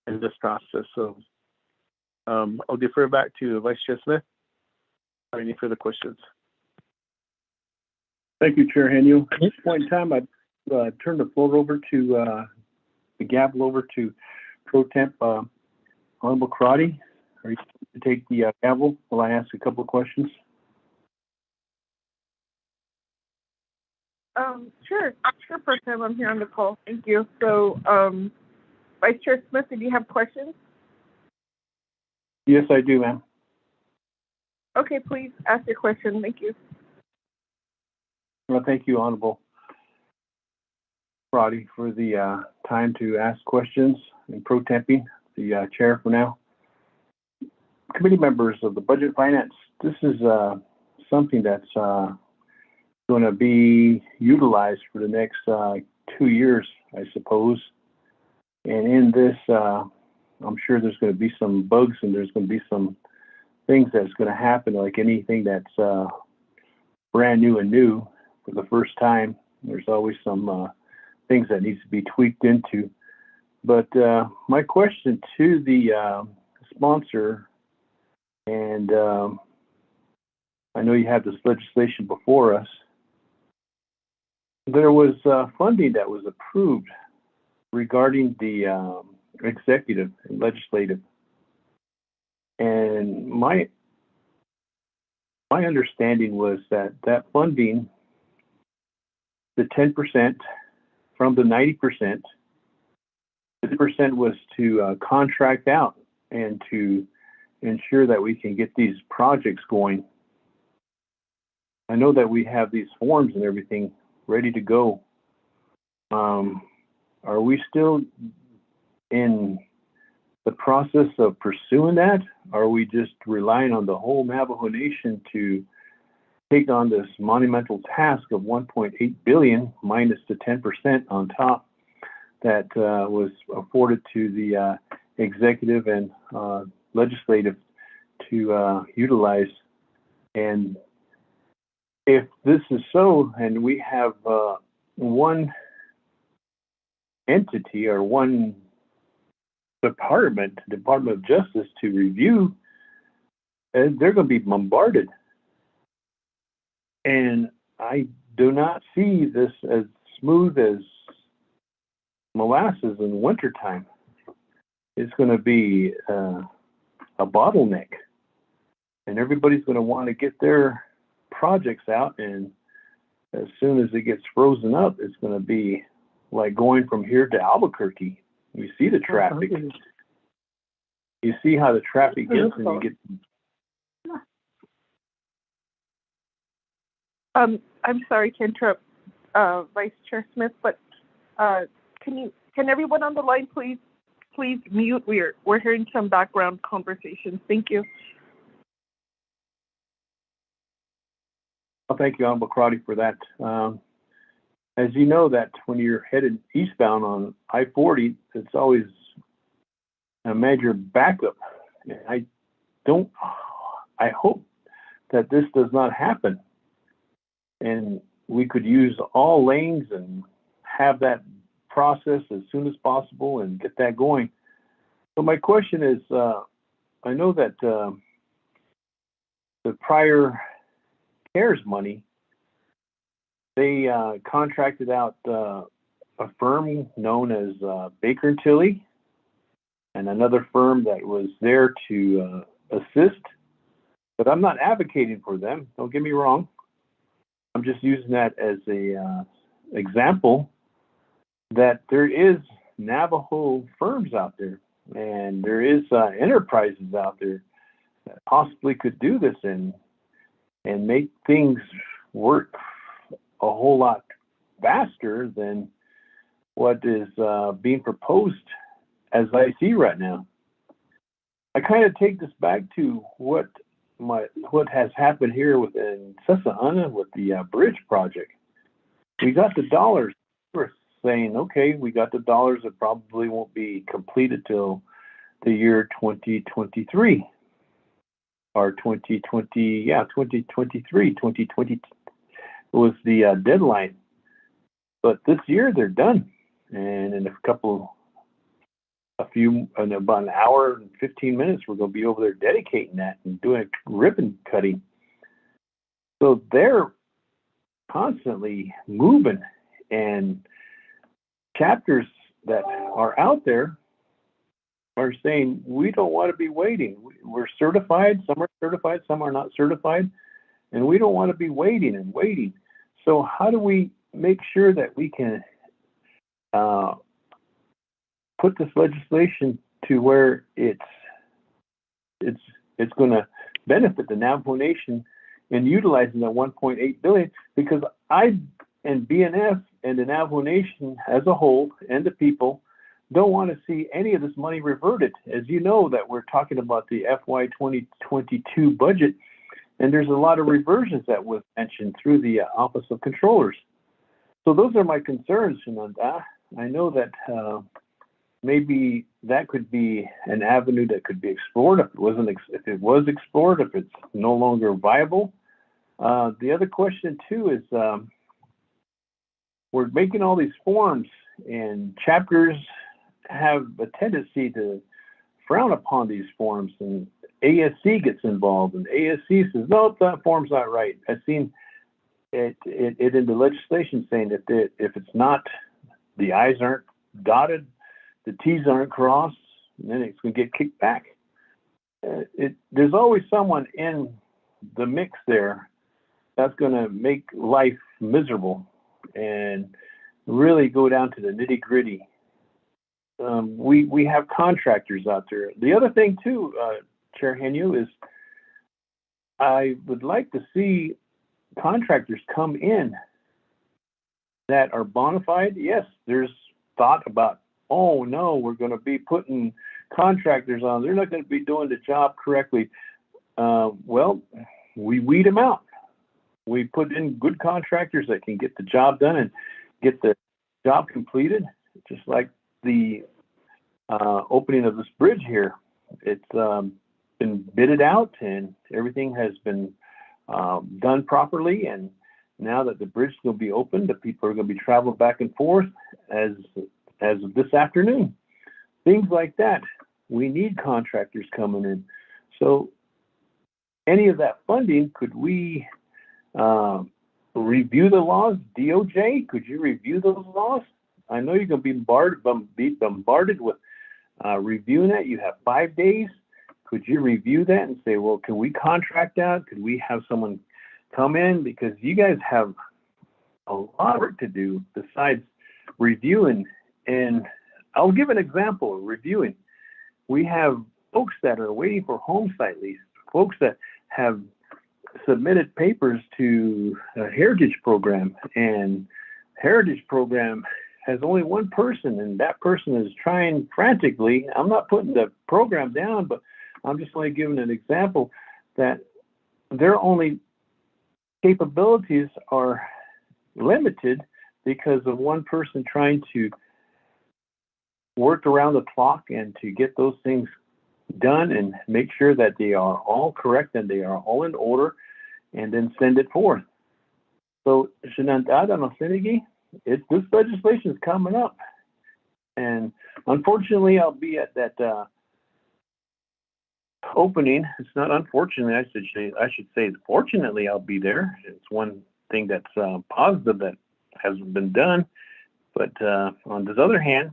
in this process. So I'll defer back to Vice Chair Smith for any further questions.
Thank you, Chair Henio. At this point in time, I'd turn the floor over to the gavel over to Pro Temp Honorable Crotty. Are you to take the gavel while I ask a couple of questions?
Sure, Pro Tem, I'm here on the call. Thank you. So, Vice Chair Smith, did you have questions?
Yes, I do, ma'am.
Okay, please ask your question. Thank you.
Well, thank you, Honorable Crotty, for the time to ask questions, and Pro Temping, the chair for now. Committee members of the Budget Finance, this is something that's going to be utilized for the next 2 years, I suppose. And in this
I'm sure there's going to be some bugs and there's going to be some things that's going to happen, like anything that's brand new and new for the first time. There's always some things that needs to be tweaked into. But my question to the sponsor, and I know you have this legislation before us, there was funding that was approved regarding the executive and legislative. And my understanding was that funding, the 10% from the 90%, 50% was to contract out and to ensure that we can get these projects going. I know that we have these forms and everything ready to go. Are we still in the process of pursuing that? Are we just relying on the whole Navajo Nation to take on this monumental task of 1.8 billion minus the 10% on top that was afforded to the executive and legislative to utilize? And if this is so, and we have one entity or one Department of Justice to review, they're going to be bombarded. And I do not see this as smooth as molasses in wintertime. It's going to be a bottleneck. And everybody's going to want to get their projects out. And as soon as it gets frozen up, it's going to be like going from here to Albuquerque. You see the traffic. You see how the traffic gets when you get.
I'm sorry to interrupt, Vice Chair Smith, but can everyone on the line please mute? We're hearing some background conversations. Thank you.
Well, thank you, Honorable Crotty, for that. As you know, that when you're headed eastbound on I-40, it's always a major backup. I hope that this does not happen, and we could use all lanes and have that process as soon as possible and get that going. So my question is, I know that the prior CARES money, they contracted out a firm known as Baker & Tilly and another firm that was there to assist. But I'm not advocating for them. Don't get me wrong. I'm just using that as a example that there is Navajo firms out there, and there is enterprises out there that possibly could do this and make things work a whole lot faster than what is being proposed as I see right now. I kind of take this back to what has happened here within Susquehanna with the bridge project. We got the dollars. We're saying, okay, we got the dollars. It probably won't be completed till the year 2023 or 2020. Yeah, 2023, 2020 was the deadline. But this year they're done, and in in about an hour and 15 minutes, we're going to be over there dedicating that and doing a ribbon cutting. So they're constantly moving, and chapters that are out there are saying, we don't want to be waiting. We're certified. Some are certified, some are not certified, and we don't want to be waiting and waiting. So how do we make sure that we can put this legislation to where it's going to benefit the Navajo Nation in utilizing that 1.8 billion? Because I and BNF and the Navajo Nation as a whole and the people don't want to see any of this money reverted. As you know, that we're talking about the FY 2022 budget, and there's a lot of reversions that was mentioned through the Office of Controllers. So those are my concerns, Shananda. I know that maybe that could be an avenue that could be explored if it was explored, if it's no longer viable. The other question too is we're making all these forms, and chapters have a tendency to frown upon these forms, and ASC gets involved, and ASC says, no, that form's not right. I've seen it in the legislation saying that if it's not, the I's aren't dotted, the T's aren't crossed, and then it's going to get kicked back. There's always someone in the mix there that's going to make life miserable and really go down to the nitty gritty. We have contractors out there. The other thing too, Chair Henu, is I would like to see contractors come in that are bona fide. Yes, there's thought about, oh no, we're going to be putting contractors on. They're not going to be doing the job correctly. Well, we weed them out. We put in good contractors that can get the job done and get the job completed, just like the opening of this bridge here. It's been bidded out and everything has been done properly, and now that the bridge will be open, the people are going to be traveling back and forth as of this afternoon. Things like that. We need contractors coming in. So any of that funding, could we review the laws? DOJ, could you review those laws? I know you're going to be bombarded with reviewing that. You have 5 days. Could you review that and say, well, can we contract out? Could we have someone come in? Because you guys have a lot of work to do besides reviewing. And I'll give an example of reviewing. We have folks that are waiting for home site lease, folks that have submitted papers to a heritage program, and heritage program has only one person, and that person is trying frantically. I'm not putting the program down, but I'm just only giving an example that their only capabilities are limited because of one person trying to work around the clock and to get those things done and make sure that they are all correct and they are all in order, and then send it forth. So, this legislation is coming up, and unfortunately, I'll be at that opening. It's not unfortunately, I should say fortunately, I'll be there. It's one thing that's positive that hasn't been done. But on this other hand,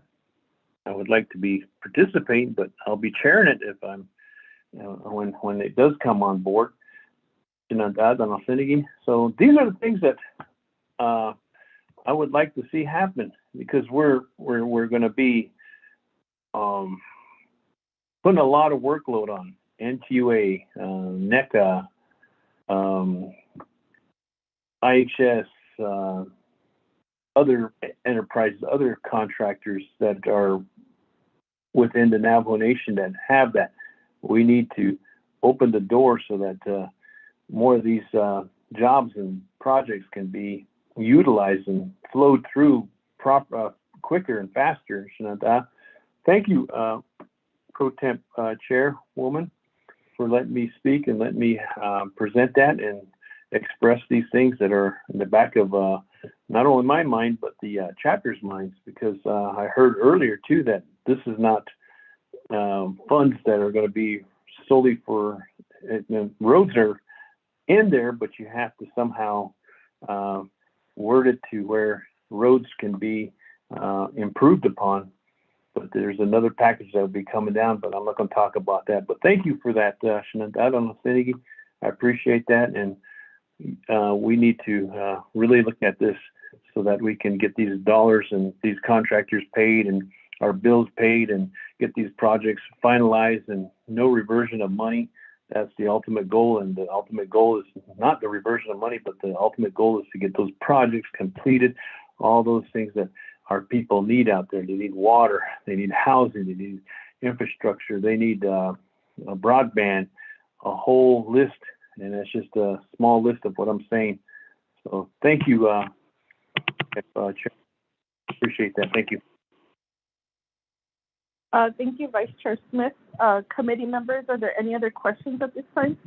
I would like to be participating, but I'll be chairing it if I'm, when it does come on board. So these are the things that I would like to see happen, because we're going to be putting a lot of workload on NTUA, NECA, IHS, other enterprises, other contractors that are within the Navajo Nation that have that. We need to open the door so that more of these jobs and projects can be utilized and flowed through quicker and faster. Thank you, Pro Temp Chairwoman, for letting me speak and let me present that and express these things that are in the back of not only my mind, but the chapter's minds, because I heard earlier too that this is not funds that are going to be solely for roads are in there, but you have to somehow word it to where roads can be improved upon. But there's another package that will be coming down, but I'm not going to talk about that. But thank you for that, I appreciate that, and we need to really look at this so that we can get these dollars and these contractors paid and our bills paid and get these projects finalized and no reversion of money. That's the ultimate goal, and the ultimate goal is not the reversion of money, but the ultimate goal is to get those projects completed, all those things that our people need out there. They need water, they need housing, they need infrastructure, they need a broadband, a whole list, and that's just a small list of what I'm saying. So thank you, Chair. Appreciate that. Thank you.
Thank you, Vice Chair Smith. Committee members, are there any other questions at this time?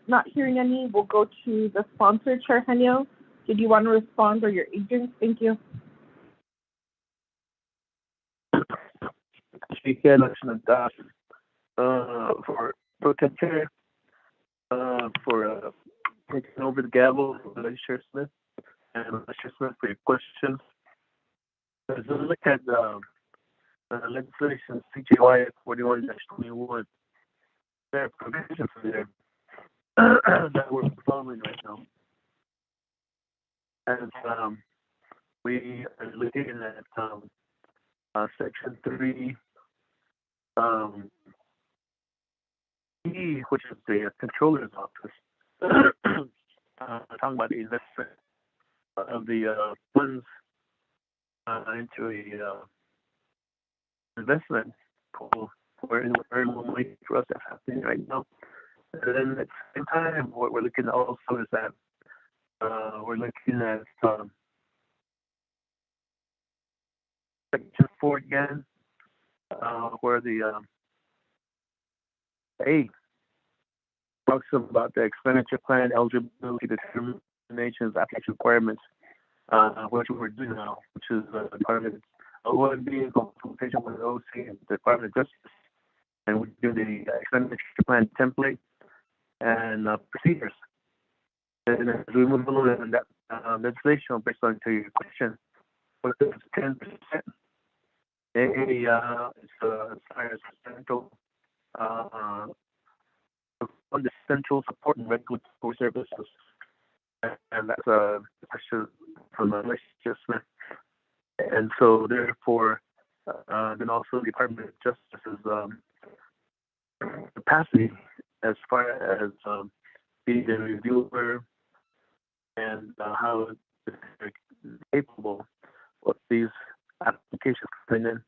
Not hearing any, we'll go to the sponsor, Chair Henio. Did you want to respond, or your agent? Thank you.
Speaker election for Pro-Tem Chair, for taking over the gavel for Vice Chair Smith, and Vice Chair Smith for your questions. As we look at legislation CJY 41-21, there are provisions there that we're following right now. And we are looking at section 3, E, which is the controller's office, talking about the investment of the funds into a investment pool where it's very little money for us that's happening right now. And then at the same time, what we're looking at also is that we're looking at section 4 again, where the A talks about the expenditure plan, eligibility determinations, application requirements, which we're doing now, which is the Department of OMB in consultation with the OC and the Department of Justice. And we do the expenditure plan template and procedures. And as we move along in that legislation, based on to your question, what is 10%? It's essential on the central support and regulatory services, and that's a question from the legislature. And so, therefore, then also the Department of Justice's capacity as far as being a reviewer and how they're capable of these applications coming in.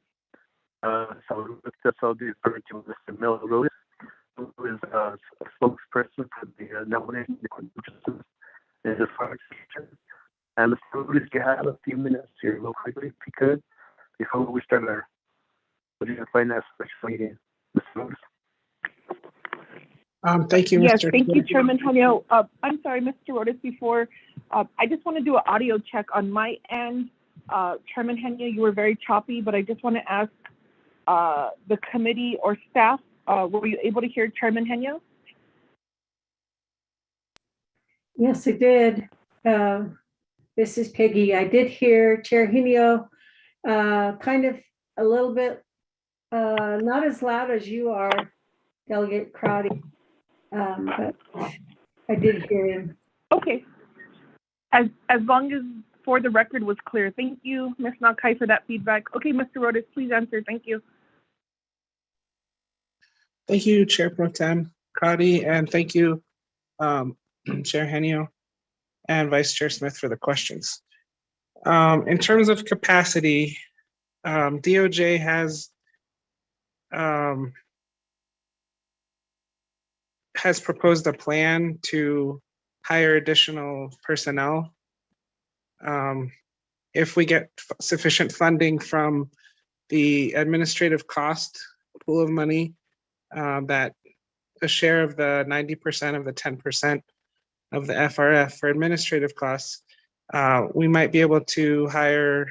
So that's all the referred to Mr. Miller Rhodes, who is a spokesperson for the nomination Justice in the Florida section. And Mr. Rhodes, you have a few minutes here real quickly, if you could, before we start our budget and finance special meeting. Mr. Rhodes.
Thank you,
Yes,
Mr.
thank you, Chairman Henio. I'm sorry, Mr. Rhodes, before, I just want to do an audio check on my end. Chairman Henio, you were very choppy, but I just want to ask the committee or staff, were you able to hear Chairman Henio?
Yes, I did. This is Peggy. I did hear Chair Henio, kind of a little bit, not as loud as you are, Delegate Crowdy, but I did hear him.
Okay. As long as for the record was clear. Thank you, Ms. Nakai, for that feedback. Okay, Mr. Rhodes, please answer. Thank you.
Thank you, Chair Pro Tem Crowdy, and thank you, Chair Henio and Vice Chair Smith for the questions. In terms of capacity, DOJ has proposed a plan to hire additional personnel. If we get sufficient funding from the administrative cost pool of money, that a share of the 90% of the 10% of the FRF for administrative costs, we might be able to hire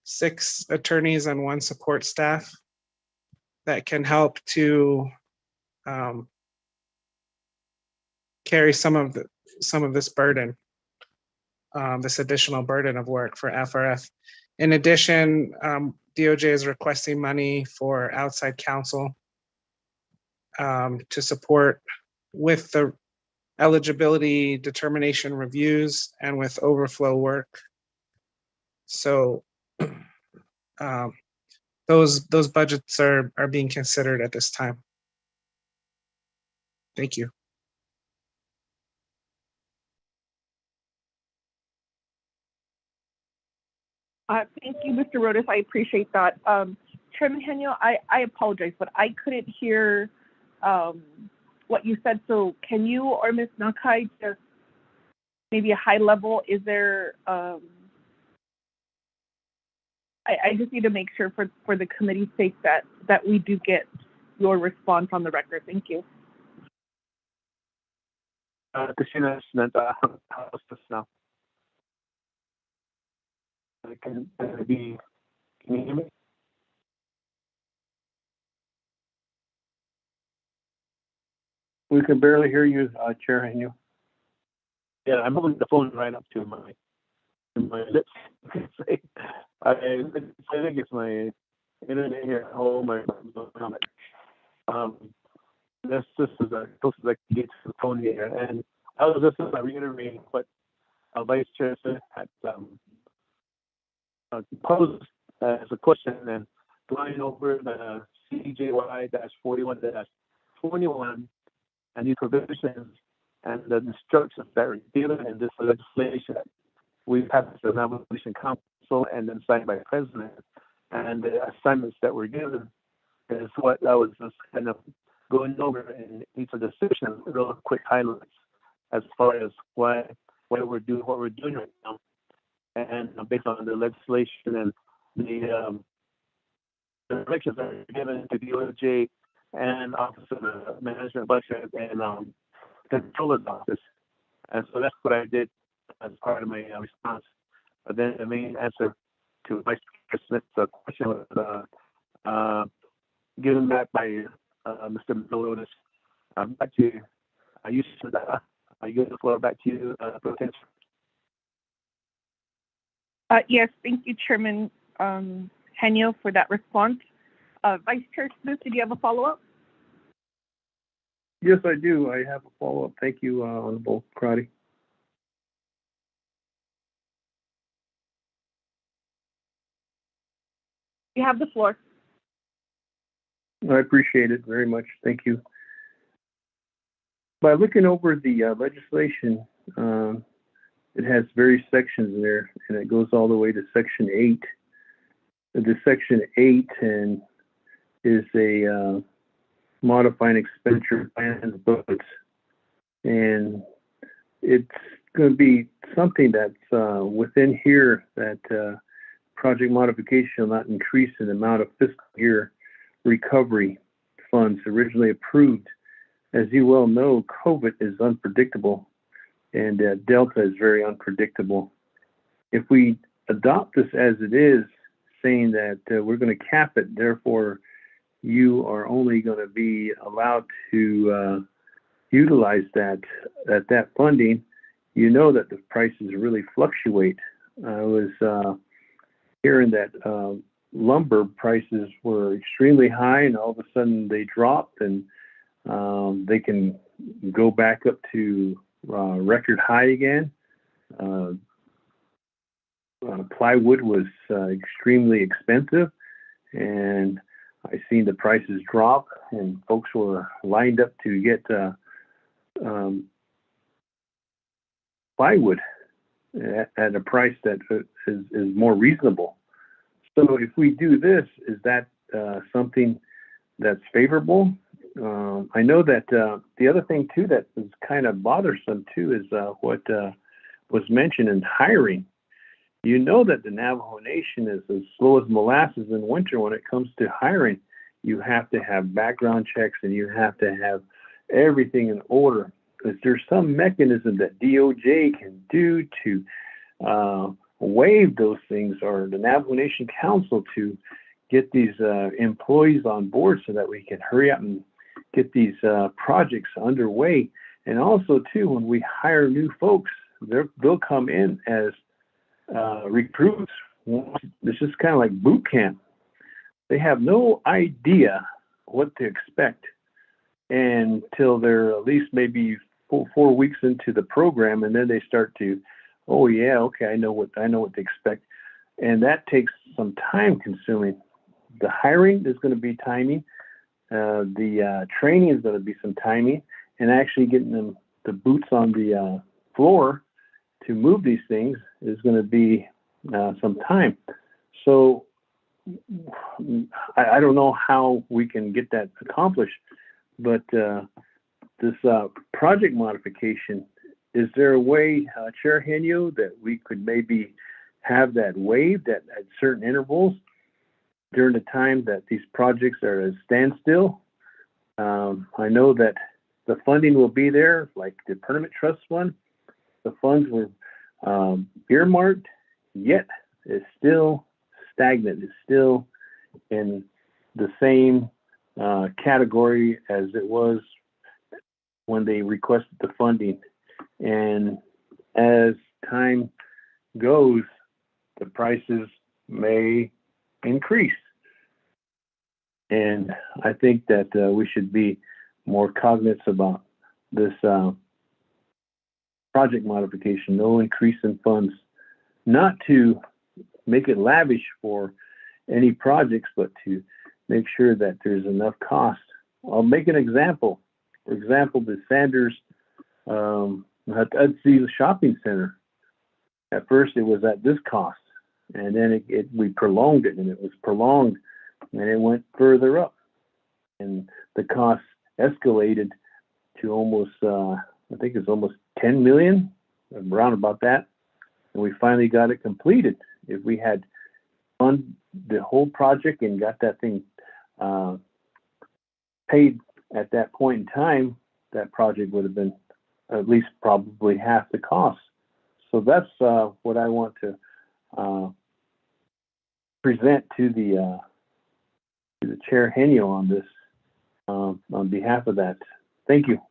6 attorneys and 1 support staff that can help to carry some of this burden, this additional burden of work for FRF. In addition, DOJ is requesting money for outside counsel to support with the eligibility determination reviews and with overflow work. So those budgets are being considered at this time. Thank you.
Thank you, Mr. Rhodes. I appreciate that. Chairman Henio, I apologize, but I couldn't hear what you said. So can you or Ms. Nakai just maybe a high level, is there I just need to make sure for the committee's sake that we do get your response on the record. Thank you.
Christina, how's this now? Can you hear me?
We can barely hear you, Chair Henio.
Yeah, I'm holding the phone right up to my lips. I think it's my internet here at home. This is as close as I can get to the phone here. And I was just reiterating what Vice Chair said had posed as a question, and going over the CJY-41-21 and the provisions and the instructions that are given in this legislation. We passed the Nomination Council and then signed by the President, and the assignments that were given is what I was just kind of going over in each of the sections, real quick highlights as far as what we're doing right now, and based on the legislation and the directions that are given to DOJ and Office of the Management Budget and Controller's Office. And so that's what I did as part of my response. But then the main answer to Vice Chair Smith's question was given back by Mr. Melonis. Back to you. I give the floor back to you, Potential.
Yes, thank you, Chairman Henio, for that response. Vice Chair Smith, did you have a follow-up?
Yes, I do. I have a follow-up. Thank you, Honorable Crotty.
You have the floor.
I appreciate it very much. Thank you. By looking over the legislation, it has various sections in there, and it goes all the way to Section 8. The Section 8 is a modifying expenditure plans budgets, and it's going to be something that's within here that project modification will not increase in the amount of fiscal year recovery funds originally approved. As you well know, COVID is unpredictable, and Delta is very unpredictable. If we adopt this as it is, saying that we're going to cap it, therefore you are only going to be allowed to utilize that funding, you know that the prices really fluctuate. I was hearing that lumber prices were extremely high, and all of a sudden they dropped, and they can go back up to record high again. Plywood was extremely expensive, and I seen the prices drop, and folks were lined up to get plywood at a price that is more reasonable. So if we do this, is that something that's favorable? I know that the other thing too that is kind of bothersome too is what was mentioned in hiring. You know that the Navajo Nation is as slow as molasses in winter when it comes to hiring. You have to have background checks, and you have to have everything in order. Is there some mechanism that DOJ can do to waive those things, or the Navajo Nation Council to get these employees on board so that we can hurry up and get these projects underway? And also too, when we hire new folks, they'll come in as recruits. It's just kind of like boot camp. They have no idea what to expect until they're at least maybe 4 weeks into the program, and then they start to, oh yeah, okay, I know what to expect, and that takes some time consuming. The hiring is going to be timing. The training is going to be some timing, and actually getting them the boots on the floor to move these things is going to be some time. So I don't know how we can get that accomplished, but this project modification, is there a way, Chair Henio, that we could maybe
have that waived at certain intervals during the time that these projects are at a standstill. I know that the funding will be there, like the permanent trust fund. The funds were earmarked, yet it's still stagnant. It's still in the same category as it was when they requested the funding. And as time goes, the prices may increase. And I think that we should be more cognizant about this project modification, no increase in funds, not to make it lavish for any projects, but to make sure that there's enough cost. I'll make an example. For example, the Sanders Udsey Shopping Center. At first, it was at this cost, and then we prolonged it, and it was prolonged, and it went further up, and the cost escalated to almost, I think it's almost 10 million, around about that, and we finally got it completed. If we had funded the whole project and got that thing paid at that point in time, that project would have been at least probably half the cost. So that's what I want to present to the Chair Henio on this, on behalf of that. Thank you.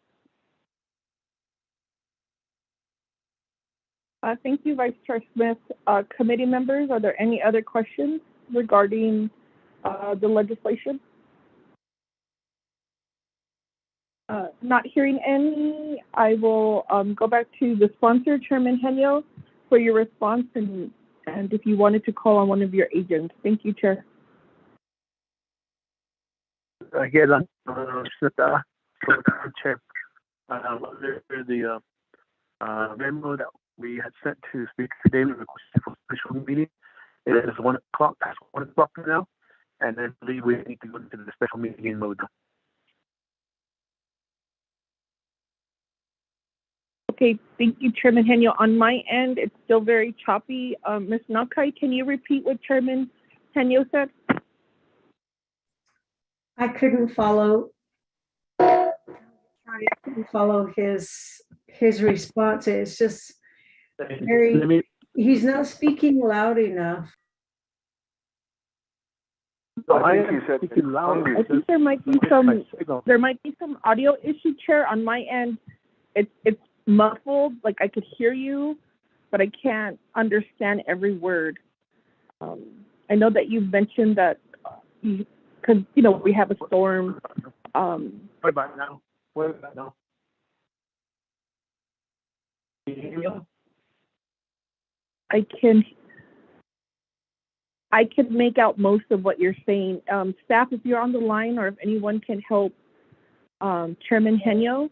Thank you, Vice Chair Smith. Committee members, are there any other questions regarding the legislation? Not hearing any, I will go back to the sponsor, Chairman Henio, for your response, and if you wanted to call on one of your agents. Thank you, Chair.
Again, Chair, the memo that we had sent to Speaker David requesting for special meeting. It is 1 o'clock, past 1 o'clock now, and then we need to go into the special meeting mode.
Okay, thank you, Chairman Henio. On my end, it's still very choppy. Ms. Nakai, can you repeat what Chairman Henio said?
I couldn't follow. I couldn't follow his response. It's just very. He's not speaking loud enough.
I think there might be some audio issue, Chair. On my end, it's muffled. Like I could hear you, but I can't understand every word. I know that you've mentioned that because we have a storm.
What about now? What about now? Can you hear me?
I can make out most of what you're saying. Staff, if you're on the line, or if anyone can help Chairman Henio,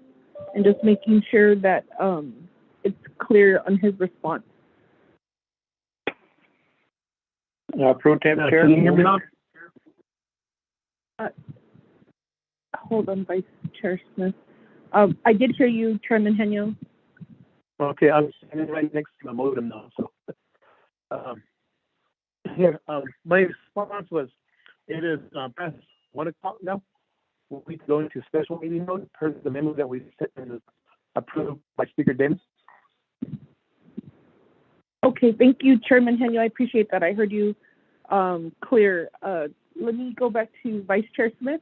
and just making sure that it's clear on his response.
Pro Temp Chair.
Can you hear me now?
Hold on, Vice Chair Smith. I did hear you, Chairman Henio.
Okay, I'm standing right next to my modem now, so. My response was, it is past 1 o'clock now. We go into special meeting mode per the memo that we sent and approved by Speaker Davis.
Okay, thank you, Chairman Henio. I appreciate that. I heard you clear. Let me go back to Vice Chair Smith.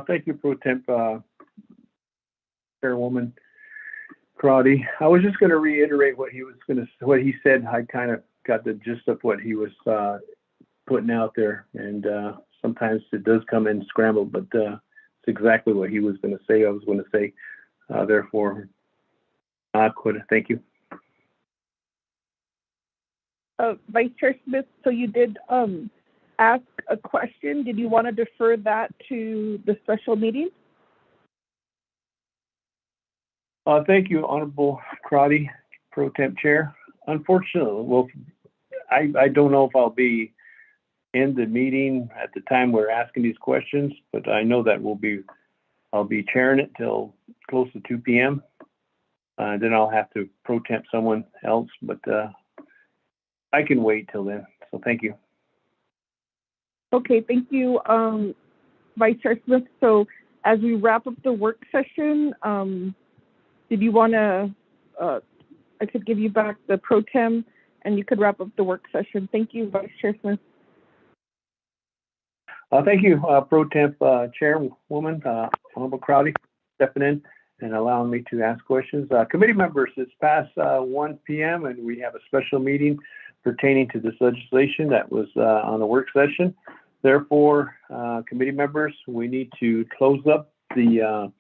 Thank you, Pro Temp Chairwoman Crotty. I was just going to reiterate what he said. I kind of got the gist of what he was putting out there, and sometimes it does come in scrambled, but it's exactly what he was going to say. I was going to say, therefore, quit. Thank you.
Vice Chair Smith, so you did ask a question. Did you want to defer that to the special meeting?
Thank you, Honorable Crotty, Pro Temp Chair. Unfortunately, well, I don't know if I'll be in the meeting at the time we're asking these questions, but I know that I'll be chairing it till close to 2 p.m. Then I'll have to pro temp someone else, but I can wait till then. So thank you.
Okay, thank you, Vice Chair Smith. So as we wrap up the work session, did you want to, I could give you back the pro tem and you could wrap up the work session. Thank you, Vice Chair Smith.
Thank you, Pro Temp Chairwoman, Honorable Crowdy, stepping in and allowing me to ask questions. Committee members, it's past 1 p.m. and we have a special meeting pertaining to this legislation that was on the work session. Therefore, committee members, we need to close up the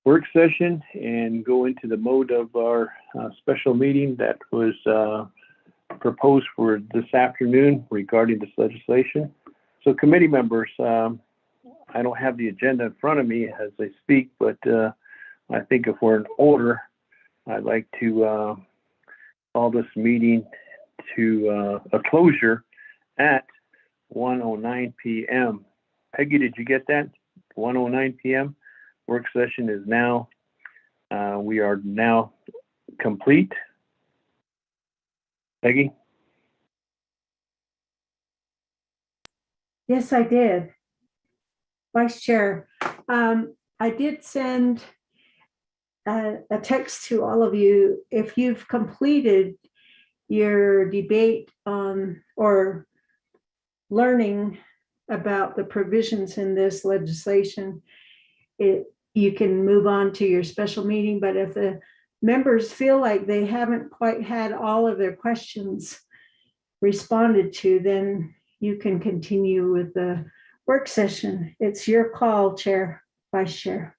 work session and go into the mode of our special meeting that was proposed for this afternoon regarding this legislation. So committee members, I don't have the agenda in front of me as I speak, but I think if we're in order, I'd like to call this meeting to a closure at 1:09 p.m. Peggy, did you get that? 1:09 p.m. Work session is now, we are now complete. Peggy?
Yes, I did. Vice Chair, I did send a text to all of you. If you've completed your debate on or learning about the provisions in this legislation, you can move on to your special meeting. But if the members feel like they haven't quite had all of their questions responded to, then you can continue with the work session. It's your call, Chair, Vice Chair.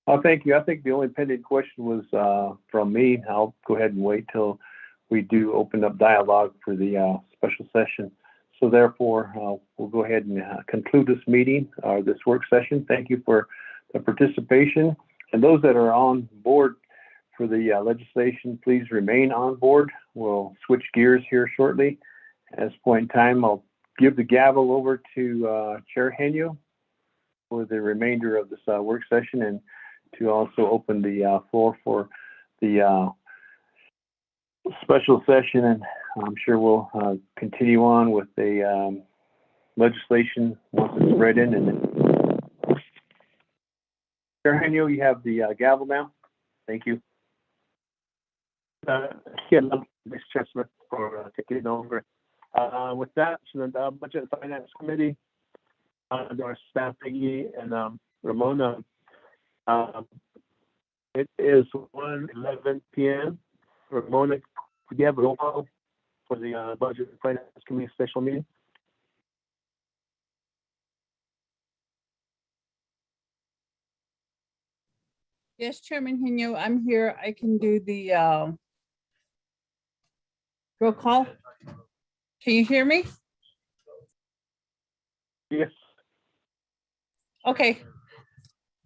Oh, thank you. I think the only pending question was from me. I'll go ahead and wait till we do open up dialogue for the special session. So therefore, we'll go ahead and conclude this meeting, this work session. Thank you for the participation. And those that are on board for the legislation, please remain on board. We'll switch gears here shortly. At this point in time, I'll give the gavel over to Chair Henyo for the remainder of this work session and to also open the floor for the special session. And I'm sure we'll continue on with the legislation once it's read in. And then Chair Henyo, you have the gavel now. Thank you.
Vice Chair Smith for taking it over. With that, the Budget and Finance Committee, our staff, Peggy and Ramona, it is 1:11 p.m. Ramona, could you have a roll call for the Budget and Finance Committee special meeting?
Yes, Chairman Henyo, I'm here. I can do the roll call. Can you hear me?
Yes.
Okay.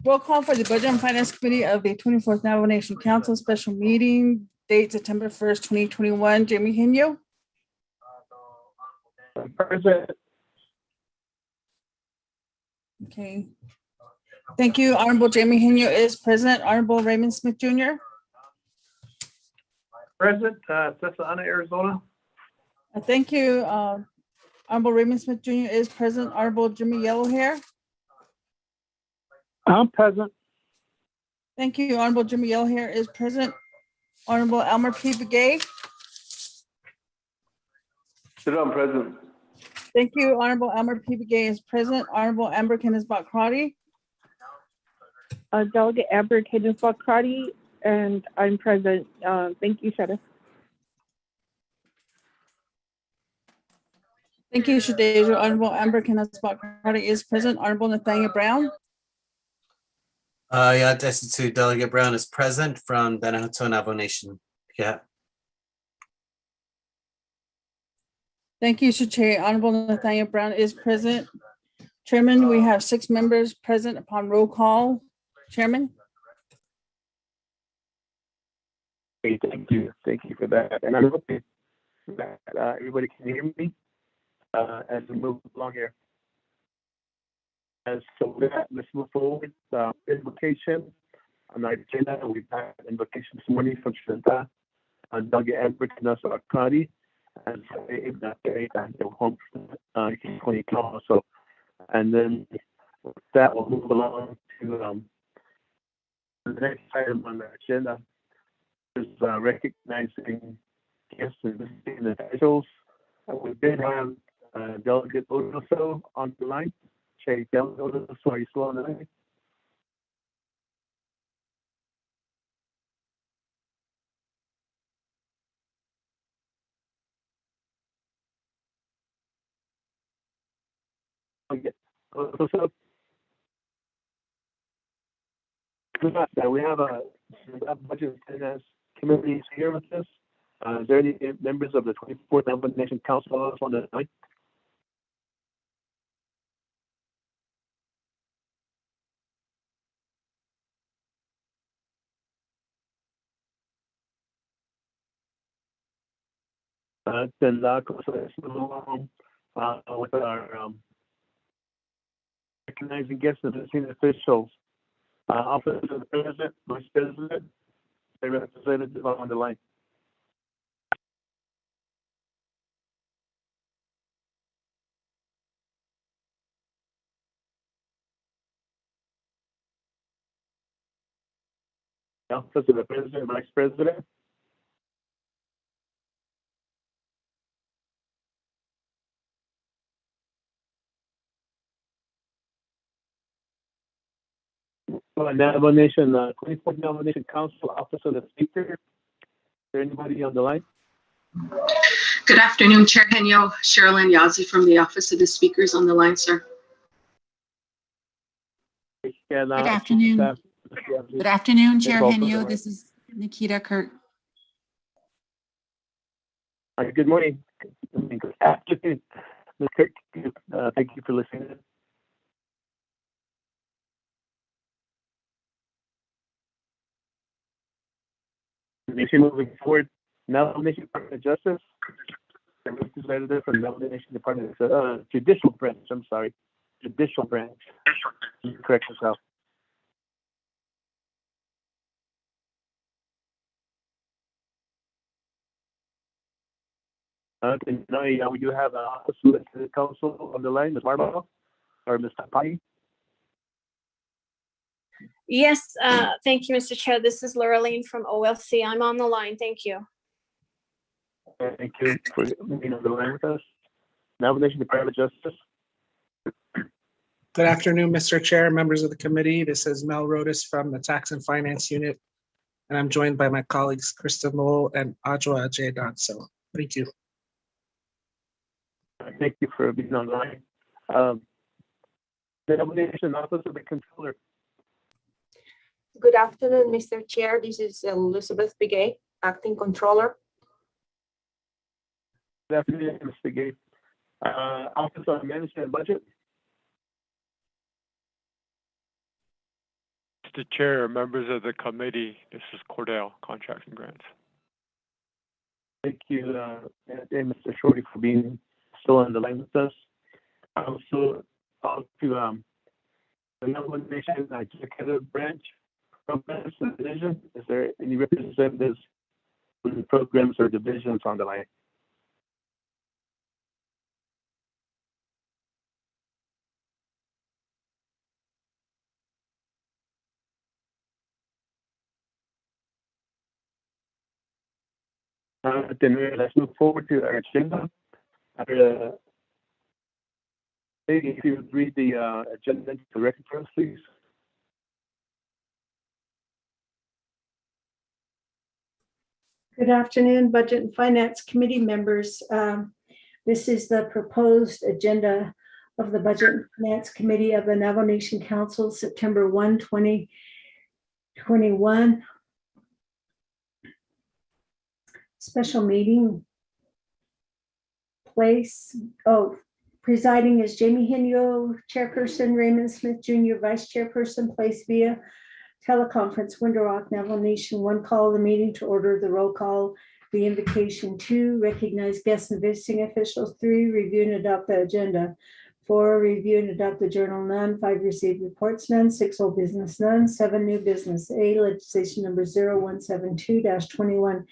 Roll call for the Budget and Finance Committee of the 24th Navajo Nation Council special meeting, date September 1st, 2021. Jamie Henyo?
Present.
Okay. Thank you. Honorable Jamie Henyo is present. Honorable Raymond Smith Jr.
Present, Cesana, Arizona.
Thank you. Honorable Raymond Smith Jr. is present. Honorable Jimmy Yellowhair.
I'm present.
Thank you. Honorable Jimmy Yellowhair is present. Honorable Elmer P. Begay.
I'm present.
Thank you. Honorable Elmer P. Begay is present. Honorable Amber Kenneth-Bockrati.
Delegate Amber Kenneth-Bockrati, and I'm present. Thank you, Sheriff.
Thank you, Shadeja. Honorable Amber Kenneth-Bockrati is present. Honorable Nathaniel Brown.
Yeah, Destitute Delegate Brown is present from the Navajo Nation. Yeah.
Thank you, Shache. Honorable Nathaniel Brown is present. Chairman, we have 6 members present upon roll call. Chairman?
Okay, thank you. Thank you for that. And I'm hoping that everybody can hear me as we move along here. And so with that, let's move forward. Invocation. On our agenda, we've had invocation this morning from Shinta, Doug Edwards, Nassau County, and home 20 also. And then with that, we'll move along to the next item on the agenda is recognizing guests and visiting officials. We did have Delegate Odoso on the line. Delegate Odoso, are you still on the line? Okay. Odoso. We have a budget and finance committee here with us. Is there any members of the 24th Navajo Nation Council on the line? Then let's move along with our recognizing guests and visiting officials. Office of the President, Vice President, a representative on the line. Office of the President, Vice President. Navajo Nation, 24th Navajo Nation Council, Office of the Speaker. Is there anybody on the line?
Good afternoon, Chair Henyo. Sherilyn Yazzie from the Office of the Speakers on the line, sir.
Good afternoon. Good afternoon, Chair Henyo. This is Nikita Kurt.
Good morning. Good afternoon, Ms. Kurt. Thank you for listening. Nation moving forward. Navajo Nation Department of Justice. Representative from Navajo Nation Department of Judicial Branch. I'm sorry, Judicial Branch. Correct yourself. We do have an Office of the Council on the line, Ms. Marble or Ms. Tapai.
Yes, thank you, Mr. Chair. This is Laura Lane from OLC. I'm on the line. Thank you.
Thank you for being on the line with us. Navajo Nation Department of Justice.
Good afternoon, Mr. Chair, members of the committee. This is Mel Rodas from the Tax and Finance Unit, and I'm joined by my colleagues Krista Lowell and Ajwa J. Dotso. Thank you.
Thank you for being on the line. The Navajo Nation Office of the Controller.
Good afternoon, Mr. Chair. This is Elizabeth Begay, Acting Controller.
Good afternoon, Mr. Begay. Office of Management and Budget.
Mr. Chair, members of the committee, this is Cordell, Contracts and Grants.
Thank you, and Mr. Shorty, for being still on the line with us. Also, to the Navajo Nation Executive Branch Programs and Division. Is there any representatives from the programs or divisions on the line? Then let's move forward to our agenda. If you would read the agenda to the record for us, please.
Good afternoon, Budget and Finance Committee members. This is the proposed agenda of the Budget and Finance Committee of the Navajo Nation Council, September 1, 2021. Special meeting place. Presiding is Jamie Henyo, Chairperson, Raymond Smith Jr., Vice Chairperson, place via teleconference, Window Rock, Navajo Nation. 1, call the meeting to order, the roll call, the invocation. 2, recognize guests and visiting officials. 3, review and adopt the agenda. 4, review and adopt the journal, none. 5, receive reports, none. 6, old business, none. 7, new business. A, legislation number 0172-21,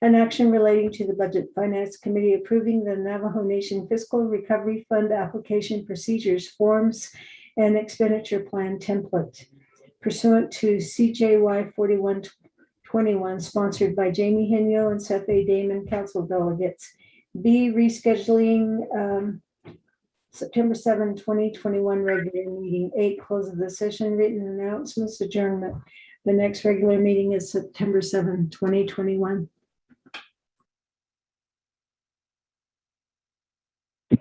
an action relating to the Budget Finance Committee approving the Navajo Nation Fiscal Recovery Fund application procedures, forms, and expenditure plan template pursuant to CJY 4121, sponsored by Jamie Henyo and Seth A. Damon, council delegates. B, rescheduling September 7, 2021 regular meeting. 8, close of the session, written announcements, adjournment. The next regular meeting is September 7, 2021.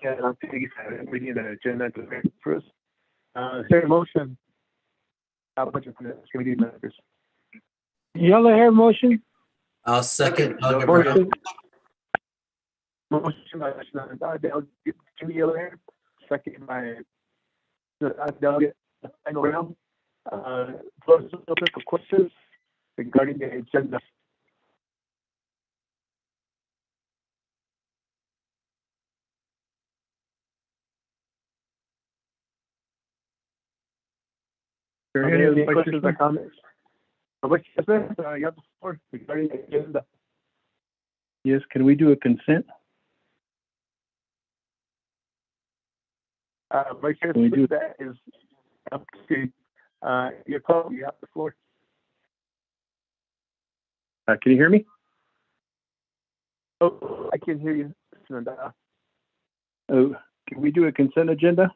Yeah, I'm reading the agenda first. Is there a motion? Budget Finance Committee members.
Yellow hair motion.
I'll second.
Motion by Jimmy Yellow Hair, second by Delegate Final Round. Floor is open for questions regarding the agenda. Are there any questions or comments? Vice Chairman, you have the floor regarding the agenda.
Yes, can we do a consent?
Vice Chairman, that is up to your call. You have the floor.
Can you hear me?
Oh, I can hear you.
Oh, can we do a consent agenda?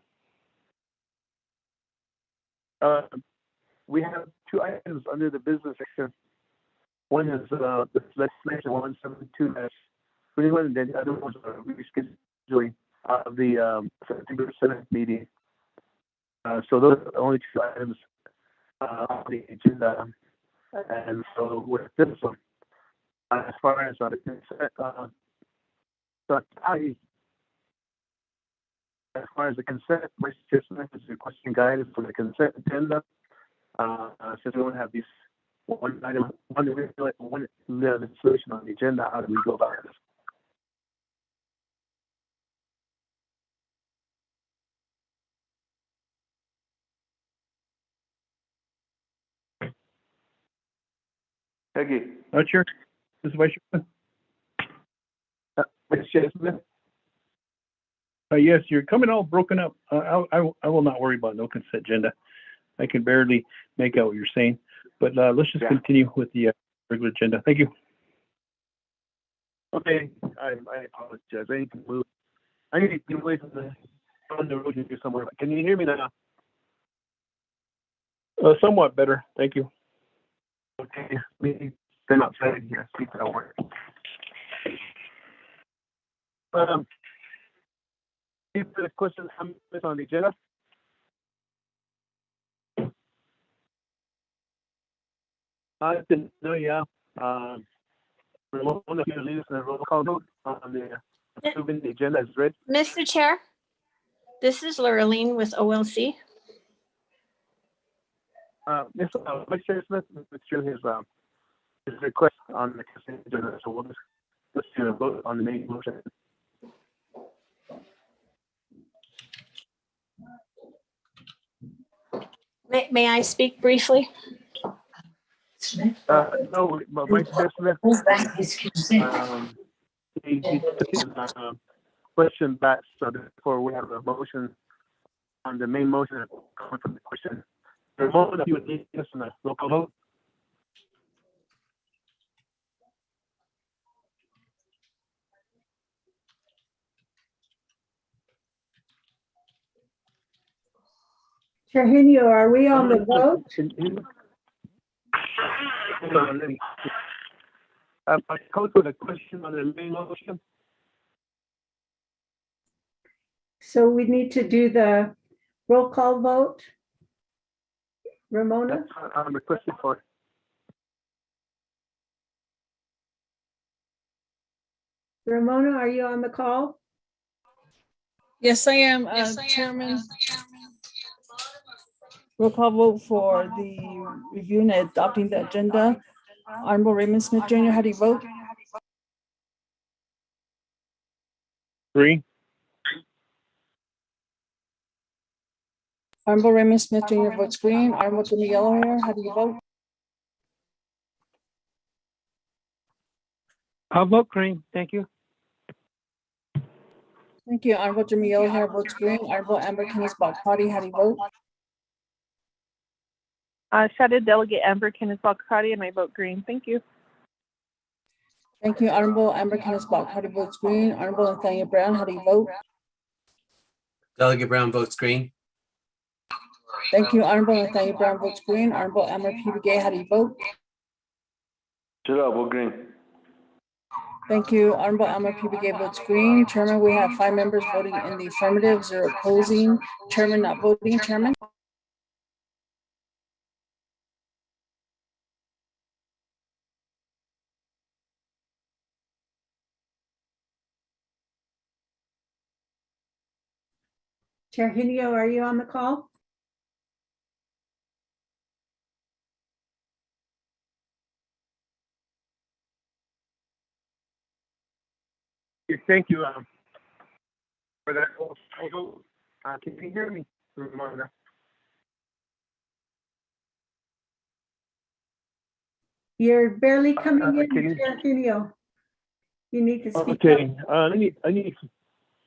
We have 2 items under the business section. One is the legislation 172-21, and then the other ones are rescheduling of the September 7th meeting. So those are the only 2 items on the agenda. And so with this one, as far as the consent, as far as the consent, Vice Chairman is requesting guidance for the consent agenda. Since we don't have these one item, one legislation on the agenda, how do we go about this?
Peggy. Chair. This is Vice Chairman.
Vice Chairman.
Yes, you're coming all broken up. I will not worry about no consent agenda. I can barely make out what you're saying, but let's just continue with the regular agenda. Thank you.
Okay, I apologize. I need to move. I need to get away from the road here somewhere. Can you hear me now?
Somewhat better. Thank you.
Okay, maybe then outside here. See if that'll work. Any further questions on the agenda? I didn't know, yeah. Ramon, if you lead us in a roll call vote on the approving the agenda as read.
Mr. Chair, this is Laureline with OLC.
Yes, Vice Chair Smith, his request on the consent agenda, so let's do a vote on the main motion.
May I speak briefly?
No, Vice Chair Smith, he took his question back, so therefore we have a motion on the main motion coming from the question. Ramon, if you would lead us in a roll call vote.
Trujillo, are we on the vote?
I called for the question on the main motion.
So we need to do the roll call vote. Ramona?
That's what I'm requesting for.
Ramona, are you on the call?
Yes, I am, Chairman. Roll call vote for the review and adopting the agenda. Honorable Raymond Smith Jr., how do you vote?
3.
Honorable Raymond Smith Jr. votes green. Honorable Jimmy Yellowhair, how do you vote?
I'll vote green. Thank you.
Thank you. Honorable Jimmy Yellowhair votes green. Honorable Amber Kenneth Bakati, how do you vote?
Shaded Delegate Amber Kenneth Bakati, and I vote green. Thank you.
Thank you. Honorable Amber Kenneth Bakati votes green. Honorable Nathaniel Brown, how do you vote?
Delegate Brown votes green.
Thank you. Honorable Nathaniel Brown votes green. Honorable Amber P. Begay, how do you vote?
Should I vote green?
Thank you. Honorable Amber P. Begay votes green. Chairman, we have 5 members voting in the affirmative, 0 opposing. Chairman not voting. Chairman?
Chair Hinio, are you on the call?
Thank you for that. Can you hear me, Ramona?
You're barely coming in, Chair Hinio. You need to speak
Okay.
up.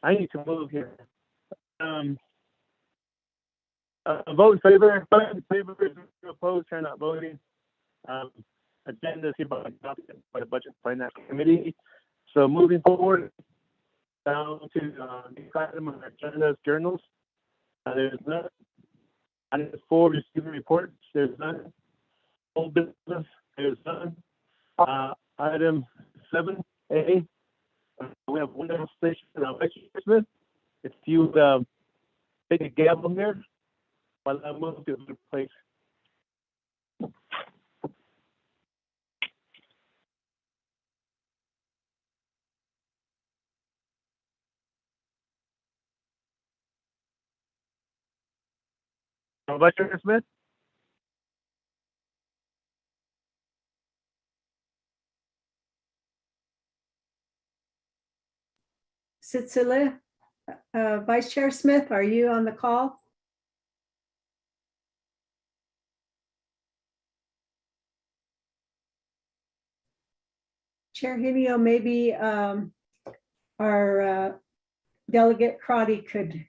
I need to move here. Vote in favor. Vote in favor. Opposed. Turn not voting. Agenda is hereby adopted by the Budget and Finance Committee. So moving forward down to the item on our agenda journals. There's none. Item 4, receiving reports. There's none. Old business. There's none. Item 7A. We have one demonstration of Smith. If you take a gavel here, while I move to the place. Vice Chair Smith?
Sitzele, Vice Chair Smith, are you on the call? Chair Hinio, maybe our Delegate Crotty could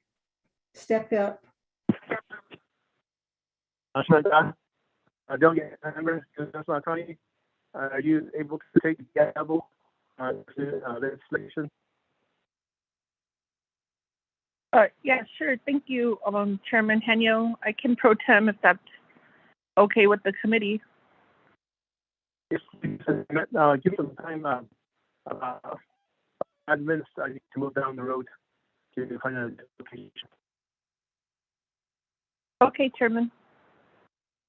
step up.
Delegate Member, Councilor Connie, are you able to take the gavel to legislation?
Yeah, sure. Thank you, Chairman Henyo. I can pro tem if that's okay with the committee.
Yes, please. Give some time. 5 minutes to move down the road to find a location.
Okay, Chairman.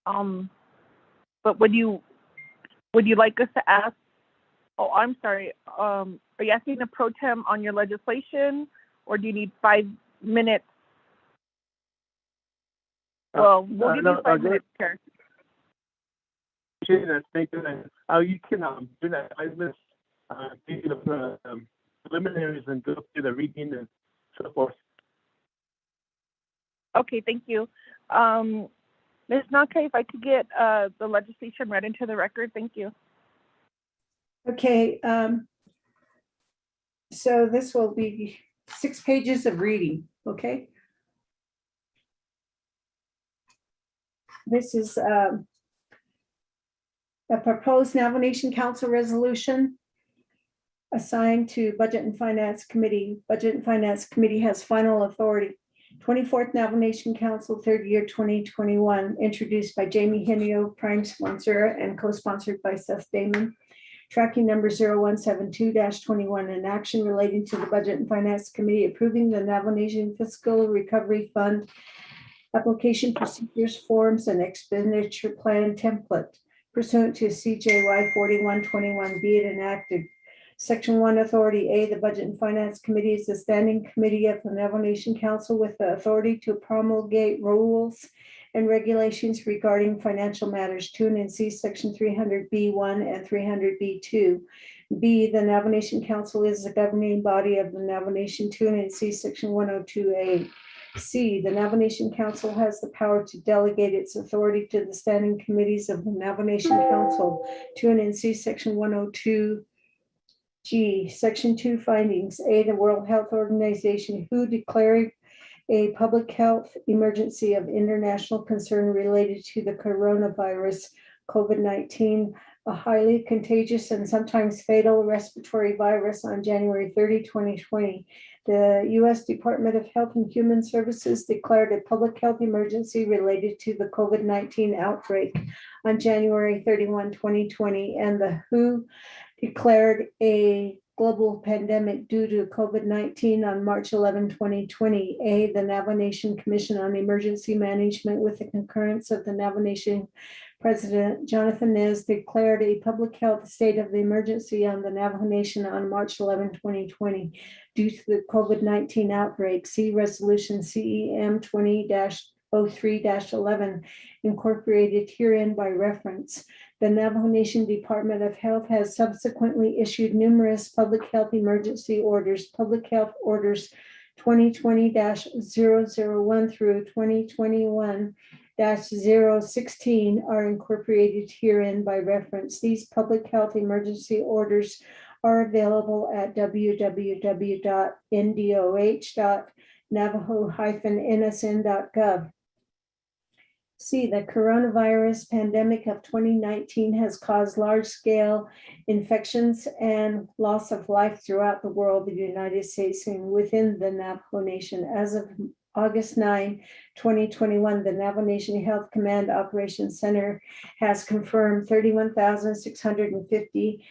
But would you like us to ask? Oh, I'm sorry. Are you asking a pro tem on your legislation, or do you need 5 minutes? Well, we'll give you 5 minutes, Chair.
Thank you. You can do that 5 minutes. Do the preliminaries and go through the reading and so forth.
Okay, thank you. Ms. Naka, if I could get the legislation read into the record, thank you.
Okay, so this will be 6 pages of reading, okay? This is a proposed Navajo Nation Council resolution assigned to Budget and Finance Committee. Budget and Finance Committee has final authority. 24th Navajo Nation Council, 3rd year 2021, introduced by Jamie Henio, prime sponsor, and co-sponsored by Seth Damon. Tracking number 0172-21, an action relating to the Budget and Finance Committee approving the Navajo Nation Fiscal Recovery Fund application procedures, forms, and expenditure plan template pursuant to CJY 4121 be it enacted. Section 1 Authority A, the Budget and Finance Committee is the standing committee of the Navajo Nation Council with the authority to promulgate rules and regulations regarding financial matters. 2 and see Section 300B1 and 300B2. B, the Navajo Nation Council is the governing body of the Navajo Nation. 2 and see Section 102A. C, the Navajo Nation Council has the power to delegate its authority to the standing committees of the Navajo Nation Council. 2 and NC section 102. G, section 2 findings. A, the World Health Organization, WHO declared a public health emergency of international concern related to the coronavirus, COVID-19, a highly contagious and sometimes fatal respiratory virus on January 30, 2020. The U.S. Department of Health and Human Services declared a public health emergency related to the COVID-19 outbreak on January 31, 2020, and the WHO declared a global pandemic due to COVID-19 on March 11, 2020. A, the Navajo Nation Commission on Emergency Management, with the concurrence of the Navajo Nation President Jonathan Nez, declared a public health state of the emergency on the Navajo Nation on March 11, 2020, due to the COVID-19 outbreak. See Resolution CEM 20-03-11, incorporated herein by reference. The Navajo Nation Department of Health has subsequently issued numerous public health emergency orders. Public health orders 2020-001 through 2021-016 are incorporated herein by reference. These public health emergency orders are available at www.ndoh.navajo-nsn.gov. C, the coronavirus pandemic of 2019 has caused large-scale infections and loss of life throughout the world, the United States, and within the Navajo Nation. As of August 9, 2021, the Navajo Nation Health Command Operations Center has confirmed 31,650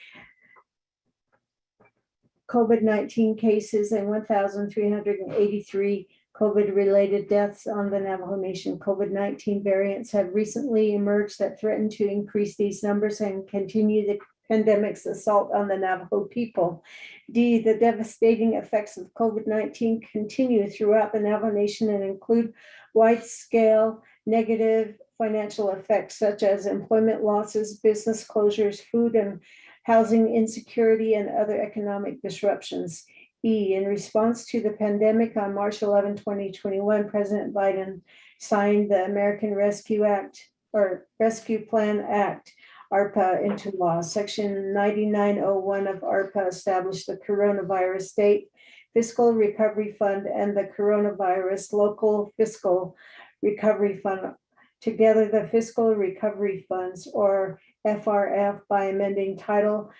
COVID-19 cases and 1,383 COVID-related deaths on the Navajo Nation. COVID-19 variants have recently emerged that threaten to increase these numbers and continue the pandemic's assault on the Navajo people. D, the devastating effects of COVID-19 continue throughout the Navajo Nation and include wide-scale negative financial effects such as employment losses, business closures, food and housing insecurity, and other economic disruptions. E, in response to the pandemic on March 11, 2021, President Biden signed the American Rescue Act or Rescue Plan Act, ARPA, into law. Section 9901 of ARPA established the Coronavirus State Fiscal Recovery Fund and the Coronavirus Local Fiscal Recovery Fund. Together, the Fiscal Recovery Funds, or FRF, by amending Title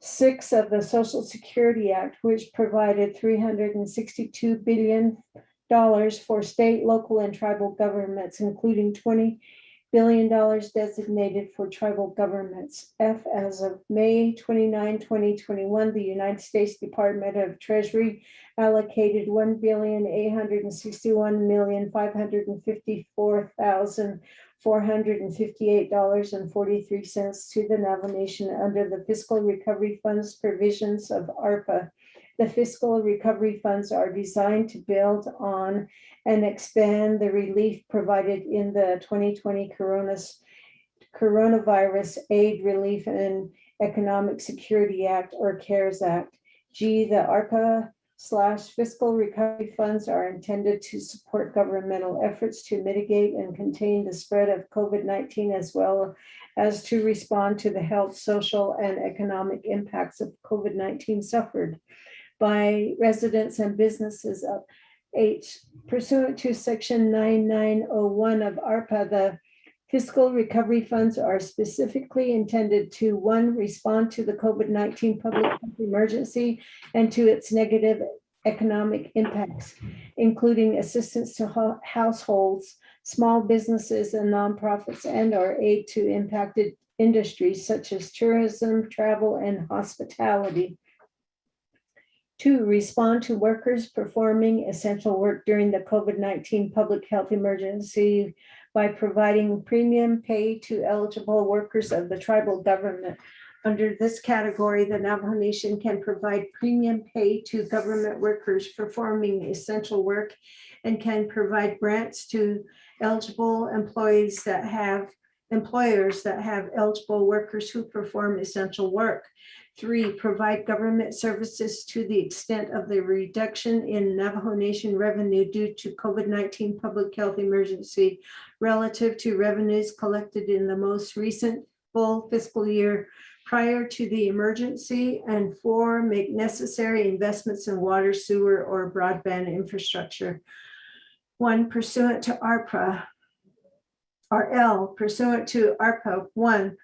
6 of the Social Security Act, which provided $362 billion for state, local, and tribal governments, including $20 billion designated for tribal governments. F, as of May 29, 2021, the United States Department of Treasury allocated $1,861,554,458.43 to the Navajo Nation under the Fiscal Recovery Funds provisions of ARPA. The fiscal recovery funds are designed to build on and expand the relief provided in the 2020 Coronavirus Aid, Relief, and Economic Security Act, or CARES Act. G, the ARPA/fiscal recovery funds are intended to support governmental efforts to mitigate and contain the spread of COVID-19, as well as to respond to the health, social, and economic impacts of COVID-19 suffered by residents and businesses of H. Pursuant to Section 9901 of ARPA, the fiscal recovery funds are specifically intended to, 1, respond to the COVID-19 public health emergency and to its negative economic impacts, including assistance to households, small businesses, and nonprofits, and/or aid to impacted industries such as tourism, travel, and hospitality. 2, respond to workers performing essential work during the COVID-19 public health emergency by providing premium pay to eligible workers of the tribal government. Under this category, the Navajo Nation can provide premium pay to government workers performing essential work and can provide grants to eligible employers that have eligible workers who perform essential work. 3, provide government services to the extent of the reduction in Navajo Nation revenue due to COVID-19 public health emergency relative to revenues collected in the most recent full fiscal year prior to the emergency. And 4, make necessary investments in water, sewer, or broadband infrastructure. 1, pursuant to ARPA, or L, pursuant to ARPA 1,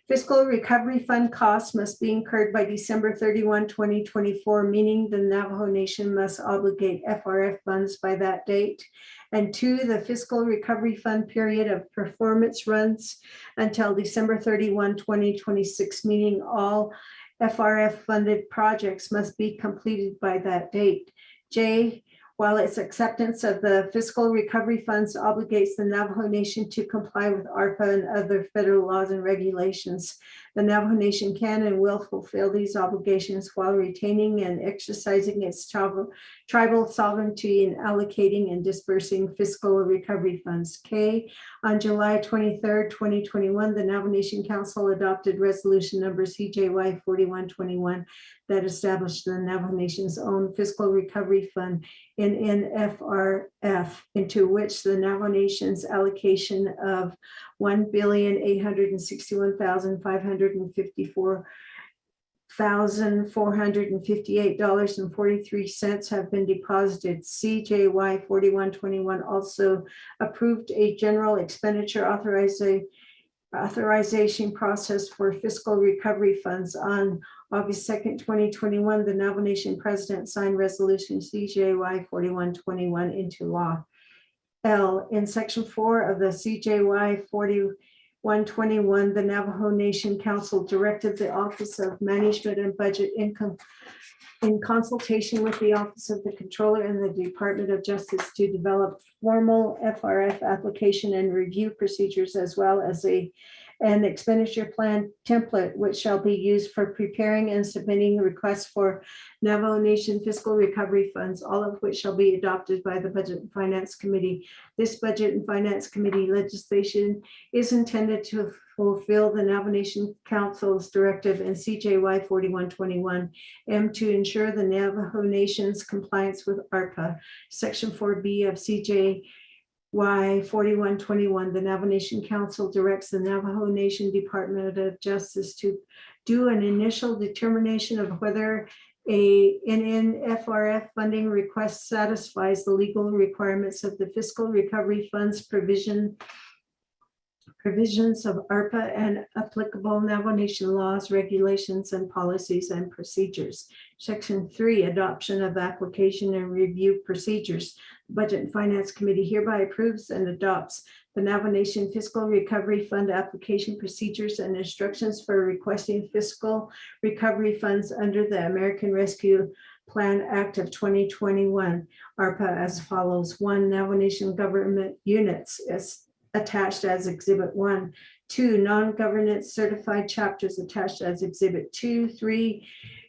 fiscal recovery fund costs must be incurred by December 31, 2024, meaning the Navajo Nation must obligate FRF funds by that date. And 2, the fiscal recovery fund period of performance runs until December 31, 2026, meaning all FRF funded projects must be completed by that date. J, while its acceptance of the fiscal recovery funds obligates the Navajo Nation to comply with ARPA and other federal laws and regulations, the Navajo Nation can and will fulfill these obligations while retaining and exercising its tribal sovereignty in allocating and dispersing fiscal recovery funds. K, on July 23rd, 2021, the Navajo Nation Council adopted resolution number CJY 4121 that established the Navajo Nation's own fiscal recovery fund in NFRF, into which the Navajo Nation's allocation of $1,861,554,458.43 have been deposited. CJY 4121 also approved a general expenditure authorization process for fiscal recovery funds. On August 2nd, 2021, the Navajo Nation president signed resolution CJY 4121 into law. L, in section 4 of the CJY 4121, the Navajo Nation Council directed the Office of Management and Budget in consultation with the Office of the Controller and the Department of Justice to develop formal FRF application and review procedures, as well as an expenditure plan template, which shall be used for preparing and submitting requests for Navajo Nation fiscal recovery funds, all of which shall be adopted by the Budget and Finance Committee. This Budget and Finance Committee legislation is intended to fulfill the Navajo Nation Council's directive in CJY 4121, M, to ensure the Navajo Nation's compliance with ARPA. Section 4B of CJY 4121, the Navajo Nation Council directs the Navajo Nation Department of Justice to do an initial determination of whether a NNFRF funding request satisfies the legal requirements of the fiscal recovery funds provisions of ARPA and applicable Navajo Nation laws, regulations, and policies and procedures. Section 3, adoption of application and review procedures. The Budget and Finance Committee hereby approves and adopts the Navajo Nation Fiscal Recovery Fund application procedures and instructions for requesting fiscal recovery funds under the American Rescue Plan Act of 2021, ARPA, as follows. 1, Navajo Nation government units is attached as Exhibit 1. 2, non-governance certified chapters attached as Exhibit 2. 3,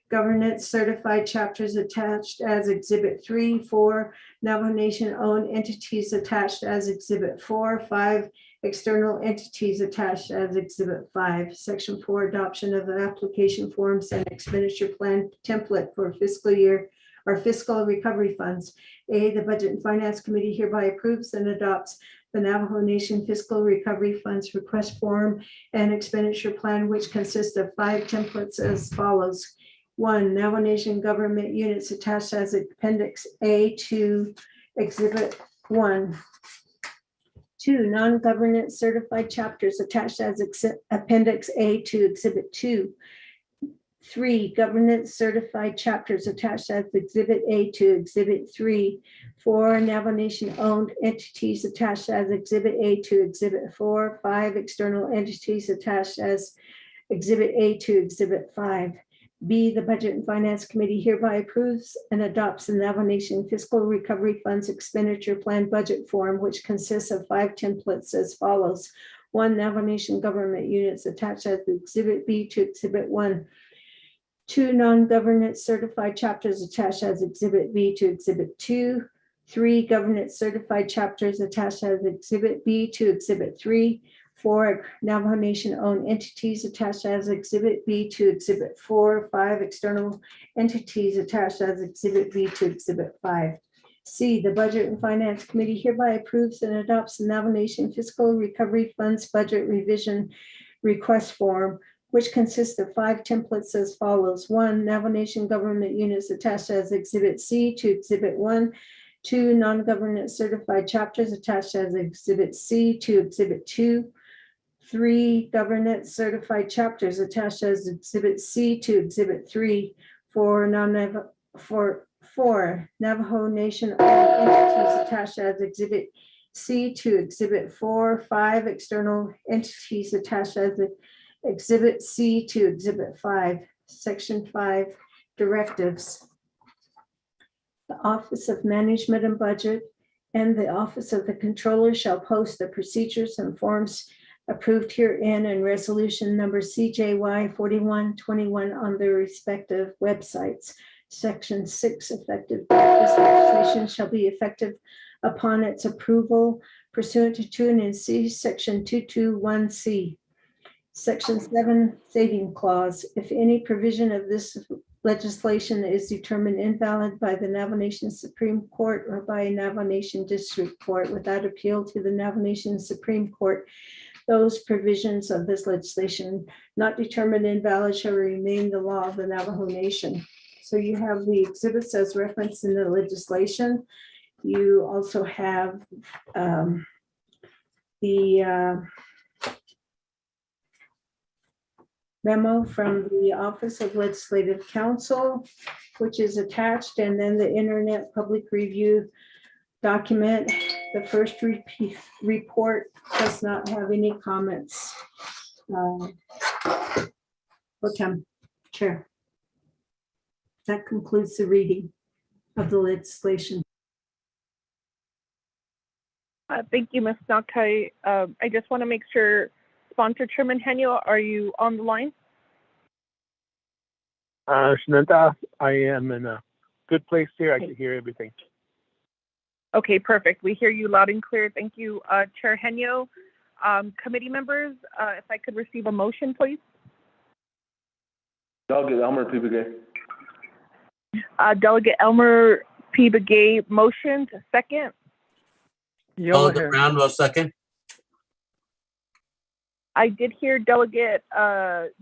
governance certified chapters attached as Exhibit 3. 4, Navajo Nation owned entities attached as Exhibit 4. 5, external entities attached as Exhibit 5. Section 4, adoption of the application forms and expenditure plan template for fiscal year or fiscal recovery funds. A, the Budget and Finance Committee hereby approves and adopts the Navajo Nation Fiscal Recovery Funds request form and expenditure plan, which consists of 5 templates as follows. 1, Navajo Nation government units attached as Appendix A to Exhibit 1. 2, non-governance certified chapters attached as Appendix A to Exhibit 2. 3, governance certified chapters attached as Exhibit A to Exhibit 3. 4, Navajo Nation owned entities attached as Exhibit A to Exhibit 4. 5, external entities attached as Exhibit A to Exhibit 5. B, the Budget and Finance Committee hereby approves and adopts the Navajo Nation Fiscal Recovery Funds Expenditure Plan Budget Form, which consists of 5 templates as follows. 1, Navajo Nation government units attached as Exhibit B to Exhibit 1. 2, non-governance certified chapters attached as Exhibit B to Exhibit 2. 3, governance certified chapters attached as Exhibit B to Exhibit 3. 4 Navajo Nation-owned entities attached as Exhibit B to Exhibit 4, 5 external entities attached as Exhibit B to Exhibit 5. C, the Budget and Finance Committee hereby approves and adopts the Navajo Nation Fiscal Recovery Funds Budget Revision Request Form, which consists of 5 templates as follows. 1, Navajo Nation government units attached as Exhibit C to Exhibit 1. 2, non-government certified chapters attached as Exhibit C to Exhibit 2. 3, governance certified chapters attached as Exhibit C to Exhibit 3. 4, Navajo Nation entities attached as Exhibit C to Exhibit 4. 5, external entities attached as Exhibit C to Exhibit 5. Section 5, directives. The Office of Management and Budget and the Office of the Controller shall post the procedures and forms approved herein and resolution number CJY 4121 on their respective websites. Section 6, effective date. This legislation shall be effective upon its approval pursuant to 2 and C, Section 221C. Section 7, saving clause. If any provision of this legislation is determined invalid by the Navajo Nation Supreme Court or by a Navajo Nation District Court without appeal to the Navajo Nation Supreme Court, those provisions of this legislation not determined invalid shall remain the law of the Navajo Nation. So you have the exhibits as referenced in the legislation. You also have the memo from the Office of Legislative Counsel, which is attached, and then the Internet Public Review document. The first report does not have any comments. Chair. That concludes the reading of the legislation.
Thank you, Ms. Nakai. I just want to make sure, Sponsor Chairman Henyo, are you on the line?
Shananta, I am in a good place here. I can hear everything.
Okay, perfect. We hear you loud and clear. Thank you, Chair Henyo. Committee members, if I could receive a motion, please.
Delegate Elmer P. Begay.
Delegate Elmer P. Begay, motion to second.
Delegate Brown will second.
I did hear Delegate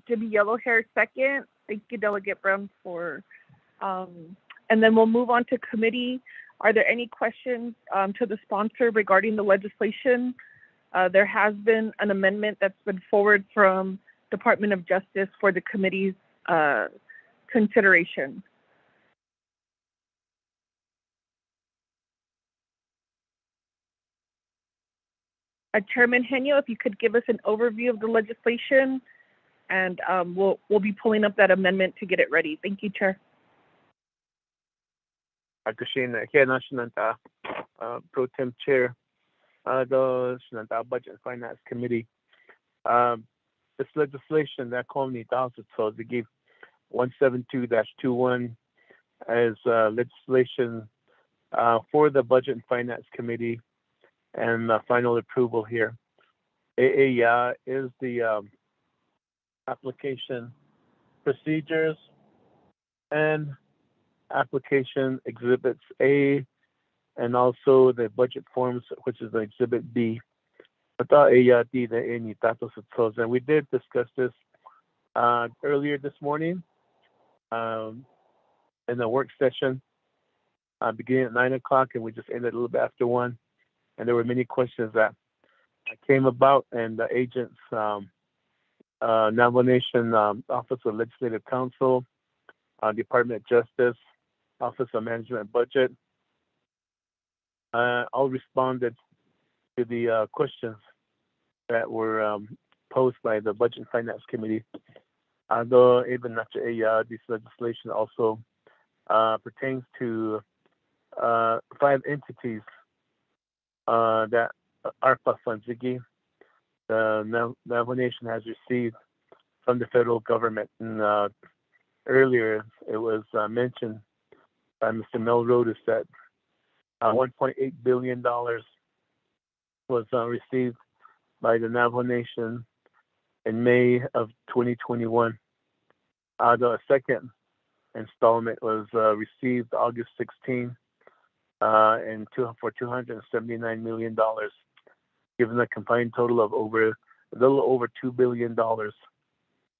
Jimmy Yellowhair second. Thank you, Delegate Brown, for, and then we'll move on to committee. Are there any questions to the sponsor regarding the legislation? There has been an amendment that's been forwarded from Department of Justice for the committee's consideration. Chairman Henyo, if you could give us an overview of the legislation, and we'll be pulling up that amendment to get it ready. Thank you, Chair.
Pro Tem Chair, the Budget and Finance Committee. This legislation that Community Council told to give 172-21 as legislation for the Budget and Finance Committee and final approval here. Is the application procedures and application exhibits A, and also the budget forms, which is the exhibit B. And we did discuss this earlier this morning in the work session beginning at 9 o'clock, and we just ended a little bit after 1. And there were many questions that came about, and the agents, Navajo Nation Office of Legislative Counsel, Department of Justice, Office of Management and Budget, all responded to the questions that were posed by the Budget and Finance Committee. Although even this legislation also pertains to 5 entities that ARPA funds, the Navajo Nation has received from the federal government. And earlier it was mentioned by Mr. Melrodas that $1.8 billion was received by the Navajo Nation in May of 2021. The second installment was received August 16 for $279 million, giving a combined total of a little over $2 billion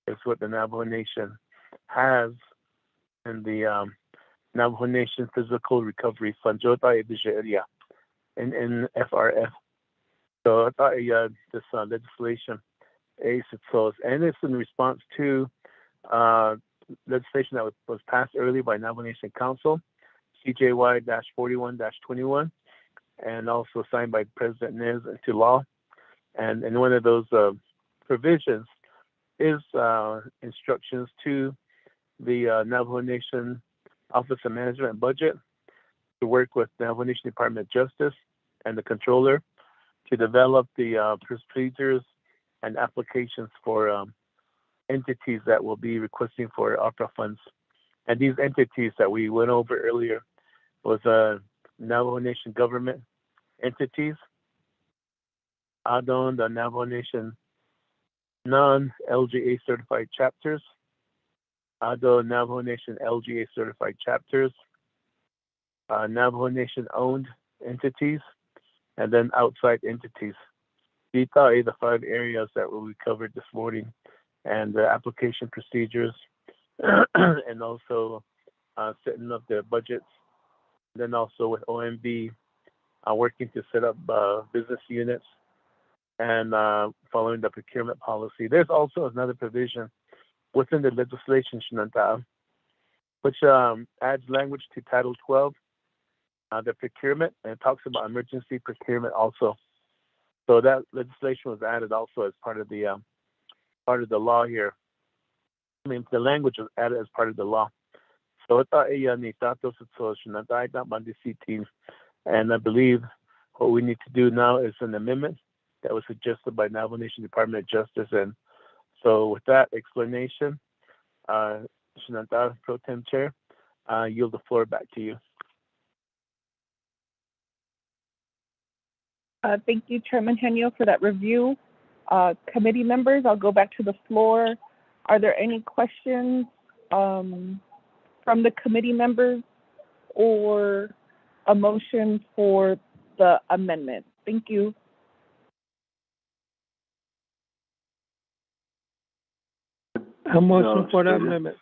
is what the Navajo Nation has in the Navajo Nation Physical Recovery Fund, in FRF. So this legislation and it's in response to legislation that was passed earlier by Navajo Nation Council, CJY-41-21, and also signed by President Nez into law. And one of those provisions is instructions to the Navajo Nation Office of Management and Budget to work with the Navajo Nation Department of Justice and the Controller to develop the procedures and applications for entities that will be requesting for opera funds. And these entities that we went over earlier was Navajo Nation government entities, ADON, the Navajo Nation non-LGA certified chapters, ADO Navajo Nation LGA certified chapters, Navajo Nation owned entities, and then outside entities. These are the 5 areas that we covered this morning, and the application procedures, and also setting up their budgets. Then also with OMB, working to set up business units and following the procurement policy. There's also another provision within the legislation, Shinanta, which adds language to Title 12, the procurement, and it talks about emergency procurement also. So that legislation was added also as part of the law here. I mean, the language was added as part of the law. So and I believe what we need to do now is an amendment that was suggested by Navajo Nation Department of Justice. And so with that explanation, Shinanta, Pro Tem Chair, yield the floor back to you.
Thank you, Chairman Henyo, for that review. Committee members, I'll go back to the floor. Are there any questions from the committee members or a motion for the amendment? Thank you.
A motion for the amendment.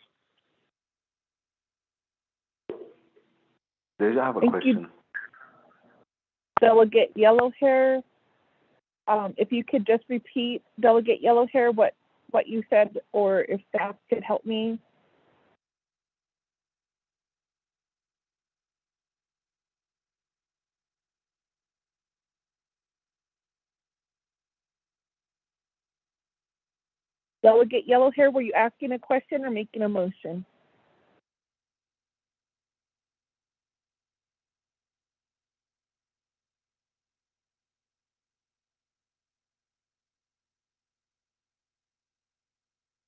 Deja, I have a question.
Delegate Yellow Hair, if you could just repeat, Delegate Yellow Hair, what you said, or if staff could help me. Delegate Yellow Hair, were you asking a question or making a motion?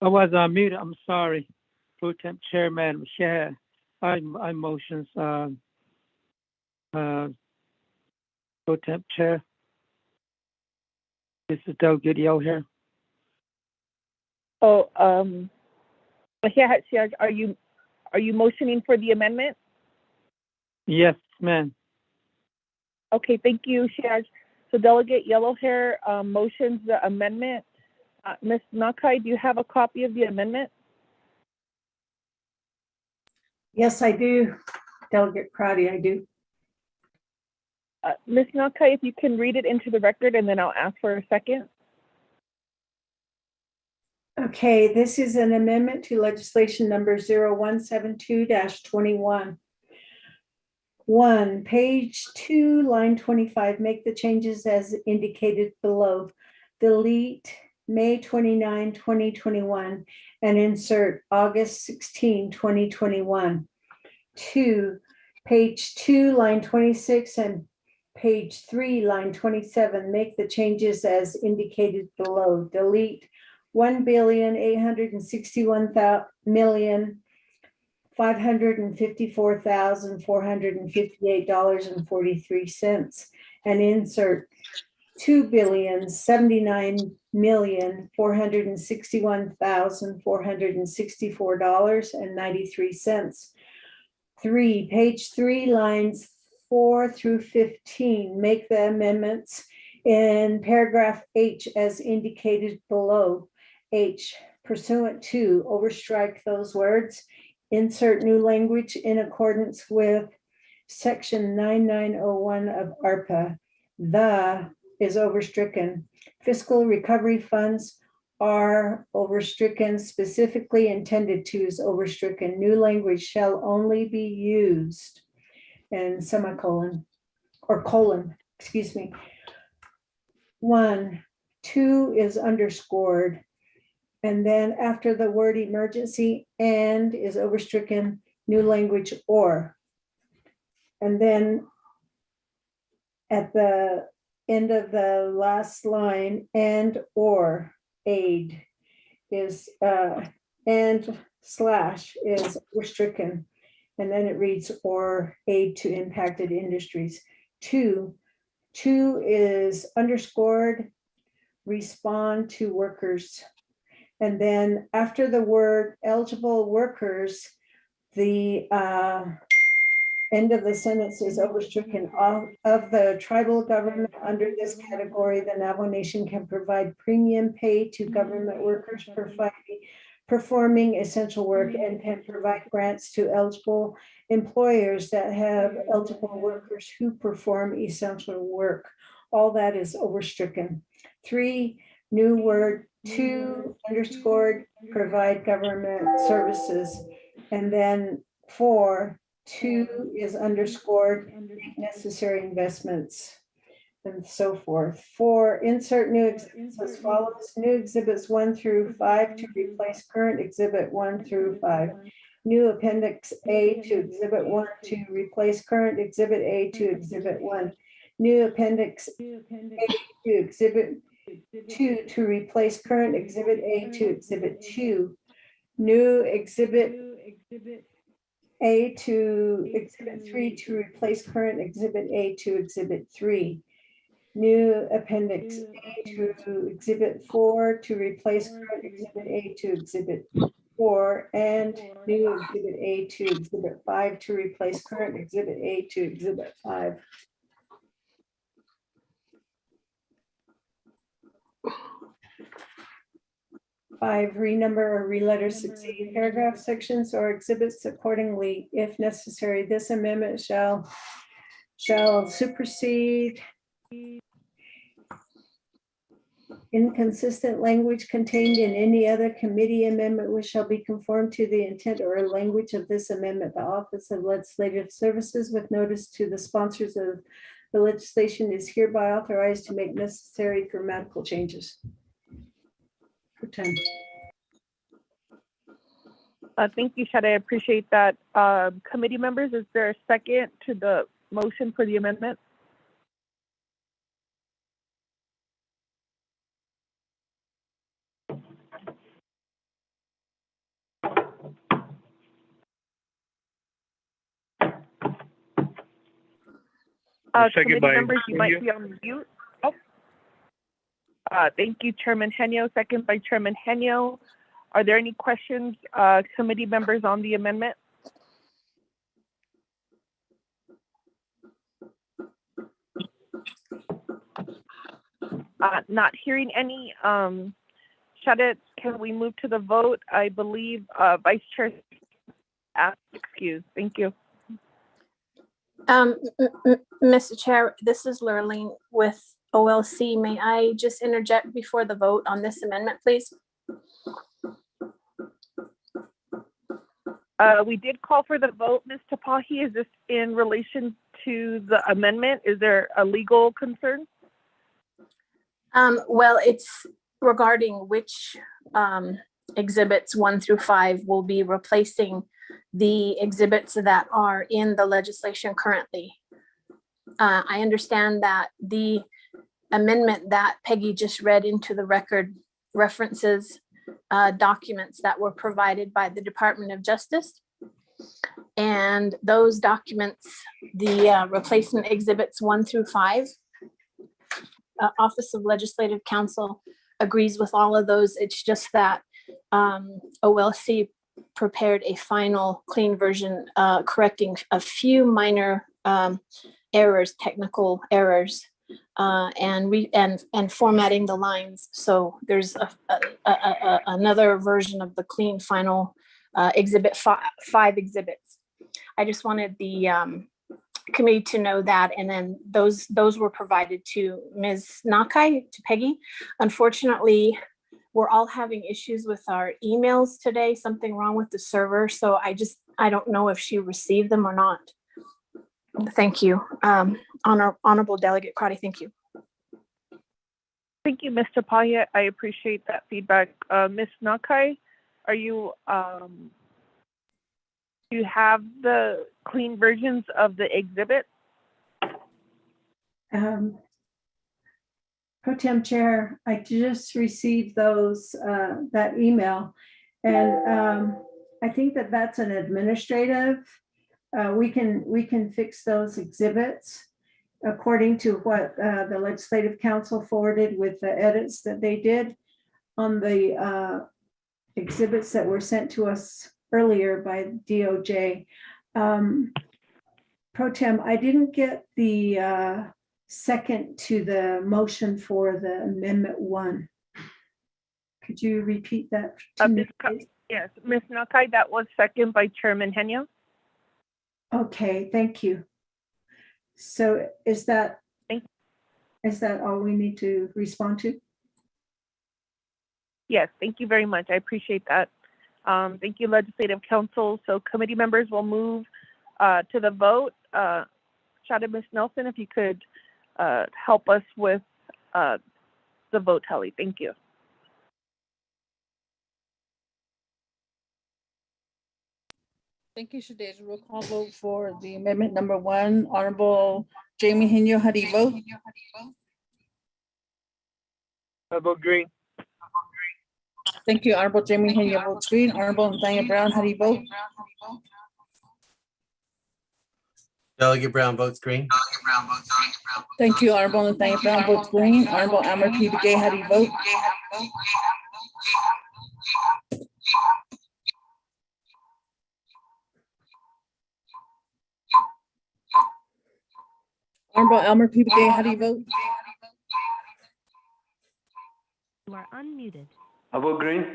I was on mute. I'm sorry. Pro Temp Chairman, Chair. I motions. Pro Temp Chair. This is Delegate Yellow here.
Oh, are you motioning for the amendment?
Yes, ma'am.
Okay, thank you, Shiaj. So Delegate Yellow Hair motions the amendment. Ms. Nakai, do you have a copy of the amendment?
Yes, I do. Delegate Crowdy, I do.
Ms. Nakai, if you can read it into the record, and then I'll ask for a second.
Okay, this is an amendment to legislation number 0172-21. 1, page 2, line 25, make the changes as indicated below. Delete May 29, 2021, and insert August 16, 2021. 2, page 2, line 26, and page 3, line 27, make the changes as indicated below. Delete $1,861,554,458.43 and insert $2,079,461,464.93. 3, page 3, lines 4 through 15. Make the amendments in paragraph H as indicated below. H, pursuant to, overstrike those words. Insert new language in accordance with section 9901 of ARPA. The is overstricken. Fiscal recovery funds are overstricken. Specifically intended to is overstricken. New language shall only be used, and semicolon, or colon, excuse me. 1, 2 is underscored. And then after the word emergency, and is overstricken, new language or. And then at the end of the last line, and or aid is, and slash is overstricken. And then it reads or aid to impacted industries. 2 is underscored, respond to workers. And then after the word eligible workers, the end of the sentence is overstricken. Of the tribal government under this category, the Navajo Nation can provide premium pay to government workers performing essential work and can provide grants to eligible employers that have eligible workers who perform essential work. All that is overstricken. 3, new word 2, underscored, provide government services. And then 4, 2 is underscored, make necessary investments, and so forth. 4, insert new exhibits as follows. New exhibits 1 through 5 to replace current exhibit 1 through 5. New appendix A to exhibit 1 to replace current exhibit A to exhibit 1. New appendix A to exhibit 2 to replace current exhibit A to exhibit 2. New exhibit A to exhibit 3 to replace current exhibit A to exhibit 3. New appendix A to exhibit 4 to replace current exhibit A to exhibit 4, and new exhibit A to exhibit 5 to replace current exhibit A to exhibit 5. Five, renumber or reletter succeeding paragraph sections or exhibits accordingly if necessary. This amendment shall supersede inconsistent language contained in any other committee amendment which shall be conformed to the intent or language of this amendment. The Office of Legislative Services, with notice to the sponsors of the legislation, is hereby authorized to make necessary grammatical changes.
Thank you, Shad. I appreciate that. Committee members, is there a second to the motion for the amendment? Committee members, you might be on mute. Oh. Thank you, Chairman Henyo. Second by Chairman Henyo. Are there any questions, committee members, on the amendment? Not hearing any. Shadid, can we move to the vote? I believe Vice Chair asked excuse. Thank you.
Mr. Chair, this is Lurleen with OLC. May I just interject before the vote on this amendment, please?
We did call for the vote, Ms. Tapahi. Is this in relation to the amendment? Is there a legal concern?
Well, it's regarding which exhibits 1 through 5 will be replacing the exhibits that are in the legislation currently. I understand that the amendment that Peggy just read into the record references documents that were provided by the Department of Justice. And those documents, the replacement exhibits 1 through 5, Office of Legislative Counsel agrees with all of those. It's just that OLC prepared a final clean version, correcting a few minor errors, technical errors, and formatting the lines. So there's another version of the clean final exhibit five exhibits. I just wanted the committee to know that, and then those were provided to Ms. Nakai, to Peggy. Unfortunately, we're all having issues with our emails today, something wrong with the server. So I don't know if she received them or not. Thank you. Honorable Delegate Crotty, thank you.
Thank you, Mr. Paya. I appreciate that feedback. Ms. Nakai, are you, do you have the clean versions of the exhibit?
Pro Tem Chair, I just received those, that email, and I think that that's an administrative. We can fix those exhibits according to what the Legislative Council forwarded with the edits that they did on the exhibits that were sent to us earlier by DOJ. Pro Tem, I didn't get the second to the motion for the Amendment 1. Could you repeat that to me, please?
Yes, Ms. Nakai, that was second by Chairman Henyo.
Okay, thank you. So is that all we need to respond to?
Yes, thank you very much. I appreciate that. Thank you, Legislative Council. So committee members will move to the vote. Shout out Ms. Nelson, if you could help us with the vote tally. Thank you.
Thank you, Shadej. Roll call vote for the amendment number 1. Honorable Jamie Henyo, how do you vote?
I vote green.
Thank you, Honorable Jamie Henyo votes green. Honorable Nathaniel Brown, how do you vote?
Delegate Brown votes green.
Thank you, Honorable Nathaniel Brown votes green. Honorable Amber P. Begay, how do you vote? Honorable Elmer P. Begay, how do you vote?
You are unmuted.
I vote green.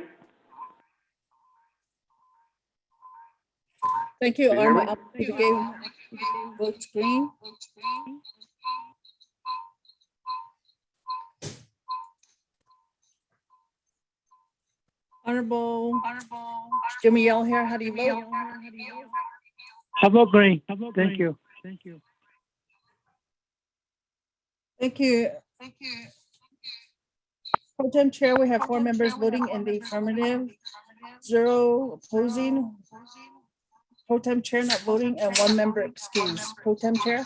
Thank you,
Can you hear
Honorable
me?
Elmer P. Begay votes green. Honorable Jimmy Yell here, how do you vote?
I vote green. Thank you.
Thank you. Pro Tem Chair, we have 4 members voting in the affirmative, 0 opposing. Pro Tem Chair not voting, and 1 member excused. Pro Tem Chair.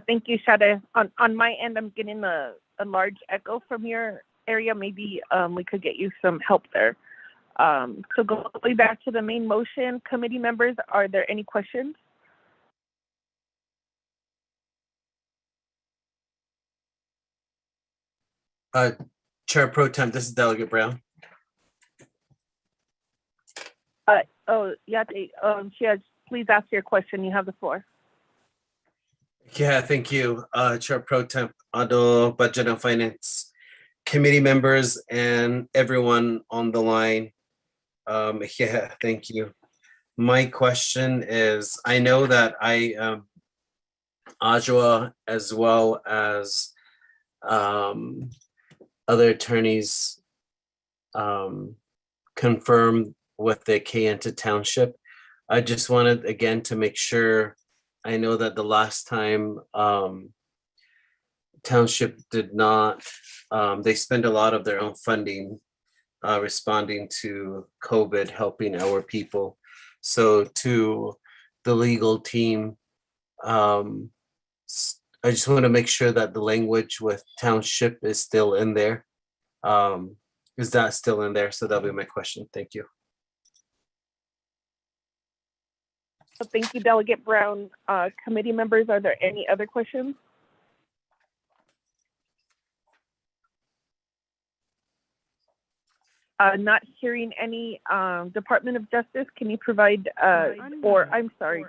Thank you, Shada. On my end, I'm getting a large echo from your area. Maybe we could get you some help there. So going back to the main motion, committee members, are there any questions?
Chair Pro Tem, this is Delegate Brown.
Please ask your question. You have the floor.
Yeah, thank you, Chair Pro Tem, Ado Budget and Finance Committee members and everyone on the line. Yeah, thank you. My question is, I know that Ajwa, as well as other attorneys, confirmed with the Kayenta Township. I just wanted again to make sure. I know that the last time Township did not, they spend a lot of their own funding responding to COVID, helping our people. So to the legal team, I just want to make sure that the language with Township is still in there. Is that still in there? So that'll be my question. Thank you.
Thank you, Delegate Brown. Committee members, are there any other questions? Not hearing any Department of Justice. Can you provide, or I'm sorry,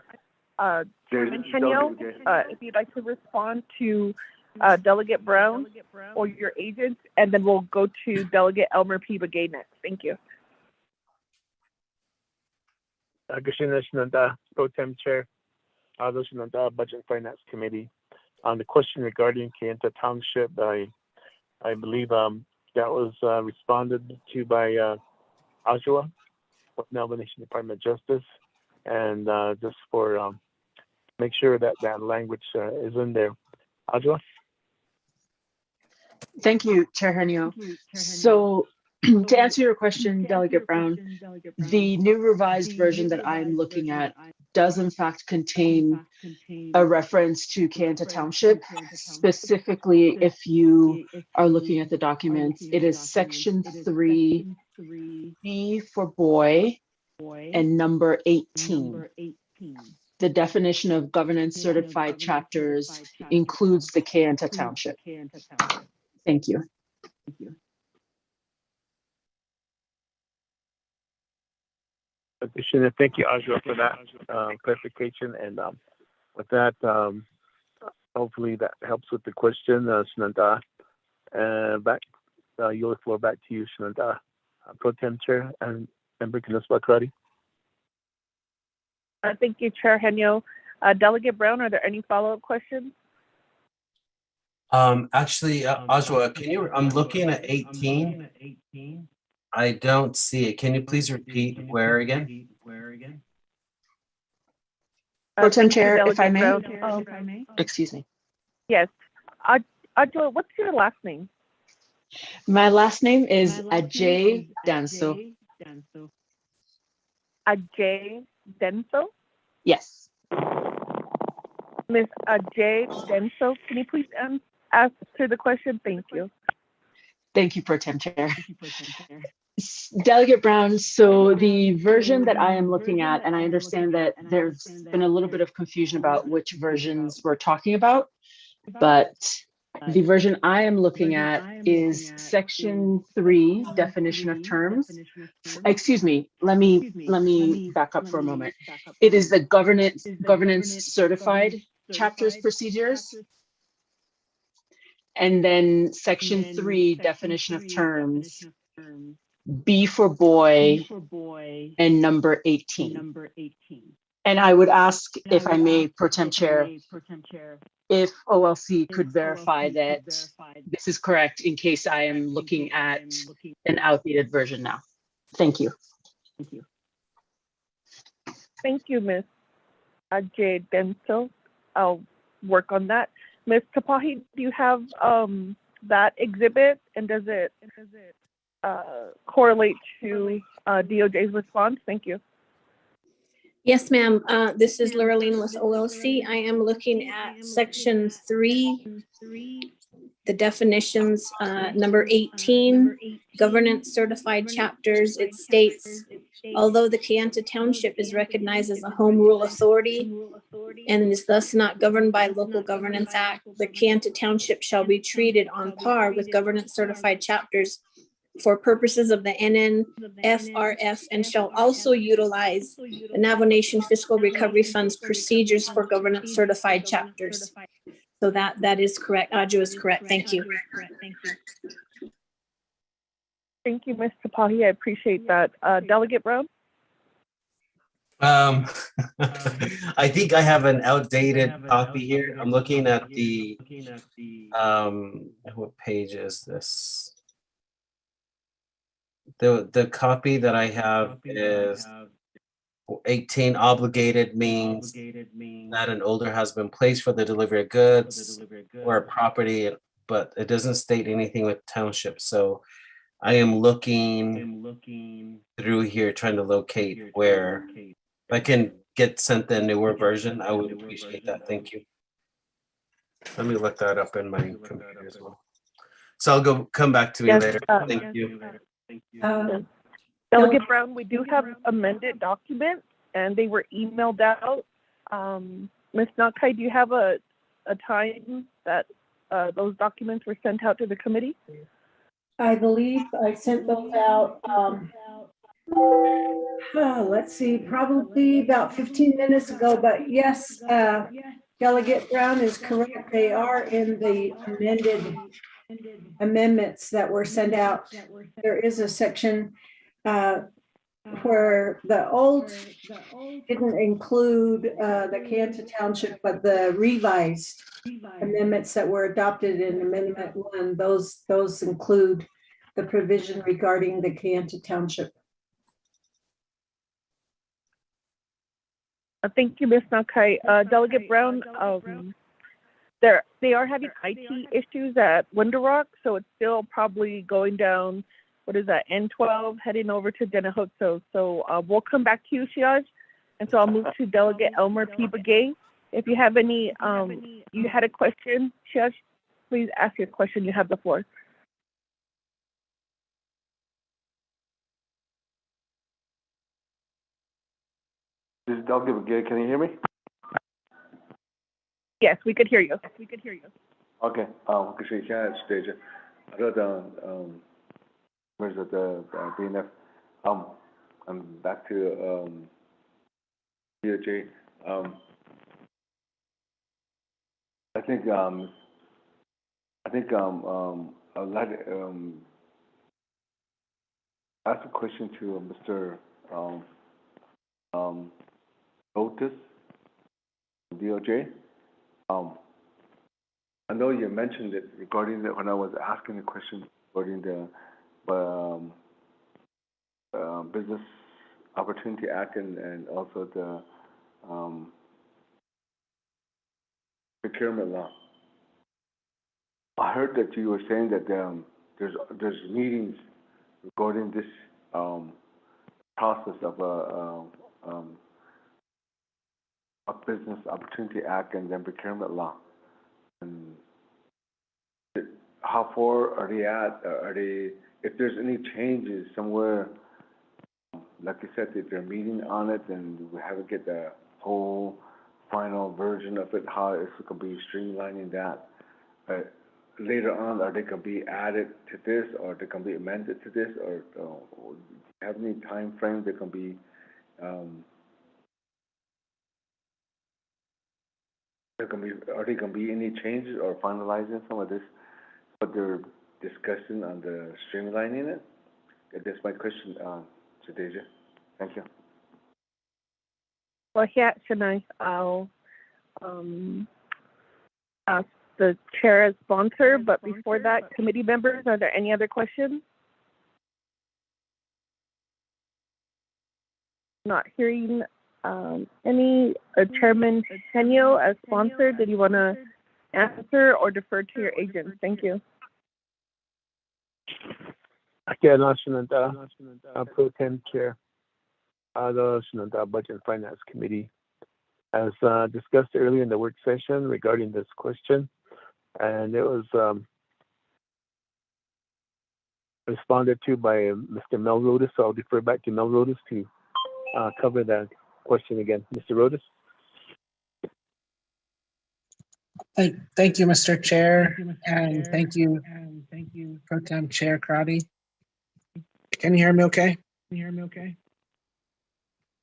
Chairman Henyo, if you'd like to respond to Delegate Brown or your agents, and then we'll go to Delegate Elmer P. Begay next. Thank you.
Pro Tem Chair, Budget and Finance Committee. On the question regarding Kayenta Township, I believe that was responded to by Ajwa with Navajo Nation Department of Justice, and just for make sure that that language is in there. Ajwa?
Thank you, Chair Henyo. So to answer your question, Delegate Brown, the new revised version that I'm looking at does in fact contain a reference to Kayenta Township. Specifically, if you are looking at the documents, it is section 3, B for boy, and number 18. The definition of governance certified chapters includes the Kayenta Township. Thank you.
Thank you, Ajwa, for that clarification. And with that, hopefully that helps with the question, Shananta. Yield the floor back to you, Shananta. Pro Tem Chair and Member Knuspa-Crotty.
Thank you, Chair Henyo. Delegate Brown, are there any follow-up questions?
Actually, Ajwa, can you, I'm looking at 18. I don't see it. Can you please repeat where again?
Pro Tem Chair, if I
Delegate
may.
Brown.
Excuse me.
Yes. Ajwa, what's your last name?
My last name is Ajay Danso.
Ajay Denso?
Yes.
Ms. Ajay Denso, can you please answer the question? Thank you.
Thank you, Pro Tem Chair. Delegate Brown, so the version that I am looking at, and I understand that there's been a little bit of confusion about which versions we're talking about, but the version I am looking at is section 3, definition of terms. Excuse me, let me back up for a moment. It is the governance certified chapters procedures. And then section 3, definition of terms, B for boy, and number 18. And I would ask, if I may, Pro Tem Chair, if OLC could verify that this is correct in case I am looking at an outdated version now. Thank you.
Thank you, Ms. Ajay Denso. I'll work on that. Ms. Tapahi, do you have that exhibit, and does it correlate to DOJ's response? Thank you.
Yes, ma'am. This is Lorraine with OLC. I am looking at section 3, the definitions, number 18, governance certified chapters. It states, although the Kayenta Township is recognized as a home rule authority and is thus not governed by Local Governance Act, the Kayenta Township shall be treated on par with governance certified chapters for purposes of the NNFRF and shall also utilize the Navajo Nation Fiscal Recovery Fund's procedures for governance certified chapters. So that is correct. Ajwa is correct. Thank you.
Thank you, Ms. Tapahi. I appreciate that. Delegate Brown?
I think I have an outdated copy here. I'm looking at the, what page is this? The copy that I have is 18. Obligated means that an order has been placed for the delivery of goods or a property, but it doesn't state anything with township. So I am looking through here trying to locate where. If I can get sent the newer version, I would appreciate that. Thank you. Let me look that up in my computer as well. So I'll come back to me later. Thank you.
Delegate Brown, we do have amended documents and they were emailed out. Ms. Nakai, do you have a time that those documents were sent out to the committee?
I believe I sent those out, let's see, probably about 15 minutes ago, but yes, Delegate Brown is correct. They are in the amendments that were sent out. There is a section where the old didn't include the Kanta Township, but the revised amendments that were adopted in Amendment 1, those include the provision regarding the Kanta Township.
Thank you, Ms. Nakai. Delegate Brown, they are having IT issues at Window Rock, so it's still probably going down, what is that, N12, heading over to Denahutso. So we'll come back to you, Shiaj. And so I'll move to Delegate Elmer P. Begay. If you have any, you had a question, Shiaj, please ask your question. You have the floor.
This is Delegate Begay. Can you hear me?
Yes, we could hear you.
Okay. Okay, so you can't stage it. Other than where's the BNF? I'm back to DOJ. I think I'd like to ask a question to Mr. Otis, DOJ. I know you mentioned it regarding that when I was asking the question regarding the Business Opportunity Act and also the procurement law. I heard that you were saying that there's meetings regarding this process of a Business Opportunity Act and then procurement law. And how far are they at? Are they, if there's any changes somewhere, like you said, if they're meeting on it, then we haven't get the whole final version of it, how it's going to be streamlining that. Later on, are they going to be added to this, or they going to be amended to this, or have any time frame they can be are they going to be any changes or finalizing some of this, what they're discussing on the streamlining it? That's my question, Jadeja. Thank you.
Well, yeah, Shania, I'll ask the chair as sponsor, but before that, committee members, are there any other questions? Not hearing any. Chairman Henyo, as sponsor, did you want to answer or defer to your agent? Thank you.
Again, Pro Tem Chair, the Budget and Finance Committee, as discussed earlier in the work session regarding this question, and it was responded to by Mr. Mel Rodas, so I'll defer back to Mel Rodas to cover that question again. Mr. Rodas?
Thank you, Mr. Chair, and thank you, Pro Tem Chair Crotty. Can you hear me okay?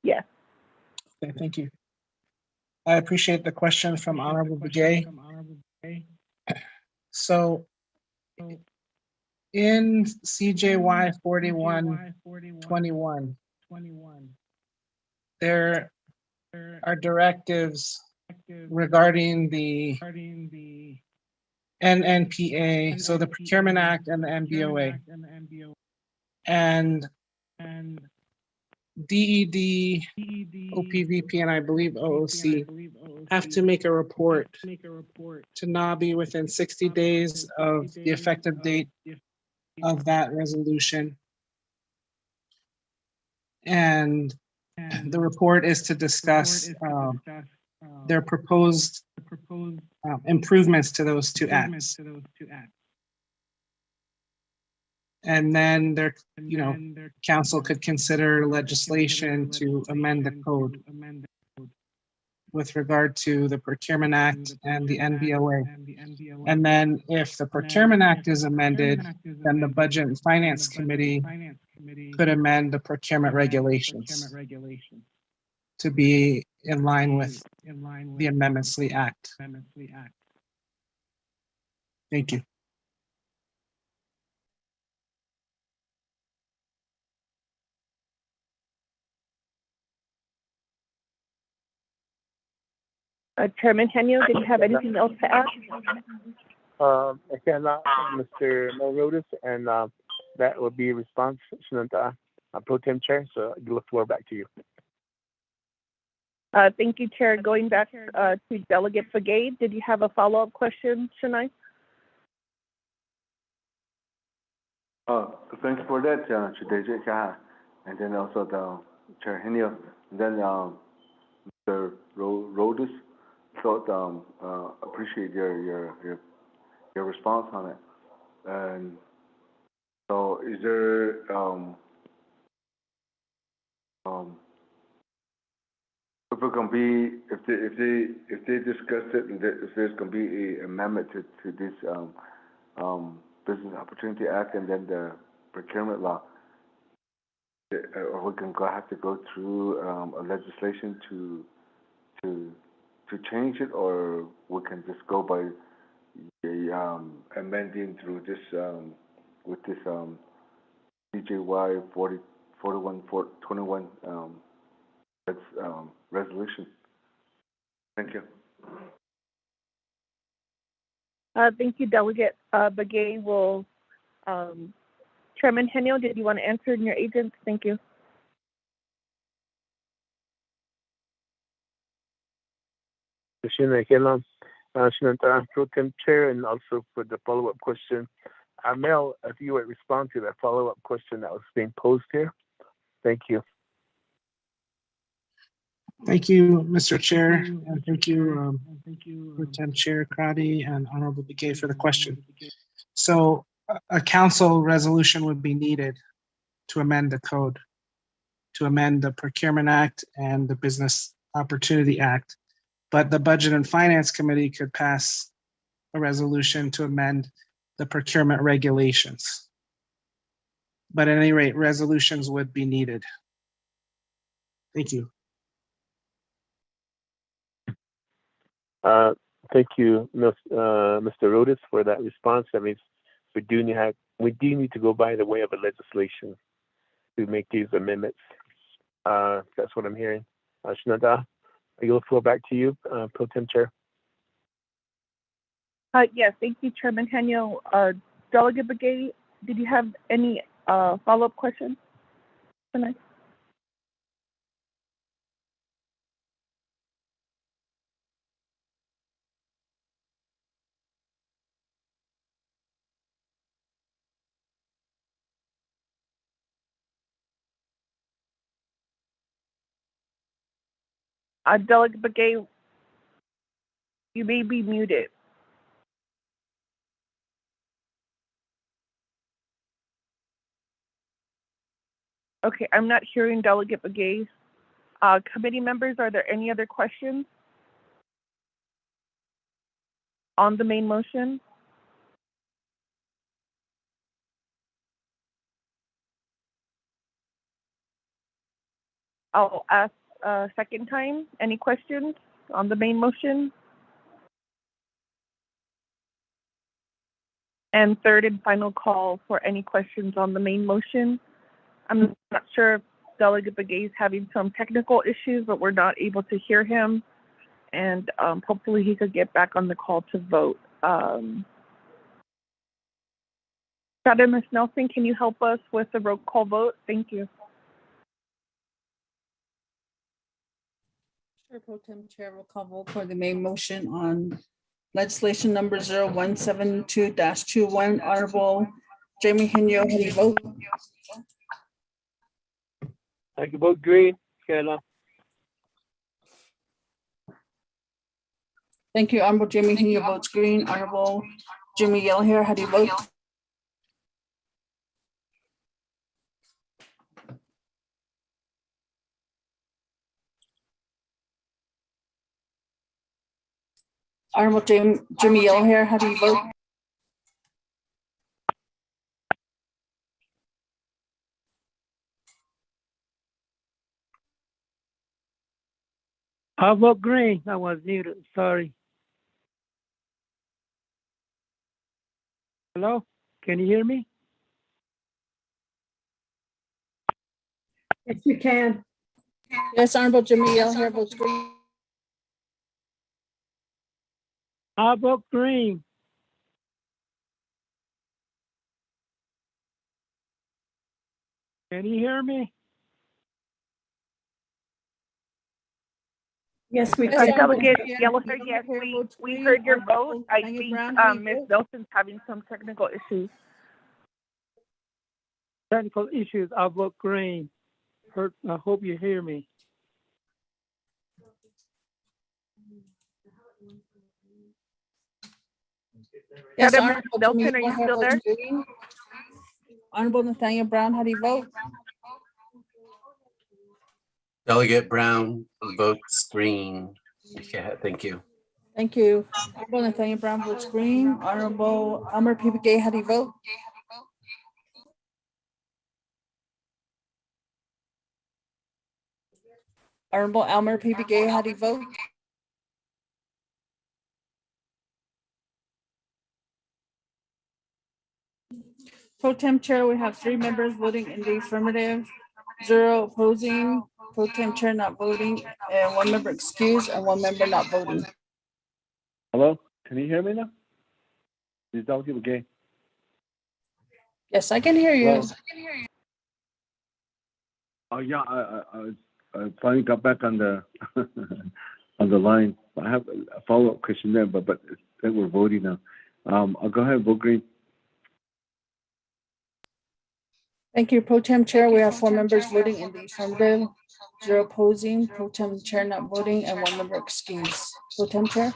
Yes.
Okay, thank you. I appreciate the question from Honorable Begay. So in CJY 4121, there are directives regarding the NNPA, so the Procurement Act and the MBOA. And DED, OPVP, and I believe OOC have to make a report to NABI within 60 days of the effective date of that resolution. And the report is to discuss their proposed improvements to those two acts. And then their, council could consider legislation to amend the code. with regard to the Procurement Act and the NBOA. And then if the Procurement Act is amended, then the Budget and Finance Committee could amend the procurement regulations to be in line with the amendments to the Act. Thank you.
Chairman Henyo, did you have anything else to add?
I cannot, Mr. Melrodas, and that would be a response, Shananta, Pro Tem Chair. So I give the floor back to you.
Thank you, Chair. Going back to Delegate Begay, did you have a follow-up question, Shania?
Thanks for that, Chair, and then also the Chair Henyo, and then Mr. Rodus. Thought appreciate your response on it. And so, is there if it can be if they discuss it and if there's going to be an amendment to this Business Opportunity Act and then the procurement law, or we can have to go through a legislation to change it, or we can just go by amending through this with this CJY 4121 resolution. Thank you.
Thank you, Delegate Begay. Will Chairman Henyo, did you want to answer in your agents? Thank you.
Shananta, Pro Tem Chair, and also for the follow-up question. Mel, if you would respond to that follow-up question that was being posed here. Thank you.
Thank you, Mr. Chair, and thank you, Pro Tem Chair Crotty and Honorable Begay for the question. So a council resolution would be needed to amend the code, to amend the Procurement Act and the Business Opportunity Act. But the Budget and Finance Committee could pass a resolution to amend the procurement regulations. But at any rate, resolutions would be needed. Thank you.
Thank you, Mr. Rodus, for that response. That means we do need to go by the way of a legislation to make these amendments. That's what I'm hearing. Shananta, I yield the floor back to you, Pro Tem Chair.
Yes, thank you, Chairman Henyo. Delegate Begay, did you have any follow-up questions tonight? Delegate Begay, you may be muted. Okay, I'm not hearing Delegate Begay. Committee members, are there any other questions on the main motion? I'll ask a second time. Any questions on the main motion? And third and final call for any questions on the main motion. I'm not sure if Delegate Begay is having some technical issues, but we're not able to hear him. And hopefully he could get back on the call to vote. Ms. Nelson, can you help us with the roll call vote? Thank you.
Sure, Pro Tem Chair, roll call vote for the main motion on legislation number 0172-21. Honorable Jamie Henyo, how do you vote?
I can vote green. Kayla.
Thank you, Honorable Jamie Henyo votes green. Honorable Jimmy Yellowhair, how do you vote? Honorable Jimmy Yellowhair, how do you vote?
I vote green. I was muted. Sorry. Hello? Can you hear me?
Yes, you can.
Yes, Honorable Jimmy Yellowhair votes green.
I vote green. Can you hear me?
Yes, we
Yes,
can.
Honorable
Delegate
Jimmy
Yellowhair, yes,
Yellowhair votes
we
green.
heard your vote.
Honorable
I
Tanya
think
Brown, how do you
Ms.
vote?
Nelson's having some technical issues.
Technical issues. I vote green. I hope you hear me.
Yes,
Ms.
Honorable Jimmy
Nelson, are you
Yellowhair
still there?
votes green. Honorable Nathaniel Brown, how do you vote?
Delegate Brown votes green. Yeah, thank you.
Thank you. Honorable Nathaniel Brown votes green. Honorable Elmer P. Gay, how do you vote? Honorable Elmer P. Gay, how do you vote? Pro Tem Chair, we have 3 members voting in the affirmative, 0 opposing, Pro Tem Chair not voting, and 1 member excused, and 1 member not voting.
Hello? Can you hear me now? Is Delegate Gay?
Yes, I can hear you.
Hello? Oh, yeah, I finally got back on the on the line. I have a follow-up question there, but then we're voting now. I'll go ahead and vote green.
Thank you, Pro Tem Chair. We have 4 members voting in the affirmative, 0 opposing, Pro Tem Chair not voting, and 1 member excused. Pro Tem Chair?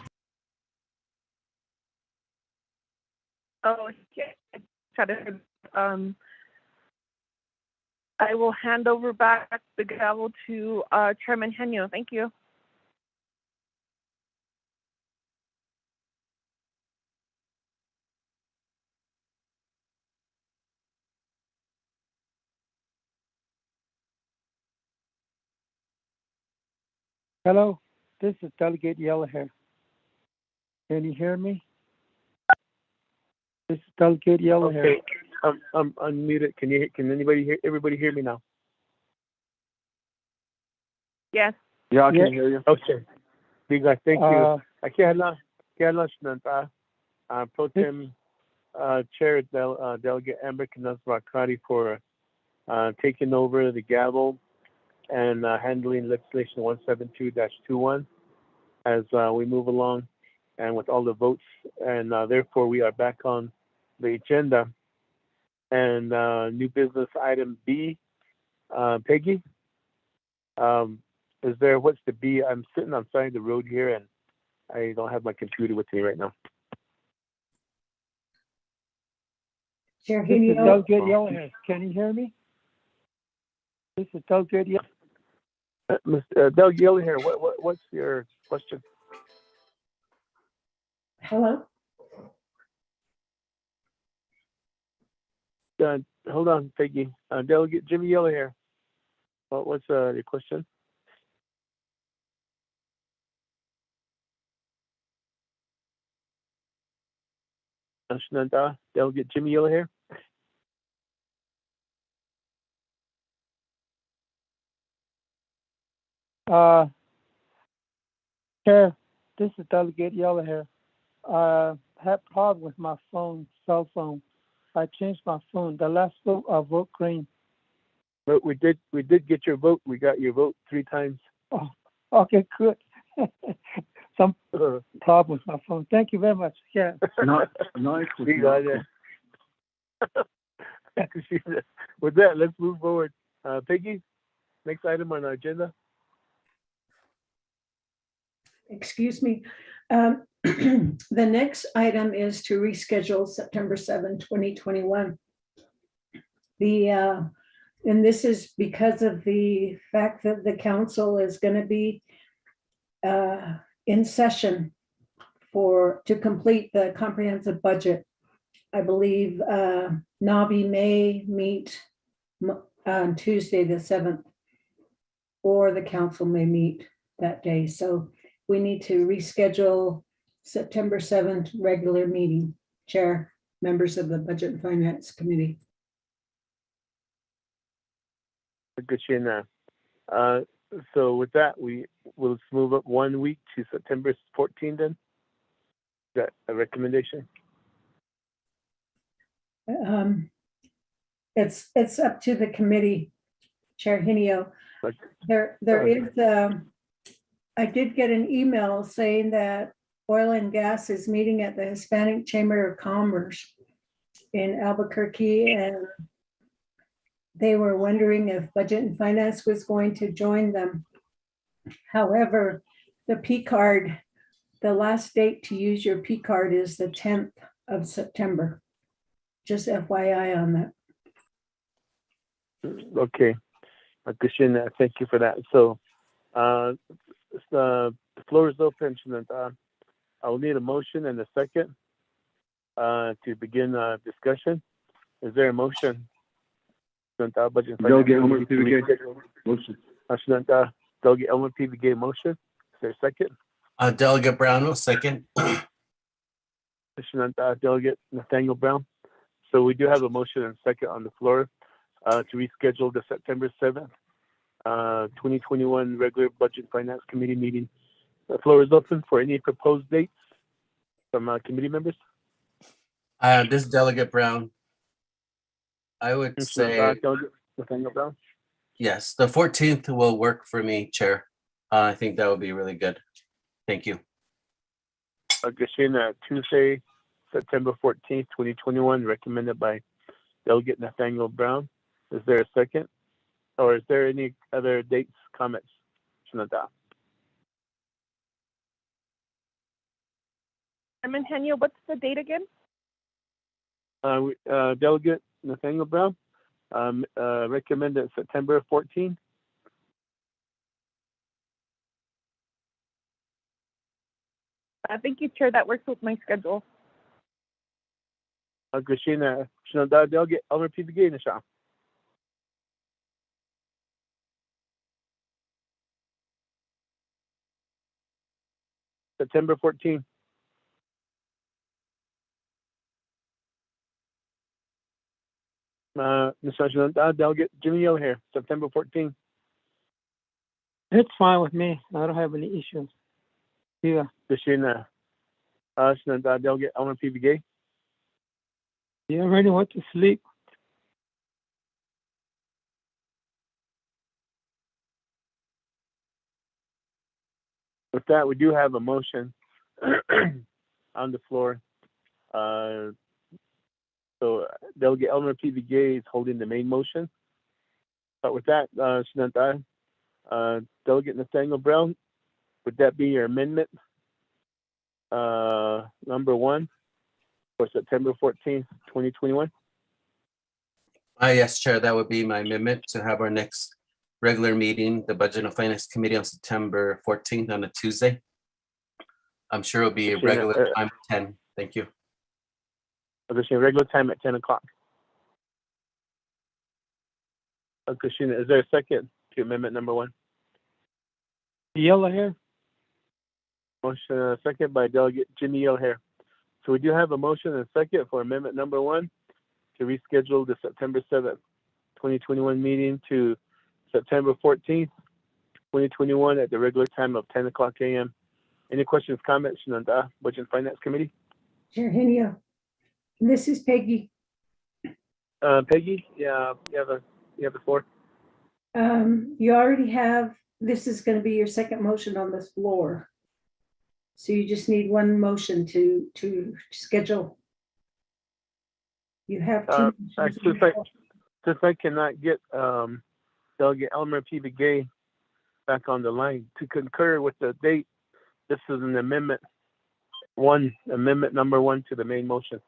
Oh, yeah. I will hand over back the gavel to Chairman Henyo. Thank you.
Hello, this is Delegate Yellowhair. Can you hear me? This is Delegate Yellowhair.
Okay, I'm unmuted. Can everybody hear me now?
Yes.
Yeah, I can hear you. Okay. Biga, thank you. Kailan Shnanta, Pro Tem Chair Delegate Amber Kanazwa-Kari for taking over the gavel and handling legislation 172-21 as we move along and with all the votes. And therefore, we are back on the agenda. And new business item B, Peggy. What's the B? I'm sitting on the side of the road here and I don't have my computer with me right now.
Chair
This is
Henio.
Delegate Yellowhair. Can you hear me? This is Delegate Yellowhair.
Mr. Delegate Yellowhair, what's your question?
Hello.
Hold on, Peggy. Delegate Jimmy Yellowhair. What's your question? Delegate Jimmy Yellowhair.
Chair, this is Delegate Yellowhair. I had a problem with my cell phone. I changed my phone. The last vote, I vote green.
But we did get your vote. We got your vote 3 times.
Oh, okay, good. Some problem with my phone. Thank you very much. Yeah.
Nice. With that, let's move forward. Peggy, next item on our agenda.
Excuse me. The next item is to reschedule September 7, 2021. And this is because of the fact that the council is going to be in session to complete the comprehensive budget. I believe Navi may meet on Tuesday, the 7th, or the council may meet that day. So we need to reschedule September 7th regular meeting. Chair, members of the Budget and Finance Committee.
Good, Shana. So with that, we will move up 1 week to September 14th then. Is that a recommendation?
It's up to the committee, Chair Hinio. There is, I did get an email saying that Oil and Gas is meeting at the Hispanic Chamber of Commerce in Albuquerque, and they were wondering if Budget and Finance was going to join them. However, the P card, the last date to use your P card is the 10th of September. Just FYI on that.
Okay. Christian, thank you for that. So the floor is open. I will need a motion and a second to begin discussion. Is there a motion? Delegate
Elmer P. Motion.
Delegate Elmer P. Motion. Is there a second?
Delegate Brown will second.
Delegate Nathaniel Brown. So we do have a motion and a second on the floor to reschedule the September 7th, 2021 regular Budget Finance Committee meeting. The floor is open for any proposed dates from committee members.
This is Delegate Brown. I would say
Delegate Nathaniel Brown.
yes, the 14th will work for me, Chair. I think that would be really good. Thank you.
Tuesday, September 14th, 2021, recommended by Delegate Nathaniel Brown. Is there a second? Or is there any other dates, comments?
Chairman Henyo, what's the date again?
Delegate Nathaniel Brown, recommended September 14th.
Thank you, Chair. That works with my schedule.
Delegate Elmer P. Nisha. September 14th. Delegate Jimmy O'Hare, September 14th.
It's fine with me. I don't have any issues. Yeah.
Delegate Elmer P. Begay.
Yeah, I already went to sleep.
With that, we do have a motion on the floor. So Delegate Elmer P. Begay is holding the main motion. But with that, Delegate Nathaniel Brown, would that be your amendment number 1 for September 14th, 2021?
Yes, Chair, that would be my amendment to have our next regular meeting, the Budget and Finance Committee, on September 14th on a Tuesday. I'm sure it'll be a regular time at 10. Thank you.
Regular time at 10 o'clock. Christina, is there a second to amendment number 1?
Yellow hair.
Motion second by Delegate Jimmy O'Hare. So we do have a motion and a second for amendment number 1 to reschedule the September 7th, 2021 meeting to September 14th, 2021 at the regular time of 10 o'clock a.m. Any questions, comments on the Budget and Finance Committee?
Chair Hinio, this is Peggy.
Peggy, yeah, you have the floor.
You already have, this is going to be your second motion on this floor. So you just need one motion to schedule. You have two.
Since I cannot get Delegate Elmer P. Begay back on the line to concur with the date, this is an amendment number 1 to the main motion.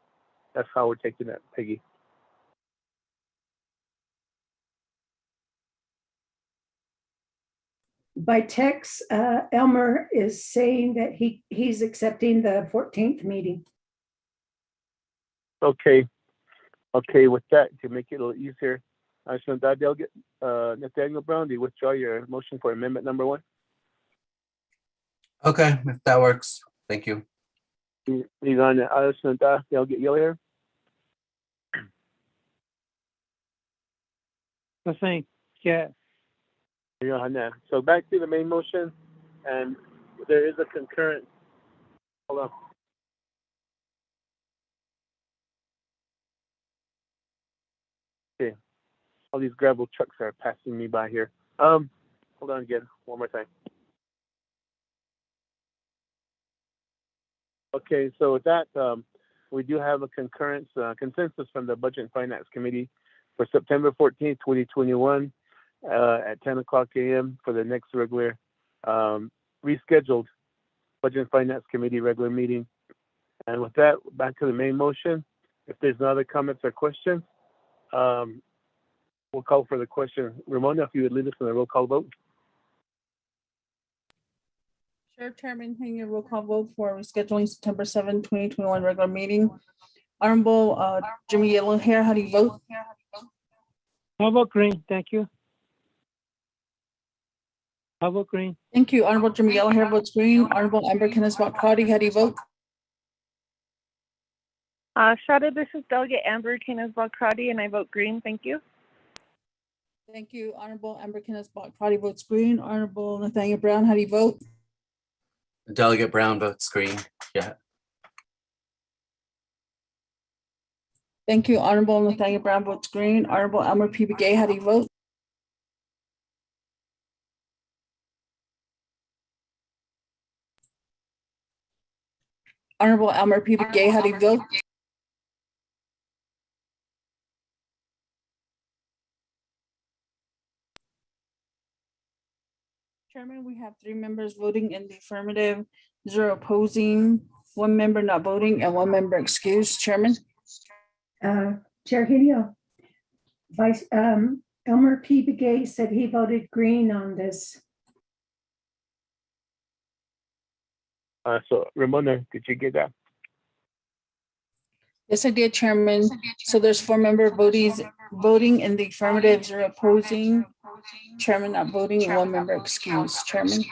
That's how we're taking that, Peggy.
by text, Elmer is saying that he's accepting the 14th meeting.
Okay. Okay, with that, to make it a little easier, Senator Delegate Nathaniel Brown, do you withdraw your motion for amendment number 1?
Okay, if that works. Thank you.
He's on Senator Delegate Yellowhair.
The same. Yeah.
You're on that. So back to the main motion, and there is a concurrent. Hold on. Okay. All these gravel trucks are passing me by here. Hold on again, one more time. Okay, so with that, we do have a consensus from the Budget and Finance Committee for September 14th, 2021 at 10 o'clock a.m. for the next regular rescheduled Budget and Finance Committee regular meeting. And with that, back to the main motion. If there's no other comments or questions, we'll call for the question. Ramona, if you would lead us in a roll call vote.
Chair Chairman Henry, roll call vote for rescheduling September 7, 2021 regular meeting. Honorable Jimmy Yellowhair, how do you vote?
How about green? Thank you. How about green?
Thank you. Honorable Jimmy Yellowhair votes green. Honorable Amber Kenneth-Crotty, how do you vote?
Shadow, this is Delegate Amber Kenneth-Crotty, and I vote green. Thank you.
Thank you. Honorable Amber Kenneth-Crotty votes green. Honorable Nathaniel Brown, how do you vote?
Delegate Brown votes green. Yeah.
Thank you. Honorable Nathaniel Brown votes green. Honorable Elmer P. Begay, how do you vote? Honorable Elmer P. Begay, how do you vote? Chairman, we have 3 members voting in the affirmative, 0 opposing, 1 member not voting, and 1 member excused. Chairman.
Chair Hideo, Vice Elmer P. Begay said he voted green on this.
So Ramona, did you get that?
Yes, I did, Chairman. So there's 4 member voting in the affirmative, 0 opposing, Chairman not voting, and 1 member excused. Chairman.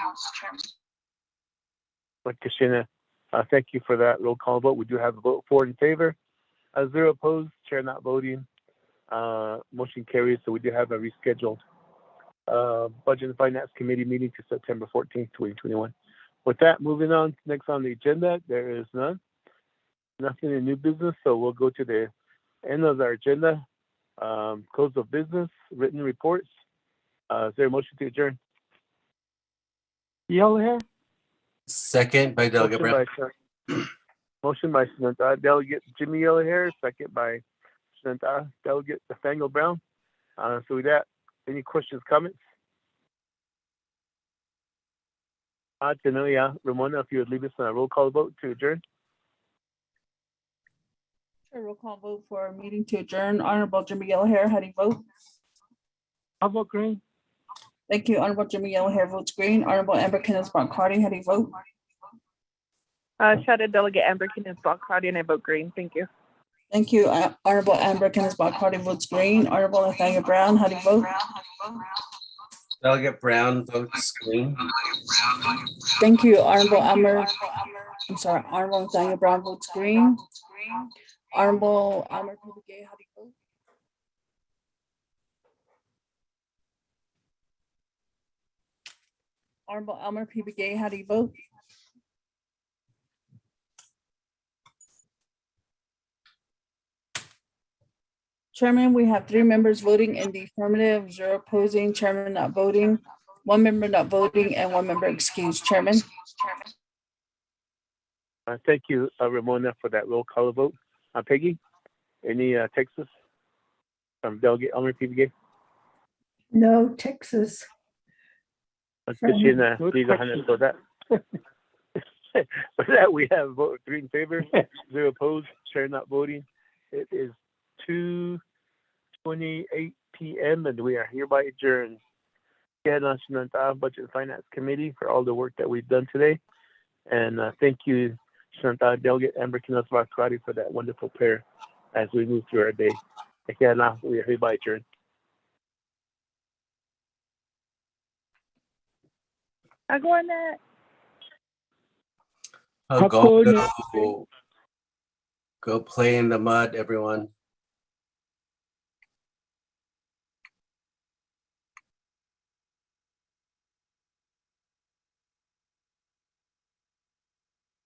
Christina, thank you for that roll call vote. We do have a vote 4 in favor, 0 opposed, chair not voting. Motion carries. So we do have a rescheduled Budget and Finance Committee meeting to September 14th, 2021. With that, moving on, next on the agenda, there is nothing in new business. So we'll go to the end of our agenda. Close of business, written reports. Is there a motion to adjourn?
Yellowhair?
Second by Delegate Brown.
Motion by Senator Delegate Jimmy Yellowhair, second by Senator Delegate Nathaniel Brown. So with that, any questions, comments? Ramona, if you would leave us on a roll call vote to adjourn.
Sure, roll call vote for a meeting to adjourn. Honorable Jimmy Yellowhair, how do you vote?
How about green?
Thank you. Honorable Jimmy Yellowhair votes green. Honorable Amber Kenneth-Crotty, how do you vote?
Shadow Delegate Amber Kenneth-Crotty, and I vote green. Thank you.
Thank you. Honorable Amber Kenneth-Crotty votes green. Honorable Nathaniel Brown, how do you vote?
Delegate Brown votes green.
Thank you. Honorable Nathaniel Brown votes green. Honorable Elmer P. Begay, how do you vote? Honorable Elmer P. Begay, how do you vote? Chairman, we have 3 members voting in the affirmative, 0 opposing, chairman not voting, 1 member not voting, and 1 member excused. Chairman.
Thank you, Ramona, for that roll call vote. Peggy, any Texas from Delegate Elmer P. Begay?
No, Texas.
Christina, please for that. For that, we have vote 3 in favor, 0 opposed, chair not voting. It is 2:28 p.m. and we are hereby adjourned. Budget and Finance Committee for all the work that we've done today. And thank you, Delegate Amber Karate, for that wonderful prayer as we move through our day. We hereby adjourn.
Aguanet.
Go play in the mud, everyone.